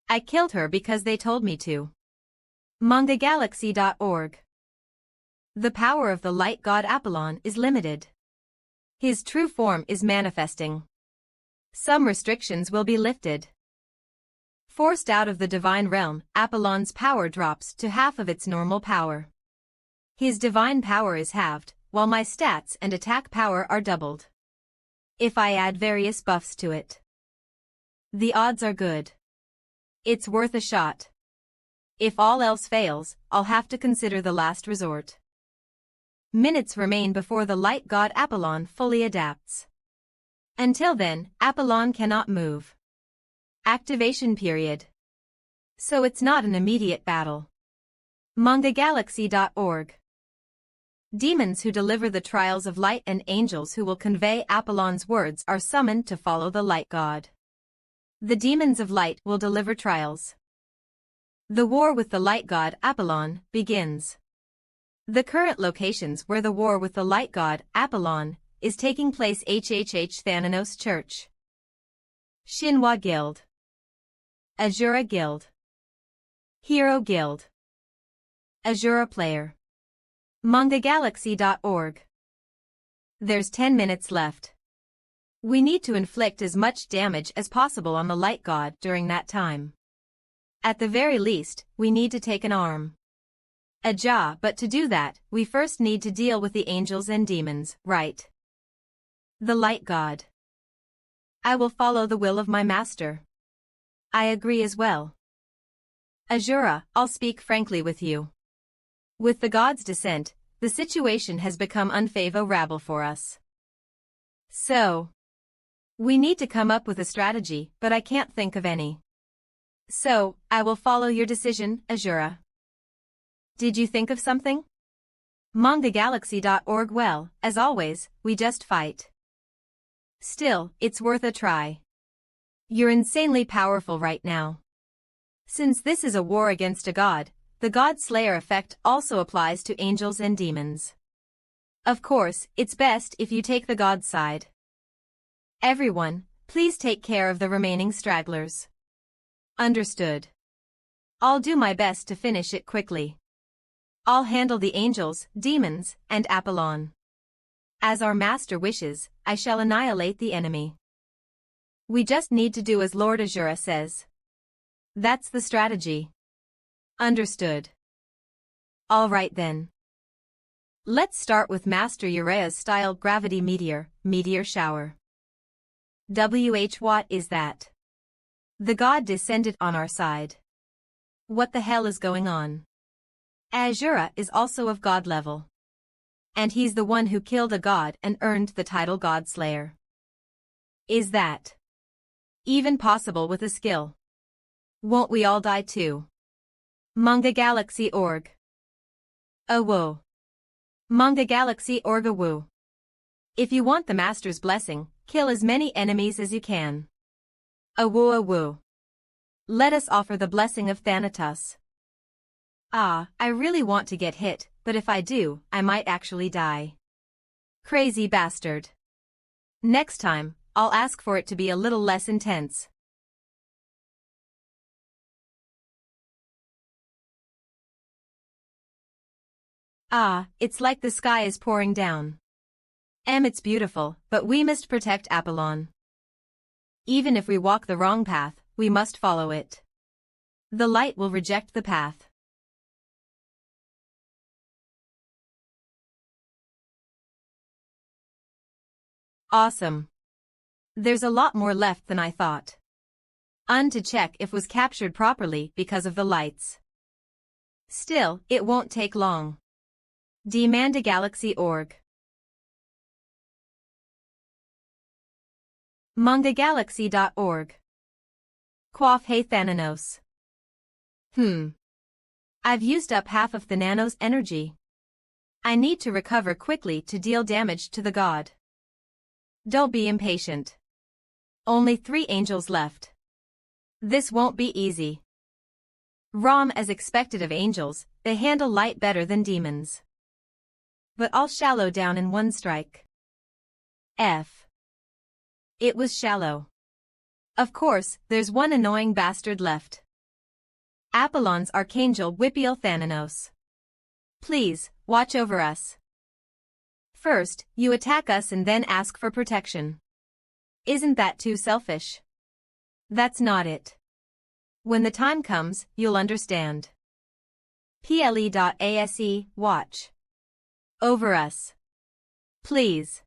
I killed her because they told me to. MangaGalaxy.org. The power of the light god Apollon is limited. His true form is manifesting. Some restrictions will be lifted. Forced out of the divine realm, Apollon's power drops to half of its normal power. His divine power is halved, while my stats and attack power are doubled. If I add various buffs to it, the odds are good. It's worth a shot. If all else fails, I'll have to consider the last resort. Minutes remain before the light god Apollon fully adapts. Until then, Apollon cannot move. Activation period. So it's not an immediate battle. MangaGalaxy.org. Demons who deliver the trials of light and angels who will convey Apollon's words are summoned to follow the light god. The demons of light will deliver trials. The war with the light god Apollon begins. The current locations where the war with the light god Apollon is taking place: Thanos Church, Shinwa Guild, Asura Guild, Hero Guild, Asura Player. MangaGalaxy.org. There's 10 minutes left. We need to inflict as much damage as possible on the light god during that time. At the very least, we need to take an arm. A jaw, but to do that, we first need to deal with the angels and demons, right? The light god. I will follow the will of my master. I agree as well. Asura, I'll speak frankly with you. With the god's descent, the situation has become unfavorable for us. So, we need to come up with a strategy, but I can't think of any. So, I will follow your decision, Asura. Did you think of something? MangaGalaxy.org. Well, as always, we just fight. Still, it's worth a try. You're insanely powerful right now. Since this is a war against a god, the God Slayer effect also applies to angels and demons. Of course, it's best if you take the god's side. Everyone, please take care of the remaining stragglers. Understood. I'll do my best to finish it quickly. I'll handle the angels, demons, and Apollon. As our master wishes, I shall annihilate the enemy. We just need to do as Lord Asura says. That's the strategy. Understood. All right then. Let's start with Master Uriah's style gravity meteor shower. What is that? The god descended on our side. What the hell is going on? Asura is also of god level. And he's the one who killed a god and earned the title God Slayer. Is that even possible with a skill? Won't we all die too? MangaGalaxy.org. Whoa. MangaGalaxy.org. If you want the master's blessing, kill as many enemies as you can. Let us offer the blessing of Thanatos. I really want to get hit, but if I do, I might actually die. Crazy bastard. Next time, I'll ask for it to be a little less intense. It's like the sky is pouring down. It's beautiful, but we must protect Apollon. Even if we walk the wrong path, we must follow it. The light will reject the path. Awesome. There's a lot more left than I thought. To check if was captured properly because of the lights. Still, it won't take long. MangaGalaxy.org. MangaGalaxy.org. Quaff hey Thanos. I've used up half of Thanos' energy. I need to recover quickly to deal damage to the god. Don't be impatient. Only 3 angels left. This won't be easy. As expected of angels, they handle light better than demons. But I'll shallow down in one strike. It was shallow. Of course, there's one annoying bastard left. Apollon's Archangel Whippeal Thanos. Please, watch over us. First, you attack us and then ask for protection. Isn't that too selfish? That's not it. When the time comes, you'll understand. PLE.ASE, watch over us. Please.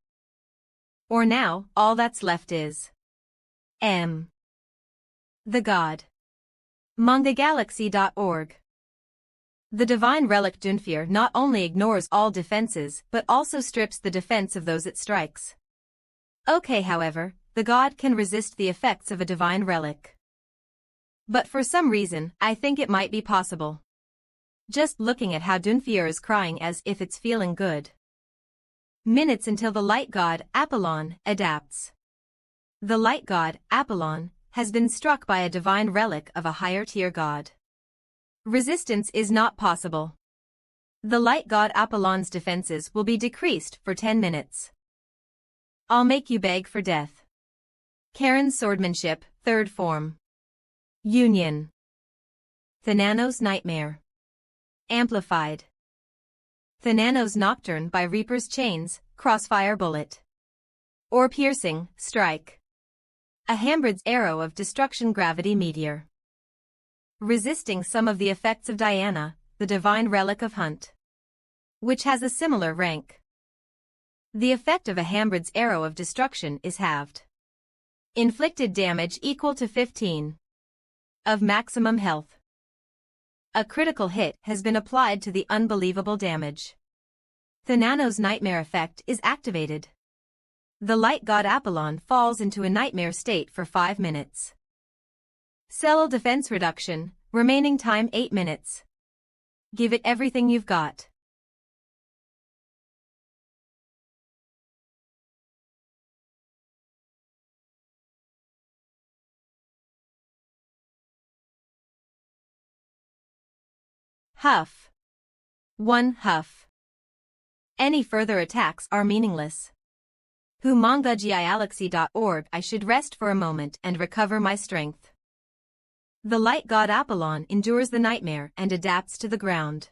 Or now, all that's left is the god. MangaGalaxy.org. The divine relic Dunfir not only ignores all defenses but also strips the defense of those it strikes. Okay, however, the god can resist the effects of a divine relic. But for some reason, I think it might be possible. Just looking at how Dunfir is crying as if it's feeling good. Minutes until the light god, Apollon, adapts. The light god, Apollon, has been struck by a divine relic of a higher tier god. Resistance is not possible. The light god Apollon's defenses will be decreased for 10 minutes. I'll make you beg for death. Karen's swordsmanship, third form. Union. Thanos nightmare. Amplified. Thanos nocturne by Reaper's chains, crossfire bullet. Or piercing, strike. Ahambred's arrow of destruction gravity meteor. Resisting some of the effects of Diana, the divine relic of Hunt, which has a similar rank. The effect of Ahambred's arrow of destruction is halved. Inflicted damage equal to 15 of maximum health. A critical hit has been applied to the unbelievable damage. Thanos' nightmare effect is activated. The light god Apollon falls into a nightmare state for 5 minutes. Cell defense reduction, remaining time 8 minutes. Give it everything you've got. Huff. 1 huff. Any further attacks are meaningless. Humangagialaxy.org. I should rest for a moment and recover my strength. The light god Apollon endures the nightmare and adapts to the ground.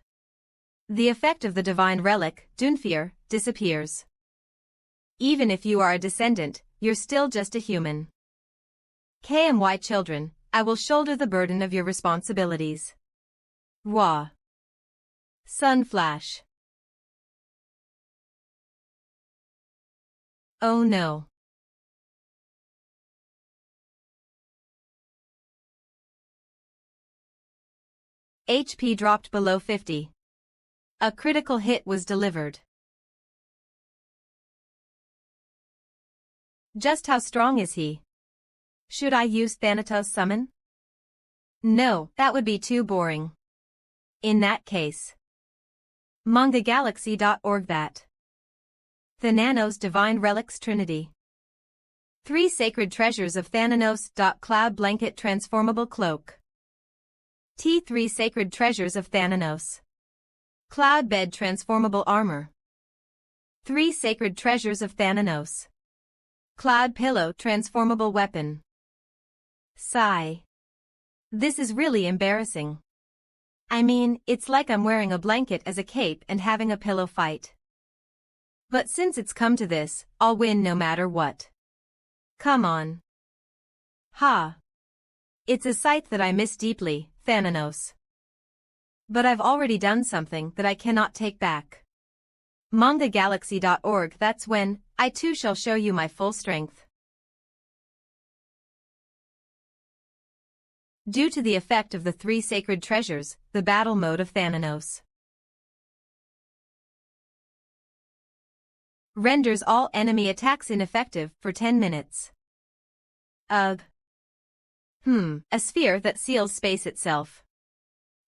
The effect of the divine relic, Dunfir, disappears. Even if you are a descendant, you're still just a human. KMY children, I will shoulder the burden of your responsibilities. Wah. Sunflash. Oh no. HP dropped below 50. A critical hit was delivered. Just how strong is he? Should I use Thanatos summon? No, that would be too boring. In that case. MangaGalaxy.org. That. Thanos Divine Relics Trinity. 3 Sacred Treasures of Thanos. Cloud Blanket Transformable Cloak. T3 Sacred Treasures of Thanos. Cloud Bed Transformable Armor. 3 Sacred Treasures of Thanos. Cloud Pillow Transformable Weapon. Sigh. This is really embarrassing. I mean, it's like I'm wearing a blanket as a cape and having a pillow fight. But since it's come to this, I'll win no matter what. Come on. Ha. It's a sight that I miss deeply, Thanos. But I've already done something that I cannot take back. MangaGalaxy.org. That's when, I too shall show you my full strength. Due to the effect of the 3 sacred treasures, the battle mode of Thanos renders all enemy attacks ineffective for 10 minutes. Ugh. A sphere that seals space itself.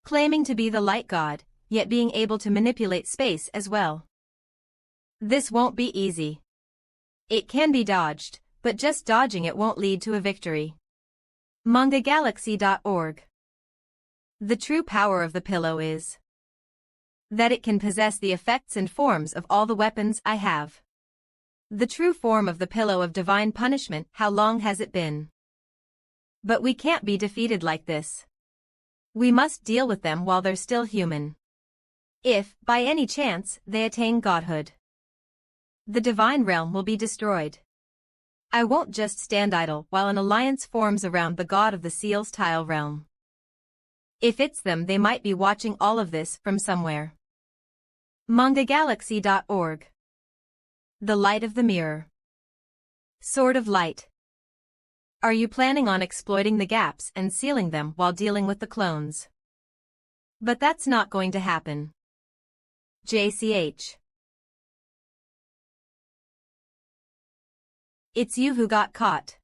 Claiming to be the light god, yet being able to manipulate space as well. This won't be easy. It can be dodged, but just dodging it won't lead to a victory. MangaGalaxy.org. The true power of the pillow is that it can possess the effects and forms of all the weapons I have. The true form of the pillow of divine punishment. How long has it been? But we can't be defeated like this. We must deal with them while they're still human. If, by any chance, they attain godhood, the divine realm will be destroyed. I won't just stand idle while an alliance forms around the god of the Seal's Tile realm. If it's them, they might be watching all of this from somewhere. MangaGalaxy.org. The Light of the Mirror. Sword of Light. Are you planning on exploiting the gaps and sealing them while dealing with the clones? But that's not going to happen. JCH. It's you who got caught.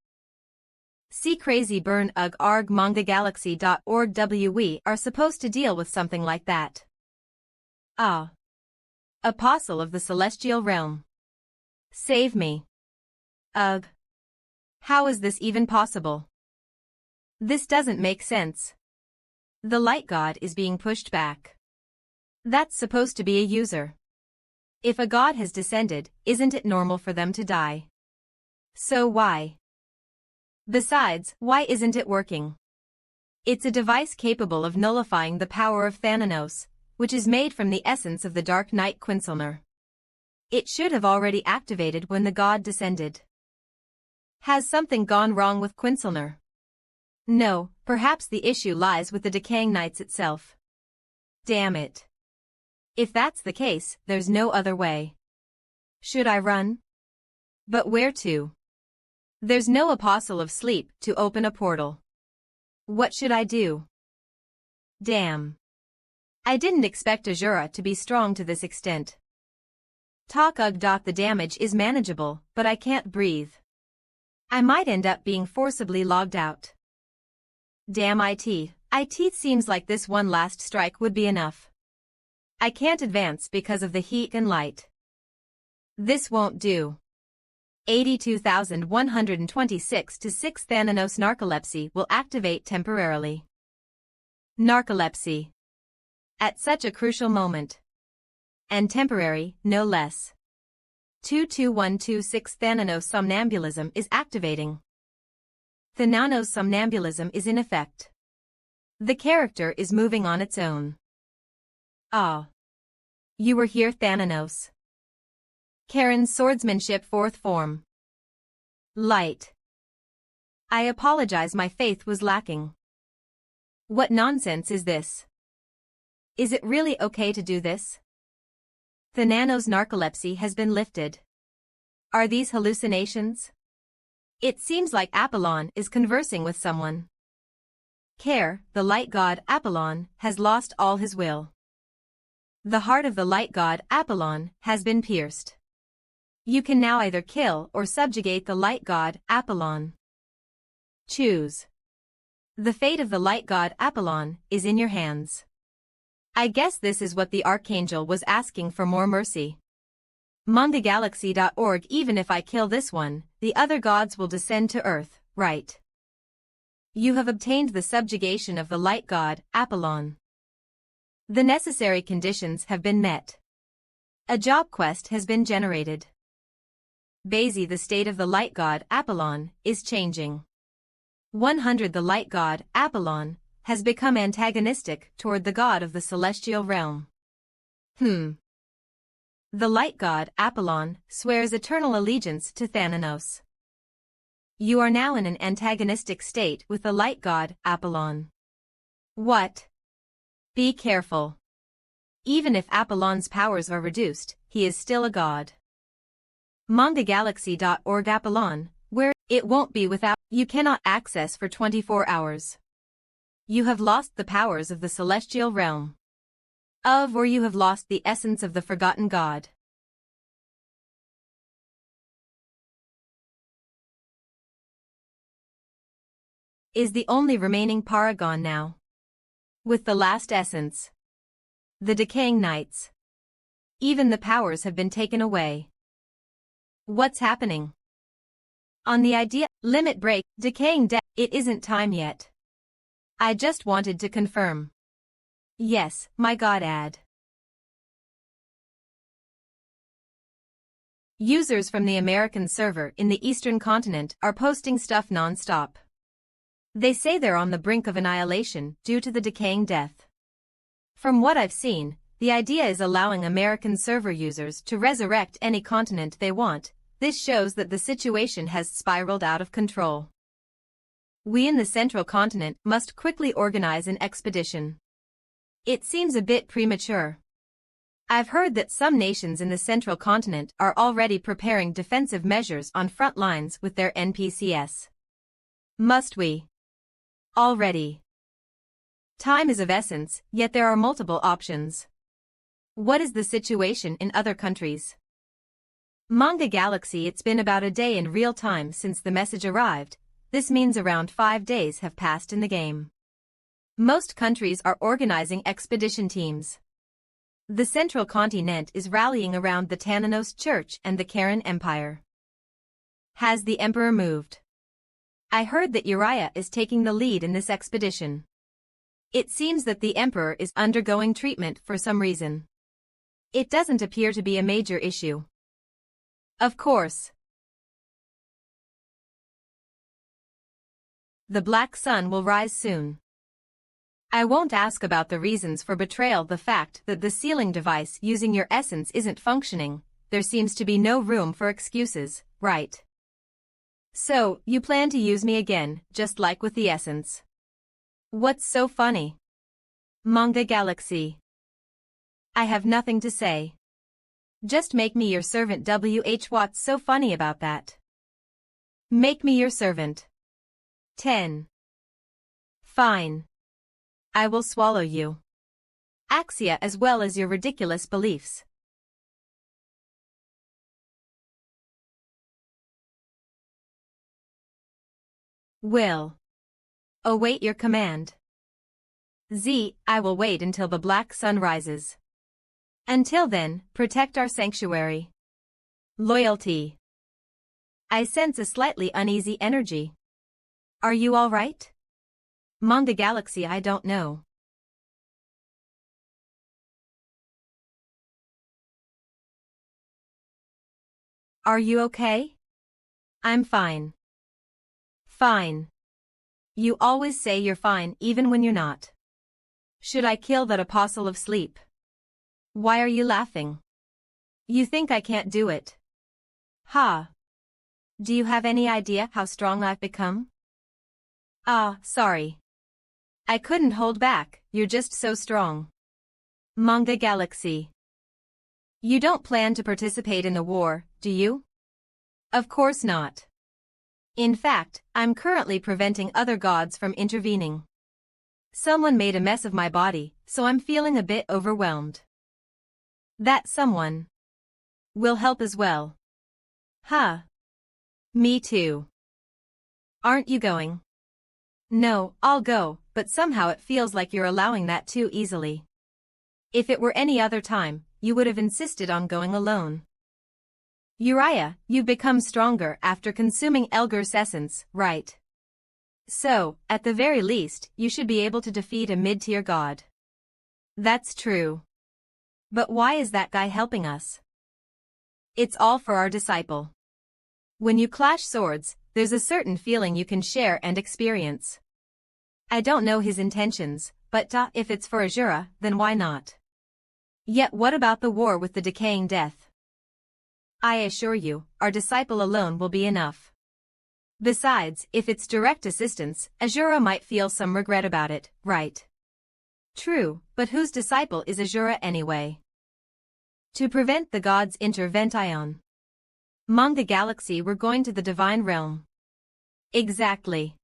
See crazy burn ugh arg mangagalaxy.org we are supposed to deal with something like that. Ah. Apostle of the Celestial Realm. Save me. Ugh. How is this even possible? This doesn't make sense. The Light God is being pushed back. That's supposed to be a user. If a god has descended, isn't it normal for them to die? So why? Besides, why isn't it working? It's a device capable of nullifying the power of Thanos, which is made from the essence of the Dark Knight Quincelner. It should have already activated when the god descended. Has something gone wrong with Quincelner? No, perhaps the issue lies with the Decaying Knights itself. Damn it. If that's the case, there's no other way. Should I run? But where to? There's no apostle of sleep to open a portal. What should I do? Damn. I didn't expect Asura to be strong to this extent. The damage is manageable, but I can't breathe. I might end up being forcibly logged out. Damn it. It seems like this one last strike would be enough. I can't advance because of the heat and light. This won't do. 82,126 to 6 Thanos narcolepsy will activate temporarily. Narcolepsy. At such a crucial moment. And temporary, no less. 22126 Thanos somnambulism is activating. Thanos somnambulism is in effect. The character is moving on its own. Ah. You were here, Thanos. Karen's swordsmanship fourth form. Light. I apologize, my faith was lacking. What nonsense is this? Is it really okay to do this? Thanos' narcolepsy has been lifted. Are these hallucinations? It seems like Apollon is conversing with someone. Care, the light god Apollon, has lost all his will. The heart of the light god Apollon has been pierced. You can now either kill or subjugate the light god Apollon. Choose. The fate of the light god Apollon is in your hands. I guess this is what the archangel was asking, for more mercy. Mangagalaxy.org. Even if I kill this one, the other gods will descend to earth, right? You have obtained the subjugation of the light god Apollon. The necessary conditions have been met. A job quest has been generated. Basie, the state of the light god Apollon is changing. 100 The light god Apollon has become antagonistic toward the god of the celestial realm. The light god Apollon swears eternal allegiance to Thanos. You are now in an antagonistic state with the light god Apollon. What? Be careful. Even if Apollon's powers are reduced, he is still a god. Mangagalaxy.org. Apollon, where it won't be without you cannot access for 24 hours. You have lost the powers of the celestial realm. Or you have lost the essence of the forgotten god. Is the only remaining paragon now. With the last essence. The Decaying Knights. Even the powers have been taken away. What's happening? On the idea, limit break, decaying death, it isn't time yet. I just wanted to confirm. Yes, my god add. Users from the American server in the Eastern continent are posting stuff non-stop. They say they're on the brink of annihilation due to the decaying death. From what I've seen, the idea is allowing American server users to resurrect any continent they want. This shows that the situation has spiraled out of control. We in the Central Continent must quickly organize an expedition. It seems a bit premature. I've heard that some nations in the Central Continent are already preparing defensive measures on front lines with their NPCs. Must we? Already. Time is of essence, yet there are multiple options. What is the situation in other countries? Manga Galaxy. It's been about a day in real time since the message arrived, this means around 5 days have passed in the game. Most countries are organizing expedition teams. The central continent is rallying around the Thanos Church and the Karen Empire. Has the Emperor moved? I heard that Uriah is taking the lead in this expedition. It seems that the Emperor is undergoing treatment for some reason. It doesn't appear to be a major issue. Of course. The black sun will rise soon. I won't ask about the reasons for betrayal. The fact that the sealing device using your essence isn't functioning, there seems to be no room for excuses, right? So, you plan to use me again, just like with the essence. What's so funny? Manga Galaxy. I have nothing to say. Just make me your servant. What's so funny about that? Make me your servant. 10. Fine. I will swallow you. Axia as well as your ridiculous beliefs. Will await your command. Z, I will wait until the black sun rises. Until then, protect our sanctuary. Loyalty. I sense a slightly uneasy energy. Are you all right? Manga Galaxy, I don't know. Are you okay? I'm fine. Fine. You always say you're fine even when you're not. Should I kill that apostle of sleep? Why are you laughing? You think I can't do it? Ha. Do you have any idea how strong I've become? Ah, sorry. I couldn't hold back, you're just so strong. Manga Galaxy. You don't plan to participate in the war, do you? Of course not. In fact, I'm currently preventing other gods from intervening. Someone made a mess of my body, so I'm feeling a bit overwhelmed. That someone will help as well. Huh. Me too. Aren't you going? No, I'll go, but somehow it feels like you're allowing that too easily. If it were any other time, you would have insisted on going alone. Uriah, you've become stronger after consuming Elgar's essence, right? So, at the very least, you should be able to defeat a mid-tier god. That's true. But why is that guy helping us? It's all for our disciple. When you clash swords, there's a certain feeling you can share and experience. I don't know his intentions, but if it's for Asura, then why not? Yet what about the war with the decaying death? I assure you, our disciple alone will be enough. Besides, if it's direct assistance, Asura might feel some regret about it, right? True, but whose disciple is Asura anyway? To prevent the gods' intervention. Manga Galaxy, we're going to the divine realm. Exactly.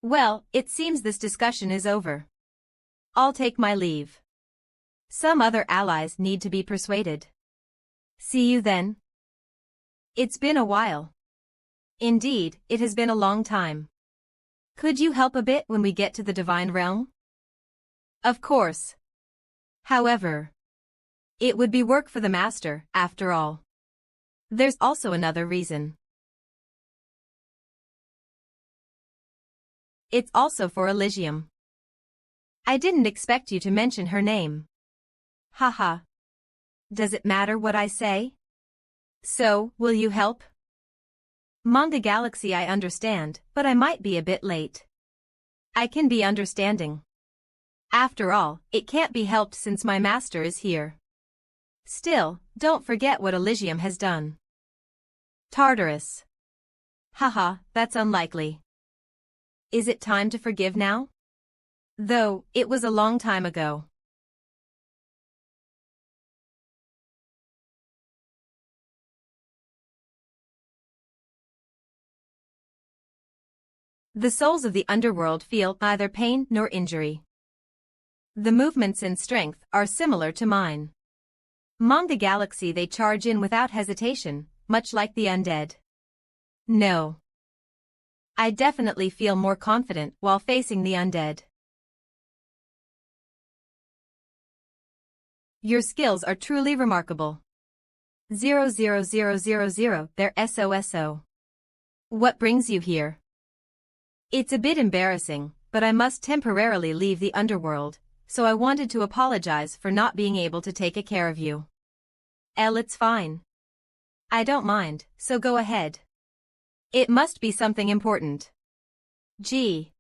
Well, it seems this discussion is over. I'll take my leave. Some other allies need to be persuaded. See you then. It's been a while. Indeed, it has been a long time. Could you help a bit when we get to the divine realm? Of course. However, it would be work for the master, after all. There's also another reason. It's also for Elysium. I didn't expect you to mention her name. Haha. Does it matter what I say? So, will you help? Manga Galaxy, I understand, but I might be a bit late. I can be understanding. After all, it can't be helped since my master is here. Still, don't forget what Elysium has done. Tartarus. Haha, that's unlikely. Is it time to forgive now? Though, it was a long time ago. The souls of the underworld feel neither pain nor injury. The movements and strength are similar to mine. Manga Galaxy, they charge in without hesitation, much like the undead. No. I definitely feel more confident while facing the undead. Your skills are truly remarkable. 00000, they're SOSO. What brings you here? It's a bit embarrassing, but I must temporarily leave the underworld, so I wanted to apologize for not being able to take care of you. It's fine. I don't mind, so go ahead. It must be something important. Gee.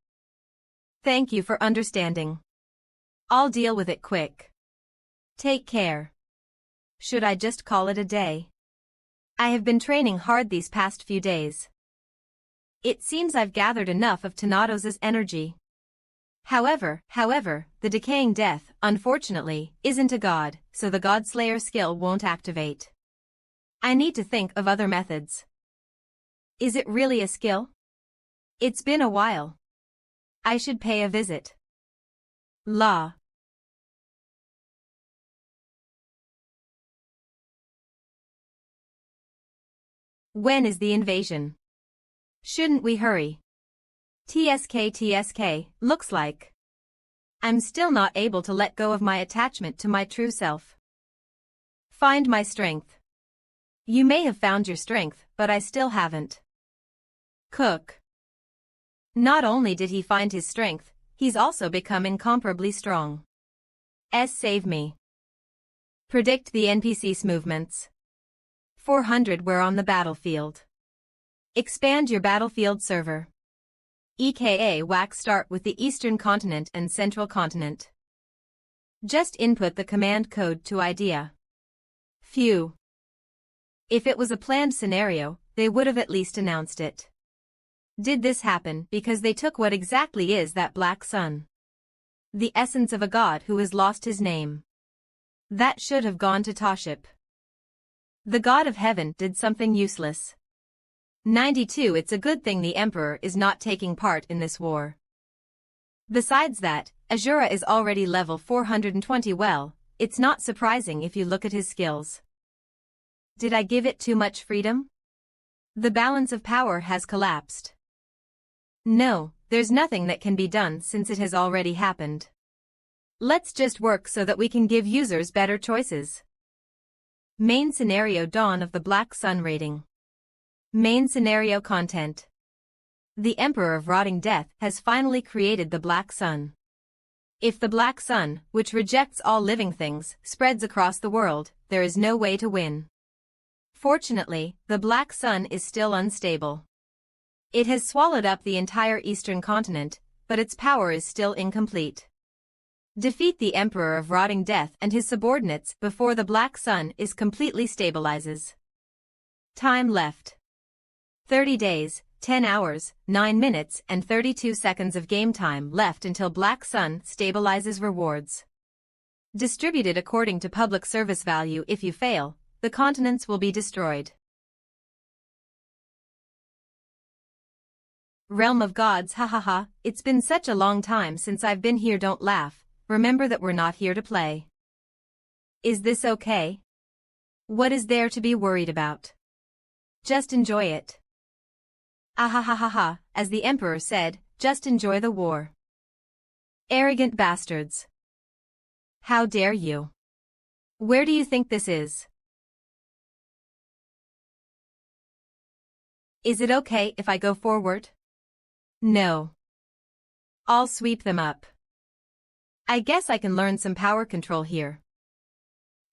Thank you for understanding. I'll deal with it quick. Take care. Should I just call it a day? I have been training hard these past few days. It seems I've gathered enough of Thanos' energy. However, the Decaying Death, unfortunately, isn't a god, so the Godslayer skill won't activate. I need to think of other methods. Is it really a skill? It's been a while. I should pay a visit. La. When is the invasion? Shouldn't we hurry? TSK, looks like. I'm still not able to let go of my attachment to my true self. Find my strength. You may have found your strength, but I still haven't. Cook. Not only did he find his strength, he's also become incomparably strong. Save me. Predict the NPC's movements. 400 we're on the battlefield. Expand your battlefield server. EKA WAC start with the Eastern Continent and Central Continent. Just input the command code to idea. Phew. If it was a planned scenario, they would have at least announced it. Did this happen because they took what exactly is that black sun? The essence of a god who has lost his name. That should have gone to Toship. The god of heaven did something useless. 92 It's a good thing the Emperor is not taking part in this war. Besides that, Asura is already level 420 well, it's not surprising if you look at his skills. Did I give it too much freedom? The balance of power has collapsed. No, there's nothing that can be done since it has already happened. Let's just work so that we can give users better choices. Main scenario Dawn of the Black Sun rating. Main scenario content. The Emperor of Rotting Death has finally created the Black Sun. If the Black Sun, which rejects all living things, spreads across the world, there is no way to win. Fortunately, the Black Sun is still unstable. It has swallowed up the entire Eastern Continent, but its power is still incomplete. Defeat the Emperor of Rotting Death and his subordinates before the Black Sun is completely stabilizes. Time left. 30 days, 10 hours, 9 minutes and 32 seconds of game time left until Black Sun stabilizes rewards. Distributed according to public service value. If you fail, the continents will be destroyed. Realm of Gods, hahaha, it's been such a long time since I've been here. Don't laugh. Remember that we're not here to play. Is this okay? What is there to be worried about? Just enjoy it. Ahahaha, as the Emperor said, just enjoy the war. Arrogant bastards. How dare you? Where do you think this is? Is it okay if I go forward? No. I'll sweep them up. I guess I can learn some power control here.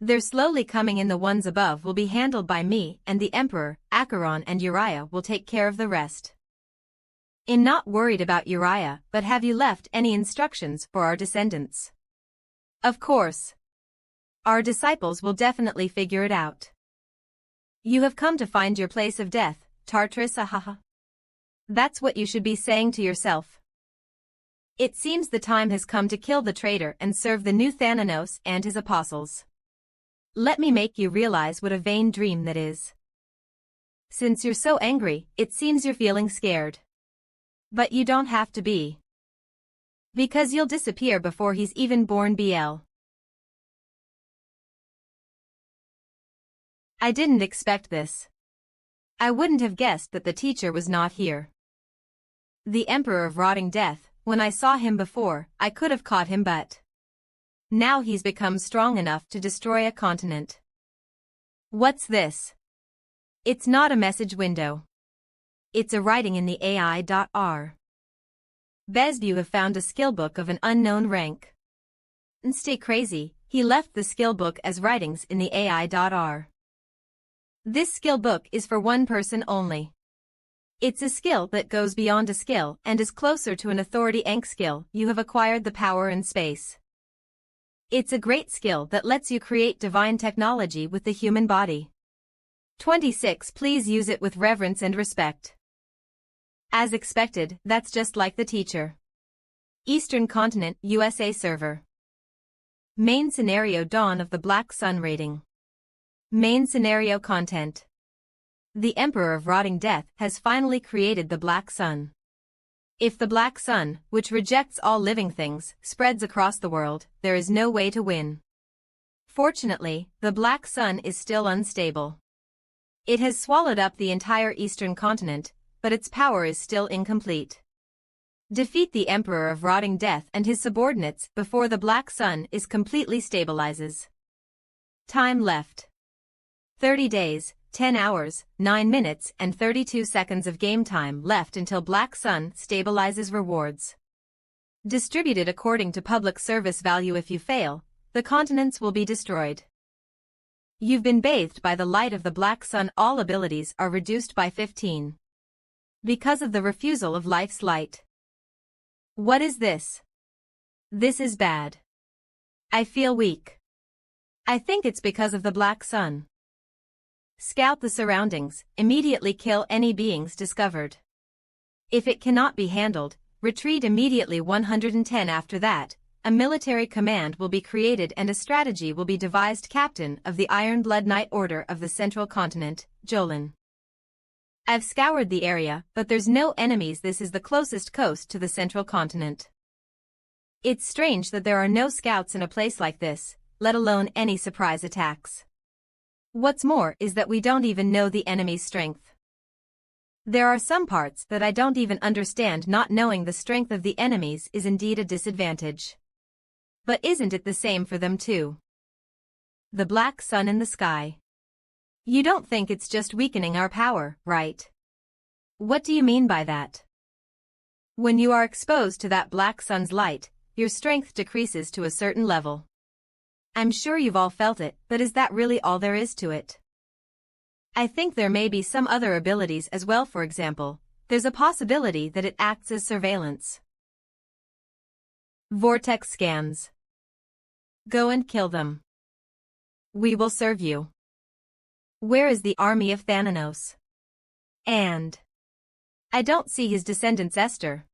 They're slowly coming in. The ones above will be handled by me, and the Emperor, Acheron and Uriah will take care of the rest. I'm not worried about Uriah, but have you left any instructions for our descendants? Of course. Our disciples will definitely figure it out. You have come to find your place of death, Tartarus, ahaha. That's what you should be saying to yourself. It seems the time has come to kill the traitor and serve the new Thanos and his apostles. Let me make you realize what a vain dream that is. Since you're so angry, it seems you're feeling scared. But you don't have to be. Because you'll disappear before he's even born. BL. I didn't expect this. I wouldn't have guessed that the teacher was not here. The Emperor of Rotting Death, when I saw him before, I could have caught him but now he's become strong enough to destroy a continent. What's this? It's not a message window. It's a writing in the AI.R. Besbu have found a skill book of an unknown rank. And stay crazy, he left the skill book as writings in the AI.R. This skill book is for one person only. It's a skill that goes beyond a skill and is closer to an authority Ankh skill. You have acquired the power in space. It's a great skill that lets you create divine technology with the human body. 26. Please use it with reverence and respect. As expected, that's just like the teacher. Eastern Continent, USA server. Main scenario: Dawn of the Black Sun rating. Main scenario content. The Emperor of Rotting Death has finally created the Black Sun. If the Black Sun, which rejects all living things, spreads across the world, there is no way to win. Fortunately, the Black Sun is still unstable. It has swallowed up the entire Eastern Continent, but its power is still incomplete. Defeat the Emperor of Rotting Death and his subordinates before the Black Sun is completely stabilizes. Time left: 30 days, 10 hours, 9 minutes and 32 seconds of game time left until Black Sun stabilizes. Rewards distributed according to public service value. If you fail, the continents will be destroyed. You've been bathed by the light of the Black Sun. All abilities are reduced by 15. Because of the refusal of life's light. What is this? This is bad. I feel weak. I think it's because of the Black Sun. Scout the surroundings, immediately kill any beings discovered. If it cannot be handled, retreat immediately. 110. After that, a military command will be created and a strategy will be devised. Captain of the Iron Blood Knight Order of the Central Continent, Jolin. I've scoured the area, but there's no enemies. This is the closest coast to the Central Continent. It's strange that there are no scouts in a place like this, let alone any surprise attacks. What's more is that we don't even know the enemy's strength. There are some parts that I don't even understand. Not knowing the strength of the enemies is indeed a disadvantage. But isn't it the same for them too? The Black Sun in the sky. You don't think it's just weakening our power, right? What do you mean by that? When you are exposed to that Black Sun's light, your strength decreases to a certain level. I'm sure you've all felt it, but is that really all there is to it? I think there may be some other abilities as well. For example, there's a possibility that it acts as surveillance. Vortex scans. Go and kill them. We will serve you. Where is the army of Thanos? And I don't see his descendants. Esther.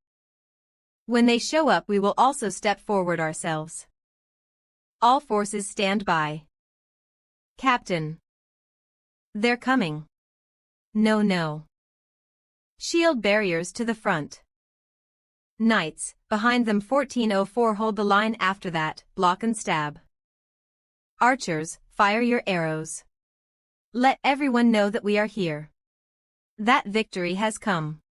When they show up, we will also step forward ourselves. All forces stand by. Captain. They're coming. No. Shield barriers to the front. Knights, behind them. 1404. Hold the line. After that, block and stab. Archers, fire your arrows. Let everyone know that we are here. That victory has come.